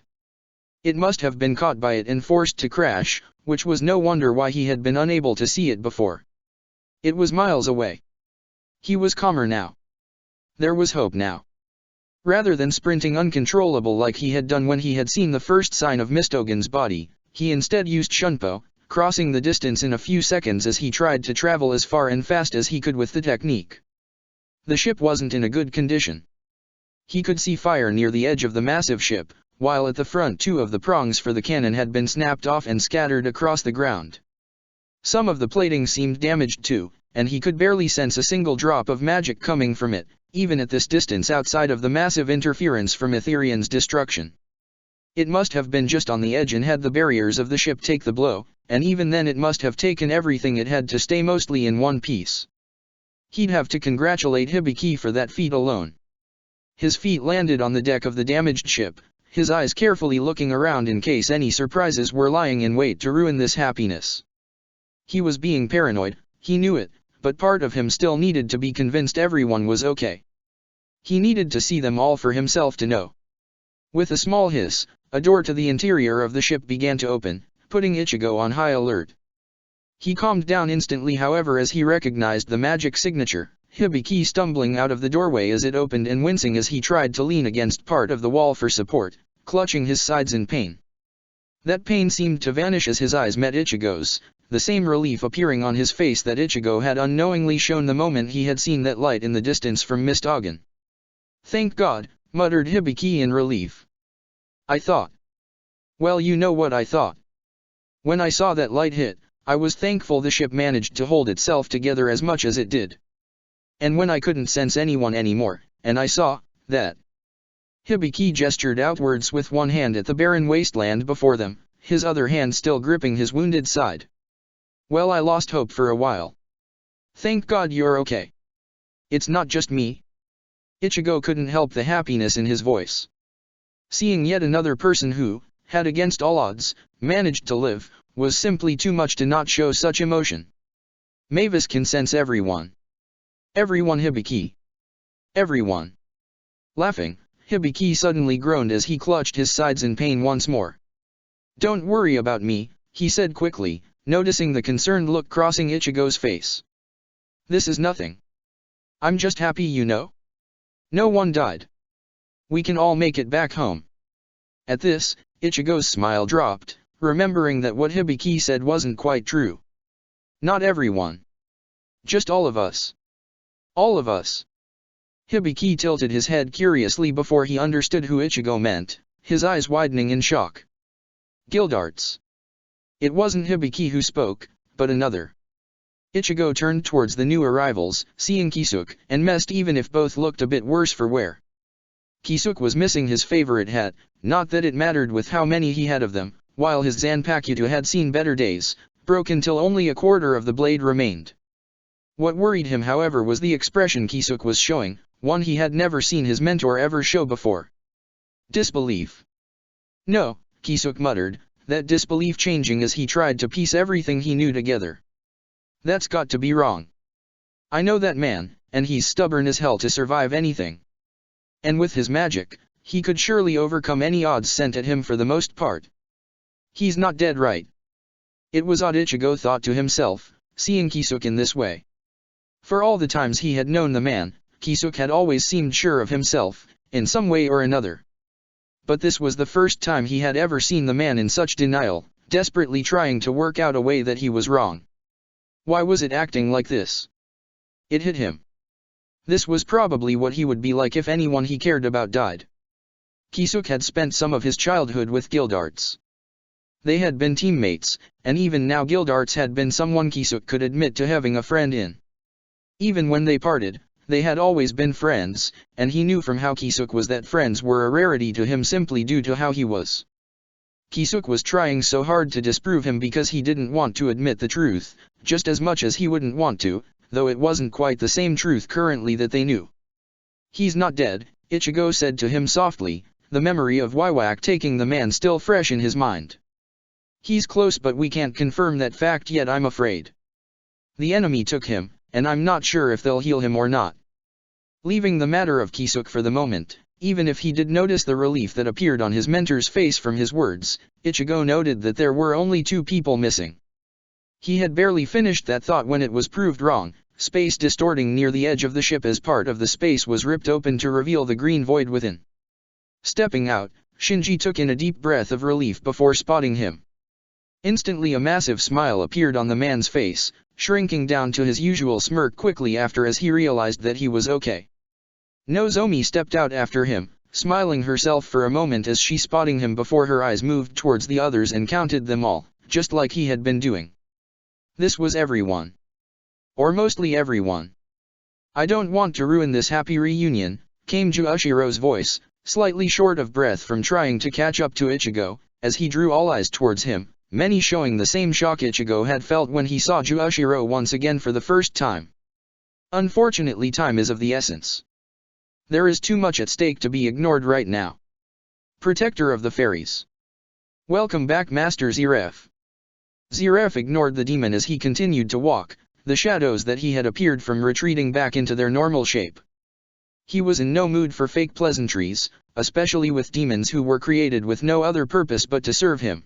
It must have been caught by it and forced to crash, which was no wonder why he had been unable to see it before. It was miles away. He was calmer now. There was hope now. Rather than sprinting uncontrollable like he had done when he had seen the first sign of Mistogen's body, he instead used shunpo, crossing the distance in a few seconds as he tried to travel as far and fast as he could with the technique. The ship wasn't in a good condition. He could see fire near the edge of the massive ship, while at the front two of the prongs for the cannon had been snapped off and scattered across the ground. Some of the plating seemed damaged too, and he could barely sense a single drop of magic coming from it, even at this distance outside of the massive interference from Etherean's destruction. It must have been just on the edge and had the barriers of the ship take the blow, and even then it must have taken everything it had to stay mostly in one piece. He'd have to congratulate Hibiki for that feat alone. His feet landed on the deck of the damaged ship, his eyes carefully looking around in case any surprises were lying in wait to ruin this happiness. He was being paranoid, he knew it, but part of him still needed to be convinced everyone was okay. He needed to see them all for himself to know. With a small hiss, a door to the interior of the ship began to open, putting Ichigo on high alert. He calmed down instantly, however, as he recognized the magic signature, Hibiki stumbling out of the doorway as it opened and wincing as he tried to lean against part of the wall for support, clutching his sides in pain. That pain seemed to vanish as his eyes met Ichigo's, the same relief appearing on his face that Ichigo had unknowingly shown the moment he had seen that light in the distance from Mistogen. "Thank God," muttered Hibiki in relief. "I thought. Well, you know what I thought. When I saw that light hit, I was thankful the ship managed to hold itself together as much as it did. And when I couldn't sense anyone anymore, and I saw that." Hibiki gestured outwards with one hand at the barren wasteland before them, his other hand still gripping his wounded side. "Well, I lost hope for a while. Thank God you're okay. It's not just me." Ichigo couldn't help the happiness in his voice. Seeing yet another person who, had against all odds, managed to live, was simply too much to not show such emotion. Mavis can sense everyone. Everyone, Hibiki. Everyone. Laughing, Hibiki suddenly groaned as he clutched his sides in pain once more. "Don't worry about me," he said quickly, noticing the concerned look crossing Ichigo's face. "This is nothing. I'm just happy, you know. No one died. We can all make it back home." At this, Ichigo's smile dropped, remembering that what Hibiki said wasn't quite true. Not everyone. Just all of us. All of us. Hibiki tilted his head curiously before he understood who Ichigo meant, his eyes widening in shock. Guildarts. It wasn't Hibiki who spoke, but another. Ichigo turned towards the new arrivals, seeing Kisuke and Mest, even if both looked a bit worse for wear. Kisuke was missing his favorite hat, not that it mattered with how many he had of them, while his Zanpakuto had seen better days, broke until only a quarter of the blade remained. What worried him however was the expression Kisuk was showing, one he had never seen his mentor ever show before. Disbelief. No, Kisuk muttered, that disbelief changing as he tried to piece everything he knew together. That's got to be wrong. I know that man, and he's stubborn as hell to survive anything. And with his magic, he could surely overcome any odds sent at him for the most part. He's not dead, right? It was odd, Ichigo thought to himself, seeing Kisuk in this way. For all the times he had known the man, Kisuk had always seemed sure of himself, in some way or another. But this was the first time he had ever seen the man in such denial, desperately trying to work out a way that he was wrong. Why was it acting like this? It hit him. This was probably what he would be like if anyone he cared about died. Kisuk had spent some of his childhood with Gildarts. They had been teammates, and even now Gildarts had been someone Kisuk could admit to having a friend in. Even when they parted, they had always been friends, and he knew from how Kisuk was that friends were a rarity to him simply due to how he was. Kisuk was trying so hard to disprove him because he didn't want to admit the truth, just as much as he wouldn't want to, though it wasn't quite the same truth currently that they knew. He's not dead, Ichigo said to him softly, the memory of Wiwak taking the man still fresh in his mind. He's close, but we can't confirm that fact yet, I'm afraid. The enemy took him, and I'm not sure if they'll heal him or not. Leaving the matter of Kisuk for the moment, even if he did notice the relief that appeared on his mentor's face from his words, Ichigo noted that there were only 2 people missing. He had barely finished that thought when it was proved wrong. Space distorting near the edge of the ship as part of the space was ripped open to reveal the green void within. Stepping out, Shinji took in a deep breath of relief before spotting him. Instantly a massive smile appeared on the man's face, shrinking down to his usual smirk quickly after as he realized that he was okay. Nozomi stepped out after him, smiling herself for a moment as she spotting him before her eyes moved towards the others and counted them all, just like he had been doing. This was everyone. Or mostly everyone. I don't want to ruin this happy reunion, came Juoshiro's voice, slightly short of breath from trying to catch up to Ichigo, as he drew all eyes towards him, many showing the same shock Ichigo had felt when he saw Juoshiro once again for the first time. Unfortunately, time is of the essence. There is too much at stake to be ignored right now. Protector of the Fairies. Welcome back, Master Zeref. Zeref ignored the demon as he continued to walk, the shadows that he had appeared from retreating back into their normal shape. He was in no mood for fake pleasantries, especially with demons who were created with no other purpose but to serve him.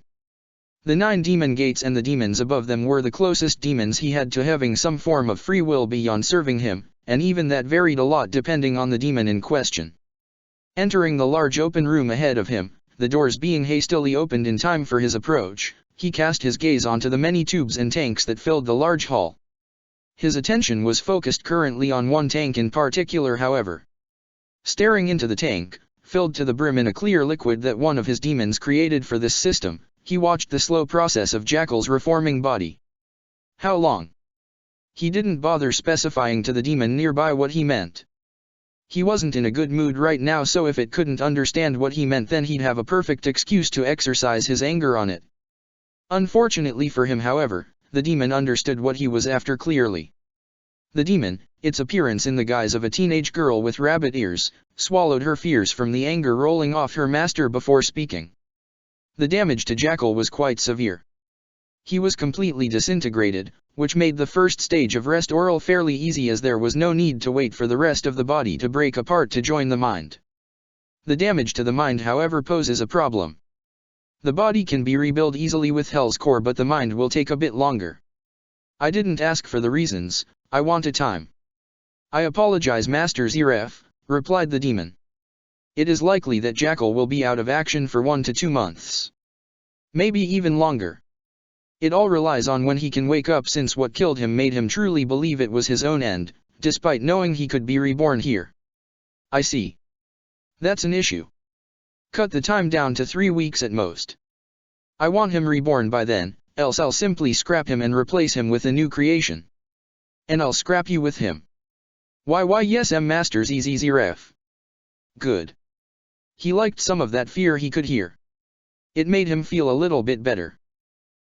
The 9 demon gates and the demons above them were the closest demons he had to having some form of free will beyond serving him, and even that varied a lot depending on the demon in question. Entering the large open room ahead of him, the doors being hastily opened in time for his approach, he cast his gaze onto the many tubes and tanks that filled the large hall. His attention was focused currently on one tank in particular, however. Staring into the tank, filled to the brim in a clear liquid that one of his demons created for this system, he watched the slow process of Jackal's reforming body. How long? He didn't bother specifying to the demon nearby what he meant. He wasn't in a good mood right now, so if it couldn't understand what he meant, then he'd have a perfect excuse to exercise his anger on it. Unfortunately for him, however, the demon understood what he was after clearly. The demon, its appearance in the guise of a teenage girl with rabbit ears, swallowed her fears from the anger rolling off her master before speaking. The damage to Jackal was quite severe. He was completely disintegrated, which made the first stage of restoral fairly easy as there was no need to wait for the rest of the body to break apart to join the mind. The damage to the mind, however, poses a problem. The body can be rebuilt easily with Hell's Core, but the mind will take a bit longer. I didn't ask for the reasons, I wanted time. I apologize, Master Zeref, replied the demon. It is likely that Jackal will be out of action for 1 to 2 months. Maybe even longer. It all relies on when he can wake up, since what killed him made him truly believe it was his own end, despite knowing he could be reborn here. I see. That's an issue. Cut the time down to 3 weeks at most. I want him reborn by then, else I'll simply scrap him and replace him with a new creation. And I'll scrap you with him. Why yes, Master Zeref. Good. He liked some of that fear he could hear. It made him feel a little bit better.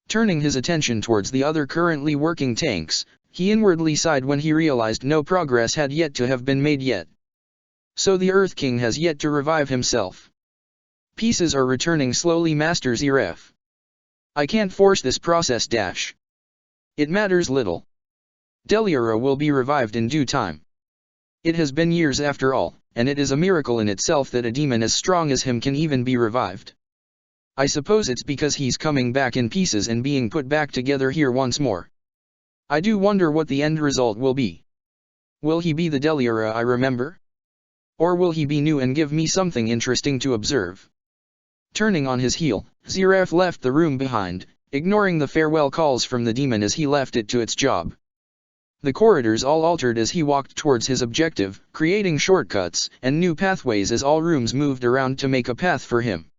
Turning his attention towards the other currently working tanks, he inwardly sighed when he realized no progress had yet to have been made yet. So the Earth King has yet to revive himself. Pieces are returning slowly, Master Zeref. I can't force this process. It matters little. Deliura will be revived in due time. It has been years after all, and it is a miracle in itself that a demon as strong as him can even be revived. I suppose it's because he's coming back in pieces and being put back together here once more. I do wonder what the end result will be. Will he be the Deliura I remember? Or will he be new and give me something interesting to observe? Turning on his heel, Zeref left the room behind, ignoring the farewell calls from the demon as he left it to its job. The corridors all altered as he walked towards his objective, creating shortcuts and new pathways as all rooms moved around to make a path for him.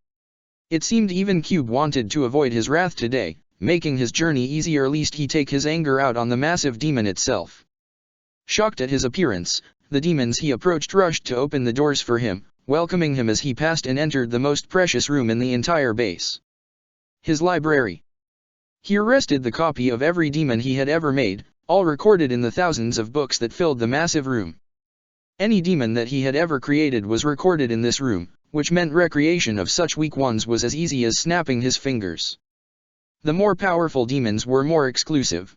It seemed even Cube wanted to avoid his wrath today, making his journey easier lest he take his anger out on the massive demon itself. Shocked at his appearance, the demons he approached rushed to open the doors for him, welcoming him as he passed and entered the most precious room in the entire base. His library. Here rested the copy of every demon he had ever made, all recorded in the thousands of books that filled the massive room. Any demon that he had ever created was recorded in this room, which meant recreation of such weak ones was as easy as snapping his fingers. The more powerful demons were more exclusive.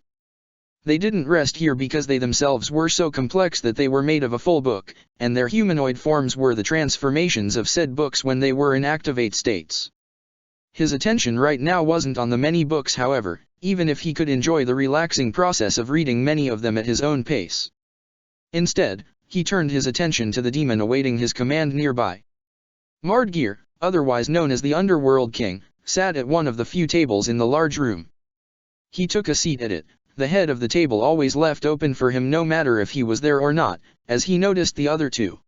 They didn't rest here because they themselves were so complex that they were made of a full book, and their humanoid forms were the transformations of said books when they were in activate states. His attention right now wasn't on the many books, however, even if he could enjoy the relaxing process of reading many of them at his own pace. Instead, he turned his attention to the demon awaiting his command nearby. Mardgeir, otherwise known as the Underworld King, sat at one of the few tables in the large room. He took a seat at it, the head of the table always left open for him no matter if he was there or not, as he noticed the other two.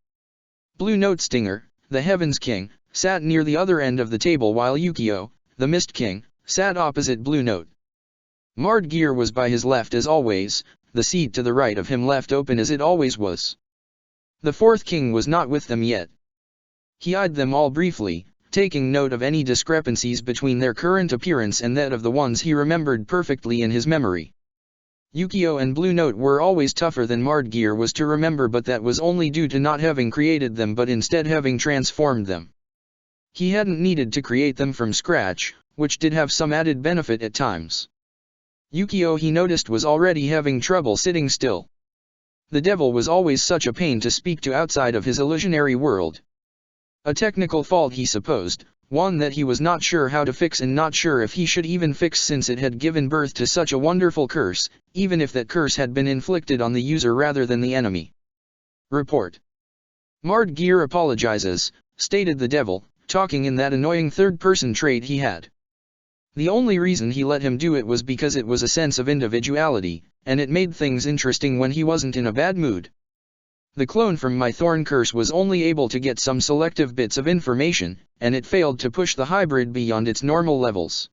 Blue Note Stinger, the Heavens King, sat near the other end of the table while Yukio, the Mist King, sat opposite Blue Note. Mardgeir was by his left as always, the seat to the right of him left open as it always was. The fourth king was not with them yet. He eyed them all briefly, taking note of any discrepancies between their current appearance and that of the ones he remembered perfectly in his memory. Yukio and Blue Note were always tougher than Mardgeir was to remember, but that was only due to not having created them but instead having transformed them. He hadn't needed to create them from scratch, which did have some added benefit at times. Yukio, he noticed, was already having trouble sitting still. The devil was always such a pain to speak to outside of his illusionary world. A technical fault, he supposed, one that he was not sure how to fix and not sure if he should even fix since it had given birth to such a wonderful curse, even if that curse had been inflicted on the user rather than the enemy. Report. Mardgeir apologizes, stated the devil, talking in that annoying third-person trait he had. The only reason he let him do it was because it was a sense of individuality, and it made things interesting when he wasn't in a bad mood. The clone from my thorn curse was only able to get some selective bits of information, and it failed to push the hybrid beyond its normal levels.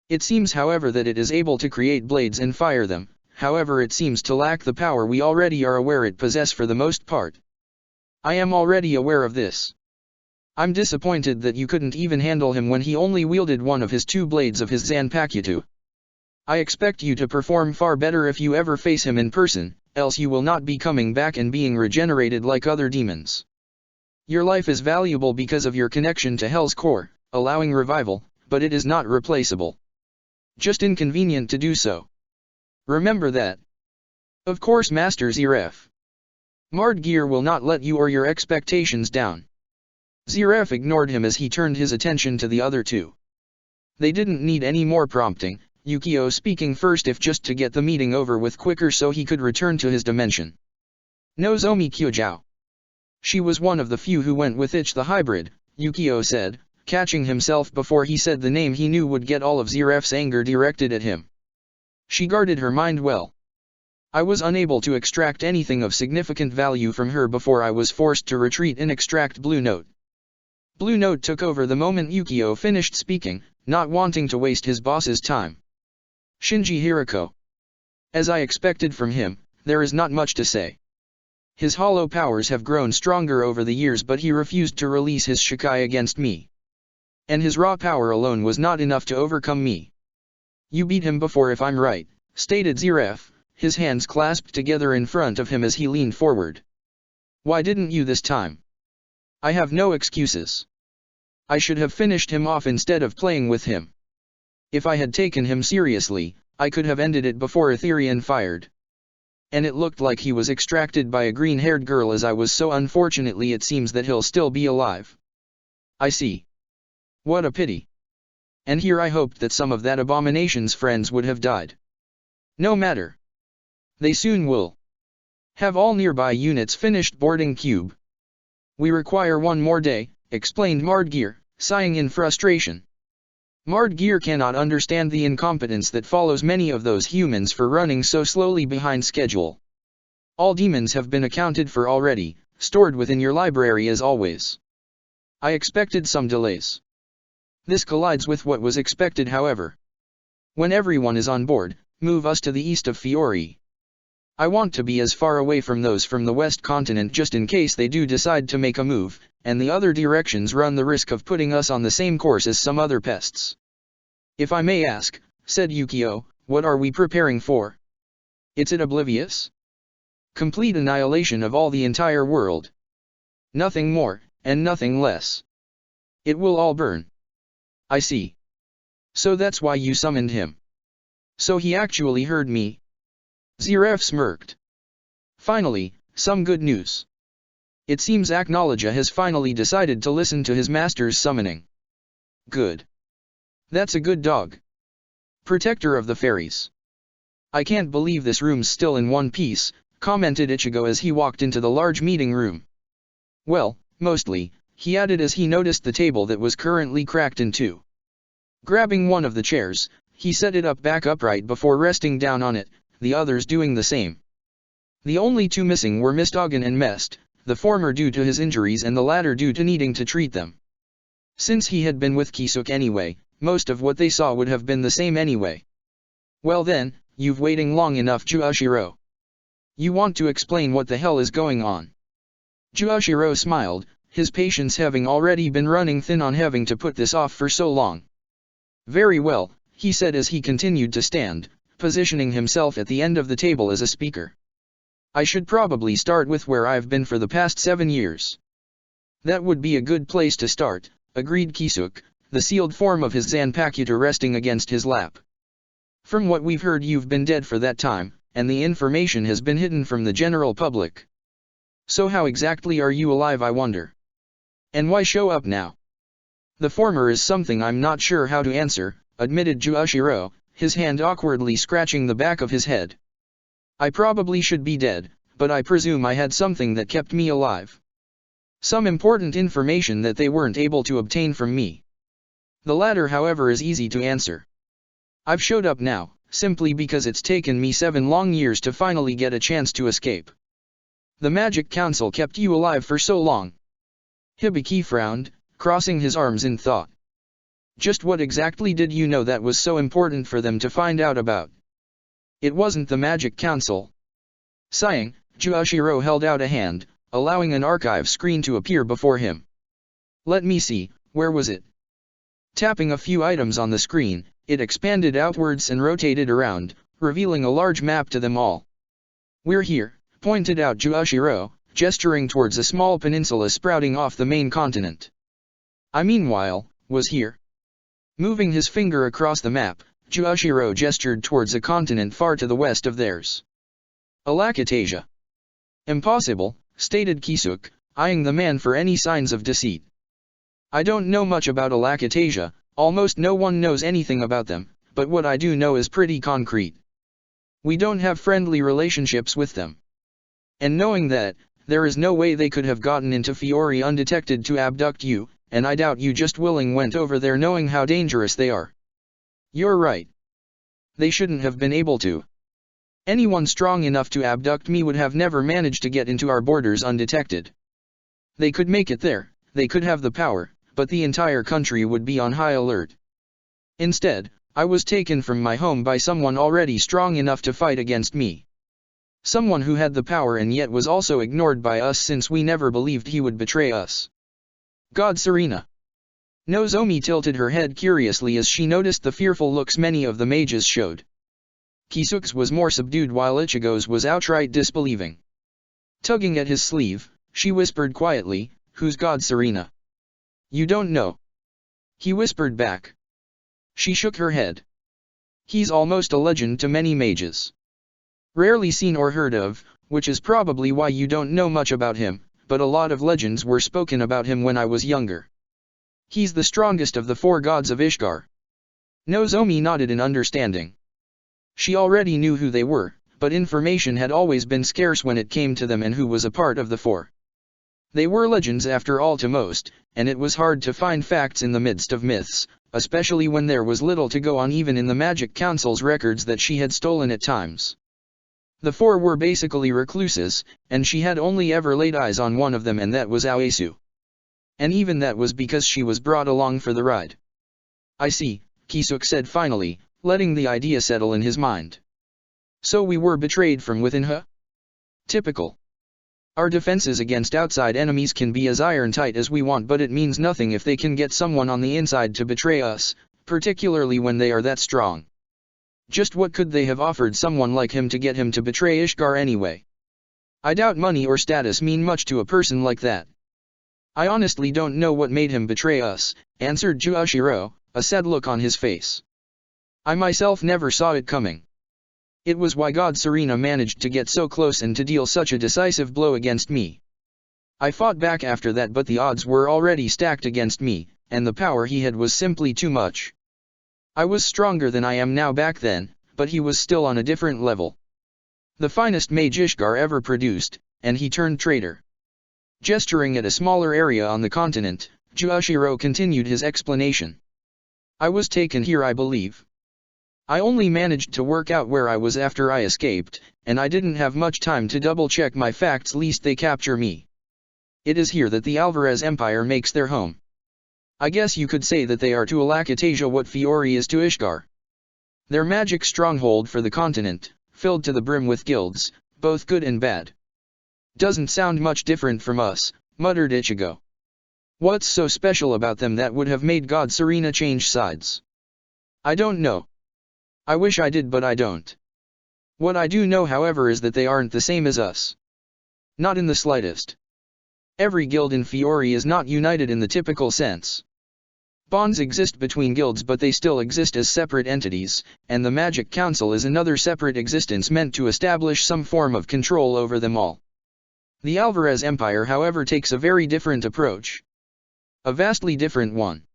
It seems, however, that it is able to create blades and fire them, however it seems to lack the power we already are aware it possesses for the most part. I am already aware of this. I'm disappointed that you couldn't even handle him when he only wielded one of his two blades of his Zanpakuto. I expect you to perform far better if you ever face him in person, else you will not be coming back and being regenerated like other demons. Your life is valuable because of your connection to Hell's core, allowing revival, but it is not replaceable. Just inconvenient to do so. Remember that. Of course, Master Zeref. Mardgeir will not let you or your expectations down. Zeref ignored him as he turned his attention to the other two. They didn't need any more prompting, Yukio speaking first if just to get the meeting over with quicker so he could return to his dimension. Nozomi Kyojou. She was one of the few who went with Ich the hybrid, Yukio said, catching himself before he said the name he knew would get all of Zeref's anger directed at him. She guarded her mind well. I was unable to extract anything of significant value from her before I was forced to retreat and extract Blue Note. Blue Note took over the moment Yukio finished speaking, not wanting to waste his boss's time. Shinji Hirako. As I expected from him, there is not much to say. His hollow powers have grown stronger over the years, but he refused to release his Shikai against me. And his raw power alone was not enough to overcome me. You beat him before if I'm right, stated Ziref, his hands clasped together in front of him as he leaned forward. Why didn't you this time? I have no excuses. I should have finished him off instead of playing with him. If I had taken him seriously, I could have ended it before Etherean fired. And it looked like he was extracted by a green-haired girl as I was, so unfortunately it seems that he'll still be alive. I see. What a pity. And here I hoped that some of that abomination's friends would have died. No matter. They soon will. Have all nearby units finished boarding Cube? We require one more day, explained Mardgear, sighing in frustration. Mardgear cannot understand the incompetence that follows many of those humans for running so slowly behind schedule. All demons have been accounted for already, stored within your library as always. I expected some delays. This collides with what was expected, however. When everyone is on board, move us to the east of Fiori. I want to be as far away from those from the west continent just in case they do decide to make a move, and the other directions run the risk of putting us on the same course as some other pests. If I may ask, said Yukio, what are we preparing for? It's it oblivious? Complete annihilation of all the entire world. Nothing more, and nothing less. It will all burn. I see. So that's why you summoned him. So he actually heard me? Ziref smirked. Finally, some good news. It seems Aknologia has finally decided to listen to his master's summoning. Good. That's a good dog. Protector of the fairies. I can't believe this room's still in one piece, commented Ichigo as he walked into the large meeting room. Well, mostly, he added as he noticed the table that was currently cracked in two. Grabbing one of the chairs, he set it up back upright before resting down on it, the others doing the same. The only two missing were Mistogen and Mest, the former due to his injuries and the latter due to needing to treat them. Since he had been with Kisuk anyway, most of what they saw would have been the same anyway. Well then, you've waiting long enough, Juoshiro. You want to explain what the hell is going on? Juoshiro smiled, his patience having already been running thin on having to put this off for so long. Very well, he said as he continued to stand, positioning himself at the end of the table as a speaker. I should probably start with where I've been for the past 7 years. That would be a good place to start, agreed Kisuk, the sealed form of his Zanpakuto resting against his lap. From what we've heard, you've been dead for that time, and the information has been hidden from the general public. So how exactly are you alive, I wonder? And why show up now? The former is something I'm not sure how to answer, admitted Juoshiro, his hand awkwardly scratching the back of his head. I probably should be dead, but I presume I had something that kept me alive. Some important information that they weren't able to obtain from me. The latter, however, is easy to answer. I've showed up now, simply because it's taken me 7 long years to finally get a chance to escape. The Magic Council kept you alive for so long. Hibiki frowned, crossing his arms in thought. Just what exactly did you know that was so important for them to find out about? It wasn't the Magic Council. Sighing, Juoshiro held out a hand, allowing an archive screen to appear before him. Let me see, where was it? Tapping a few items on the screen, it expanded outwards and rotated around, revealing a large map to them all. We're here, pointed out Juoshiro, gesturing towards a small peninsula sprouting off the main continent. I meanwhile, was here. Moving his finger across the map, Juoshiro gestured towards a continent far to the west of theirs. Alakatasia. Impossible, stated Kisuk, eyeing the man for any signs of deceit. I don't know much about Alakatasia, almost no one knows anything about them, but what I do know is pretty concrete. We don't have friendly relationships with them. And knowing that, there is no way they could have gotten into Fiori undetected to abduct you, and I doubt you just went over there knowing how dangerous they are. You're right. They shouldn't have been able to. Anyone strong enough to abduct me would have never managed to get into our borders undetected. They could make it there, they could have the power, but the entire country would be on high alert. Instead, I was taken from my home by someone already strong enough to fight against me. Someone who had the power and yet was also ignored by us since we never believed he would betray us. God Serena. Nozomi tilted her head curiously as she noticed the fearful looks many of the mages showed. Kisuke's was more subdued while Ichigo's was outright disbelieving. Tugging at his sleeve, she whispered quietly, "Who's God Serena?" "You don't know?" he whispered back. She shook her head. "He's almost a legend to many mages. Rarely seen or heard of, which is probably why you don't know much about him, but a lot of legends were spoken about him when I was younger. He's the strongest of the 4 gods of Ishgar." Nozomi nodded in understanding. She already knew who they were, but information had always been scarce when it came to them and who was a part of the 4. They were legends after all to most, and it was hard to find facts in the midst of myths, especially when there was little to go on even in the Magic Council's records that she had stolen at times. The 4 were basically recluses, and she had only ever laid eyes on one of them, and that was Aoesu. And even that was because she was brought along for the ride. "I see," Kisuke said finally, letting the idea settle in his mind. "So we were betrayed from within, huh? Typical. Our defenses against outside enemies can be as iron-tight as we want, but it means nothing if they can get someone on the inside to betray us, particularly when they are that strong. Just what could they have offered someone like him to get him to betray Ishgar anyway? I doubt money or status mean much to a person like that." "I honestly don't know what made him betray us," answered Juoshiro, a sad look on his face. "I myself never saw it coming. It was why God Serena managed to get so close and to deal such a decisive blow against me. I fought back after that, but the odds were already stacked against me, and the power he had was simply too much. I was stronger than I am now back then, but he was still on a different level. The finest mage Ishgar ever produced, and he turned traitor." Gesturing at a smaller area on the continent, Juoshiro continued his explanation. "I was taken here, I believe. I only managed to work out where I was after I escaped, and I didn't have much time to double-check my facts lest they capture me. It is here that the Alvarez Empire makes their home. I guess you could say that they are to Alakatasia what Fiori is to Ishgar. Their magic stronghold for the continent, filled to the brim with guilds, both good and bad." "Doesn't sound much different from us," muttered Ichigo. "What's so special about them that would have made God Serena change sides?" "I don't know. I wish I did, but I don't. What I do know, however, is that they aren't the same as us. Not in the slightest. Every guild in Fiori is not united in the typical sense. Bonds exist between guilds, but they still exist as separate entities, and the Magic Council is another separate existence meant to establish some form of control over them all. The Alvarez Empire, however, takes a very different approach. A vastly different one."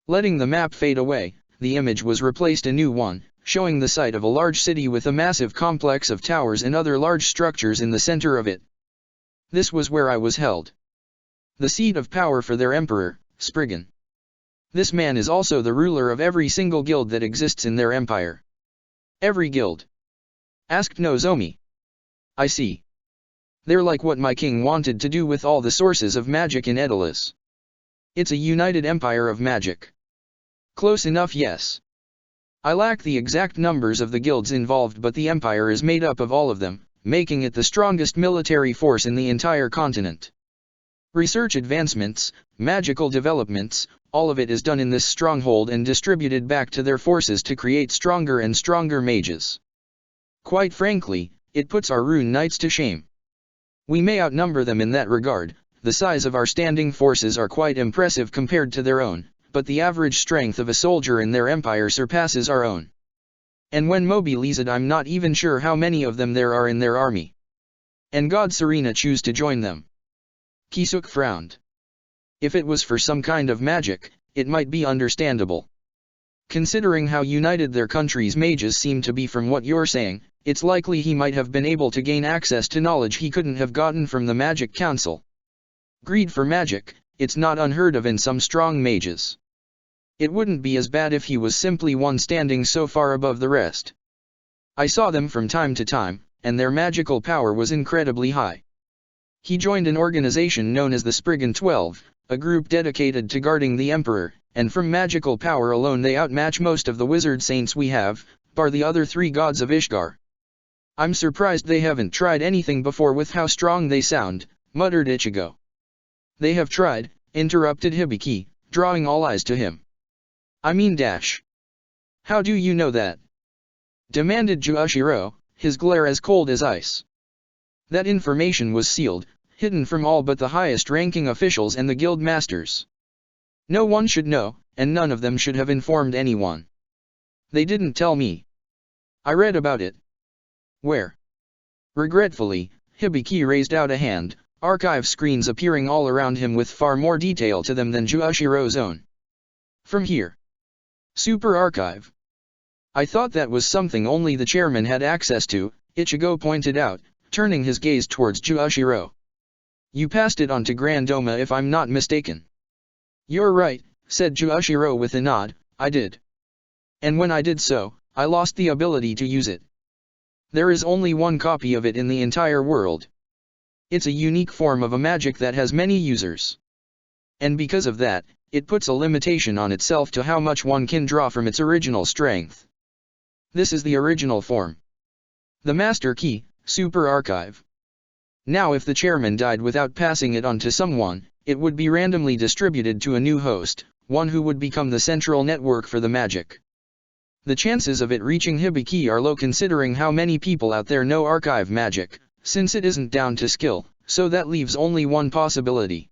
Letting the map fade away, the image was replaced a new one, showing the site of a large city with a massive complex of towers and other large structures in the center of it. "This was where I was held. The seat of power for their emperor, Spriggan. This man is also the ruler of every single guild that exists in their empire." "Every guild?" asked Nozomi. "I see. They're like what my king wanted to do with all the sources of magic in Edalis. It's a united empire of magic." "Close enough, yes. I lack the exact numbers of the guilds involved, but the empire is made up of all of them, making it the strongest military force in the entire continent. Research advancements, magical developments, all of it is done in this stronghold and distributed back to their forces to create stronger and stronger mages. Quite frankly, it puts our rune knights to shame. We may outnumber them in that regard, the size of our standing forces are quite impressive compared to their own, but the average strength of a soldier in their empire surpasses our own. And when mobilized, I'm not even sure how many of them there are in their army. And God Serena choose to join them." Kisuke frowned. If it was for some kind of magic, it might be understandable. Considering how united their country's mages seem to be from what you're saying, it's likely he might have been able to gain access to knowledge he couldn't have gotten from the Magic Council. Greed for magic, it's not unheard of in some strong mages. It wouldn't be as bad if he was simply one standing so far above the rest. I saw them from time to time, and their magical power was incredibly high. He joined an organization known as the Spriggan 12, a group dedicated to guarding the Emperor, and from magical power alone they outmatch most of the wizard saints we have, bar the other 3 gods of Ishgar. I'm surprised they haven't tried anything before with how strong they sound, muttered Ichigo. They have tried, interrupted Hibiki, drawing all eyes to him. I mean dash. How do you know that? Demanded Juoshiro, his glare as cold as ice. That information was sealed, hidden from all but the highest-ranking officials and the guild masters. No one should know, and none of them should have informed anyone. They didn't tell me. I read about it. Where? Regretfully, Hibiki raised out a hand, archive screens appearing all around him with far more detail to them than Juoshiro's own. From here. Super Archive. I thought that was something only the chairman had access to, Ichigo pointed out, turning his gaze towards Juoshiro. You passed it on to Grand Doma if I'm not mistaken. You're right, said Juoshiro with a nod, I did. And when I did so, I lost the ability to use it. There is only one copy of it in the entire world. It's a unique form of a magic that has many users. And because of that, it puts a limitation on itself to how much one can draw from its original strength. This is the original form. The Master Key, Super Archive. Now if the chairman died without passing it on to someone, it would be randomly distributed to a new host, one who would become the central network for the magic. The chances of it reaching Hibiki are low considering how many people out there know archive magic, since it isn't down to skill, so that leaves only one possibility.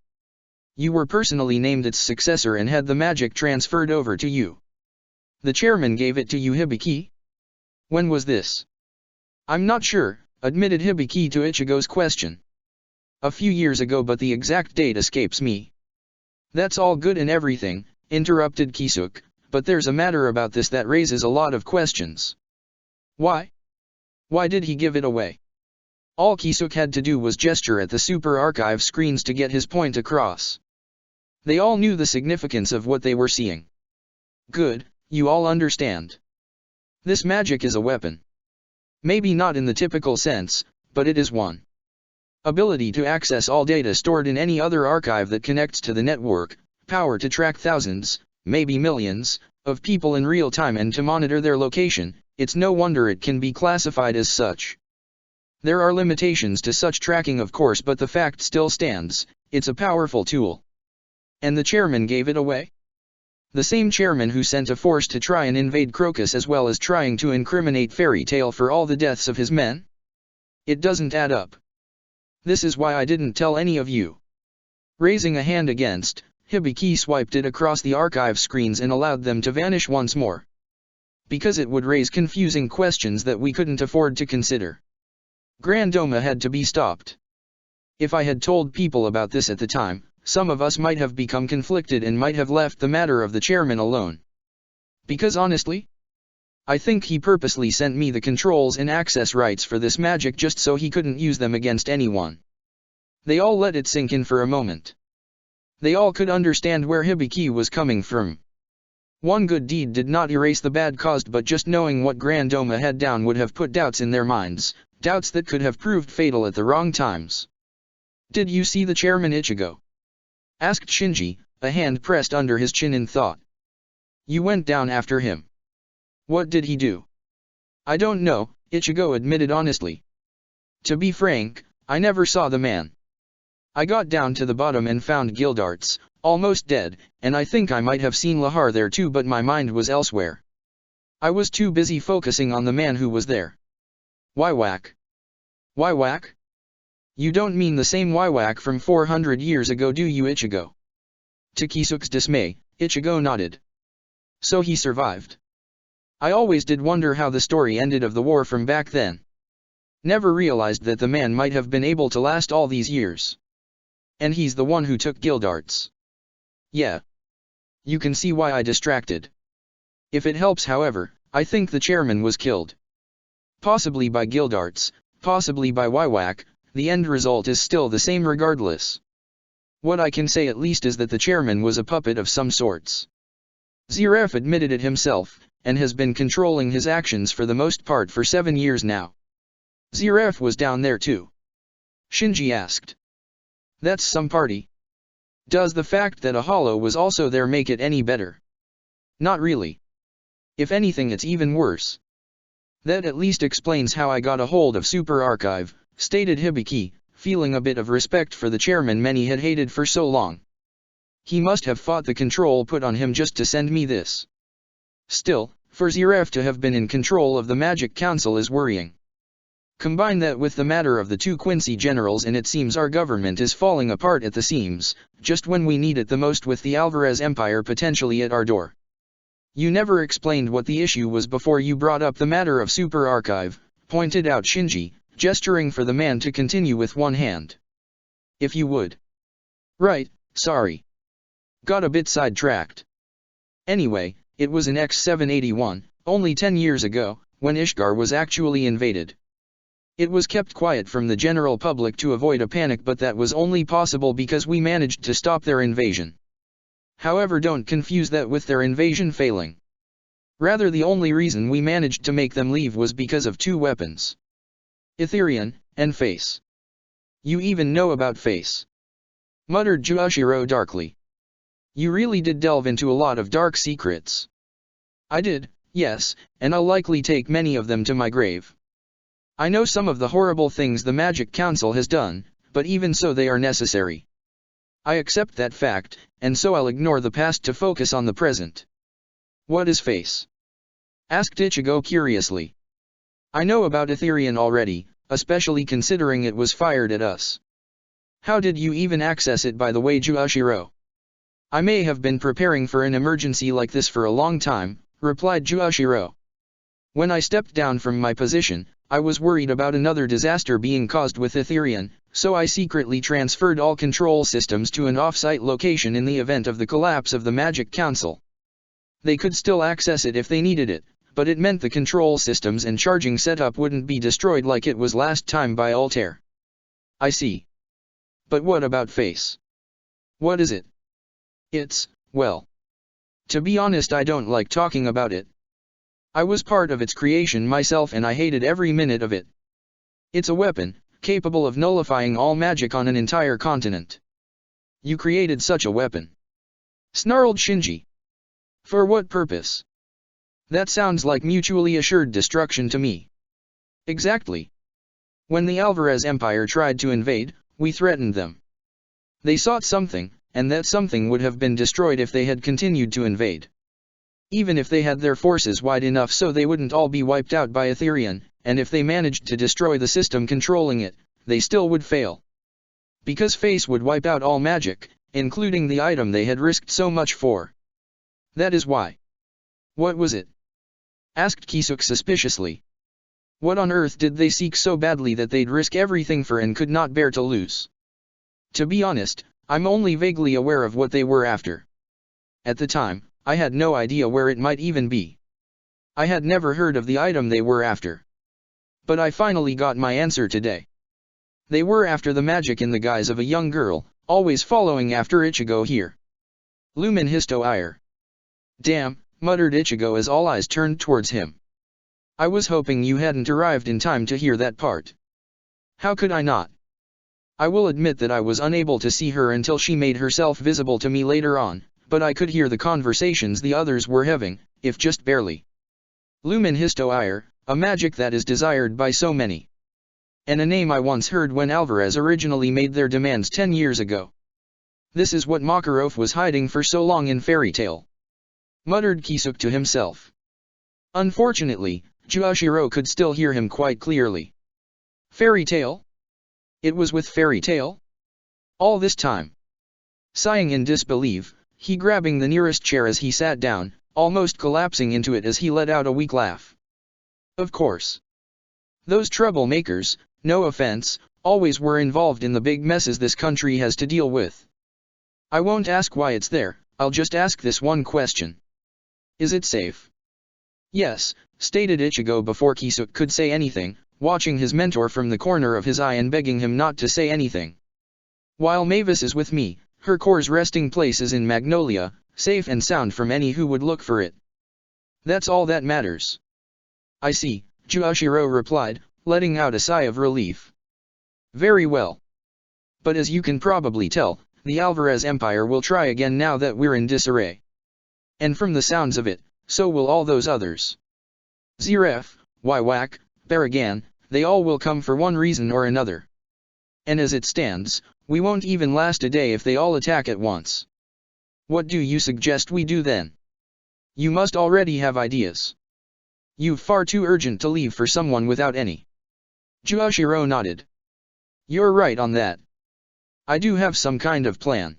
You were personally named its successor and had the magic transferred over to you. The chairman gave it to you, Hibiki? When was this? I'm not sure, admitted Hibiki to Ichigo's question. A few years ago, but the exact date escapes me. That's all good and everything, interrupted Kisuke, but there's a matter about this that raises a lot of questions. Why? Why did he give it away? All Kisuke had to do was gesture at the Super Archive screens to get his point across. They all knew the significance of what they were seeing. Good, you all understand. This magic is a weapon. Maybe not in the typical sense, but it is one. Ability to access all data stored in any other archive that connects to the network, power to track thousands, maybe millions, of people in real time and to monitor their location. It's no wonder it can be classified as such. There are limitations to such tracking, of course, but the fact still stands, it's a powerful tool. And the chairman gave it away? The same chairman who sent a force to try and invade Crocus as well as trying to incriminate Fairy Tail for all the deaths of his men? It doesn't add up. This is why I didn't tell any of you. Raising a hand against, Hibiki swiped it across the archive screens and allowed them to vanish once more. Because it would raise confusing questions that we couldn't afford to consider. Grand Doma had to be stopped. If I had told people about this at the time, some of us might have become conflicted and might have left the matter of the chairman alone. Because honestly, I think he purposely sent me the controls and access rights for this magic just so he couldn't use them against anyone. They all let it sink in for a moment. They all could understand where Hibiki was coming from. One good deed did not erase the bad caused, but just knowing what Grand Doma had done would have put doubts in their minds, doubts that could have proved fatal at the wrong times. Did you see the chairman, Ichigo? Asked Shinji, a hand pressed under his chin in thought. You went down after him. What did he do? I don't know, Ichigo admitted honestly. To be frank, I never saw the man. I got down to the bottom and found Gildarts, almost dead, and I think I might have seen Lahar there too, but my mind was elsewhere. I was too busy focusing on the man who was there. Waiwak. Waiwak? You don't mean the same Waiwak from 400 years ago, do you, Ichigo? To Kisuke's dismay, Ichigo nodded. So he survived. I always did wonder how the story ended of the war from back then. Never realized that the man might have been able to last all these years. And he's the one who took Gildarts. Yeah. You can see why I distracted. If it helps, however, I think the chairman was killed. Possibly by Gildarts, possibly by Waiwak, the end result is still the same regardless. What I can say at least is that the chairman was a puppet of some sorts. Ziref admitted it himself, and has been controlling his actions for the most part for 7 years now. Ziref was down there too? Shinji asked. That's some party. Does the fact that a hollow was also there make it any better? Not really. If anything, it's even worse. That at least explains how I got a hold of Super Archive, stated Hibiki, feeling a bit of respect for the chairman many had hated for so long. He must have fought the control put on him just to send me this. Still, for Ziref to have been in control of the Magic Council is worrying. Combine that with the matter of the 2 Quincy generals and it seems our government is falling apart at the seams, just when we need it the most with the Alvarez Empire potentially at our door. You never explained what the issue was before you brought up the matter of Super Archive, pointed out Shinji, gesturing for the man to continue with one hand. If you would. Right, sorry. Got a bit sidetracked. Anyway, it was in X781, only 10 years ago, when Ishgar was actually invaded. It was kept quiet from the general public to avoid a panic, but that was only possible because we managed to stop their invasion. However, don't confuse that with their invasion failing. Rather, the only reason we managed to make them leave was because of 2 weapons. Etherian, and Face. You even know about Face? Muttered Juoshiro darkly. You really did delve into a lot of dark secrets. I did, yes, and I'll likely take many of them to my grave. I know some of the horrible things the Magic Council has done, but even so they are necessary. I accept that fact, and so I'll ignore the past to focus on the present. What is Face? Asked Ichigo curiously. I know about Etherian already, especially considering it was fired at us. How did you even access it, by the way, Juoshiro? I may have been preparing for an emergency like this for a long time, replied Juoshiro. When I stepped down from my position, I was worried about another disaster being caused with Etherian, so I secretly transferred all control systems to an off-site location in the event of the collapse of the Magic Council. They could still access it if they needed it, but it meant the control systems and charging setup wouldn't be destroyed like it was last time by Altair. I see. But what about Face? What is it? It's, well. To be honest, I don't like talking about it. I was part of its creation myself and I hated every minute of it. It's a weapon, capable of nullifying all magic on an entire continent. You created such a weapon. Snarled Shinji. For what purpose? That sounds like mutually assured destruction to me. Exactly. When the Alvarez Empire tried to invade, we threatened them. They sought something, and that something would have been destroyed if they had continued to invade. Even if they had their forces wide enough so they wouldn't all be wiped out by Etherian, and if they managed to destroy the system controlling it, they still would fail. Because Face would wipe out all magic, including the item they had risked so much for. That is why. What was it? Asked Kisuke suspiciously. What on earth did they seek so badly that they'd risk everything for and could not bear to lose? To be honest, I'm only vaguely aware of what they were after. At the time, I had no idea where it might even be. I had never heard of the item they were after. But I finally got my answer today. They were after the magic in the guise of a young girl, always following after Ichigo here. Lumen Histo ire. Damn, muttered Ichigo as all eyes turned towards him. I was hoping you hadn't arrived in time to hear that part. How could I not? I will admit that I was unable to see her until she made herself visible to me later on, but I could hear the conversations the others were having, if just barely. Lumen Histo ire, a magic that is desired by so many. And a name I once heard when Alvarez originally made their demands 10 years ago. This is what Makarov was hiding for so long in Fairy Tail. Muttered Kisuke to himself. Unfortunately, Juoshiro could still hear him quite clearly. Fairy Tail? It was with Fairy Tail? All this time. Sighing in disbelief, he grabbing the nearest chair as he sat down, almost collapsing into it as he let out a weak laugh. Of course. Those troublemakers, no offense, always were involved in the big messes this country has to deal with. I won't ask why it's there, I'll just ask this one question. Is it safe? Yes, stated Ichigo before Kisuke could say anything, watching his mentor from the corner of his eye and begging him not to say anything. While Mavis is with me, her core's resting place is in Magnolia, safe and sound from any who would look for it. That's all that matters. I see, Juoshiro replied, letting out a sigh of relief. Very well. But as you can probably tell, the Alvarez Empire will try again now that we're in disarray. And from the sounds of it, so will all those others. Ziref, Wywak, Baragan, they all will come for one reason or another. And as it stands, we won't even last a day if they all attack at once. What do you suggest we do then? You must already have ideas. You're far too urgent to leave for someone without any. Juoshiro nodded. You're right on that. I do have some kind of plan.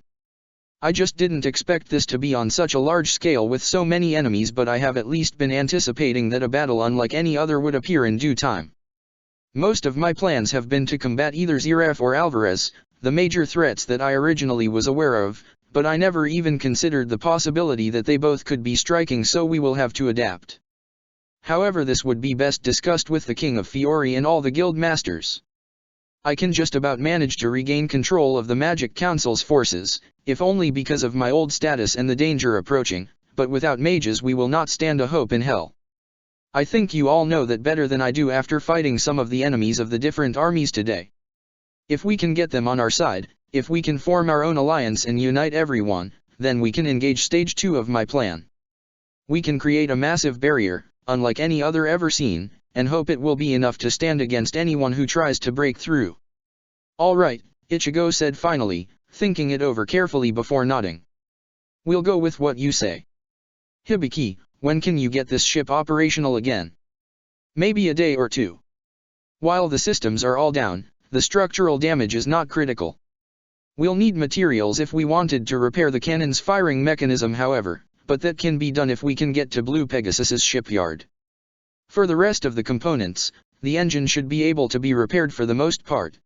I just didn't expect this to be on such a large scale with so many enemies, but I have at least been anticipating that a battle unlike any other would appear in due time. Most of my plans have been to combat either Ziraf or Alvarez, the major threats that I originally was aware of, but I never even considered the possibility that they both could be striking, so we will have to adapt. However, this would be best discussed with the King of Fiori and all the guild masters. I can just about manage to regain control of the Magic Council's forces, if only because of my old status and the danger approaching, but without mages we will not stand a hope in hell. I think you all know that better than I do after fighting some of the enemies of the different armies today. If we can get them on our side, if we can form our own alliance and unite everyone, then we can engage stage 2 of my plan. We can create a massive barrier, unlike any other ever seen, and hope it will be enough to stand against anyone who tries to break through. All right, Ichigo said finally, thinking it over carefully before nodding. We'll go with what you say. Hibiki, when can you get this ship operational again? Maybe a day or two. While the systems are all down, the structural damage is not critical. We'll need materials if we wanted to repair the cannon's firing mechanism, however, but that can be done if we can get to Blue Pegasus's shipyard. For the rest of the components, the engine should be able to be repaired for the most part.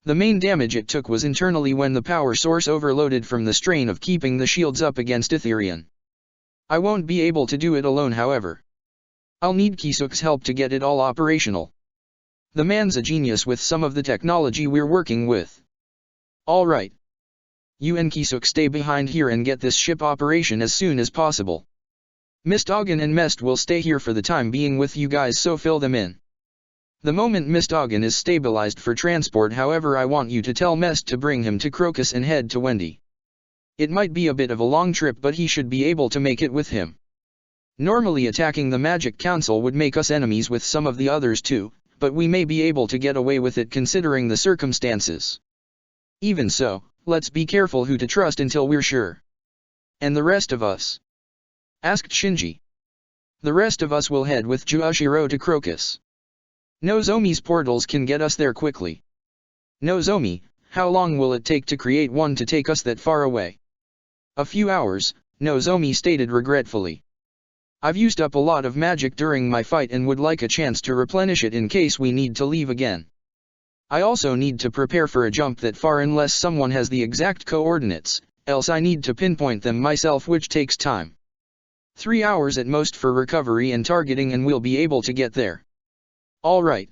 The main damage it took was internally when the power source overloaded from the strain of keeping the shields up against Etherian. I won't be able to do it alone, however. I'll need Kisuk's help to get it all operational. The man's a genius with some of the technology we're working with. All right. You and Kisuk stay behind here and get this ship operation as soon as possible. Mistoggen and Mest will stay here for the time being with you guys, so fill them in. The moment Mistoggen is stabilized for transport, however, I want you to tell Mest to bring him to Crocus and head to Wendy. It might be a bit of a long trip, but he should be able to make it with him. Normally attacking the Magic Council would make us enemies with some of the others too, but we may be able to get away with it considering the circumstances. Even so, let's be careful who to trust until we're sure. And the rest of us? Asked Shinji. The rest of us will head with Juoshiro to Crocus. Nozomi's portals can get us there quickly. Nozomi, how long will it take to create one to take us that far away? A few hours, Nozomi stated regretfully. I've used up a lot of magic during my fight and would like a chance to replenish it in case we need to leave again. I also need to prepare for a jump that far unless someone has the exact coordinates, else I need to pinpoint them myself, which takes time. 3 hours at most for recovery and targeting, and we'll be able to get there. All right.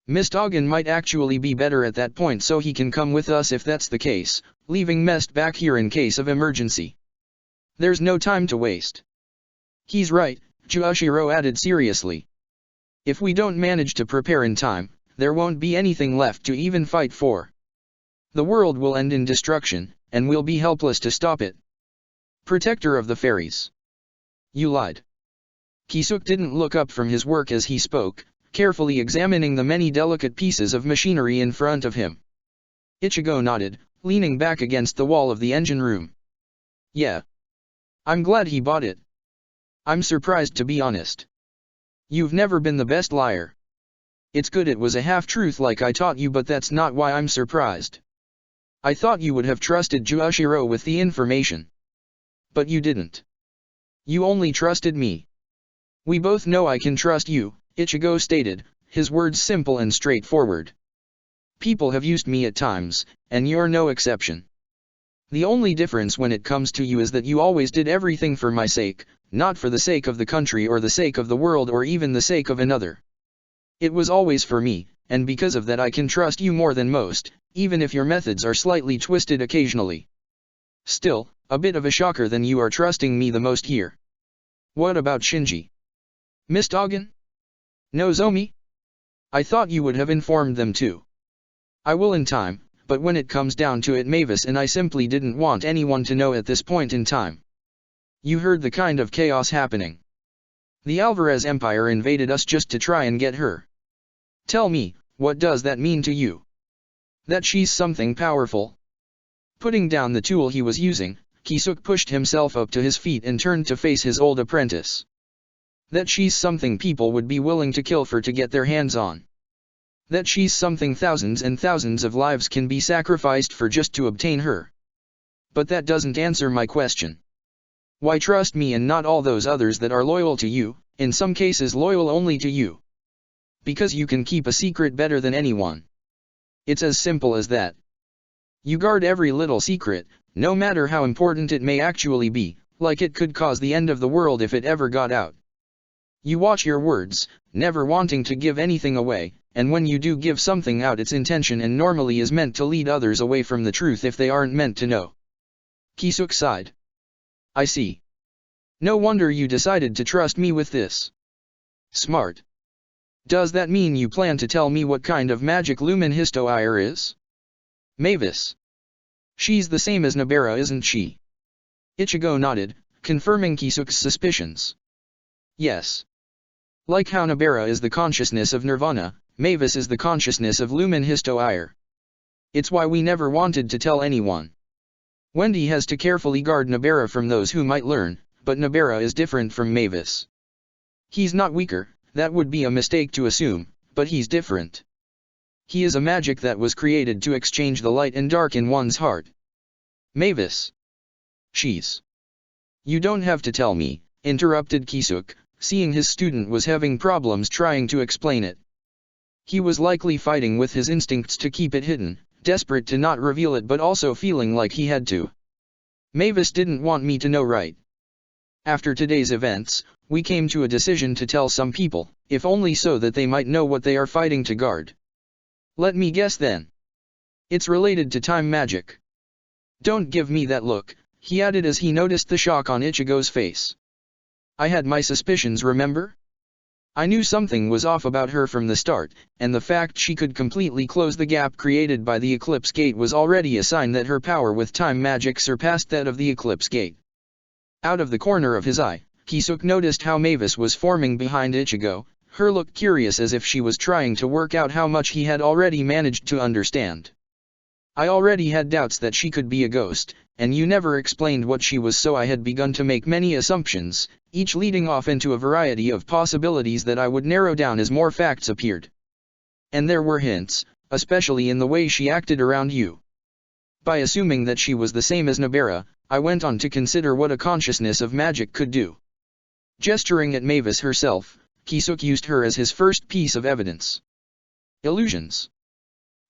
Mistoggen might actually be better at that point, so he can come with us if that's the case, leaving Mest back here in case of emergency. There's no time to waste. He's right, Juoshiro added seriously. If we don't manage to prepare in time, there won't be anything left to even fight for. The world will end in destruction, and we'll be helpless to stop it. Protector of the Fairies. You lied. Kisuk didn't look up from his work as he spoke, carefully examining the many delicate pieces of machinery in front of him. Ichigo nodded, leaning back against the wall of the engine room. Yeah. I'm glad he bought it. I'm surprised, to be honest. You've never been the best liar. It's good it was a half-truth like I taught you, but that's not why I'm surprised. I thought you would have trusted Juoshiro with the information. But you didn't. You only trusted me. We both know I can trust you, Ichigo stated, his words simple and straightforward. People have used me at times, and you're no exception. The only difference when it comes to you is that you always did everything for my sake, not for the sake of the country or the sake of the world or even the sake of another. It was always for me, and because of that I can trust you more than most, even if your methods are slightly twisted occasionally. Still, a bit of a shocker then you are trusting me the most here. What about Shinji? Mistoggen? Nozomi? I thought you would have informed them too. I will in time, but when it comes down to it, Mavis and I simply didn't want anyone to know at this point in time. You heard the kind of chaos happening. The Alvarez Empire invaded us just to try and get her. Tell me, what does that mean to you? That she's something powerful? Putting down the tool he was using, Kisuk pushed himself up to his feet and turned to face his old apprentice. That she's something people would be willing to kill for to get their hands on. That she's something thousands and thousands of lives can be sacrificed for just to obtain her. But that doesn't answer my question. Why trust me and not all those others that are loyal to you, in some cases loyal only to you? Because you can keep a secret better than anyone. It's as simple as that. You guard every little secret, no matter how important it may actually be, like it could cause the end of the world if it ever got out. You watch your words, never wanting to give anything away, and when you do give something out its intention and normally is meant to lead others away from the truth if they aren't meant to know. Kisuk sighed. I see. No wonder you decided to trust me with this. Smart. Does that mean you plan to tell me what kind of magic Lumen Histoire is? Mavis. She's the same as Nabera, isn't she? Ichigo nodded, confirming Kisuk's suspicions. Yes. Like how Nabera is the consciousness of Nirvana, Mavis is the consciousness of Lumen Histoire. It's why we never wanted to tell anyone. Wendy has to carefully guard Nabera from those who might learn, but Nabera is different from Mavis. He's not weaker, that would be a mistake to assume, but he's different. He is a magic that was created to exchange the light and dark in one's heart. Mavis. She's. You don't have to tell me, interrupted Kisuk, seeing his student was having problems trying to explain it. He was likely fighting with his instincts to keep it hidden, desperate to not reveal it but also feeling like he had to. Mavis didn't want me to know, right? After today's events, we came to a decision to tell some people, if only so that they might know what they are fighting to guard. Let me guess then. It's related to time magic. Don't give me that look, he added as he noticed the shock on Ichigo's face. I had my suspicions, remember? I knew something was off about her from the start, and the fact she could completely close the gap created by the Eclipse Gate was already a sign that her power with time magic surpassed that of the Eclipse Gate. Out of the corner of his eye, Kisuk noticed how Mavis was forming behind Ichigo, her look curious as if she was trying to work out how much he had already managed to understand. I already had doubts that she could be a ghost, and you never explained what she was, so I had begun to make many assumptions, each leading off into a variety of possibilities that I would narrow down as more facts appeared. And there were hints, especially in the way she acted around you. By assuming that she was the same as Nabera, I went on to consider what a consciousness of magic could do. Gesturing at Mavis herself, Kisuk used her as his first piece of evidence. Illusions.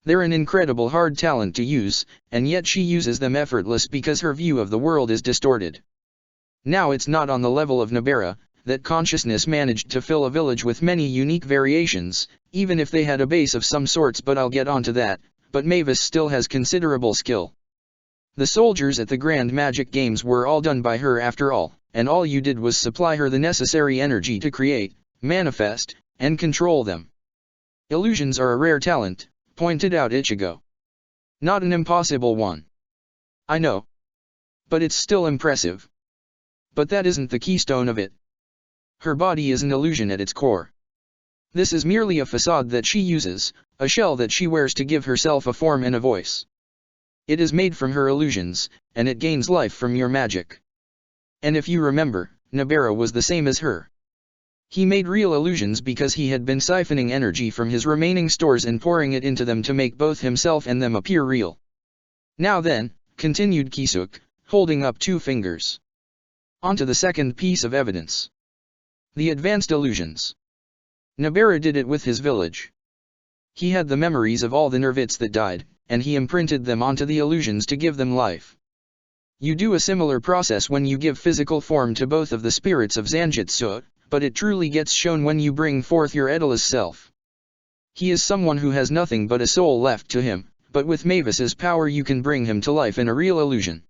They're an incredible hard talent to use, and yet she uses them effortless because her view of the world is distorted. Now it's not on the level of Nabera, that consciousness managed to fill a village with many unique variations, even if they had a base of some sorts, but I'll get onto that, but Mavis still has considerable skill. The soldiers at the Grand Magic Games were all done by her after all, and all you did was supply her the necessary energy to create, manifest, and control them. Illusions are a rare talent, pointed out Ichigo. Not an impossible one. I know. But it's still impressive. But that isn't the keystone of it. Her body is an illusion at its core. This is merely a facade that she uses, a shell that she wears to give herself a form and a voice. It is made from her illusions, and it gains life from your magic. And if you remember, Nabera was the same as her. He made real illusions because he had been siphoning energy from his remaining stores and pouring it into them to make both himself and them appear real. Now then, continued Kisuk, holding up 2 fingers. On to the second piece of evidence. The advanced illusions. Nabera did it with his village. He had the memories of all the Nervits that died, and he imprinted them onto the illusions to give them life. You do a similar process when you give physical form to both of the spirits of Zanjutsu, but it truly gets shown when you bring forth your Aetherless self. He is someone who has nothing but a soul left to him, but with Mavis's power you can bring him to life in a real illusion.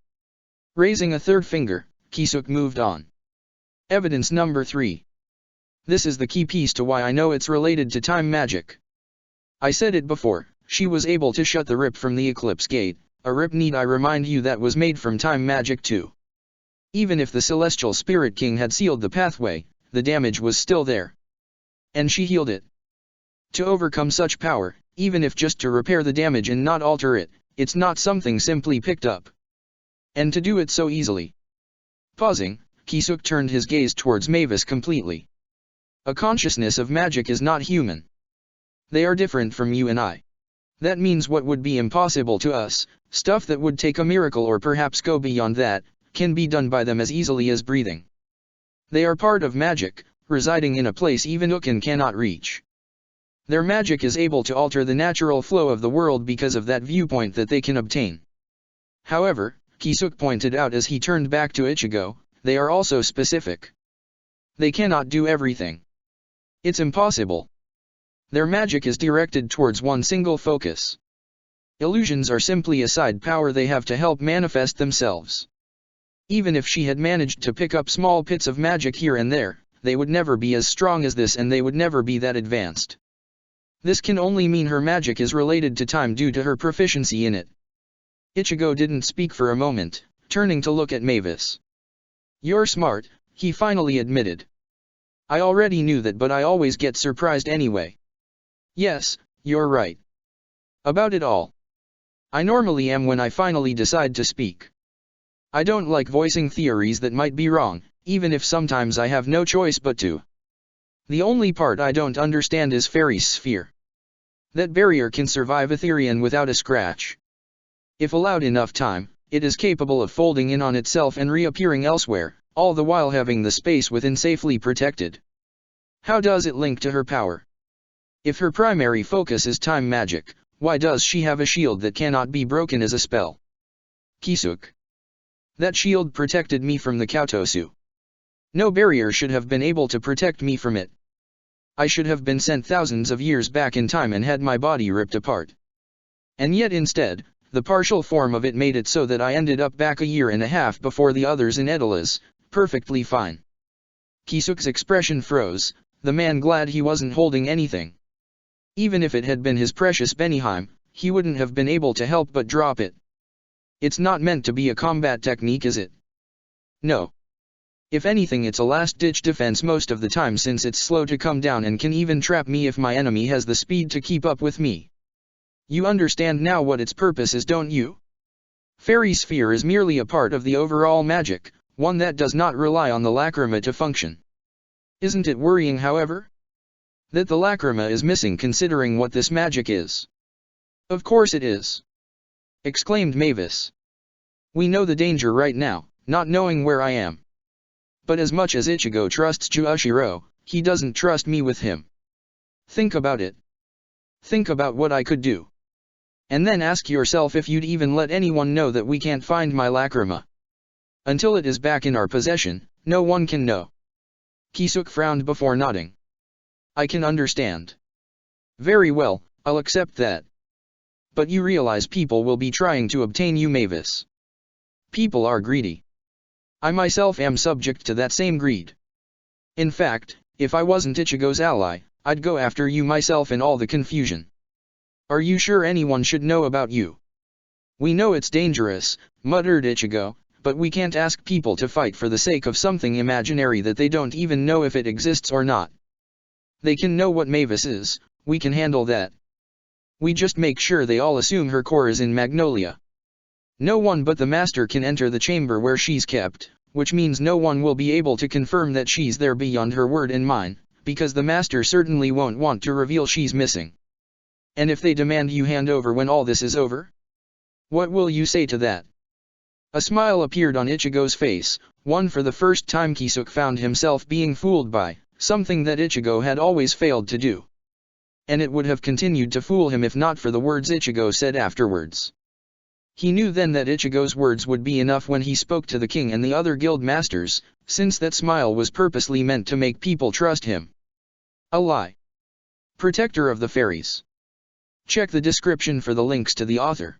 Raising a 3rd finger, Kisuk moved on. Evidence number 3. This is the key piece to why I know it's related to time magic. I said it before, she was able to shut the rip from the Eclipse Gate, a rip, need I remind you, that was made from time magic too. Even if the Celestial Spirit King had sealed the pathway, the damage was still there. And she healed it. To overcome such power, even if just to repair the damage and not alter it, it's not something simply picked up. And to do it so easily. Pausing, Kisuk turned his gaze towards Mavis completely. A consciousness of magic is not human. They are different from you and I. That means what would be impossible to us, stuff that would take a miracle or perhaps go beyond that, can be done by them as easily as breathing. They are part of magic, residing in a place even Ukin cannot reach. Their magic is able to alter the natural flow of the world because of that viewpoint that they can obtain. However, Kisuk pointed out as he turned back to Ichigo, they are also specific. They cannot do everything. It's impossible. Their magic is directed towards one single focus. Illusions are simply a side power they have to help manifest themselves. Even if she had managed to pick up small bits of magic here and there, they would never be as strong as this and they would never be that advanced. This can only mean her magic is related to time due to her proficiency in it. Ichigo didn't speak for a moment, turning to look at Mavis. You're smart, he finally admitted. I already knew that, but I always get surprised anyway. Yes, you're right. About it all. I normally am when I finally decide to speak. I don't like voicing theories that might be wrong, even if sometimes I have no choice but to. The only part I don't understand is Fairies' sphere. That barrier can survive Etherian without a scratch. If allowed enough time, it is capable of folding in on itself and reappearing elsewhere, all the while having the space within safely protected. How does it link to her power? If her primary focus is time magic, why does she have a shield that cannot be broken as a spell? Kisuk. That shield protected me from the Kautosu. No barrier should have been able to protect me from it. I should have been sent thousands of years back in time and had my body ripped apart. And yet instead, the partial form of it made it so that I ended up back a year and a half before the others in Edalas, perfectly fine. Kisuk's expression froze, the man glad he wasn't holding anything. Even if it had been his precious Benihime, he wouldn't have been able to help but drop it. It's not meant to be a combat technique, is it? No. If anything, it's a last-ditch defense most of the time, since it's slow to come down and can even trap me if my enemy has the speed to keep up with me. You understand now what its purpose is, don't you? Fairy sphere is merely a part of the overall magic, one that does not rely on the lacrima to function. Isn't it worrying, however? That the lacrima is missing, considering what this magic is. Of course it is. Exclaimed Mavis. We know the danger right now, not knowing where I am. But as much as Ichigo trusts Juushiro, he doesn't trust me with him. Think about it. Think about what I could do. And then ask yourself if you'd even let anyone know that we can't find my lacrima. Until it is back in our possession, no one can know. Kisuk frowned before nodding. I can understand. Very well, I'll accept that. But you realize people will be trying to obtain you, Mavis. People are greedy. I myself am subject to that same greed. In fact, if I wasn't Ichigo's ally, I'd go after you myself in all the confusion. Are you sure anyone should know about you? We know it's dangerous, muttered Ichigo, but we can't ask people to fight for the sake of something imaginary that they don't even know if it exists or not. They can know what Mavis is, we can handle that. We just make sure they all assume her core is in Magnolia. No one but the master can enter the chamber where she's kept, which means no one will be able to confirm that she's there beyond her word and mine, because the master certainly won't want to reveal she's missing. And if they demand you hand over when all this is over? What will you say to that? A smile appeared on Ichigo's face, one for the first time Kisuk found himself being fooled by, something that Ichigo had always failed to do. And it would have continued to fool him if not for the words Ichigo said afterwards. He knew then that Ichigo's words would be enough when he spoke to the king and the other guild masters, since that smile was purposely meant to make people trust him. A lie. Protector of the Fairies. Check the description for the links to the author.